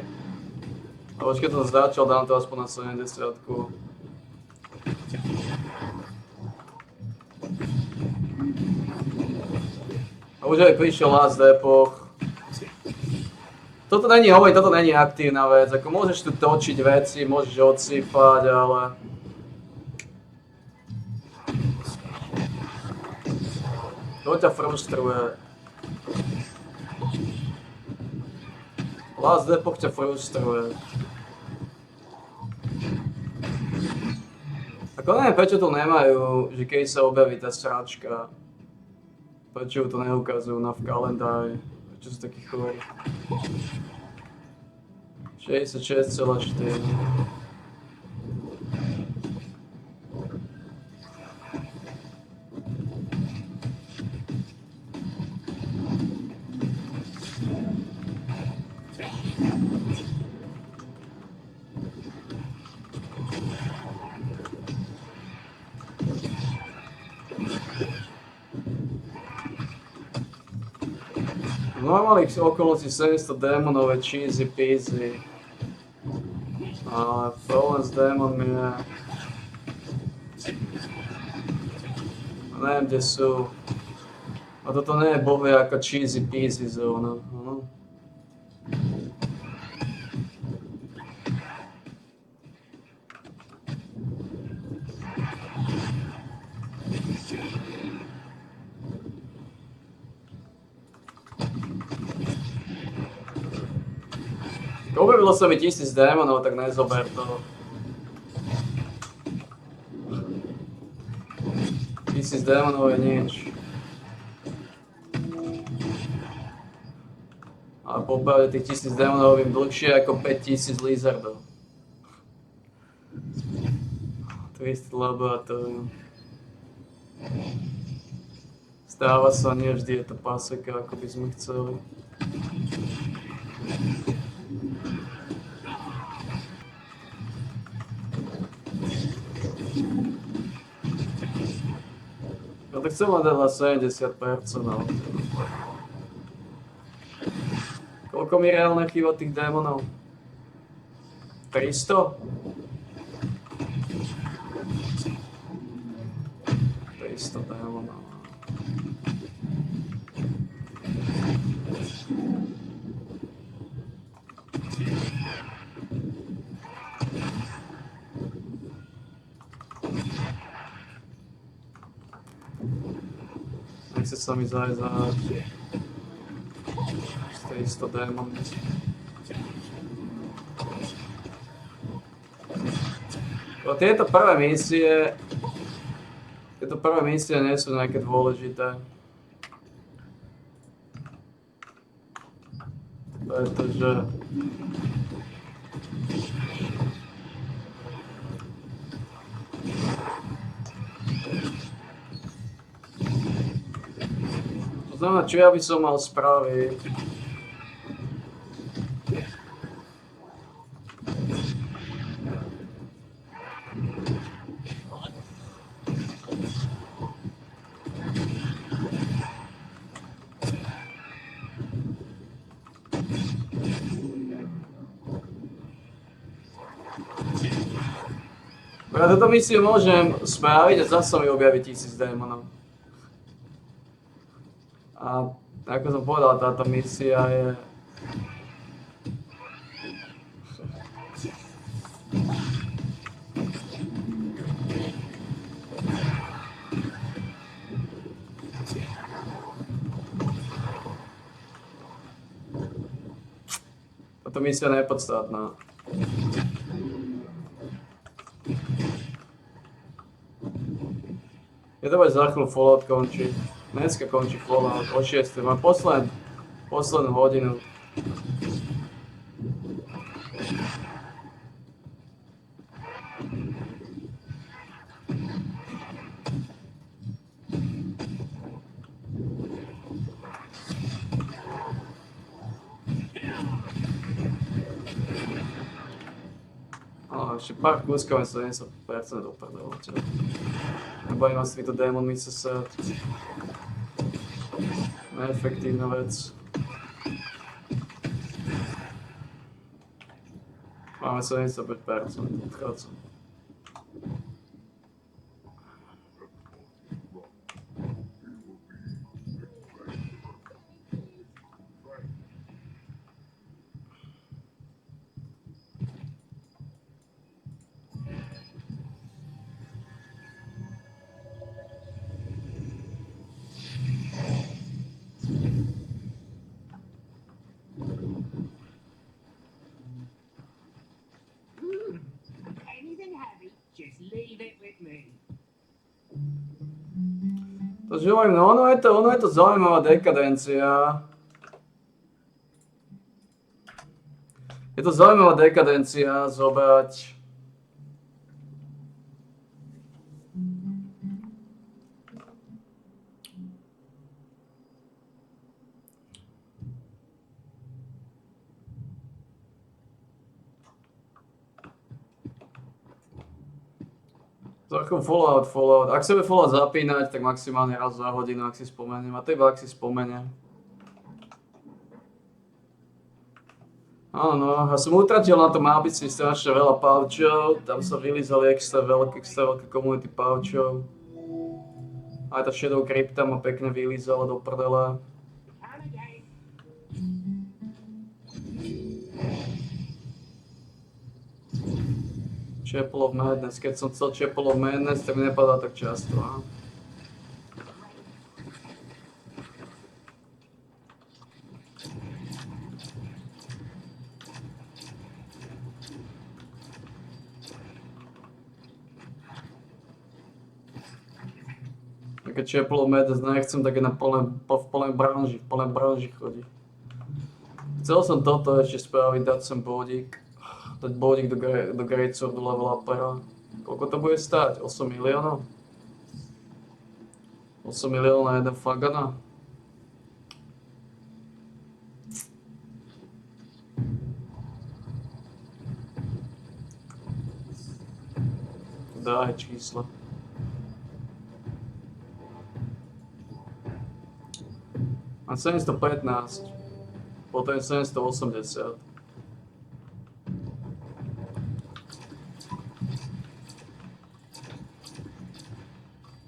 Ale už keď som začal, dám to aspoň na 70. A už aj prišiel Last Epoch. Toto není aktívna vec, ako môžeš tu točiť veci, môžeš odsýpať, ale... To ťa frustruje. Last Epoch ťa frustruje. Ako neviem, prečo to nemajú, že keď sa objaví tá sračka, prečo ju to neukazujú v kalendári, prečo sú takí chorí. 66,4. V normálnych okolností 700 démonov je cheesy peasy. Ale problém s démonmi je... Neviem, kde sú. A toto nie je bohvie ako cheesy peasy zóna. Objavilo sa mi 1000 démonov, tak nezober to. 1000 démonov je nič. A popraviť tých 1000 démonov im dlhšie ako 5000 lizardov. Twisted Laboratorium. Stáva sa, nie vždy je to paseka, ako by sme chceli. No tak chcem len dať na 70%, no. Koľko mi reálne chýba tých démonov? 300? 300 démonov. Nechce sa mi zajzať 400 démonov. Tieto prvé misie nie sú nejaké dôležité. Pretože to znamená, čo ja by som mal spraviť. Ja toto misiu môžem spraviť a zase mi objaví 1000 démonov. A ako som povedal, táto misia je... Táto misia je nepodstatná. Je to za chvíľu Fallout končí. Dneska končí Fallout o 6. Mám poslednú hodinu. Ešte pár kúskov je 70% uprdelo. Nebojím vás týmto démonmi sa sať. Neefektívna vec. Máme 75%, odchádzam. Takže hovorím, no ono je to zaujímavá dekadencia. Je to zaujímavá dekadencia zobrať trochu Fallout. Ak sa bude Fallout zapínať, tak maximálne raz za hodinu, ak si spomeniem. A to iba ak si spomeniem. Áno, ja som utratil na to mábici strašne veľa paučov. Tam sa vylízali extra veľké komunity paučov. Aj tá Shadow Crypta ma pekne vylízala do prdela. Chapel of Madness. Keď som chcel Chapel of Madness, tak mi nepadá tak často. A? Keď Chapel of Madness nechcem, tak je v plnej branži chodí. Chcel som toto ešte spraviť, dať sem bodík. Dať bodík do Great Sword level upera. Koľko to bude stáť? 8 miliónov? 8 miliónov na jeden Fagana? Daj čísla. Mám 715. Potom 780.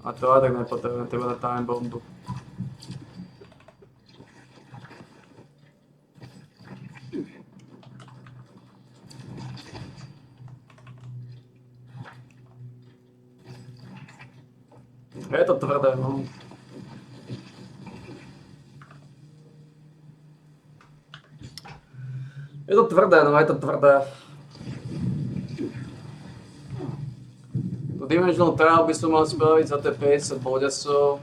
A to aj tak nepotrebujem teba na time bombu. Je to tvrdé, no. Je to tvrdé. Dimensional Trial by som mal spraviť za tie 50 bodesov.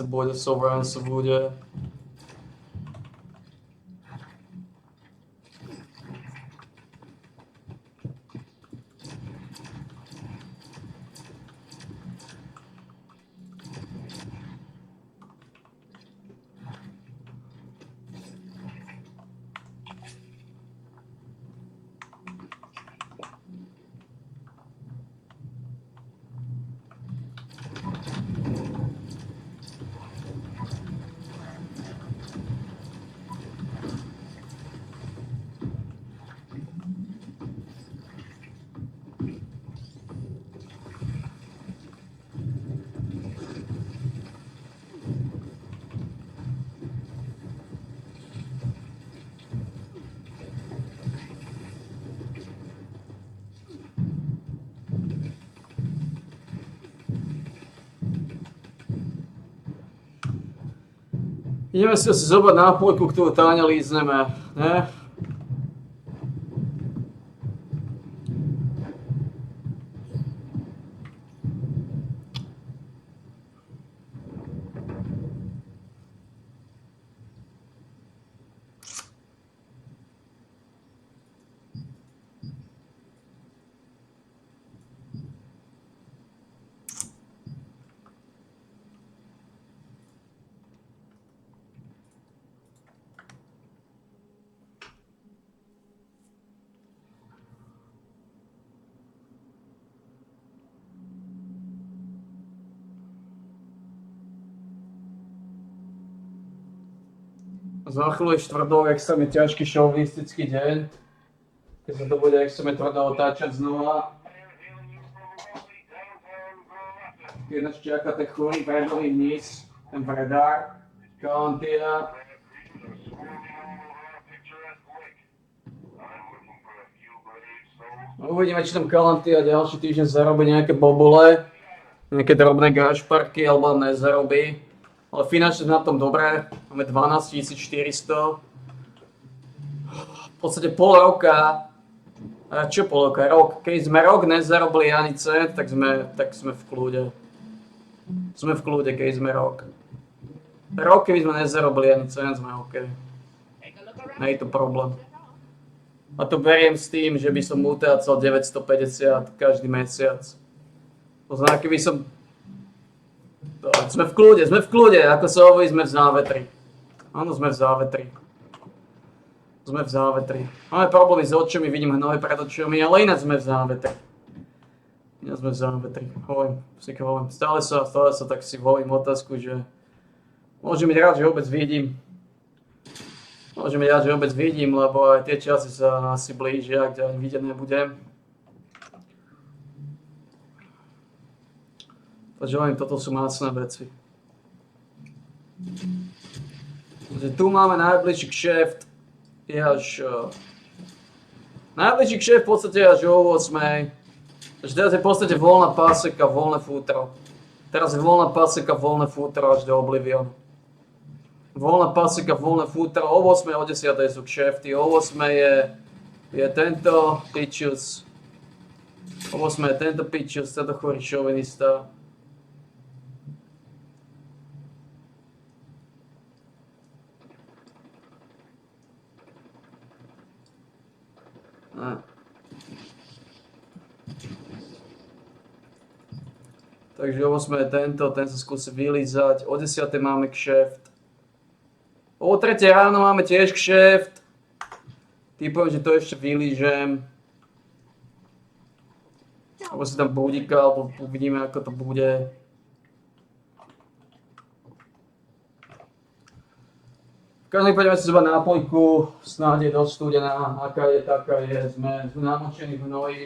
Bodesov v rámci bude. Ideme si asi zobrať nápojku, ktorú táne lízneme, ne? Za chvíľu je štvrtok, extrémne ťažký šovinistický deň. Keď sa to bude extrémne tvrdo otáčať znova. Keď nás čaká ten chorý predlhý vniz, ten predár, Kalantia. Uvidíme, či tam Kalantia ďalší týždeň zarobí nejaké bobule, nejaké drobné gašparky, alebo nezarobí. Ale finančne na tom dobré, máme 12 400. V podstate pol roka, čo pol roka, rok. Keď sme rok nezarobili ani cent, tak sme v kľude. Sme v kľude, keď sme rok. Rok, keby sme nezarobili ani cent, sme OK. Nie je to problém. A to beriem s tým, že by som utácal 950 každý mesiac. To znamená, keby som... Sme v kľude, ako sa hovorí, sme v závetri. Áno, sme v závetri. Sme v závetri. Máme problémy s očami, vidím hnoj pred očami, ale ináč sme v závetri. Ináč sme v závetri. Hovorím, stále sa tak si volím otázku, že môžem byť rád, že vôbec vidím. Môžem byť rád, že vôbec vidím, lebo aj tie časy sa asi blížia, kde ani vidieť nebudem. Takže hovorím, toto sú mácne veci. Takže tu máme najbližší kšeft, je až... najbližší kšeft v podstate je až o 8. Takže teraz je v podstate voľná páseka, voľné futro. Teraz je voľná páseka, voľné futro až do Oblivion. Voľná páseka, voľné futro, o 8. o 10. sú kšefty, o 8. je tento Pichus. O 8. je tento Pichus, tento chorý šovinista. Takže o 8. je tento, ten sa skúsi vylízať, o 10. máme kšeft. O 3. ráno máme tiež kšeft. Typujem, že to ešte vylížem. Alebo si tam budíka, alebo uvidíme, ako to bude. V každom prípade si zobrať nápojku, snáď je dosť studená, aká je, taká je, sme namočení v hnoji.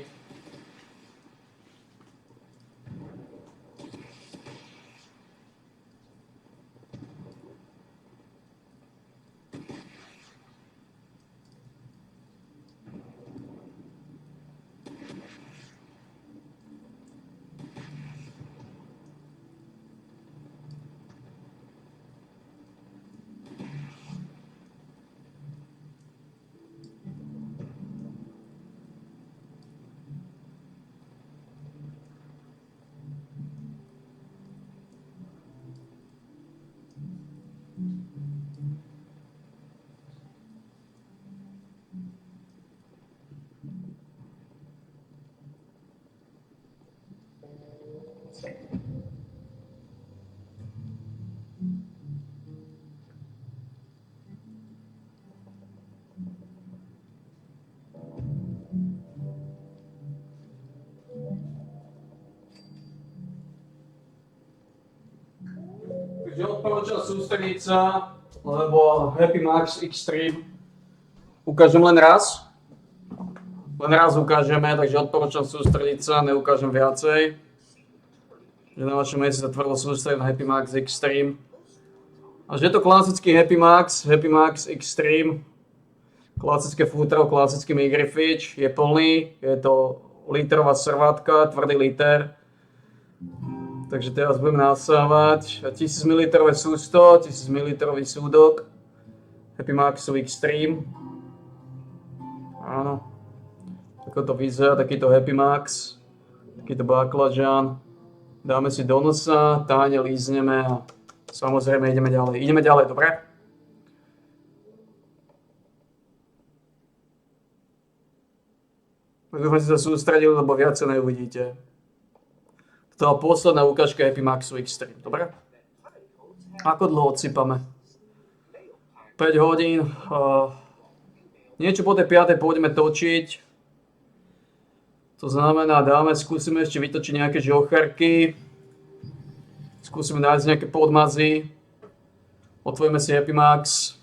Takže odporúčam sústrediť sa, lebo Happy Max Extreme ukážem len raz. Len raz ukážeme, takže odporúčam sústrediť sa, neukážem viacej. Že na vašom mieste sa tvrdo sústrediť na Happy Max Extreme. A že je to klasický Happy Max Extreme. Klasické futro, klasický migrifič, je plný, je to litrová servátka, tvrdý liter. Takže teraz budeme nasávať 1000 ml sústo, 1000 ml súdok, Happy Maxu Extreme. Áno. Ako to vyzerá, takýto Happy Max, takýto baklažán. Dáme si do nosa, táne lízneme a samozrejme ideme ďalej. Ideme ďalej, dobre? Dúfam, že sa sústredili, lebo viac sa neuvidíte. To je posledná ukážka Happy Maxu Extreme, dobre? Ako dlho odsypame? 5 hodín. Niečo po tej 5. pôjdeme točiť. To znamená, skúsime ešte vytočiť nejaké žocherky. Skúsime nájsť nejaké podmazy. Otvoríme si Happy Max.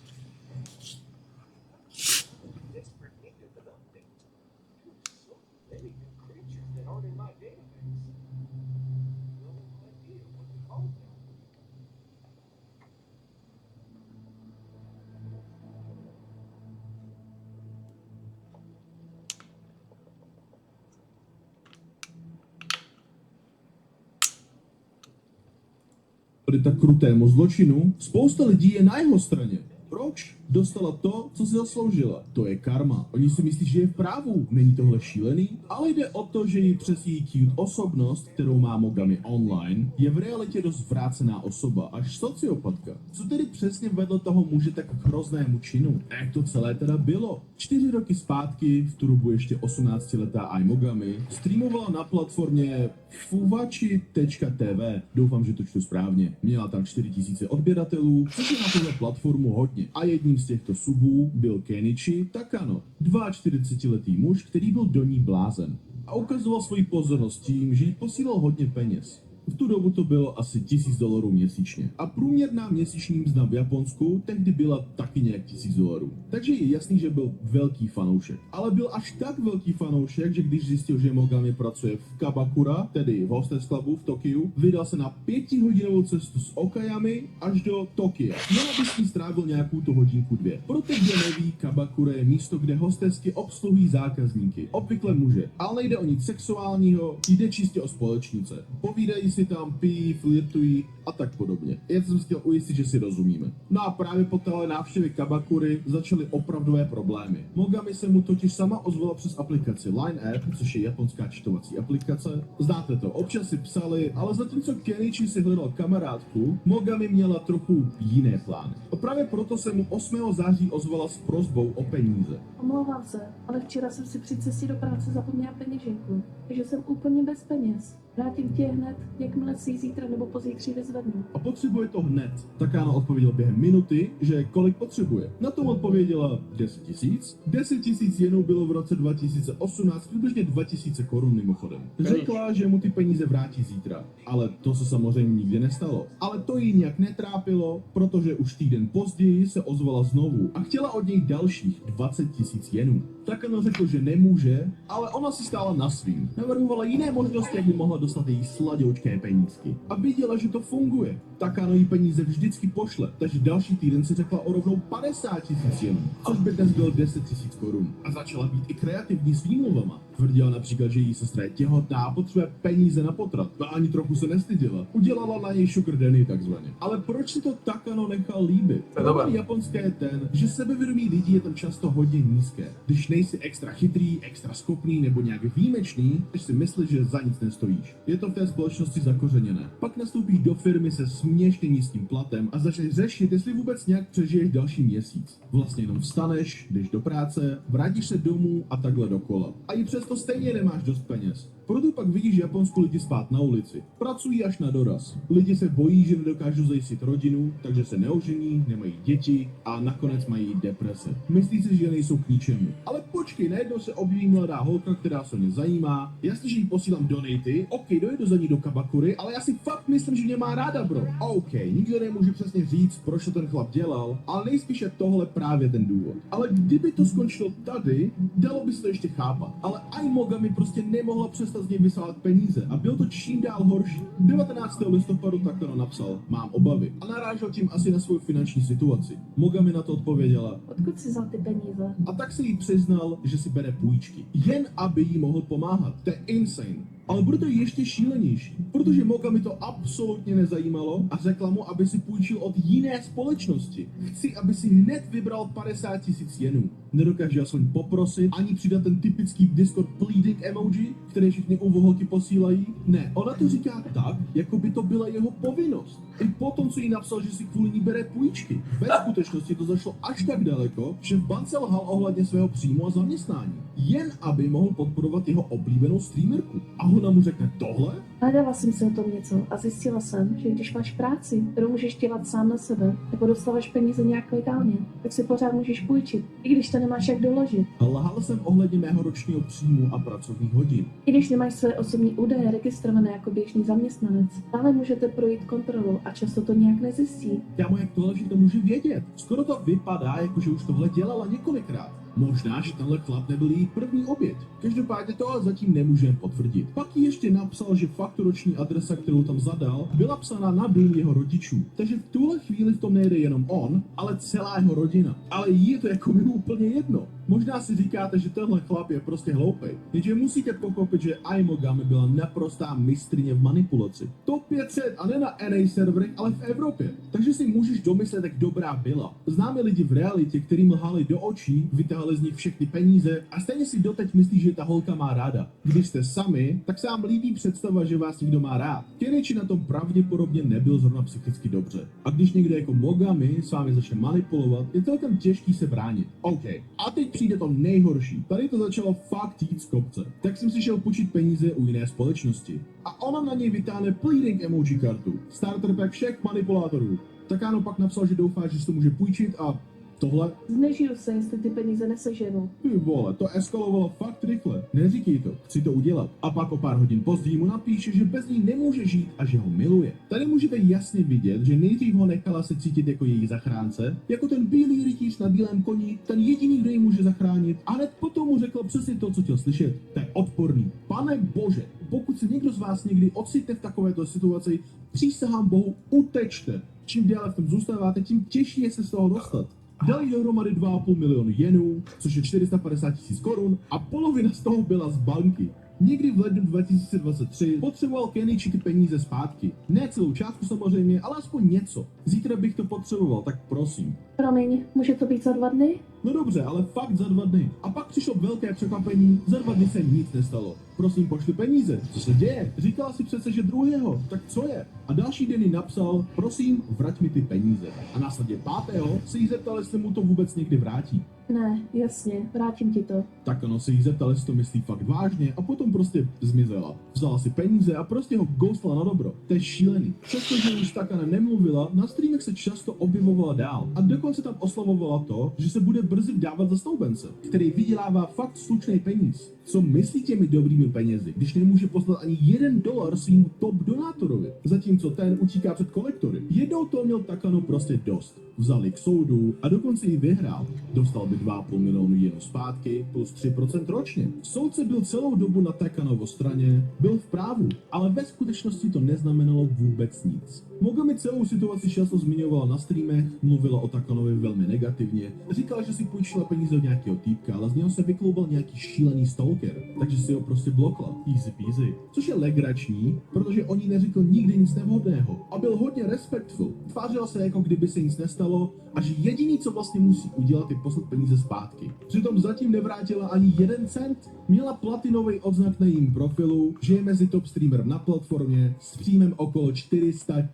Při tak krutému zločinu spousta lidí je na jeho straně. Proč? Dostala to, co si zasloužila. To je karma. Oni si myslí, že je v právu. Není tohle šílený? Ale jde o to, že jí přes její cute osobnost, kterou má Mogami online, je v realitě dost zvrácená osoba, až sociopatka. Co tedy přesně vedlo toho muže tak k hroznému činu? A jak to celé teda bylo? 4 roky zpátky, v tu dobu ještě 18letá iMogami, streamovala na platformě fuvachi.tv. Doufám, že to čtu správně. Měla tam 4000 odběratelů, což je na tuhle platformu hodně. A jedním z těchto subů byl Kenichi Takano, 42letý muž, který byl do ní blázen. A ukazoval svoji pozornost tím, že jí posílal hodně peněz. V tu dobu to bylo asi $1000 měsíčně. A průměrná měsíční mzda v Japonsku tehdy byla taky nějak $1000. Takže je jasný, že byl velký fanoušek. Ale byl až tak velký fanoušek, že když zjistil, že Mogami pracuje v Kabakura, tedy v Hostess Clubu v Tokiu, vydal se na 5hodinovou cestu z Okayamy až do Tokia. No aby s ní strávil nějakou tu hodinku 2. Pro ty, kdo neví, Kabakura je místo, kde hostesky obsluhují zákazníky. Obvykle muže. Ale nejde o nic sexuálního, jde čistě o společnice. Povídají si tam, pijí, flirtují a tak podobně. Já jsem chtěl ujistit, že si rozumíme. No a právě po téhle návštěvě Kabakury začaly opravdové problémy. Mogami se mu totiž sama ozvala přes aplikaci Line App, což je japonská čtovací aplikace. Znáte to, občas si psali, ale zatímco Kenichi si hledal kamarádku, Mogami měla trochu jiné plány. A právě proto se mu 8. září ozvala s prosbou o peníze. Omlouvám se, ale včera jsem si při cestě do práce zapomněla peněženku, takže jsem úplně bez peněz. Vrátím tě hned, jakmile si ji zítra nebo pozítří vyzvednu. A potřebuje to hned. Takano odpověděl během minuty, že kolik potřebuje. Na tom odpověděla 10 000. 10 000 jenů bylo v roce 2018 přibližně 2000 korun mimochodem. Řekla, že mu ty peníze vrátí zítra. Ale to se samozřejmě nikdy nestalo. Ale to jí nějak netrápilo, protože už týden později se ozvala znovu a chtěla od něj dalších 20 000 jenů. Takano řekl, že nemůže, ale ona si stála na svým. Navrhovala jiné možnosti, jak by mohla dostat její sladoučké penízky. A viděla, že to funguje. Takano jí peníze vždycky pošle, takže další týden si řekla o rovnou 50 000 jenů, což by dnes bylo 10 000 korun. A začala být i kreativní s výmluvama. Tvrdila například, že její sestra je těhotná a potřebuje peníze na potrat. A ani trochu se nestyděla. Udělala na něj sugar daddy takzvaně. Ale proč si to Takano nechal líbit? Problém japonské je ten, že sebevědomí lidí je tam často hodně nízké. Když nejsi extra chytrý, extra schopný nebo nějak výjimečný, když si myslíš, že za nic nestojíš. Je to v té společnosti zakořeněné. Pak nastoupíš do firmy se směšně nízkým platem a začneš řešit, jestli vůbec nějak přežiješ další měsíc. Vlastně jenom vstaneš, jdeš do práce, vrátíš se domů a takhle dokola. A i přesto stejně nemáš dost peněz. Proto pak vidíš Japonsku lidi spát na ulici. Pracují až na doraz. Lidi se bojí, že nedokážou zajistit rodinu, takže se neožení, nemají děti a nakonec mají deprese. Myslí si, že nejsou k ničemu. Ale počkej, najednou se objeví mladá holka, která se mě zajímá. Jasně, že jí posílám donaty, ok, dojedu za ní do Kabakury, ale já si fakt myslím, že mě má ráda, bro. Ok, nikdo nemůže přesně říct, proč to ten chlap dělal, ale nejspíš je tohle právě ten důvod. Ale kdyby to skončilo tady, dalo by se to ještě chápat. Ale iMogami prostě nemohla přestat z něj vysávat peníze a bylo to čím dál horší. 19. listopadu Takano napsal, mám obavy a narážel tím asi na svou finanční situaci. Mogami na to odpověděla, odkud si vzal ty peníze? A tak se jí přiznal, že si bere půjčky, jen aby jí mohl pomáhat. To je insane. Ale bude to ještě šílenější, protože Moka mi to absolutně nezajímalo a řekla mu, aby si půjčil od jiné společnosti. Chci, aby si hned vybral 50 000 jenů. Nedokáže aspoň poprosit, ani přidat ten typický Discord pleading emoji, který všichni uvoholky posílají. Ne, ona to říká tak, jako by to byla jeho povinnost. I potom, co jí napsal, že si kvůli ní bere půjčky. Ve skutečnosti to zašlo až tak daleko, že v bance lhal ohledně svého příjmu a zaměstnání. Jen aby mohl podporovat jeho oblíbenou streamerku. A ona mu řekne tohle? Hledala jsem si o tom něco a zjistila jsem, že když máš práci, kterou můžeš dělat sám na sebe, nebo dostáváš peníze nějak legálně, tak si pořád můžeš půjčit, i když to nemáš jak doložit. Lhal jsem ohledně mého ročního příjmu a pracovních hodin. I když nemáš své osobní údaje registrované jako běžný zaměstnanec, stále můžete projít kontrolu a často to nějak nezjistí. Kámo, jak tohle to může vědět? Skoro to vypadá, jako že už tohle dělala několikrát. Možná, že tenhle chlap nebyl její první oběť. Každopádně to ale zatím nemůžeme potvrdit. Pak jí ještě napsal, že fakturační adresa, kterou tam zadal, byla psaná na dům jeho rodičů. Takže v tuhle chvíli v tom nejde jenom on, ale celá jeho rodina. Ale jí je to jako mi úplně jedno. Možná si říkáte, že tenhle chlap je prostě hloupej. Jenže musíte pochopit, že Aimogami byla naprostá mistryně v manipulaci. Top 500 a ne na NA serverech, ale v Evropě. Takže si můžeš domyslet, jak dobrá byla. Známe lidi v realitě, kterým lhali do očí, vytáhli z nich všechny peníze a stejně si doteď myslí, že ta holka má ráda. Když jste sami, tak se vám líbí představa, že vás někdo má rád. Kenichi na tom pravděpodobně nebyl zrovna psychicky dobře. A když někdo jako Mogami s vámi začne manipulovat, je celkem těžký se bránit. OK. A teď přijde to nejhorší. Tady to začalo fakt jít z kopce. Tak jsem si šel půjčit peníze u jiné společnosti. A ona na něj vytáhne pleading emoji kartu. Starter pack všech manipulátorů. Tak ano, pak napsal, že doufá, že si to může půjčit a tohle. Znežiju se, jestli ty peníze neseženu. Ty vole, to eskalovalo fakt rychle. Neříkej to, chci to udělat. A pak o pár hodin později mu napíše, že bez ní nemůže žít a že ho miluje. Tady můžete jasně vidět, že nejdřív ho nechala se cítit jako její zachránce, jako ten bílý rytíř na bílém koni, ten jediný, kdo ji může zachránit, a hned potom mu řekla přesně to, co chtěl slyšet. To je odporný. Pane bože, pokud se někdo z vás někdy ocitne v takovéto situaci, přísahám Bohu, utečte. Čím déle v tom zůstáváte, tím těžší je se z toho dostat. Dali dohromady 2,5 milionu jenů, což je 450 000 korun, a polovina z toho byla z banky. Někdy v lednu 2023 potřeboval Kenichi ty peníze zpátky. Ne celou částku samozřejmě, ale aspoň něco. Zítra bych to potřeboval, tak prosím. Promiň, může to být za 2 dny? No dobře, ale fakt za 2 dny. A pak přišlo velké překvapení, za 2 dny se nic nestalo. Prosím, pošli peníze. Co se děje? Říkala si přece, že druhého. Tak co je? A další den jí napsal, prosím, vrať mi ty peníze. A následně 5. se jí zeptal, jestli mu to vůbec někdy vrátí. Ne, jasně, vrátím ti to. Tak ono se jí zeptal, jestli to myslí fakt vážně, a potom prostě zmizela. Vzala si peníze a prostě ho ghostla na dobro. To je šílený. Přestože už Takana nemluvila, na streamech se často objevovala dál. A dokonce tam oslavovala to, že se bude brzy dávat za stoubence, který vydělává fakt slušný peníz. Co myslí těmi dobrými penězi, když nemůže poslat ani $1 svým top donátorovi, zatímco ten utíká před kolektory? Jednou to měl Takano prostě dost. Vzali k soudu a dokonce ji vyhrál. Dostal by 2,5 milionu jenů zpátky plus 3% ročně. Soudce byl celou dobu na Takanovo straně, byl v právu, ale ve skutečnosti to neznamenalo vůbec nic. Mogami celou situaci často zmiňovala na streamech, mluvila o Takanovi velmi negativně, říkala, že si půjčila peníze od nějakého týpka, ale z něho se vykloubal nějaký šílený stalker, takže si ho prostě blokla. Easy peasy. Což je legrační, protože o ní neřekl nikdy nic nevhodného a byl hodně respectful. Tvářila se, jako kdyby se nic nestalo a že jediný, co vlastně musí udělat, je poslat peníze zpátky. Přitom zatím nevrátila ani 1 cent. Měla platinový odznak na jejím profilu, že je mezi top streamerem na platformě s příjmem okolo 400 000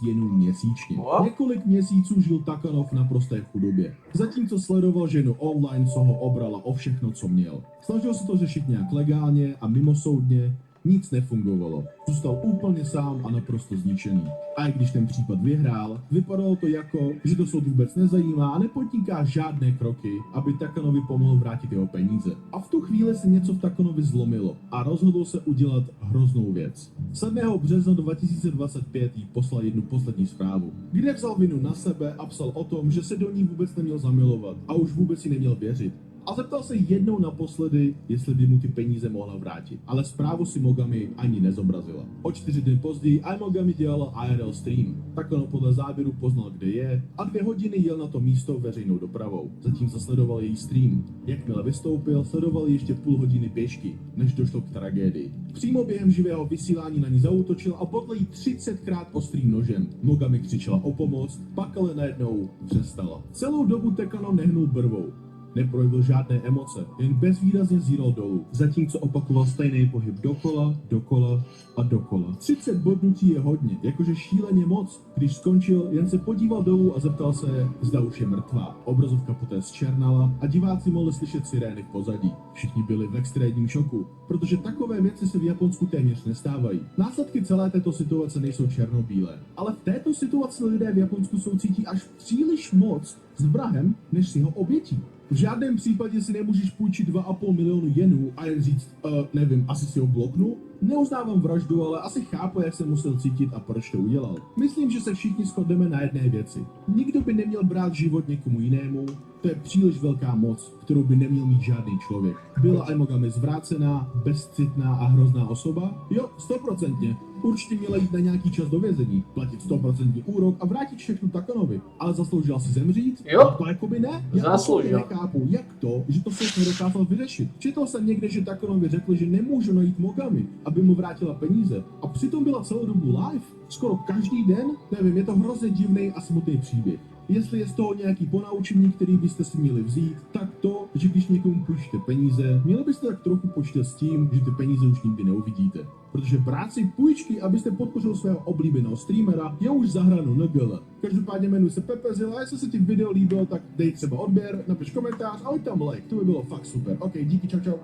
jenů měsíčně. Několik měsíců žil Takano v naprosté chudobě. Zatímco sledoval ženu online, co ho obrala o všechno, co měl. Snažil se to řešit nějak legálně a mimosoudně, nic nefungovalo. Zůstal úplně sám a naprosto zničený. A i když ten případ vyhrál, vypadalo to jako, že to soud vůbec nezajímá a nepodniká žádné kroky, aby Takanovi pomohl vrátit jeho peníze. A v tu chvíli se něco v Takanovi zlomilo a rozhodl se udělat hroznou věc. 7. března 2025 jí poslal jednu poslední zprávu, kde vzal vinu na sebe a psal o tom, že se do ní vůbec neměl zamilovat a už vůbec si neměl věřit. a zeptal se jednou naposledy, jestli by mu ty peníze mohla vrátit. Ale zprávu si Mogami ani nezobrazila. O 4 dny později Mogami dělala IRL stream. Takano podle záběru poznal, kde je a 2 hodiny jel na to místo veřejnou dopravou. Zatím zasledoval její stream. Jakmile vystoupil, sledoval ještě půl hodiny pěšky, než došlo k tragédii. Přímo během živého vysílání na ní zaútočil a bodl jí 30krát ostrým nožem. Mogami křičela o pomoc, pak ale najednou přestala. Celou dobu Takano nehnul brvou. Neprojevil žádné emoce, jen bezvýrazně zíral dolů, zatímco opakoval stejný pohyb dokola, dokola a dokola. 30 bodnutí je hodně, jakože šíleně moc. Když skončil, jen se podíval dolů a zeptal se, zda už je mrtvá. Obrazovka poté zčernala a diváci mohli slyšet sirény v pozadí. Všichni byli v extrémním šoku, protože takové věci se v Japonsku téměř nestávají. Následky celé této situace nejsou černobílé, ale v této situaci lidé v Japonsku soucítí až příliš moc s vrahem, než si ho obětí. V žádném případě si nemůžeš půjčit 2,5 milionu jenů a jen říct, nevím, asi si ho bloknu? Neuznávám vraždu, ale asi chápu, jak jsem musel cítit a proč to udělal. Myslím, že se všichni shodneme na jedné věci. Nikdo by neměl brát život někomu jinému, to je příliš velká moc, kterou by neměl mít žádný člověk. Byla Mogami zvrácená, bezcitná a hrozná osoba? Jo, 100%. Určitě měla jít na nějaký čas do vězení, platit 100% úrok a vrátit všechno Takanovi. Ale zasloužila si zemřít? Jo. To jakoby ne? Já osobně nechápu, jak to, že to se nedokázal vyřešit. Četl jsem někde, že Takanovi řekl, že nemůže najít Mogami, aby mu vrátila peníze. A přitom byla celou dobu live. Skoro každý den? Nevím, je to hrozně divný a smutný příběh. Jestli je z toho nějaký ponaučení, který byste si měli vzít, tak to, že když někomu půjčíte peníze, měli byste tak trochu počítat s tím, že ty peníze už nikdy neuvidíte. Protože brát si půjčky, abyste podpořil svého oblíbeného streamera, je už za hranou NGL. Každopádně jmenuji se Pepe Zilla, jestli se ti video líbilo, tak dej třeba odběr, napiš komentář a hoď tam like, to by bylo fakt super. Ok, díky, čau čau.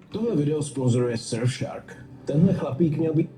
Tohle video sponzoruje Surfshark. Tenhle chlapík měl být...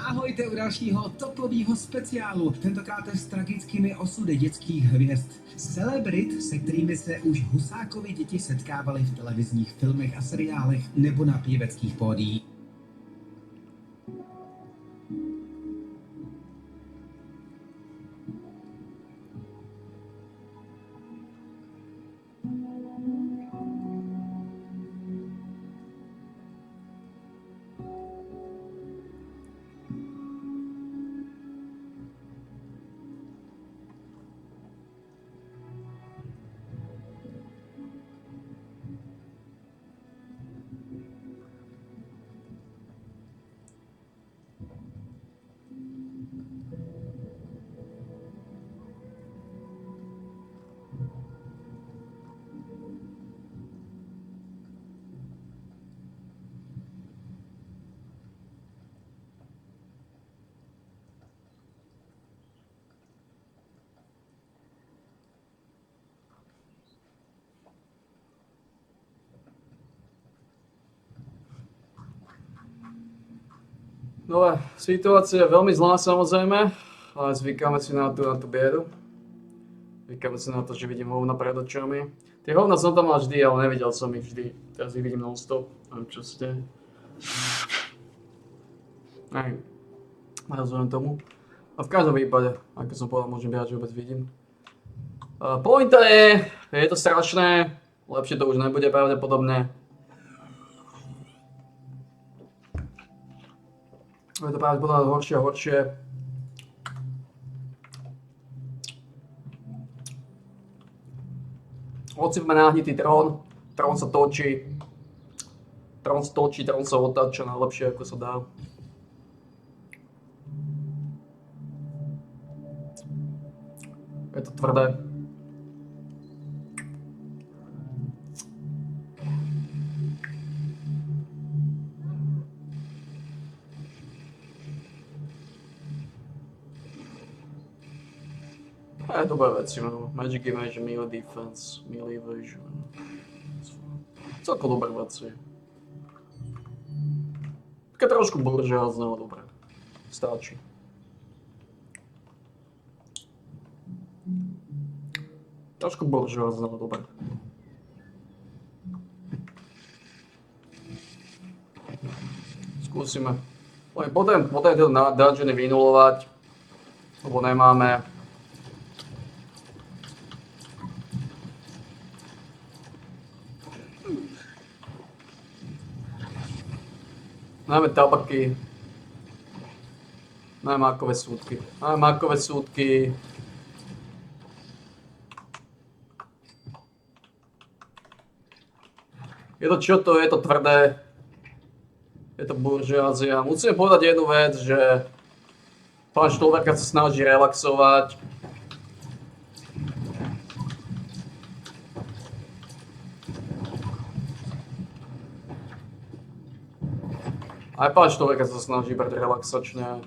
Ahojte u dalšího topového speciálu, tentokrát s tragickými osudy dětských hvězd. Celebrit, se kterými se už Husákovi děti setkávaly v televizních filmech a seriálech nebo na pěveckých pódiích. No a situácia je veľmi zlá samozrejme, ale zvykáme si na tú biedu. Zvykáme si na to, že vidím hovna pred očami. Tie hovna som tam mal vždy, ale nevidel som ich vždy. Teraz ich vidím non-stop. Neviem čo ste. Neviem. Rozumiem tomu. A v každom prípade, ako som povedal, môžem behať, že vôbec vidím. Pointa je to strašné. Lepšie to už nebude pravdepodobne. Je to pravdepodobne horšie a horšie. Odsýpme náhnitý trón. Trón sa točí. Trón sa otáča najlepšie ako sa dá. Je to tvrdé. Aj dobré veci, no. Magic Image, Melee Defense, Melee Evasion. Celko dobré veci. Také trošku buržoázne, ale dobré. Stačí. Trošku buržoázne, ale dobré. Skúsime. Potom tieto dungeony vynulovať, lebo nemáme. Máme tabaky. Máme mákové súdky. Je to čo to, je to tvrdé. Je to buržoázia. Musíme povedať jednu vec, že pán Štolberka sa snaží relaxovať. Aj pán Štolberka sa snaží brať relaxačne.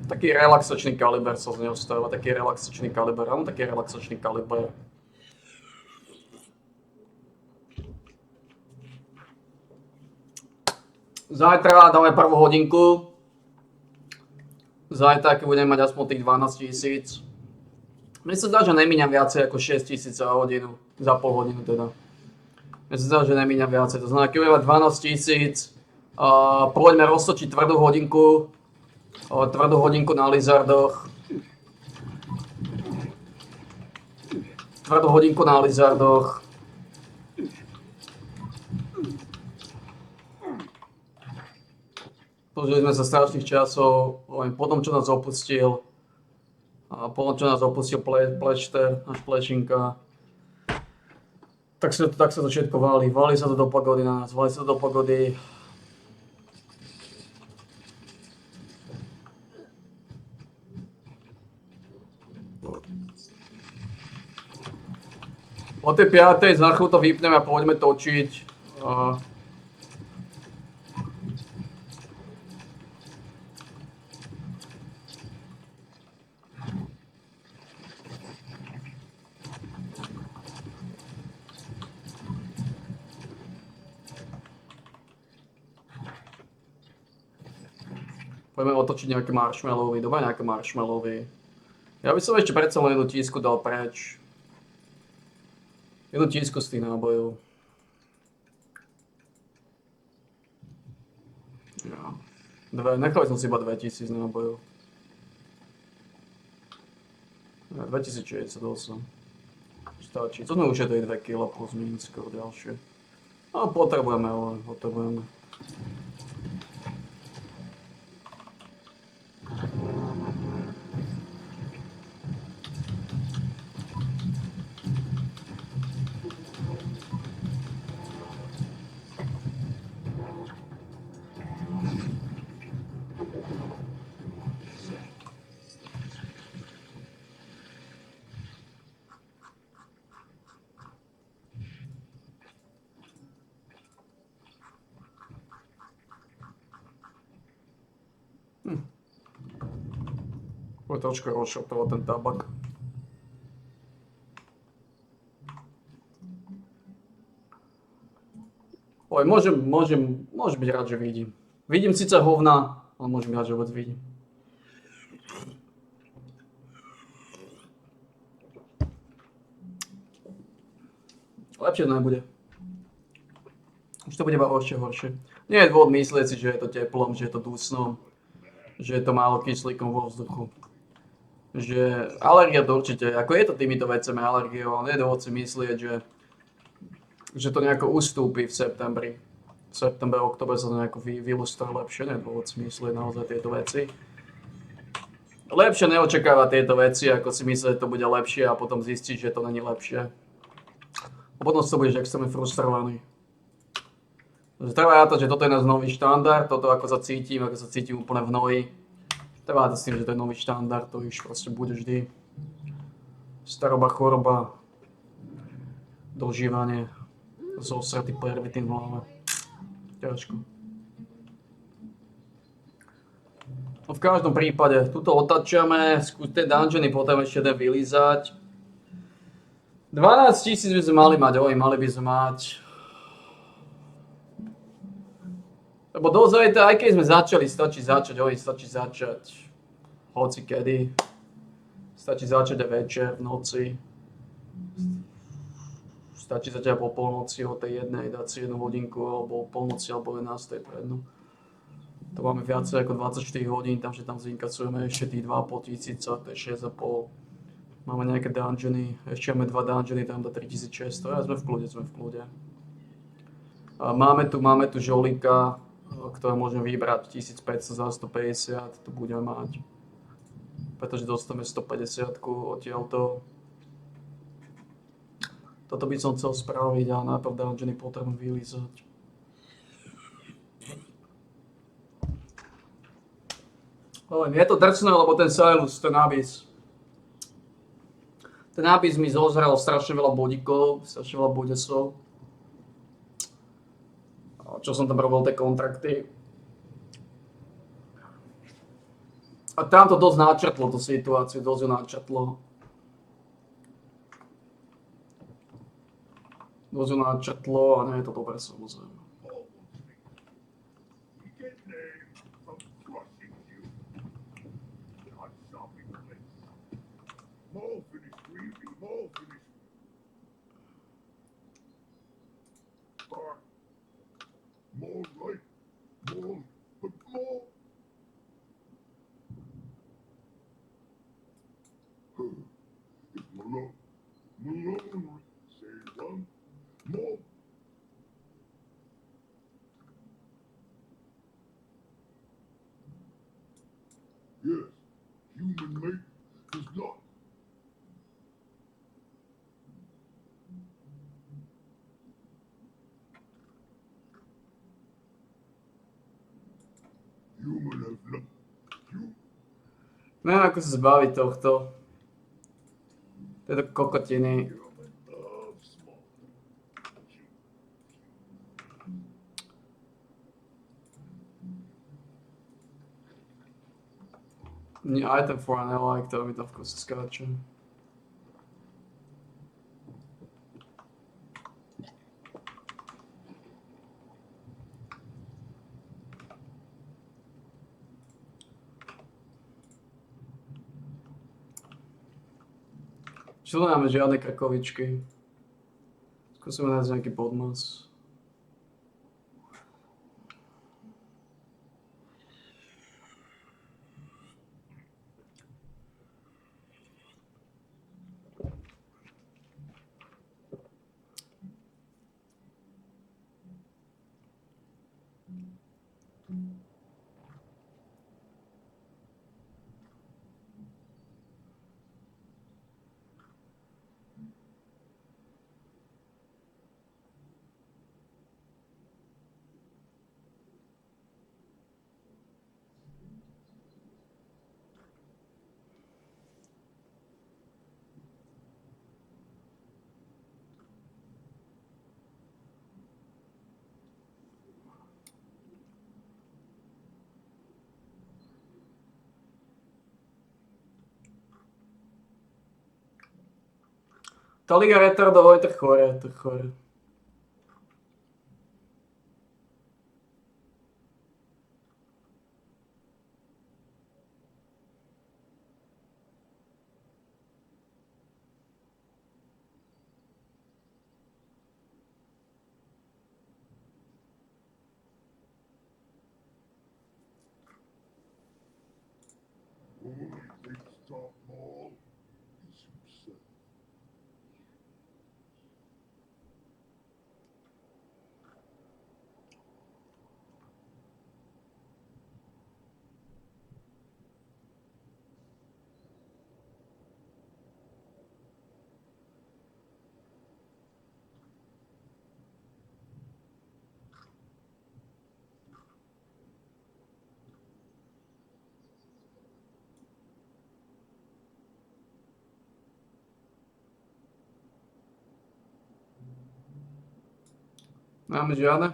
Taký relaxačný kaliber sa z neho stáva, taký relaxačný kaliber, áno, taký relaxačný kaliber. Zajtra dáme prvú hodinku. Zajtra, keď budeme mať aspoň tých 12 000. Mne sa zdá, že nemíňam viacej ako 6 000 za hodinu. Za pol hodinu teda. Mne sa zdá, že nemíňam viacej. To znamená, keď budeme mať 12 000, poďme roztočiť tvrdú hodinku na Lizardoch. Pozreli sme sa strašných časov, potom čo nás opustil, Plečter, náš Plečinka, tak sa to všetko valí sa to do pagody na nás, O tej 5:00 za chvíľu to vypneme a pôjdeme točiť. Poďme otočiť nejaké marshmallowy, dobre nejaké marshmallowy. Ja by som ešte predsa len jednu tísku dal preč. Jednu tísku z tých nábojov. Ja. Nechal som si iba 2000 nábojov. 2068. Stačí. To sme ušetli 2 kg plus minus skoro ďalšie. No potrebujeme. Trošku rozšotoval ten tabak. Môžem byť rád, že vidím. Vidím síce hovna, ale môžem byť rád, že vôbec vidím. Lepšie to nebude. Už to bude iba horšie. Nie je dôvod myslieť si, že je to teplom, že je to dusnom, že je to málo kyslíkom vo vzduchu. Že alergia to určite, ako je to týmito vecami alergiou, ale nie je dôvod si myslieť, že to nejako ustúpi v septembri. V septembre, oktobre sa to nejako vylustruje lepšie, nie je dôvod si myslieť naozaj tieto veci. Lepšie neočakávať tieto veci, ako si myslieť, že to bude lepšie a potom zistiť, že to není lepšie. A potom sa budeš extrémne frustrovaný. Treba rátať, že toto je náš nový štandard, toto ako sa cítim úplne v noji. Treba rátať s tým, že to je nový štandard, to už proste bude vždy. Staroba, choroba, dožívanie, zosratý pervitín v hlave. Ťažko. No v každom prípade, tuto otačame, skúste dungeony, potom ešte jeden vylízať. 12 000 by sme mali mať, mali by sme mať. Lebo dozajte, aj keď sme začali, stačí začať, hoci kedy. Stačí začať aj večer, v noci. Stačí začať po polnoci, o tej jednej, dať si 1 hodinku, alebo o polnoci, alebo 11, to je jedno. To máme viacej ako 24 hodín, takže tam zinkasujeme ešte tých 2,5 tisíca, to je 6,5. Máme nejaké dungeony, ešte máme 2 dungeony, tam do 3600, a sme v kľude. Máme tu žolíka, ktoré môžeme vybrať 1500 za 150, to budeme mať. Pretože dostaneme 150 odtiaľto. Toto by som chcel spraviť a najprv dungeony potrebujem vylízať. Je to drsné, lebo ten Silas, ten Abyss. Ten Abyss mi zozrel strašne veľa bodíkov, strašne veľa bodesov. Čo som tam robil, tie kontrakty. A tam to dosť načrtlo, tú situáciu, dosť ju načrtlo. Dosť ju načrtlo a nie je to dobré, samozrejme. More right, more, but more. It's Malone. Malone. Say one. More. Yes, human mate does not. Human have not. Neviem, ako sa zbaviť tohto. Tejto kokotiny. Item for an ally, ktorý mi tam v kuse skáče. Čo tu máme žiadne krakovičky. Skúsime nájsť nejaký podmas. Tá liga retardov je tak chore, tak chore. Stop all is himself. Máme žiadne?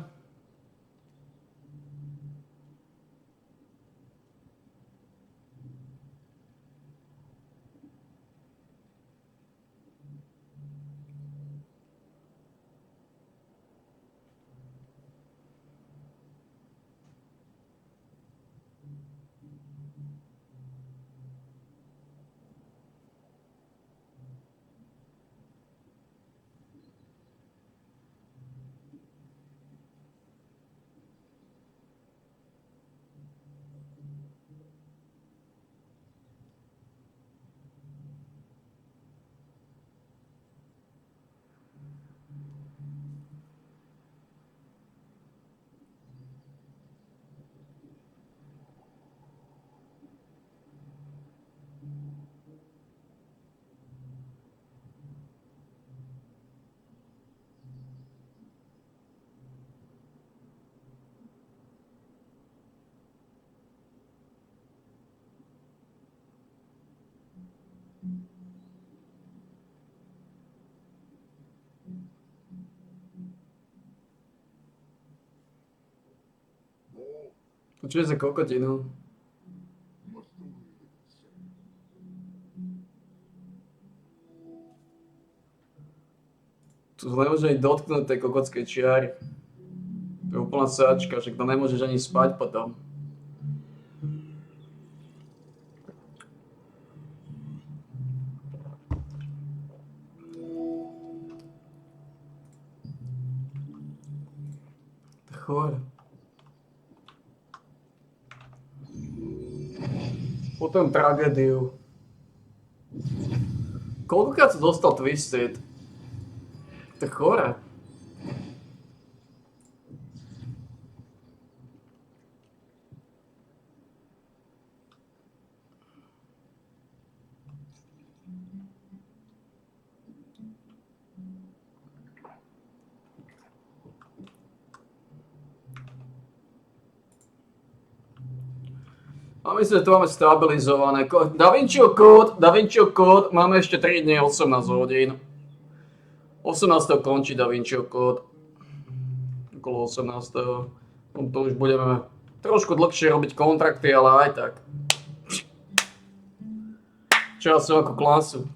Čo je za kokotinu? Tu nemôže ani dotknúť tej kokotskej čiary. To je úplná sáčka, však to nemôžeš ani spať potom. To je chore. Potom tragédiu. Koľkokrát som dostal Twisted? To je chore. A myslím, že to máme stabilizované. DaVinciho kód, máme ešte 3 dní, 18 hodín. 18. končí DaVinciho kód. Okolo 18. To už budeme trošku dlhšie robiť kontrakty, ale aj tak. Času ako klasu.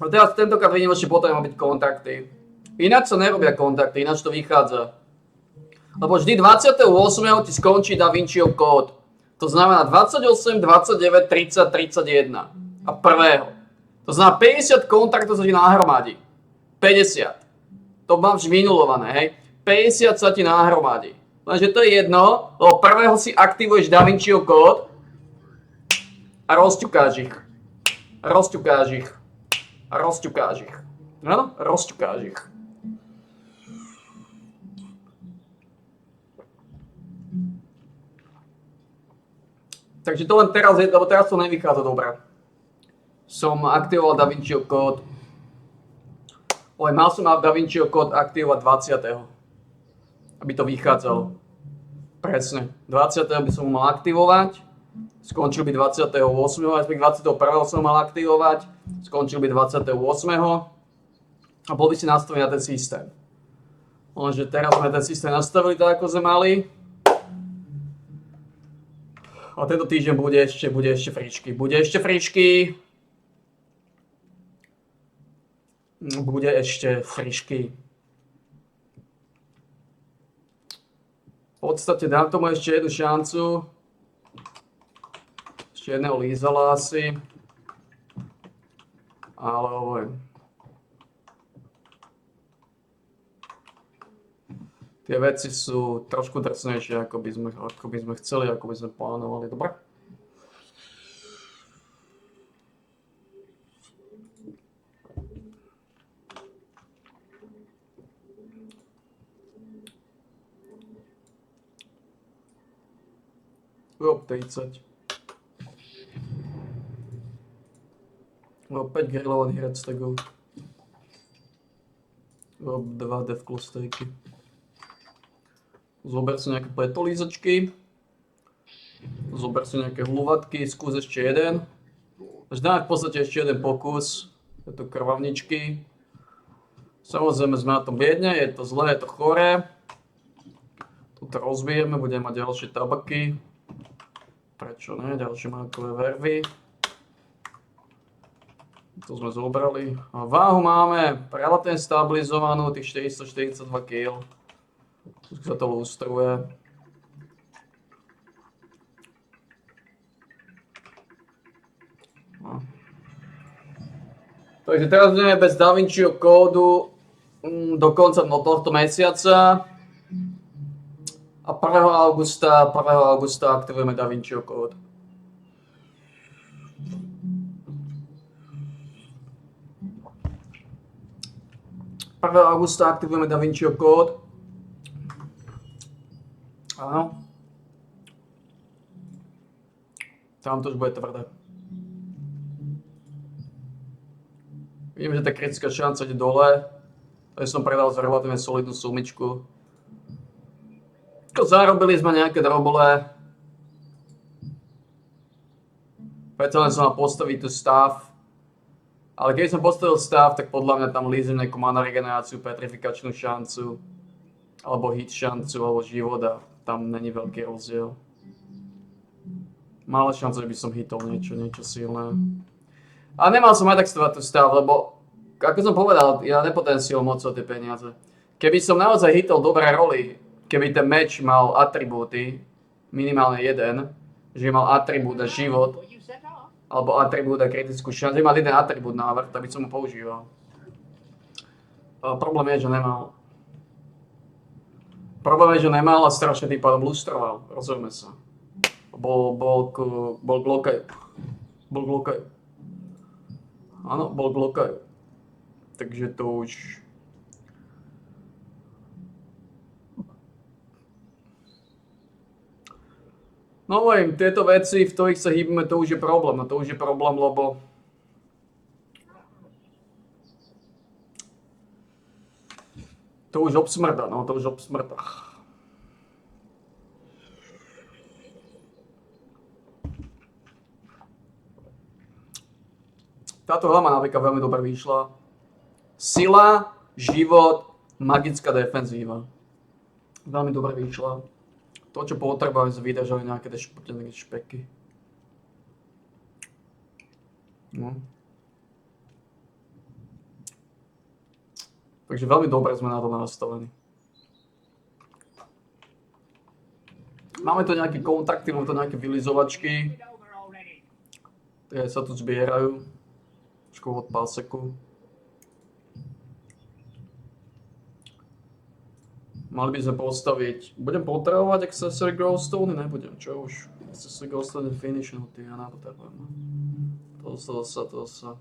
A teraz tentokrát výnimočne potrebujeme robiť kontrakty. Ináč sa nerobia kontakty, ináč to vychádza. Lebo vždy 28. ti skončí DaVinciho kód. To znamená 28, 29, 30, 31. A 1. To znamená 50 kontraktov sa ti nahromadí. 50. To máš vynulované, hej. 50 sa ti nahromadí. Lenže to je jedno, lebo 1. si aktivuješ DaVinciho kód a rozťukáš ich. Áno? Rozťukáš ich. Takže to len teraz je, lebo teraz to nevychádza dobre. Som aktivoval DaVinciho kód. Mal som DaVinciho kód aktivovať 20. Aby to vychádzalo. Presne. 20. by som ho mal aktivovať. Skončil by 28. respektíve 21. som mal aktivovať. Skončil by 28. A bol by si nastavený na ten systém. Lenže teraz sme ten systém nastavili tak, ako sme mali. A tento týždeň bude ešte fričky. Bude ešte fričky. V podstate dám tomu ešte jednu šancu. Ešte jedného lízala asi. Ale hovorím. Tie veci sú trošku drsnejšie, ako by sme chceli, ako by sme plánovali. Dobre? Rob 30. Rob 5 grillovaných redstagov. Rob 2 devklo stejky. Zober si nejaké pletolízačky. Zober si nejaké hluvatky, skús ešte jeden. Až dáme v podstate ešte jeden pokus. Je to krvavničky. Samozrejme sme na tom biedne, je to zlé, je to choré. Toto rozbijeme, budeme mať ďalšie tabaky. Prečo ne? Ďalšie mákové vervy. To sme zobrali. A váhu máme relatívne stabilizovanú, tých 442 kg. Tu sa to lustruje. No. Takže teraz budeme bez DaVinciho kódu do konca tohto mesiaca. A 1. augusta aktivujeme DaVinciho kód. Augusta aktivujeme DaVinciho kód. Áno. Tam to už bude tvrdé. Vidím, že tá kritická šanca ide dole. Takže som predal za relatívne solidnú sumičku. Zarobili sme nejaké drobole. Preto len som mal postaviť tu stav. Ale keď som postavil stav, tak podľa mňa tam lízem nejakú mana regeneráciu, petrifikačnú šancu, alebo hit šancu, alebo život a tam není veľký rozdiel. Malá šanca, že by som hitol niečo silné. A nemal som aj tak stavať tú stav, lebo ako som povedal, ja nepotenciál moc o tie peniaze. Keby som naozaj hitol dobré roly, keby ten meč mal atribúty, minimálne jeden, že mal atribút a život, alebo atribút a kritickú šancu, že mal jeden atribút návrh, tak by som ho používal. Problém je, že nemal. Problém je, že nemal a strašne tým pádom lustroval, rozumieme sa. Bol glokaj. Áno, bol glokaj. Takže to už... No hovorím, tieto veci, v ktorých sa hýbeme, to už je problém. No to už je problém, lebo... To už obsmrda, no to už obsmrda. Táto hra ma napríklad veľmi dobre vyšla. Sila, život, magická defenzíva. Veľmi dobre vyšla. To, čo potrebujem, sa vydržali nejaké špeky. No. Takže veľmi dobre sme na to nastavení. Máme tu nejaké kontakty, máme tu nejaké vylizovačky, ktoré sa tu zbierajú. Trošku od páseku. Mali by sme postaviť... Budem potrebovať accessory glowstone? Nebudem, čo už? Accessory glowstone je finishnutý, ja nepotrebujem. To sa.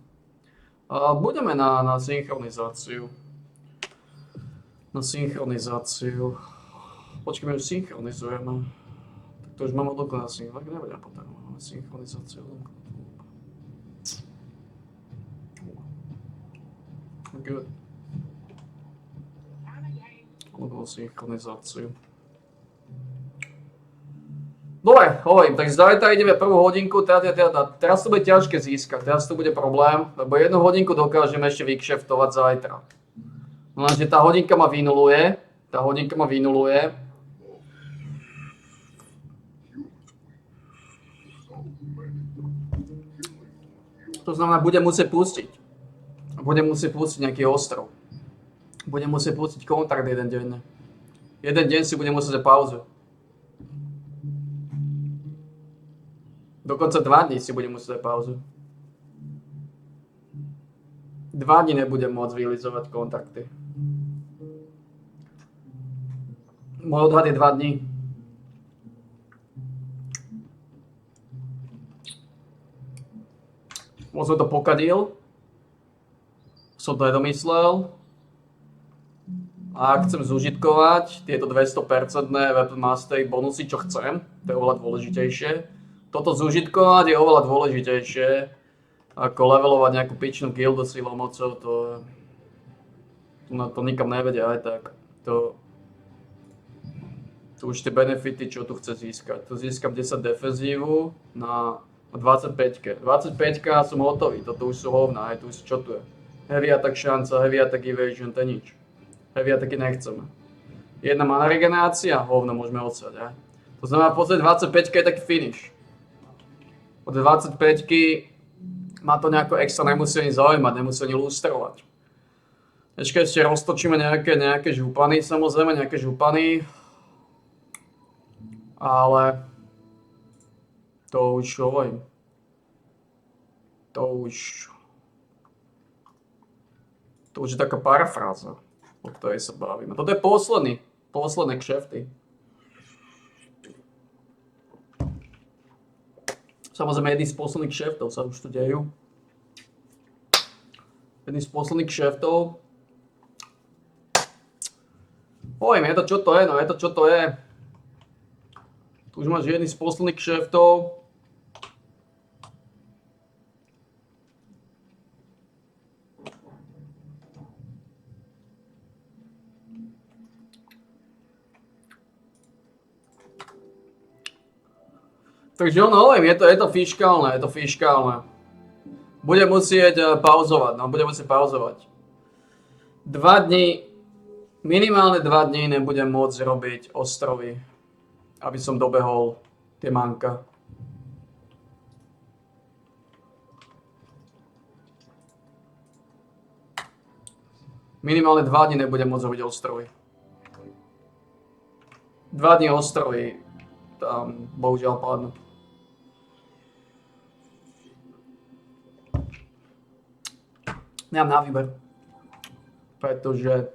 Budeme na synchronizáciu. Počkej, my už synchronizujeme. Tak to už mám odokladať tak nebudem potrebovať. Máme synchronizáciu. Good. Alebo synchronizáciu. Dobre, hovorím, tak zajtra ideme prvú hodinku, teraz to bude ťažké získať, teraz to bude problém, lebo jednu hodinku dokážeme ešte vykšeftovať zajtra. Lenže tá hodinka ma vynuluje, To znamená, budem musieť pustiť nejaký ostrov. Budem musieť pustiť kontrakt jeden deň. Jeden deň si budem musieť pauzu. Dokonca 2 dní si budem musieť pauzu. 2 dní nebudem môcť vylizovať kontakty. Môj odhad je 2 dní. Moc som to pokadil. Som to nedomyslel. A ak chcem zužitkovať tieto 200% Weapon Mastery bonusy, čo chcem, to je oveľa dôležitejšie. Toto zužitkovať je oveľa dôležitejšie ako levelovať nejakú pičnú guildu silou mocou, to nikam nevedia aj tak. To už tie benefity, čo tu chce získať. Tu získam 10 defenzívu na 25-ke. 25-ka som hotový, toto už sú hovná, aj tu už čo tu je. Heavy attack šanca, heavy attack evasion, to je nič. Heavy attacky nechceme. Jedna mana regenerácia, hovno môžeme odsať, aj. To znamená, v podstate 25-ka je taký finish. Od 25-ky ma to nejako extra nemusí ani zaujímať, nemusí ani lustrovať. Ešte roztočíme nejaké župany, samozrejme, nejaké župany. Ale to už hovorím. To už je taká parafráza, o ktorej sa bavíme. Toto je posledné kšefty. Samozrejme, jedný z posledných kšeftov sa už tu dejú. Jedný z posledných kšeftov. Hovorím, je to čo to je, no je to čo to je. Tu už máš jedný z posledných kšeftov. Takže ono, hovorím, je to fiškálne, Budem musieť pauzovať, no budem musieť pauzovať. 2 dní, minimálne 2 dní nebudem môcť robiť ostrovy, aby som dobehol tie manka. Minimálne 2 dní nebudem môcť robiť ostrovy. 2 dní ostrovy tam bohužiaľ padnú. Nemám na výber. Pretože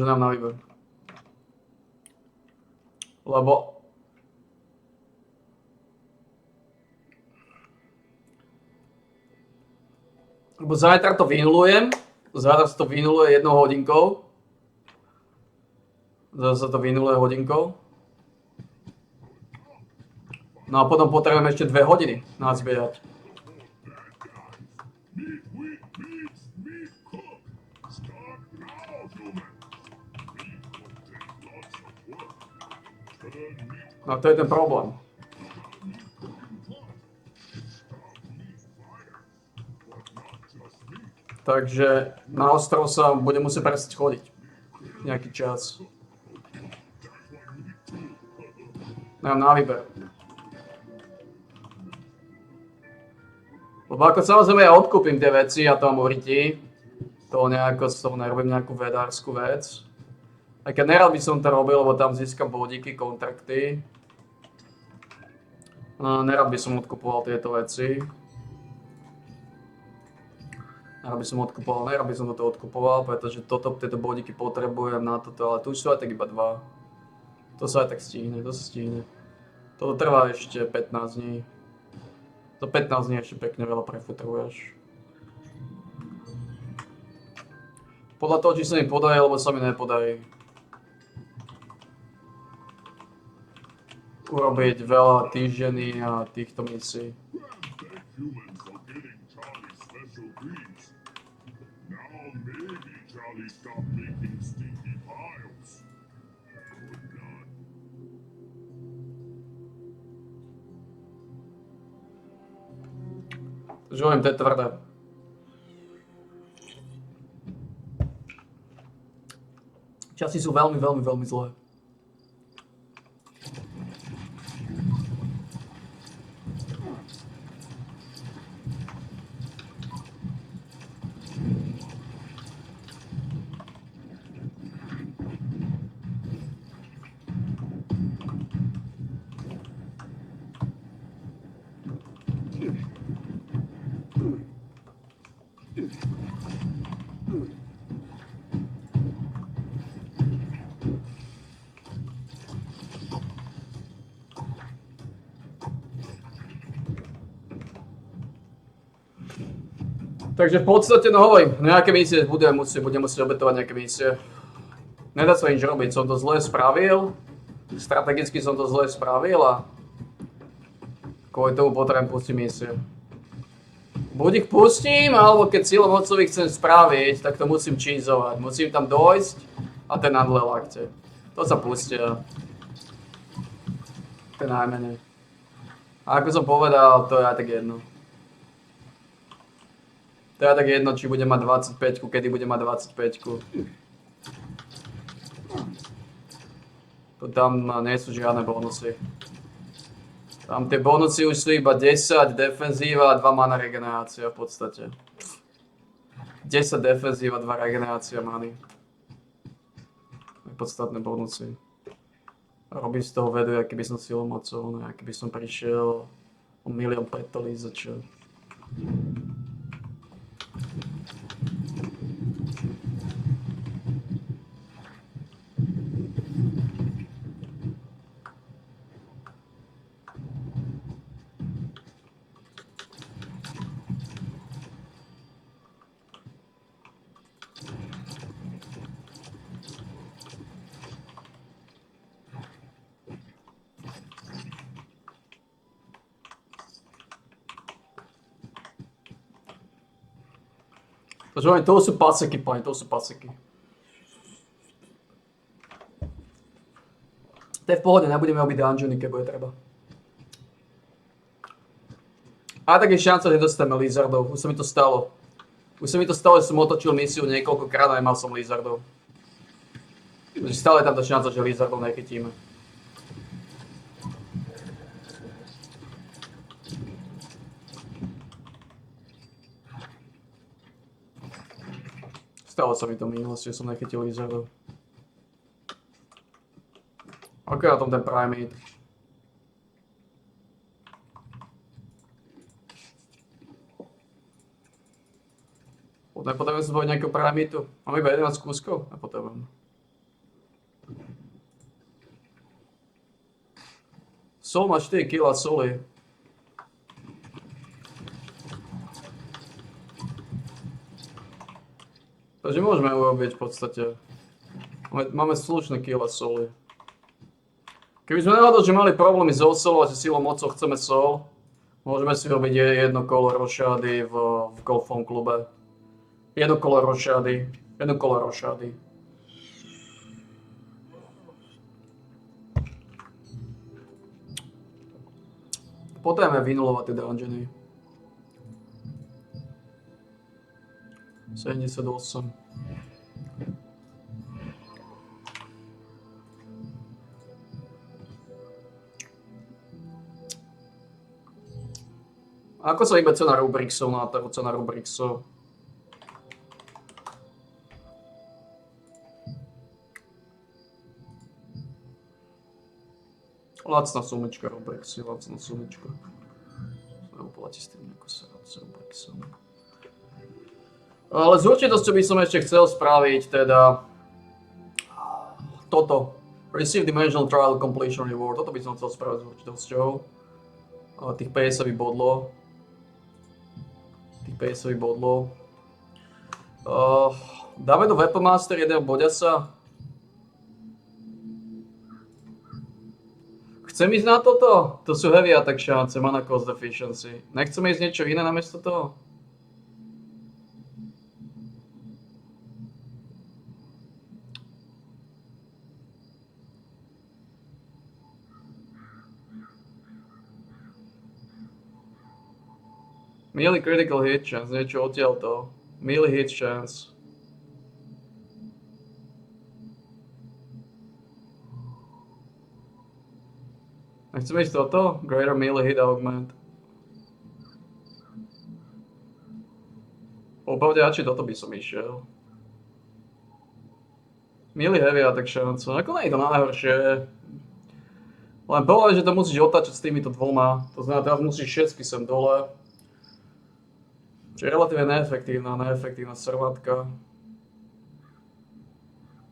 nemám na výber. Lebo zajtra to vynulujem. Zajtra sa to vynuluje 1 hodinkou. Zajtra sa to vynuluje hodinkou. No a potom potrebujem ešte 2 hodiny nazbierať. No to je ten problém. Takže na ostrov sa budem musieť prestať chodiť. Nejaký čas. Nemám na výber. Lebo ako samozrejme ja odkúpim tie veci a to mám urytí. To nejako z toho nerobím nejakú vedárskú vec. Aj keď nerad by som to robil, lebo tam získam bodíky, kontrakty. Nerad by som odkupoval tieto veci. Nerad by som toto odkupoval, pretože tieto bodíky potrebujem na toto, ale tu sú aj tak iba 2. To sa aj tak stihne, to sa stihne. Toto trvá ešte 15 dní. Za 15 dní ešte pekne veľa prefutruješ. Podľa toho, či sa mi podarí, alebo sa mi nepodarí. Urobiť veľa týždení a týchto misií. Takže hovorím, to je tvrdé. Časy sú veľmi, veľmi, veľmi zlé. Takže v podstate, no hovorím, nejaké misie budem musieť obetovať nejaké misie. Nedá sa nič robiť, som to zle spravil. Strategicky som to zle spravil a kvôli tomu potrebujem pustiť misie. Buď ich pustím, alebo keď cieľom mocových chcem spraviť, tak to musím cheesovať. Musím tam dojsť a ten nadlel akcie. To sa pustia. To je najmenej. A ako som povedal, to je aj tak jedno. To je tak jedno, či budem mať 25, kedy budem mať 25. To tam nie sú žiadne bonusy. Tam tie bonusy už sú iba 10 defenzíva a 2 mana regenerácia v podstate. 10 defenzíva, 2 regenerácia many. Podstatné bonusy. Robím z toho vedu, aký by som silomocou, aký by som prišiel o 1 000 000 petolí za čo. Takže to sú paseky, pani, to sú paseky. To je v pohode, nebudeme robiť dungeony, keď bude treba. A tak je šanca, že dostaneme lizardov. Už sa mi to stalo. Že som otočil misiu niekoľkokrát a nemal som lizardov. Takže stále je tam tá šanca, že lizardov nechytíme. Stalo sa mi to minulosti, že som nechytil lizardov. Ako je na tom ten Primate? Nepotrebujem sa zbaviť nejakého Primatu. Mám iba 11 kúskov? Nepotrebujem. Sol má 4 kg soli. Takže môžeme urobiť v podstate. Máme slušné kila soli. Keby sme náhodou, že mali problémy so solou a že silou mocou chceme sol, môžeme si robiť jedno kolo rošády v golfovom klube. Jedno kolo rošády. Potrebujeme vynulovať tie dungeony. 78. Ako sa iba cena Rubrixov na to, cena Rubrixov? Lacná sumička Rubrixy, lacná sumička. Neoplatí s tým nejako sa s Rubrixom. Ale z určitosťou by som ešte chcel spraviť teda toto. Receive Dimensional Trial Completion Reward. Toto by som chcel spraviť s určitosťou. Tých 50 by bodlo. Dáme do Weaponmaster jeden Bodiasa. Chcem ísť na toto? To sú heavy attack šance, mana cost efficiency. Nechceme ísť niečo iné namiesto toho? Melee critical hit chance, niečo odtiaľto. Melee hit chance. Nechceme ísť toto? Greater melee hit augment. Opravde, či toto by som išiel. Melee heavy attack chance, ako nie je to najhoršie. Len povedať, že to musíš otáčať s týmito dvoma. To znamená, teraz musíš všetky sem dole. Čiže relatívne neefektívna servátka.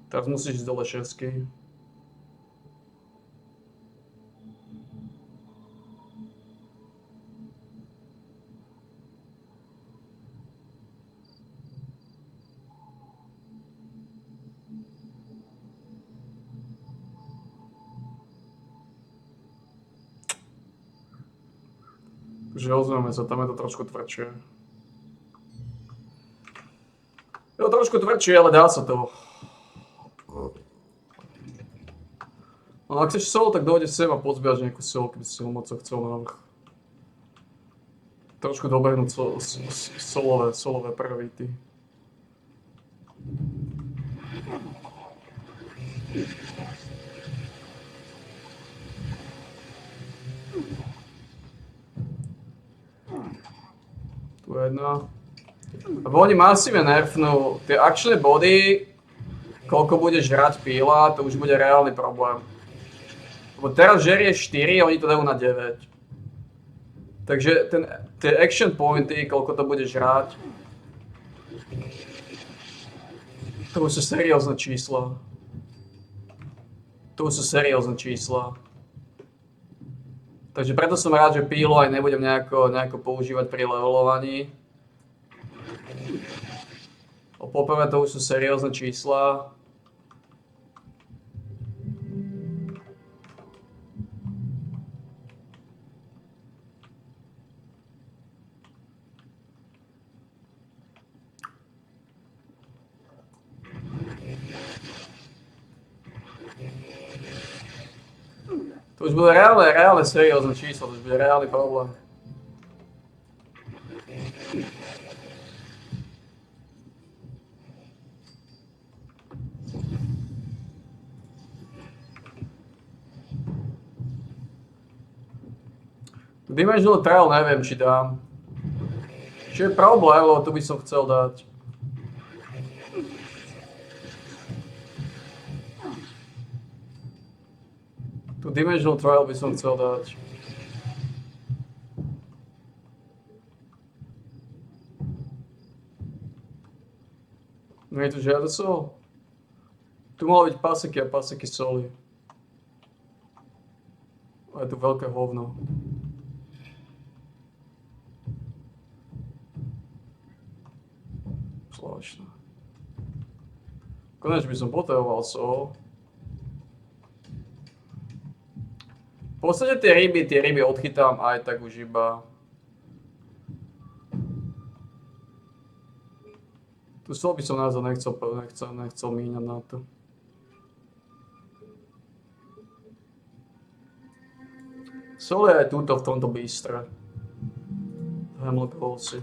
Teraz musíš ísť dole šesky. Takže rozumieme sa, tam je to trošku tvrdšie. Je to trošku tvrdšie, ale dá sa to. No ak chceš sol, tak dojde sem a pozbiaš nejakú sol, keby si mocou chcel navrch. Trošku dobehnúť solové prvity. Tu je jedna. Lebo oni masívne nerfnú tie akčné body, koľko budeš hrať píla, to už bude reálny problém. Lebo teraz žerie 4 a oni to dajú na 9. Takže tie action pointy, koľko to budeš hrať, to už sú seriózne čísla. Takže preto som rád, že pílu aj nebudem nejako používať pri levelovaní. Poprvé to už sú seriózne čísla. To už bude reálne seriózne číslo, to už bude reálny problém. Dimensional Trial neviem, či dám. Čo je problém, lebo tu by som chcel dať. Tu Dimensional Trial by som chcel dať. No je tu žiadne sol? Tu malo byť paseky a paseky soli. A je tu veľké hovno. Zvláštne. Konečne by som potreboval sol. V podstate tie ryby odchytám aj tak už iba. Tu sol by som naozaj nechcel míňať na to. Sol je aj túto v tomto bystre. Hemlock Halsey.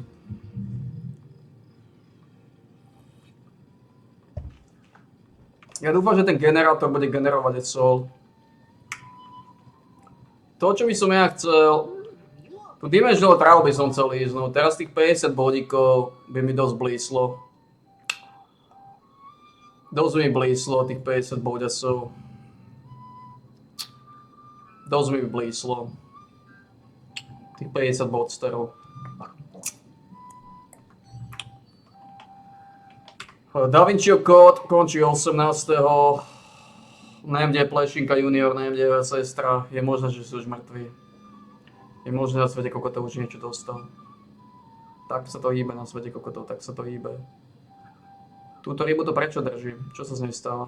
Ja dúfam, že ten generátor bude generovať aj sol. To, čo by som ja chcel... Tu Dimensional Trial by som chcel ísť, no teraz tých 50 bodíkov by mi dosť blíslo. Dosť mi blíslo tých 50 bodasov. Dosť mi blíslo. Tých 50 bodsterov. Da Vinciho kód končí 18. Neviem, kde je Plešinka junior, neviem, kde je sestra. Je možné, že sú už mŕtvi. Je možné na svete kokotov už niečo dostal. Tak sa to hýbe na svete kokotov, tak sa to hýbe. Túto rybu to prečo držím? Čo sa z nej stáva?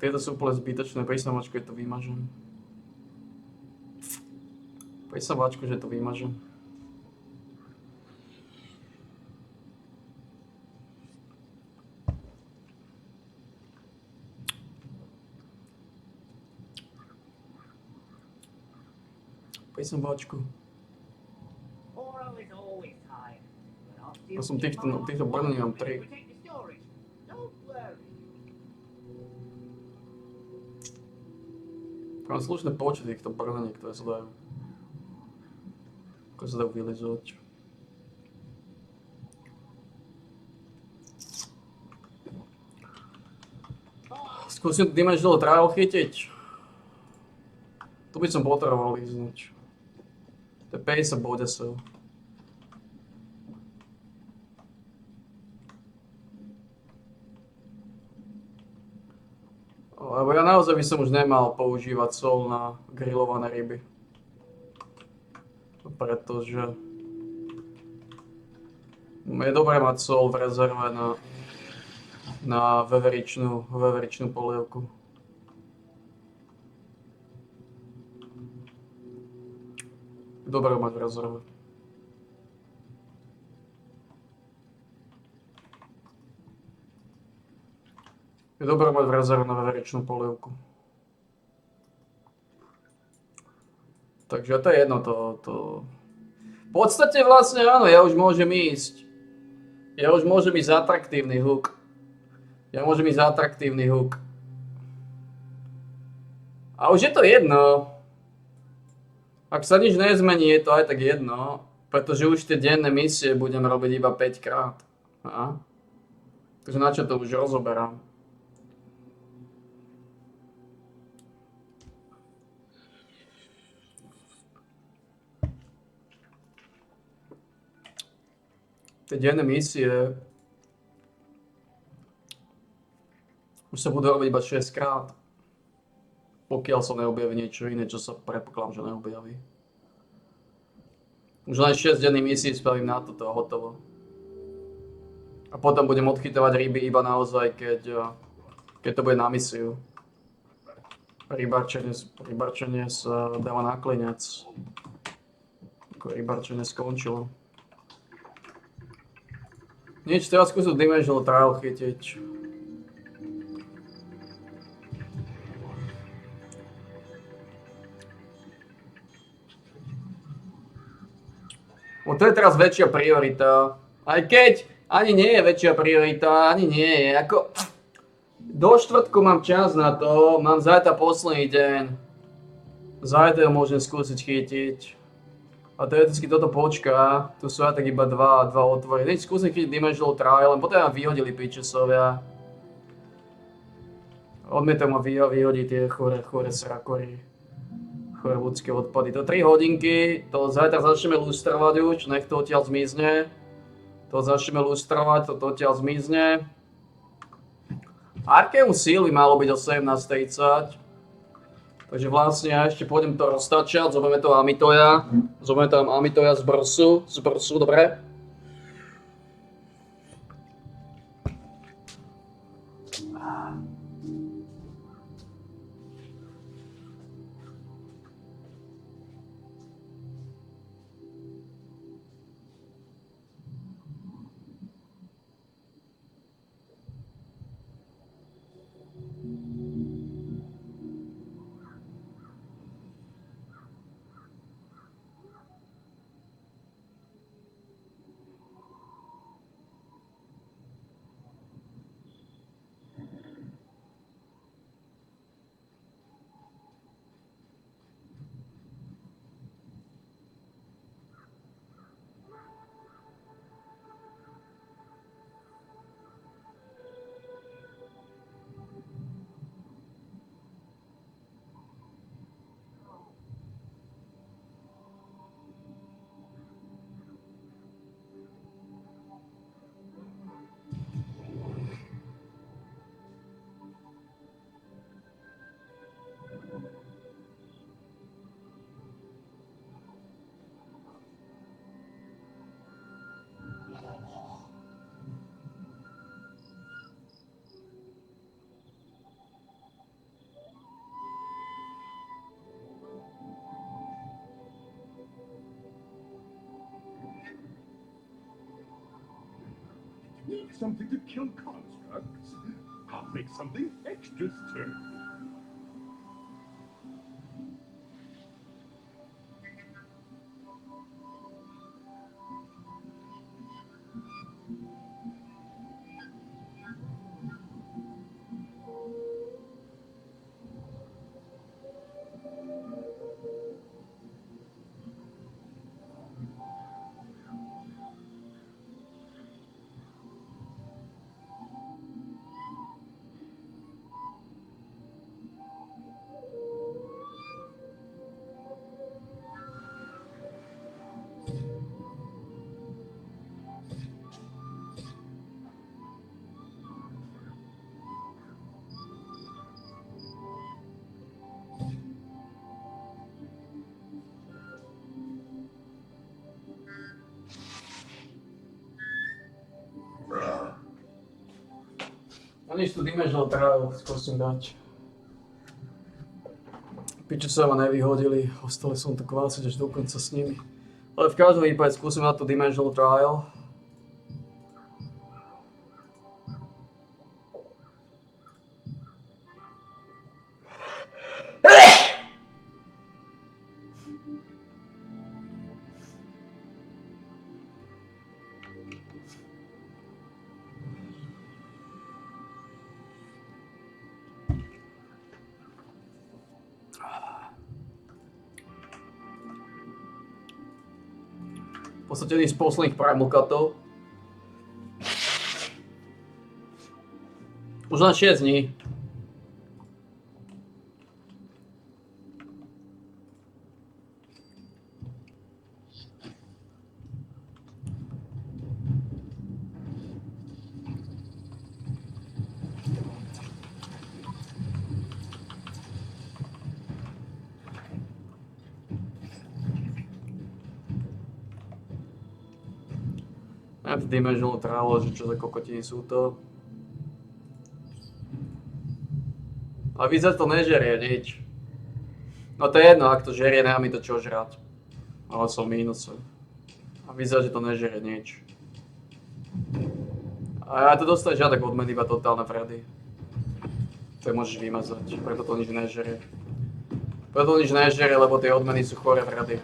Tieto sú úplne zbytočné, pri samačku je to vymažem. Pri samačku, že to vymažem. Pri samačku. Ja som týchto brnení mám 3. Mám slušné počty týchto brnení, ktoré sa dajú. Ako sa dajú vylizovať. Skúsim Dimensional Trial chytiť. Tu by som potreboval líznúť. To je 50 bodesov. Lebo ja naozaj by som už nemal používať sol na grillované ryby. Pretože je dobré mať sol v rezerve na veveričnú polievku. Dobré mať v rezerve. Je dobré mať v rezerve na veveričnú polievku. Takže to je jedno, to... V podstate vlastne áno, ja už môžem ísť. Ja už môžem ísť za atraktívny hook. A už je to jedno. Ak sa nič nezmení, je to aj tak jedno. Pretože už tie denné misie budem robiť iba 5 krát. Takže na čo to už rozoberám? Tie denné misie už sa budú robiť iba 6 krát. Pokiaľ sa neobjaví niečo iné, čo sa predpokladám, že neobjaví. Už len 6 denných misií spravím na toto a hotovo. A potom budem odchytovať ryby iba naozaj, keď to bude na misiu. Rybarčenie sa dáva na klinec. Ako rybarčenie skončilo. Nič, teraz skúsim Dimensional Trial chytiť. No to je teraz väčšia priorita. Aj keď ani nie je väčšia priorita, ani nie je. Ako... Do štvrtku mám čas na to, mám zajtra posledný deň. Zajtra môžem skúsiť chytiť. A teoreticky toto počká. Tu sú aj tak iba dva otvory. Teď skúsim chytiť Dimensional Trial, len potom ma vyhodili pičesovia. Odmietam ma vyhodiť tie chore srakory. Chore ľudské odpady. To 3 hodinky, to zajtra začneme lustrovať už, nech to odtiaľ zmizne. To začneme lustrovať, to odtiaľ zmizne. Arkeum Seal by malo byť o 17:30. Takže vlastne ja ešte pôjdem to roztačať, zoberieme toho Amitoja. Zoberieme tam Amitoja z Brsu, dobre? Need something to kill constructs? I'll make something extra sturdy. A nič tu Dimensional Trial skúsim dať. Piče sa ma nevyhodili, ostali som tu kvásiť až do konca s nimi. Ale v každom prípade skúsim dať tu Dimensional Trial. V podstate jedný z posledných Primal Cutov. Už len 6 dní. Antidimensional travel, že čo za kokotiny sú to. A vyzerá to nežerie nič. No to je jedno, ak to žerie, nemá mi to čo žrať. Ale som v mínuse. A vyzerá, že to nežerie nič. A ja to dostane žiadne odmeny, iba totálne Freddy. To je môžeš vymazať, preto to nič nežerie. Preto nič nežerie, lebo tie odmeny sú chore Freddy.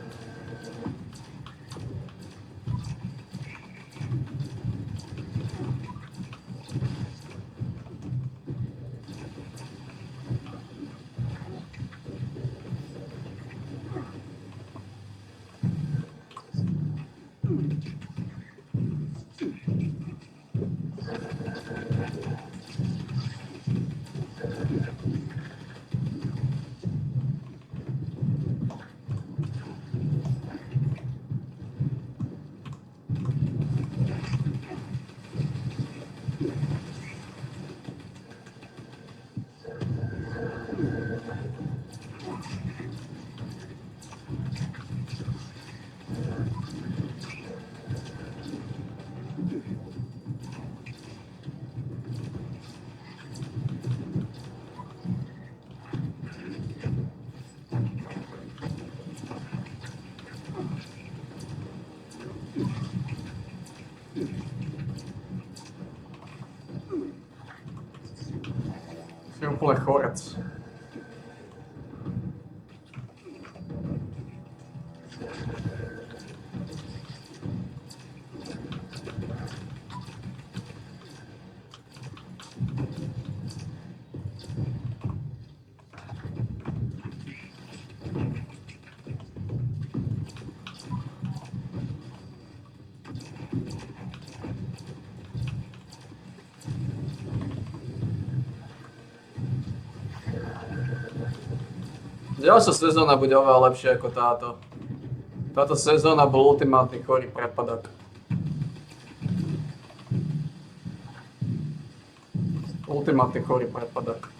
Si úplne chorec. Ďalšia sezóna bude oveľa lepšia ako táto. Táto sezóna bol ultimátny chorý prepadak. Ultimátny chorý prepadak.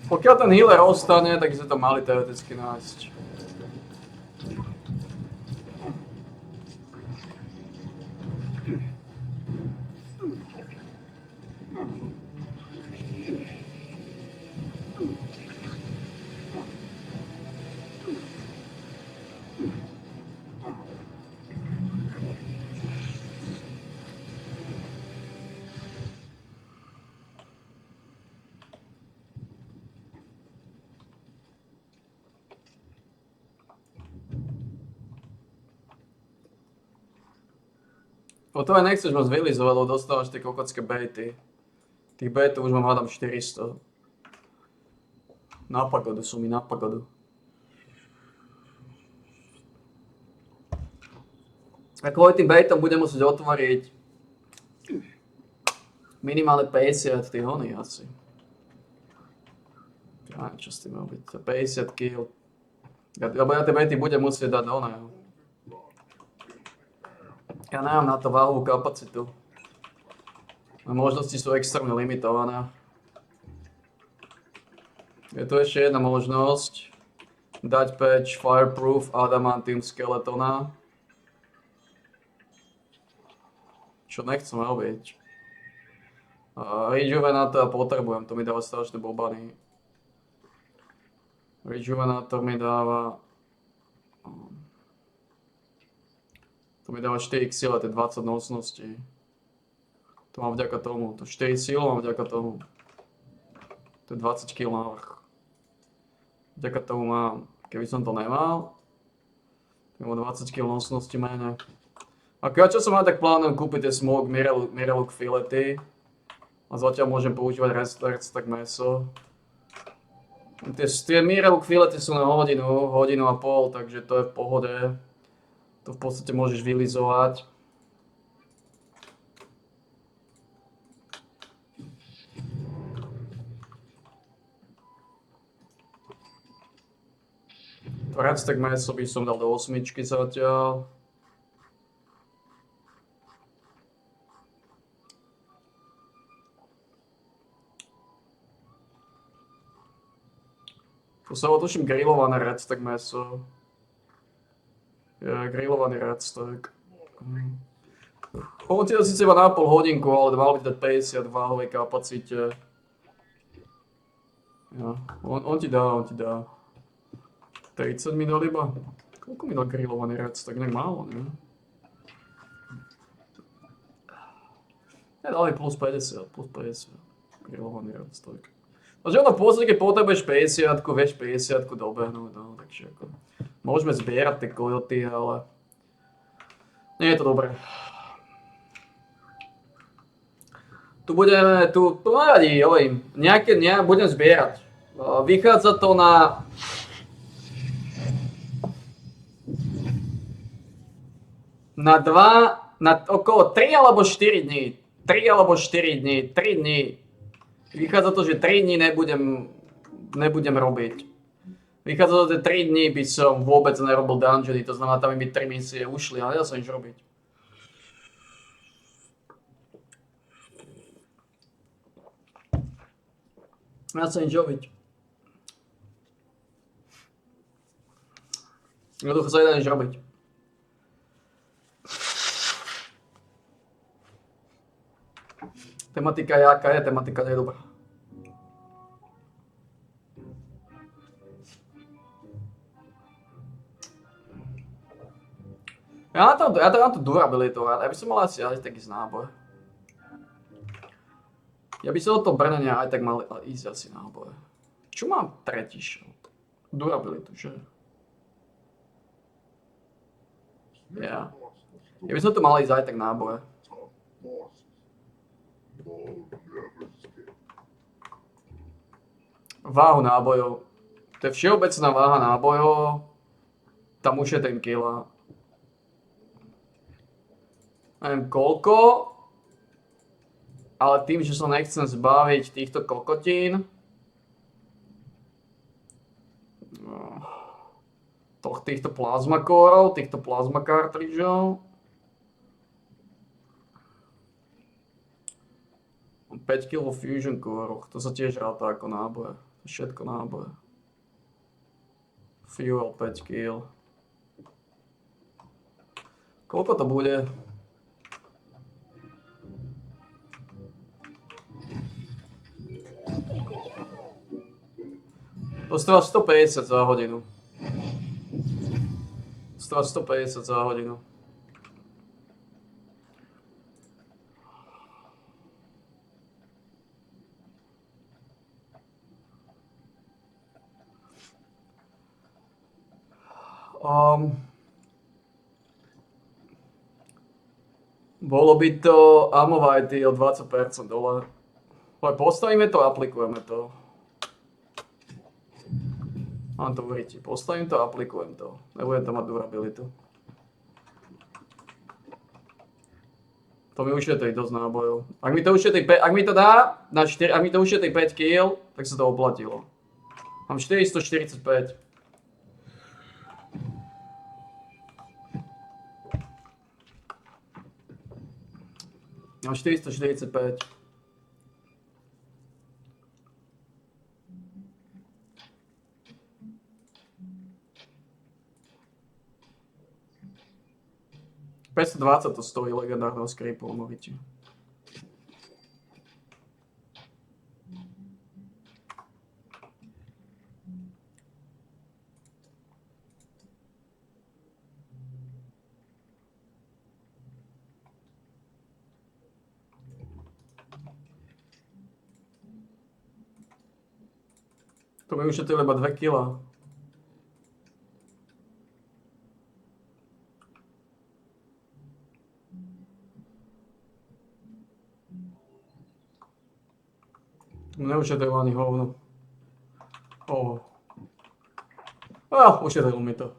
Pokiaľ ten healer ostane, tak sme to mali teoreticky nájsť. To aj nechceš moc vylizovať, lebo dostávaš tie kokotské bejty. Tých bejtov už mám hádam 400. Na pagodu sú mi, na pagodu. A kvôli tým bejtom budem musieť otvoriť minimálne 50 tých honých asi. Ja neviem, čo s tým robiť. 50 kg. Lebo ja tie bejty budem musieť dať do neho. Ja nemám na to váhovú kapacitu. Moje možnosti sú extrémne limitované. Je tu ešte jedna možnosť. Dať patch Fireproof Adamantium Skeletona. Čo nechcem robiť. Rejuvenátor potrebujem, to mi dáva strašné bobany. Rejuvenátor mi dáva... To mi dáva 4 sile, to je 20 nosností. To mám vďaka tomu. To 4 síl mám vďaka tomu. To je 20 kg navrch. Vďaka tomu mám. Keby som to nemal, tak mám 20 kg nosnosti menej. A ja čo som mal, tak plánujem kúpiť tie Smoke Mirrorlook filety. A zatiaľ môžem používať rest tak meso. Tie Mirrorlook filety sú na hodinu a pol, takže to je v pohode. To v podstate môžeš vylizovať. Redstack meso by som dal do 8 zatiaľ. Tu sa otuším grillované redstack meso. Grillovaný redstack. On ti dá síce iba na pol hodinku, ale mal by dať 50 váhovej kapacite. Ja, on ti dá. 30 mi dal iba. Koľko mi dal grillovaný redstack? Tak málo, ne? Ja dali plus 50. Grillovaný redstack. Takže ono v podstate, keď potrebuješ 50-ku, vieš 50-ku dobehnúť, no, takže ako... Môžeme zbierať tie kojoty, ale... Nie je to dobré. Tu budeme, tu nevadí, hovorím, budem zbierať. Vychádza to na... Na okolo 3 alebo 4 dní. 3 alebo 4 dní, 3 dní. Vychádza to, že 3 dní nebudem robiť. Vychádza to, že 3 dní by som vôbec nerobil dungeony, to znamená, tam by 3 misie ušli, ale ja som nič robiť. Ja sa nič robiť. Jednoducho sa nedá nič robiť. Tematika je aká je, tematika nie je dobrá. Ja na to durabilitu, ja by som mal asi aj taký z náboj. Ja by som od toho brnenia aj tak mal ísť asi náboj. Čo mám tretí shield? Durabilitu, že? Ja. Ja by som to mal ísť aj tak náboje. Váhu nábojov. To je všeobecná váha nábojov. Tam ušetrím kila. Neviem koľko. Ale tým, že sa nechcem zbaviť týchto kokotín. Týchto plazma kórov, týchto plazma kartridžov. 5 kg fusion kóroch, to sa tiež ráta ako náboje. Všetko náboje. Fuel 5 kg. Koľko to bude? To stáva 150 za hodinu. Stáva 150 za hodinu. Bolo by to Amovajty o 20% dole. Postavíme to, aplikujeme to. Mám to v riti. Postavím to, aplikujem to. Nebudem to mať durabilitu. To mi ušetrí dosť nábojov. Ak mi to dá, ak mi to ušetrí 5 kg, tak sa to oplatilo. Mám 445. Mám 445. $520 to stojí legendárneho skripu o Moviti. To mi ušetrilo iba 2 kg. Neušetrilo ani hovno. Ušetrilo mi to.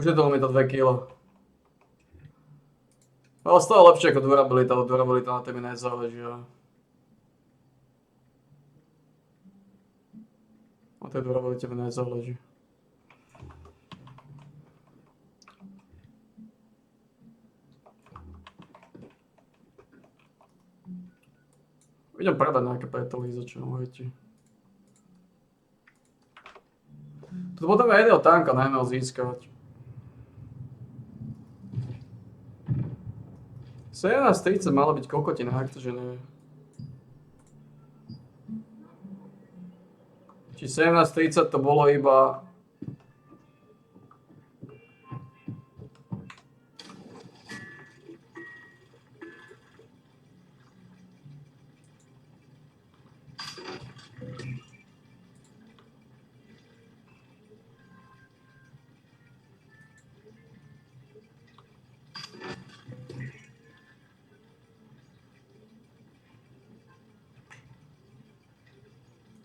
Ušetrilo mi to 2 kg. Ale stále lepšie ako durabilita, ale durabilita na tebe nezáleží. tej durabilite mi nezáleží. Idem predať nejaké petalízače, môžete. To potom aj jedného tanka najmä získať. 17:30 malo byť kokotina, ak to že nevie. Či 17:30 to bolo iba...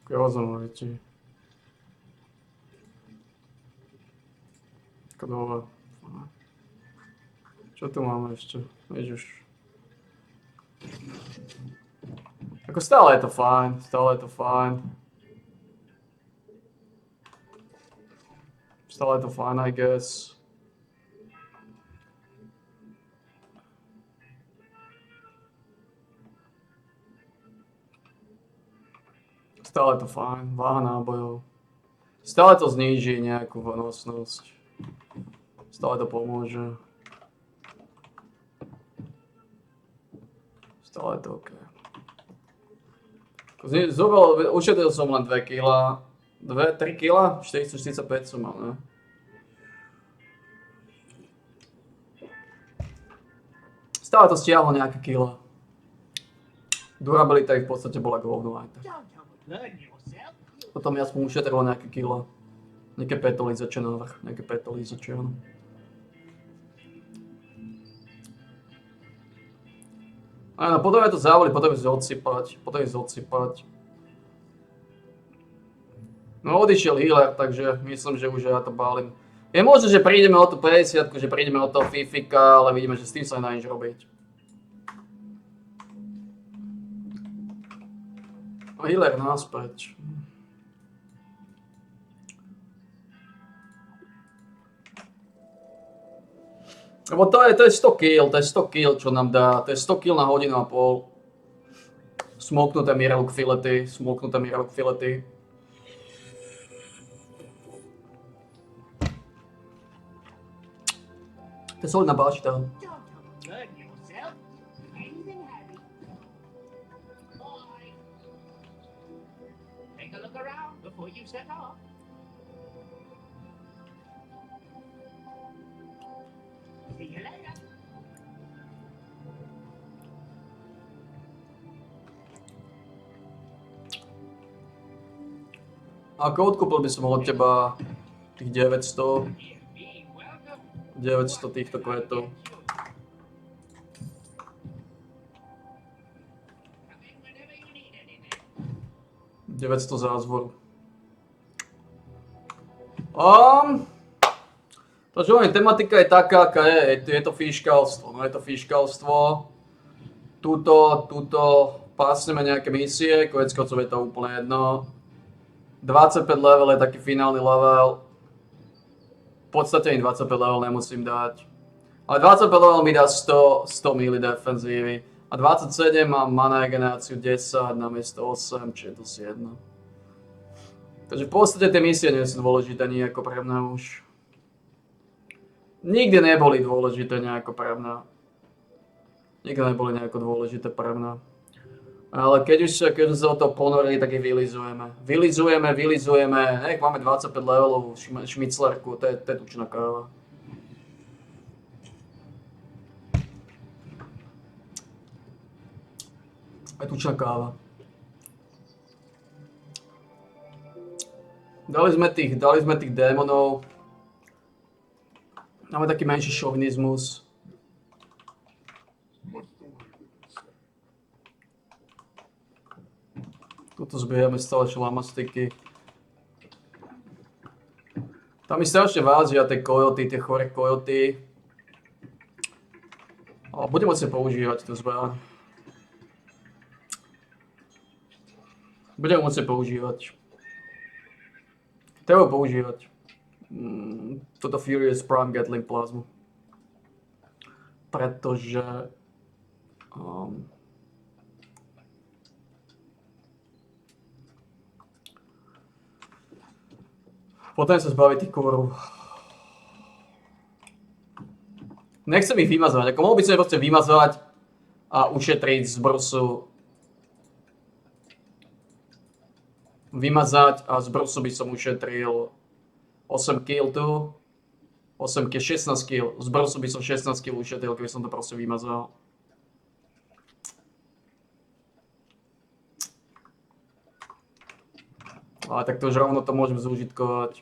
Rozumujete. Dole. Čo tu máme ešte? Ježiš. Ako stále je to fajn, stále je to fajn. Stále je to fajn, I guess. Stále je to fajn, váha nábojov. Stále to zníži nejakú nosnosť. Stále to pomôže. Stále je to OK. Ušetril som len 2 kg. 3 kg? 445 som mal, ne? Stále to stiahlo nejaké kilo. Durabilita v podstate bola govno aj tak. Potom ja som ušetril nejaké kilo. Nejaké petolízače navrch, nejaké petolízače, áno. Áno, potom je to závoliť, potom je odsypať. No odišiel healer, takže myslím, že už ja to bálim. Je možné, že prídeme o tú 50, že prídeme o toho Fifika, ale vidíme, že s tým sa nedá nič robiť. A healer naspäť. Lebo to je 100 kill, čo nám dá, to je 100 kill na hodinu a pol. Smoknuté Mireluk filety. To je solidná bašta. Ako odkúpil by som od teba tých 900 týchto kvetov. Zázvoru. Takže tematika je taká, aká je to fiškálstvo. No je to fiškálstvo. Tuto pásneme nejaké misie, koneckoncov je to úplne jedno. 25 level je taký finálny level. V podstate ani 25 level nemusím dať. Ale 25 level mi dá 100 mili defenzívy. A 27 mám mana regeneráciu 10 namiesto 8, či je to si jedno. Takže v podstate tie misie nie sú dôležité nejako pre mňa už. Nikdy neboli dôležité nejako pre mňa. Ale keď už sa o to ponorili, tak ich vylizujeme. Nech máme 25 levelovú šmiclerku, to je tučná káva. Je tučná káva. Dali sme tých démonov. Máme taký menší šovinizmus. Tuto zbijeme stále šlamastiky. Tam mi strašne vázia tie kojoty, tie chore kojoty. Ale budem môcť používať tú zbraň. Treba používať. Toto Furious Prime Gatling plazmu. Pretože potom sa zbaviť tých coverov. Nechcem ich vymazovať. Ako mohol by som ich proste vymazovať a ušetriť z brusu. Vymazať a z brusu by som ušetril 8 kg tu. 8 kg, 16 kg. Z brusu by som 16 kg ušetril, keby som to proste vymazal. Ale tak to už rovno to môžem zúžitkovať.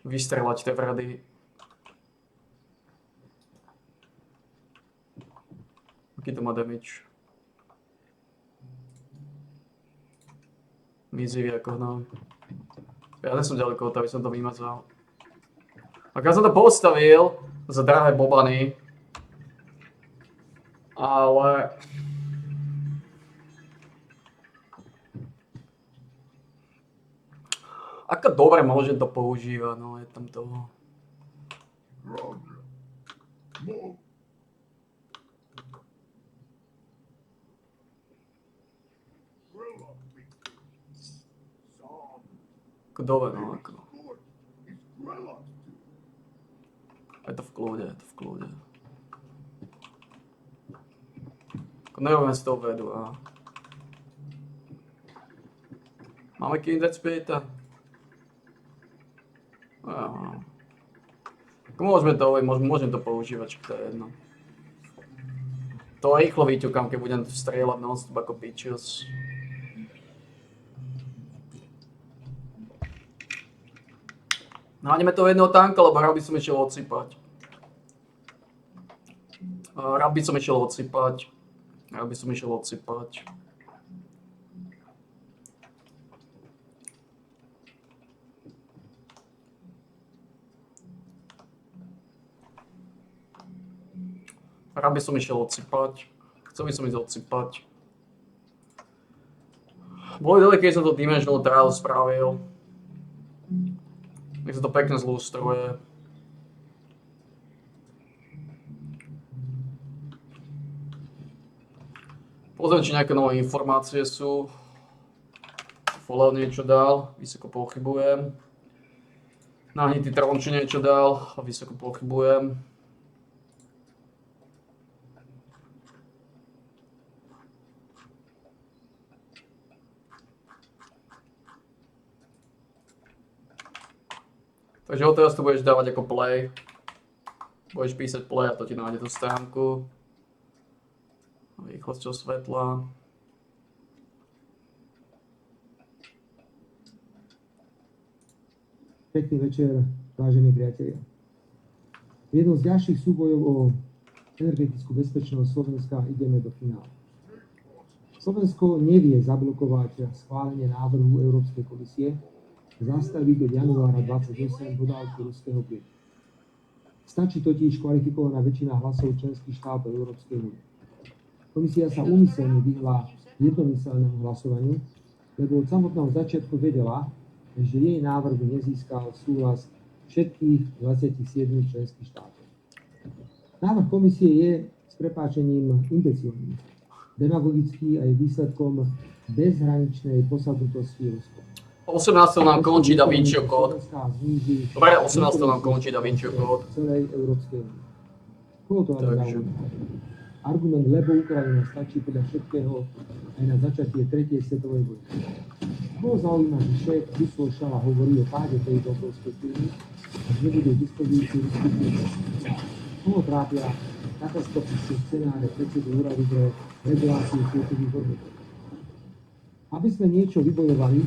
Vystrelať tie vrady. Aký to má damage? Mizivý ako no. Ja nie som ďaleko od toho, aby som to vymazal. A keď som to postavil za drahé bobany, ale ako dobre môžem to používať, no je tam toho. Kdo no ako. Je to v kľude, je to v kľude. Nerobím si to vedu, a... Máme Kindred Spirita? Môžeme to používať, čo to je jedno. To rýchlo vyťukám, keď budem strieľať non-stop ako pičus. Nájdeme to jedného tanka, lebo rád by som išiel odsypať. Rád by som išiel odsypať. Chcel by som ísť odsypať. Bolo dobre, keď som to Dimensional Trial spravil. Nech sa to pekne zlustruje. Pozriem, či nejaké nové informácie sú. Fallout niečo dal, vysoko pochybujem. Nahnitý Tron, či niečo dal, vysoko pochybujem. Takže odteraz to budeš dávať ako play. Budeš písať play a to ti nájde tú stránku. Rýchlosťou svetla. Pekný večer, vážení priatelia. V jednom z ďalších súbojov o energetickú bezpečnosť Slovenska ideme do finále. Slovensko nevie zablokovať schválenie návrhu Európskej komisie zastaviť od januára 28 dodávky ruského plynu. Stačí totiž kvalifikovaná väčšina hlasov členských štátov Európskej únie. Komisia sa úmyselne vyhla jednomyselnému hlasovaniu, lebo od samotného začiatku vedela, že jej návrh nezískal súhlas všetkých 27 členských štátov. Návrh komisie je s prepáčením imbecilný, demagogický a je výsledkom bezhraničnej posadnutosti Ruska. 18. nám končí Da Vinciho kód. Dobre, 18. nám končí Da Vinciho kód. Celej Európskej únie. Koho to ale zaujíma? Argument, lebo Ukrajina stačí podľa všetkého aj na začatie 3. svetovej vojny. Koho zaujíma, že šéf Zislo Šala hovorí o páde tejto obrovskej firmy a že nebude v dispozícii ruský plyn? Koho trápia katastrofické scenáre predsedu úradu pre reguláciu svetových hormónov? Aby sme niečo vybojovali,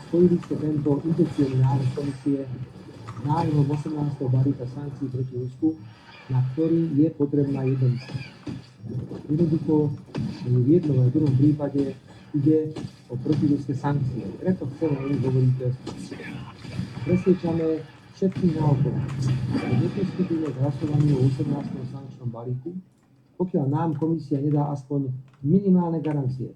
spojili ste tento imbecilný návrh komisie s návrhom 18. balíka sankcií proti Rusku, na ktorý je potrebná jednomyslnosť. Jednoducho, v jednom aj druhom prípade ide o protiruské sankcie. Preto chceme o nich hovoriť teraz. Presvedčame všetkých naokolo, že nepristúpime k hlasovaniu o 18. sankčnom balíku, pokiaľ nám komisia nedá aspoň minimálne garancie,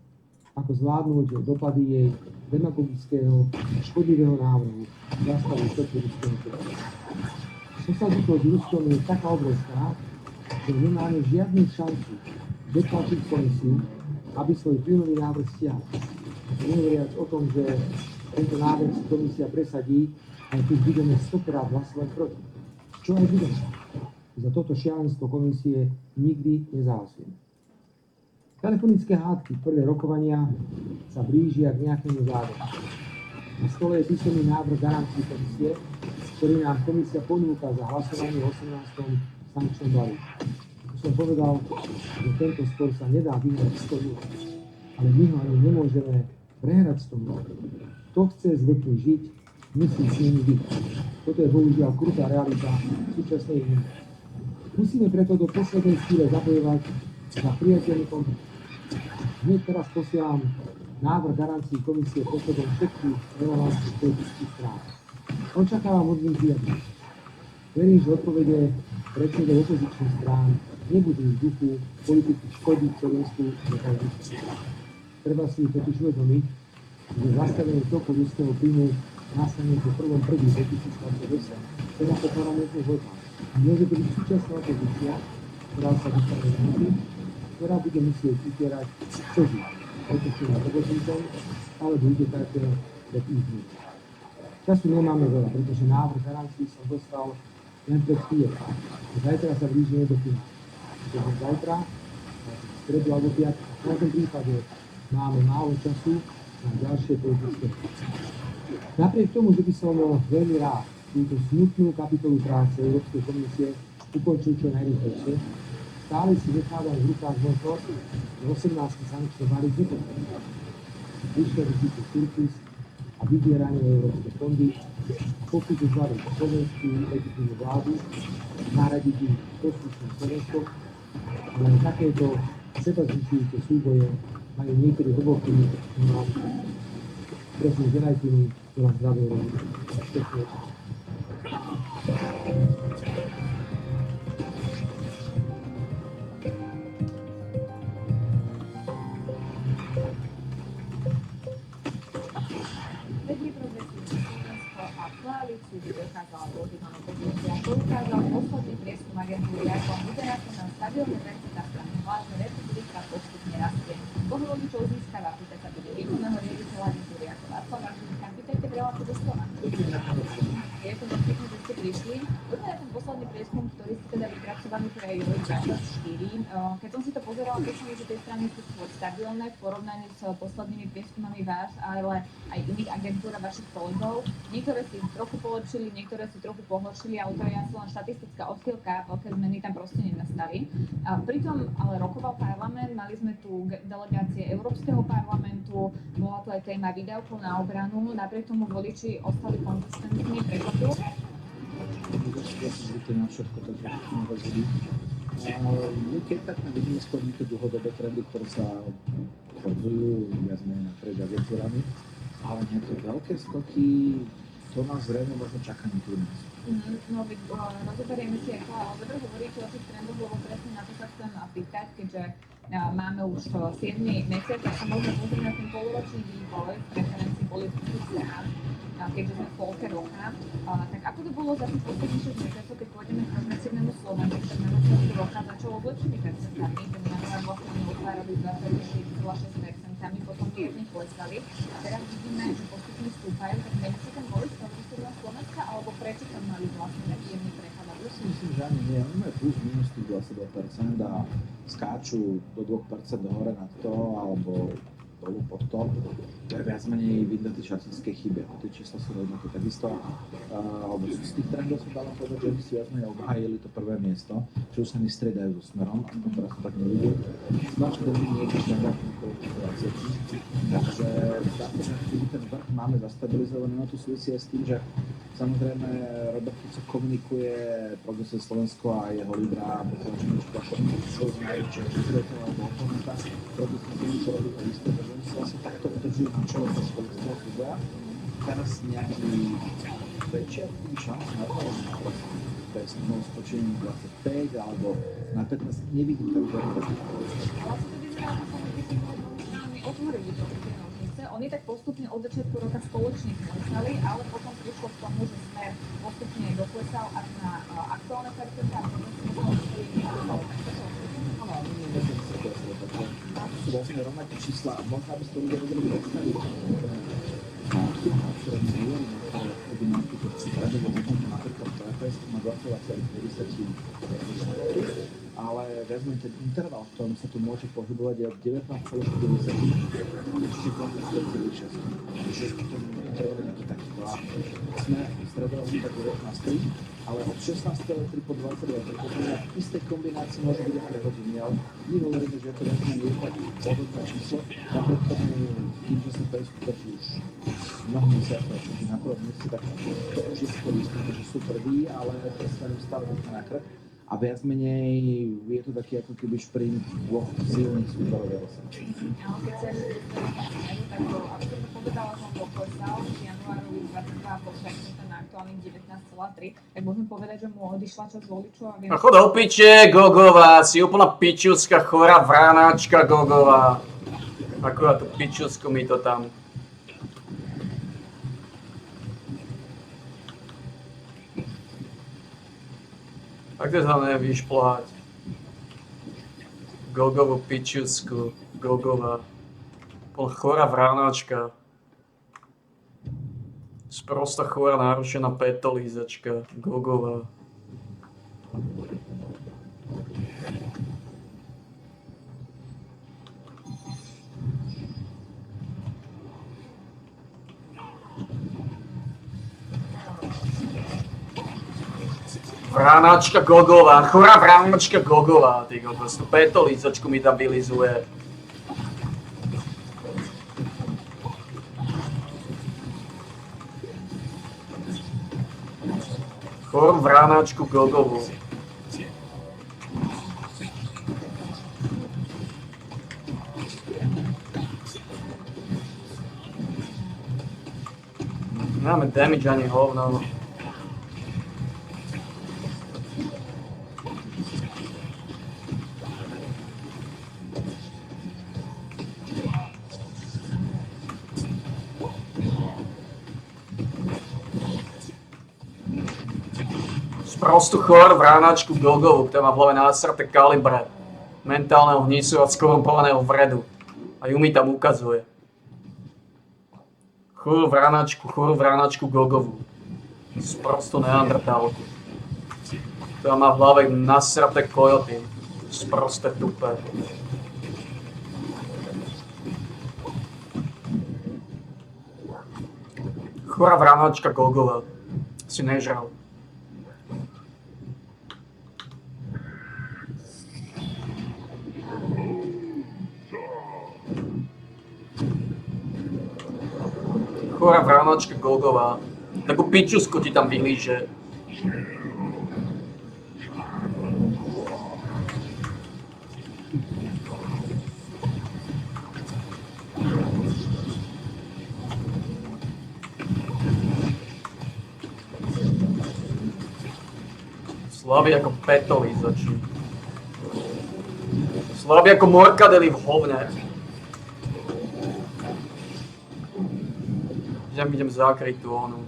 ako zvládnuť dopady jej demagogického a škodlivého návrhu zastaviť toky ruského kroku. Posadíkovosť Ruskom je taká obrovská, že nemáme žiadnu šancu dotlačiť komisiu, aby svoj plynový návrh stiahla. Nehovoriac o tom, že tento návrh si komisia presadí, aj keď budeme 100-krát hlasovať proti. Čo aj budeme? Za toto šialenstvo komisie nikdy nezahlasujeme. Telefonické hádky, prvé rokovania sa blížia k nejakému záveru. Na stole je písomný návrh garancií komisie, ktorý nám komisia ponúka za hlasovanie v 18. sankčnom balíku. Už som povedal, že tento spor sa nedá vyhrať 100 ľudí, ale my ho ani nemôžeme prehrať 100 ľudí. Kto chce s vlkmi žiť, musí s nimi byť. Toto je bohužiaľ krutá realita súčasnej hry. Musíme preto do poslednej chvíle zabojovať za priateľný kompromis. Hneď teraz posielam návrh garancií komisie posledom všetkých relevantných politických strán. Očakávam od nich vyjadrenie. Verím, že odpovede predsedov opozičných strán nebudú v duchu politiky škodiť Slovensku nezávislosti. Treba si totiž uvedomiť, že zastavenie toku ruského plynu nastane po 1.1.2028, teda po parlamentných voľbách. Môže byť súčasná opozícia, ktorá sa dostane na moci, ktorá bude musieť vytierať čoží, pretože na robotníkom, alebo utekateľ pred ich dní. Času nemáme veľa, pretože návrh garancií som dostal len pred chvíľou. Zajtra sa blížime do finále. Takže zajtra, v stredu alebo piatok, v každom prípade máme málo času na ďalšie politické. Napriek tomu, že by som veľmi rád túto smutnú kapitolu práce Európskej komisie ukončil čo najrýchlejšie, stále si nechávam v rukách možnosť, že 18. sankčný balík nepodporí. Vyššie riziko Turkis a vybieranie európske fondy, pokutu zvládať slovenskú legitímnu vládu, nahradiť ich poslušným Slovenskom, ale aj takéto sebazničujúce súboje majú niekedy hlboký morálny. Prosím, želajte mi veľa zdravého rodinu. Šťastný očak. Koalíciu by dokázala dôvodná opozícia. To ukázal posledný prieskum agentúry ako International stabilný predseda strany vládne republika postupne rastie. Bohu voličov získava, pýta sa bude výkonného riaditeľa agentúry ako Václav Vašíka. Pýtajte veľa to dostala. Je to pekne, že ste prišli. Poďme na ten posledný prieskum, ktorý ste teda vypracovali pre Joj24. Keď som si to pozerala, myslím, že tie strany sú skôr stabilné v porovnaní s poslednými prieskumami vás, ale aj iných agentúr a vašich kolegov. Niektoré si trochu polepšili, niektoré si trochu pohoršili, ale to je asi len štatistická odchýlka, veľké zmeny tam proste nenastali. Pritom ale rokoval parlament, mali sme tu delegácie Európskeho parlamentu, bola to aj téma výdavkov na obranu, napriek tomu voliči ostali konzistentní. Prečo? Ja som zvykli na všetko, takže nevazili. Keď tak vidíme skôr nejaké dlhodobé trendy, ktoré sa potvrdzujú viac menej naprieč agentúrami, ale nejaké veľké skoky, to nás zrejme možno čakanie tu u nás. No, rozoberieme si, ako dobre hovoríte o tých trendoch, lebo presne na to sa chcem pýtať, keďže máme už 7. mesiac a sa môžeme pozrieť na ten poloročný vývoj preferencií politických strán, keďže sme v polke roka. Tak ako to bolo za tých posledných 6 mesiacov, keď pôjdeme k progresívnemu Slovensku, tak na začiatku roka začalo s lepšími percentami, ten január vlastne otvárali 24,6%, potom mierne klesali a teraz vidíme, že postupne stúpajú, tak menší ten volič progresívneho Slovenska, alebo prečo tam mali vlastne taký jemný prechod? Ja si myslím, že ani nie. Oni majú plus minus tých 22% a skáču do 2% hore nad to, alebo dolu pod to. To je viac menej vidno tie šatinské chyby. Tie čísla sú rovnaké takisto. Alebo sú z tých trendov sa dalo povedať, že oni si viac menej obhájili to prvé miesto, že už sa nestriedajú so Smerom, a teraz to tak nevidí. Značne to nie je štandardný kvalifikacie. Takže zdá sa, že ten vrch máme zastabilizovaný, no tu súvisí aj s tým, že samozrejme Robert Fico komunikuje Progresívne Slovensko a jeho lídra Bohuslavička ako svojho najväčšieho priateľa alebo oponenta. Progresívne Slovensko robí to isté, takže oni sa vlastne takto udržujú na čele sa spoločného súboja. Teraz nejaký väčšia šanc na to, to je s skočením 25 alebo na 15, nevidím tam veľmi veľmi. otvorili to tie nožnice. Oni tak postupne od začiatku roka spoločne klesali, ale potom prišlo k tomu, že smer postupne doklesal až na aktuálne percentá a potom sme to museli sú vlastne rovnaké čísla a možno by ste to ľudia vedeli predstaviť. Ktoré my hovoríme, keby napríklad si predovo hodnotu napríklad PFS má 2,50, ale vezmem ten interval, v ktorom sa tu môže pohybovať je od 19,4 ešte 20,6. Takže ten interval je nejaký taký dva. Sme stredovo tak 19, ale od 16,3 po 22, tak potom na istej kombinácii môže byť aj prehodenie, ale my hovoríme, že to vezme je tak hodnotné číslo, napriek tomu tým, že sa PSK drží už mnoho mesiacov, čiže na prvom mieste, tak to už je skôr istý, že sú prví, ale prestanú stále na krk. A viac menej je to taký ako keby šprint dvoch silných súborov. Ale keď sa tak to absolútne povedala, že on poklesal v januári 22 poklesnutá na aktuálnych 19,3, tak môžem povedať, že mu odišla časť voličov a viem... A chod do piče, Gogová, si úplná pičuska, chorá vránáčka, Gogová. Akurát tú pičusku mi to tam... Tak to sa nevíš plhať. Gogovú pičusku, Gogová. Chorá vránačka. Sprosta chorá narušená petolízačka, Gogová. Vránačka Gogová, chorá vránačka Gogová, ty kokos, tú petolízačku mi tam vylizuje. Chorú vránačku Gogovú. Nemáme damage ani hovno. Prostú chor vránačku Gogovú, ktorá má v hlave násraté kalibre mentálneho hnisu a skorumpovaného vredu. A ju mi tam ukazuje. Chorú vránačku Gogovú. Sprostú neandrtálku. Ktorá má v hlave nasraté kojoty. Sprosté tupé. Chorá vránačka Gogová. Si nežral. Chorá vránačka Gogová. Takú pičusku ti tam vyhlíže. Slabý ako petolízači. Slabý ako morkadely v hovne. Idem zakryť tú onu.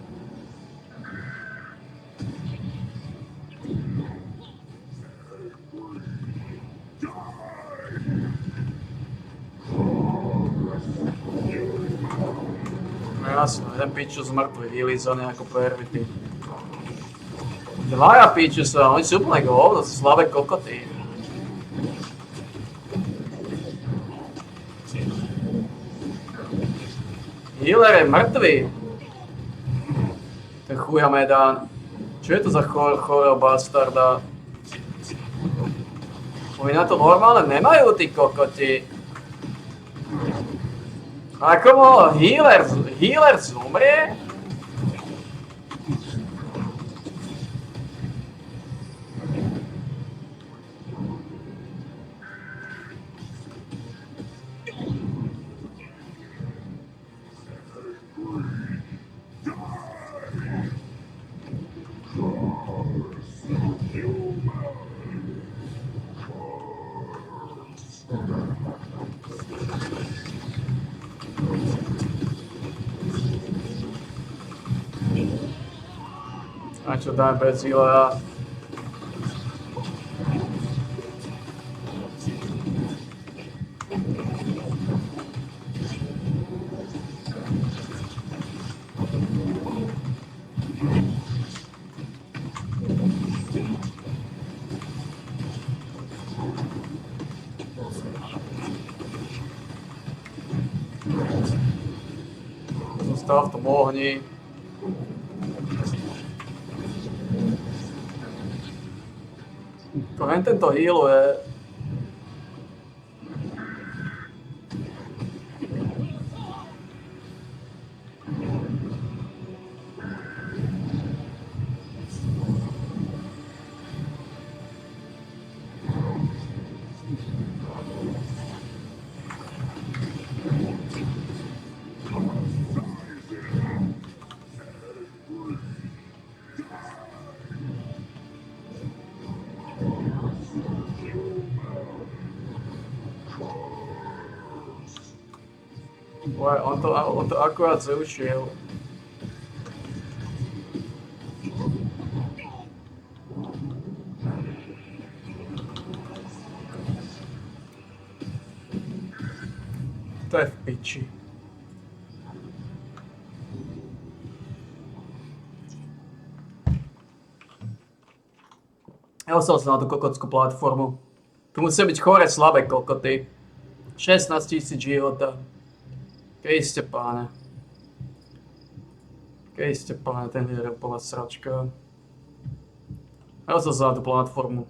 Jasno, jeden piču zmrtvý, vylízaný ako pervity. Dvaja piču sa, oni sú úplne hovno, sú slabé kokoty. Healer je mŕtvý. Ten chuja medán. Čo je to za chorého bastarda? Oni na to normálne nemajú, tí kokoti. Ako mohol healer zomrie? A čo dám bez Ilea? Zostal v tom ohni. Len tento healuje. On to akurát zrušil. To je v piči. Ja ostal som na tú kokotskú platformu. Tu musia byť chore slabé kokoty. 16 000 života. Kejste páne. Kejste páne, ten je úplná sračka. Ja ostal som na tú platformu.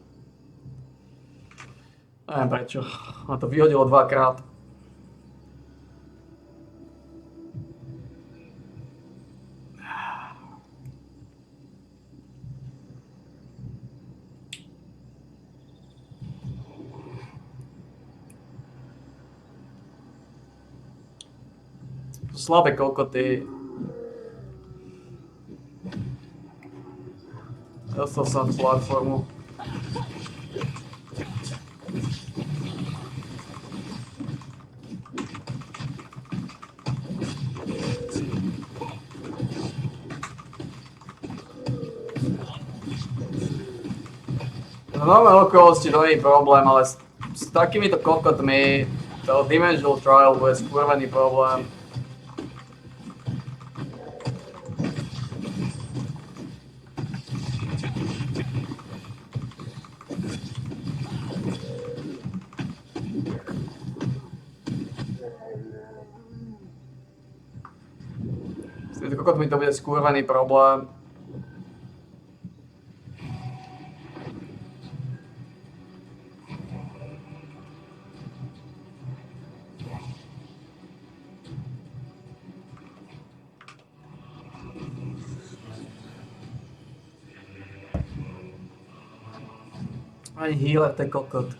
Neviem prečo. A to vyhodilo dvakrát. Slabé kokoty. Dostal som na tú platformu. Za nové okolnosti to nie je problém, ale s takýmito kokotmi to Dimensional Trial bude skurvený problém. Kokot mi to bude skurvený problém. Ani healer, ten kokot.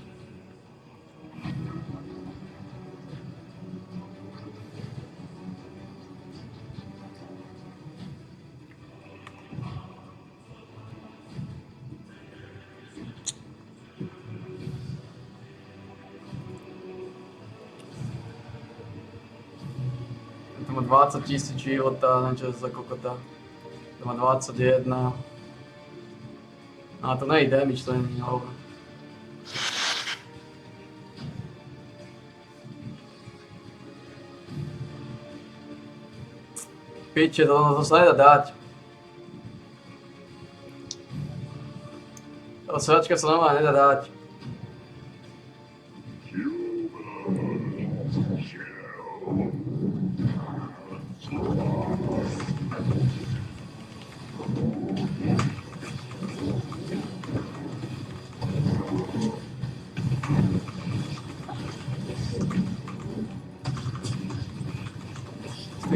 To má 20 000 života, neviem čo je za kokota. To má 21. A to nie je damage, to nie je hovno. Piče, to sa nedá dať. Tá sračka sa normálne nedá dať.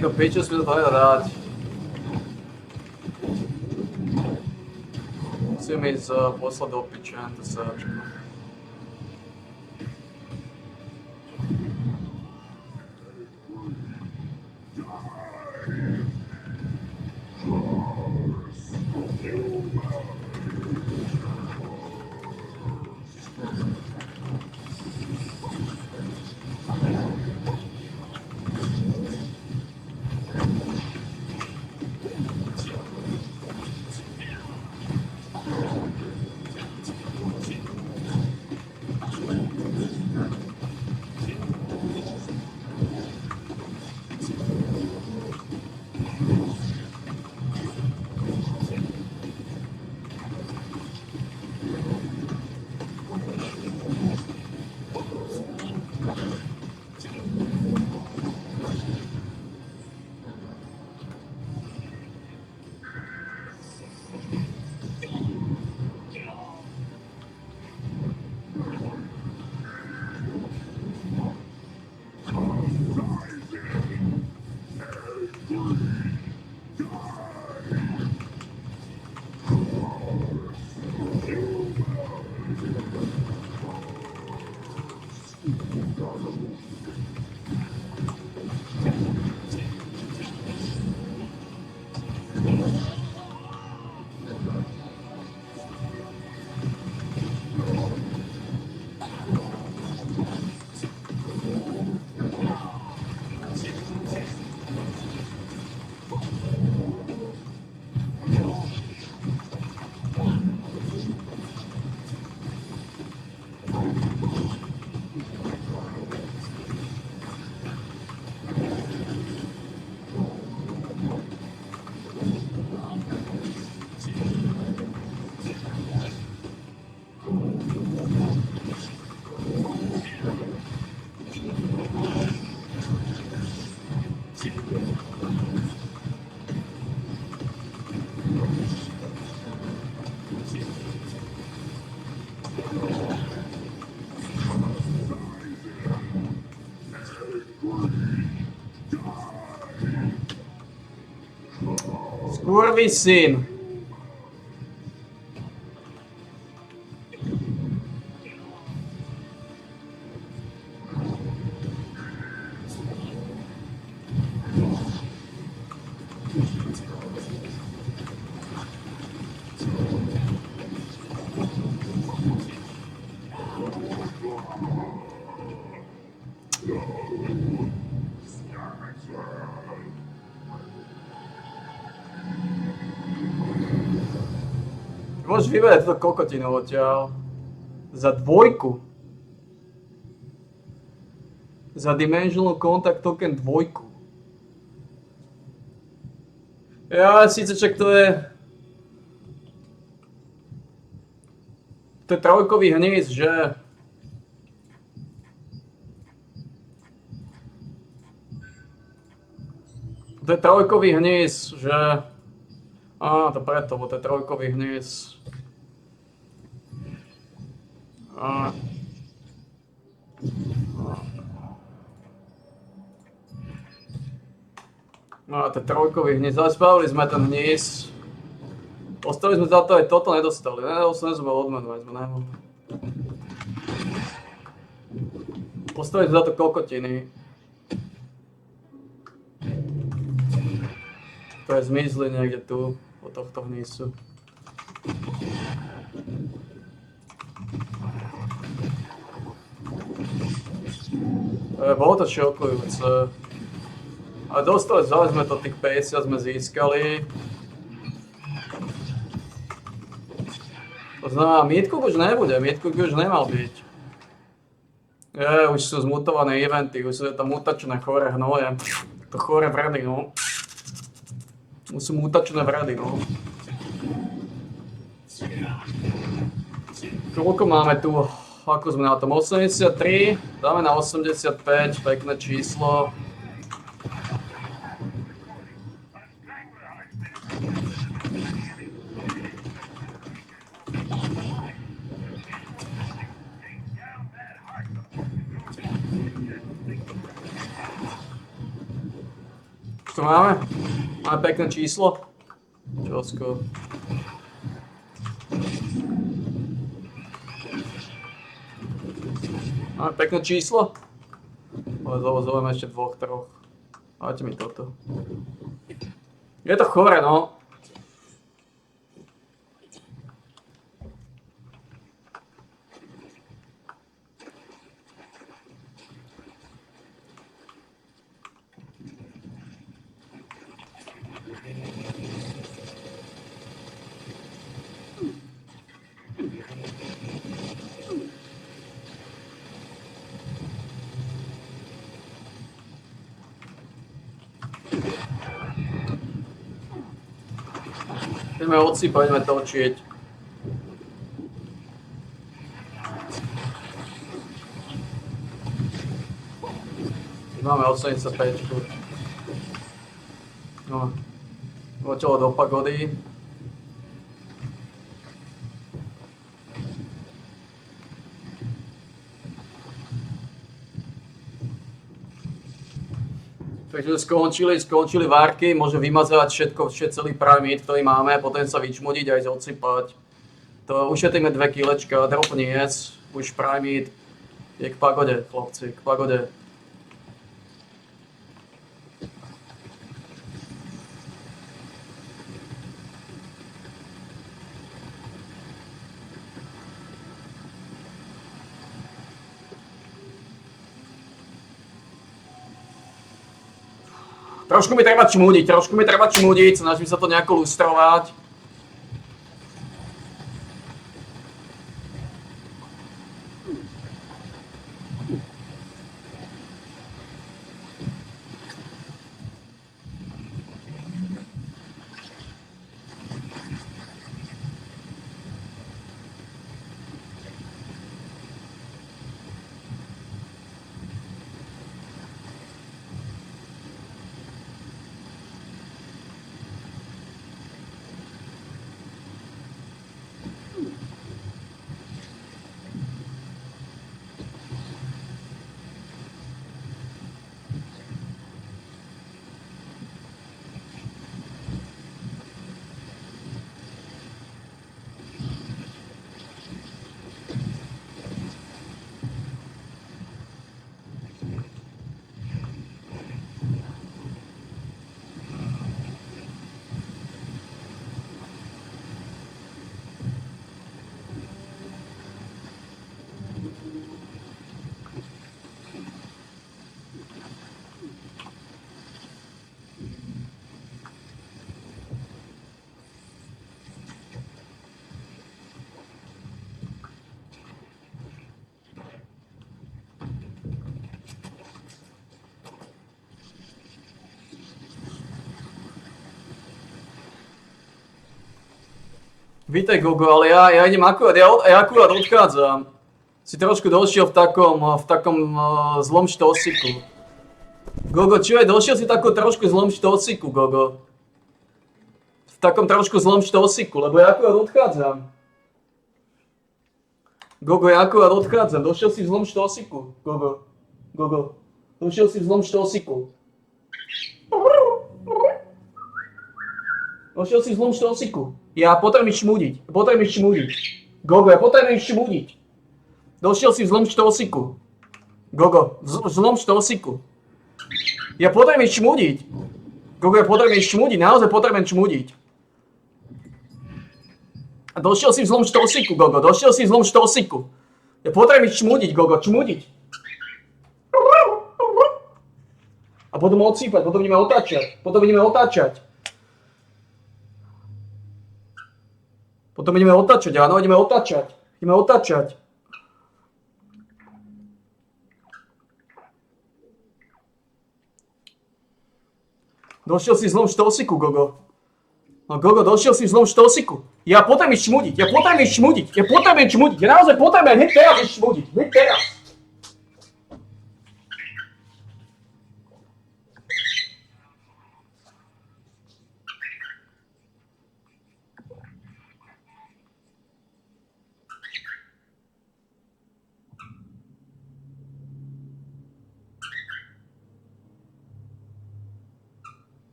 Do piču sme to nedá dať. Musím ísť poslať do piče, to sračku. Skurvysyn. Môžeš vyberať túto kokotinu odtiaľ. Za 2. Za Dimensional Contact Token 2. Ja, síce čak to je... To je 3 hníz, že? To je 3 hníz, že? Á, to preto, bo to je 3 hníz. Á. No, to je 3 hníz, ale spravili sme ten hníz. Ostali sme za to, aj toto nedostali. Nedostali sme odmenu, aj sme nemohli. Postavili sme za to kokotiny. To je zmizli niekde tu, od tohto hnízu. Bolo to šokujúce. A dostali sme to, tých 50 sme získali. To znamená, Meatcook už nebude, Meatcook už nemal byť. Už sú zmutované eventy, už sú tam mutačné chore hnoje. To chore vredy, no. Už sú mutačné vredy, no. Koľko máme tu? Ako sme na tom? 83, dáme na 85, pekné číslo. Čo máme? Máme pekné číslo. Čosko. Máme pekné číslo. Ale zoveme ešte 2, 3. Dajte mi toto. Je to chore, no. Ideme odsypať, ideme točiť. Máme 85. No. Odtiaľ do pagody. Takže skončili várky, môže vymazať celý Primate, ktorý máme, potom sa vyčmudiť aj odsypať. To ušetríme 2 kilečka, drop niec, už Primate je k pagode, chlapci, k pagode. Trošku mi treba čmudiť, snažím sa to nejako lustrovať. Vítaj Gogo, ale ja idem akurát, ja akurát odchádzam. Si trošku došiel v takom zlom štosiku. Gogo, čo je? Došiel si v takom trošku zlom štosiku, Gogo. V takom trošku zlom štosiku, lebo ja akurát odchádzam. Gogo, ja akurát odchádzam. Došiel si v zlom štosiku, Gogo. Gogo, došiel si v zlom štosiku. Došiel si v zlom štosiku. Ja potrebujem ísť šmúdiť. Gogo, ja potrebujem ísť šmúdiť. Došiel si v zlom štosiku. Gogo, v zlom štosiku. Ja potrebujem ísť šmúdiť. Gogo, ja potrebujem ísť šmúdiť. Naozaj potrebujem šmúdiť. A došiel si v zlom štosiku, Gogo. Došiel si v zlom štosiku. Ja potrebujem ísť šmúdiť, Gogo. Šmúdiť. A potom odsýpať. Potom ideme otáčať. Potom ideme otáčať. Áno, ideme otáčať. Ideme otáčať. Došiel si v zlom štosiku, Gogo. No Gogo, došiel si v zlom štosiku. Ja potrebujem ísť šmudiť. Ja naozaj potrebujem hneď teraz ísť šmudiť. Hneď teraz.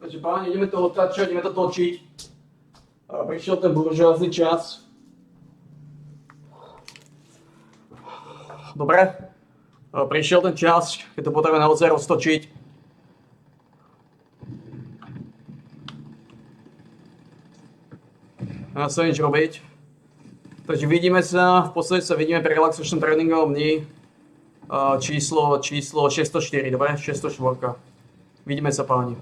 Takže páni, ideme to otáčať, ideme to točiť. Prišiel ten buržoázny čas. Dobre. Prišiel ten čas, keď to potrebujeme naozaj roztočiť. Nedá sa nič robiť. Takže vidíme sa, v podstate sa vidíme pri relaxačnom tréningovom dni. Číslo 604, dobre? 604. Vidíme sa páni.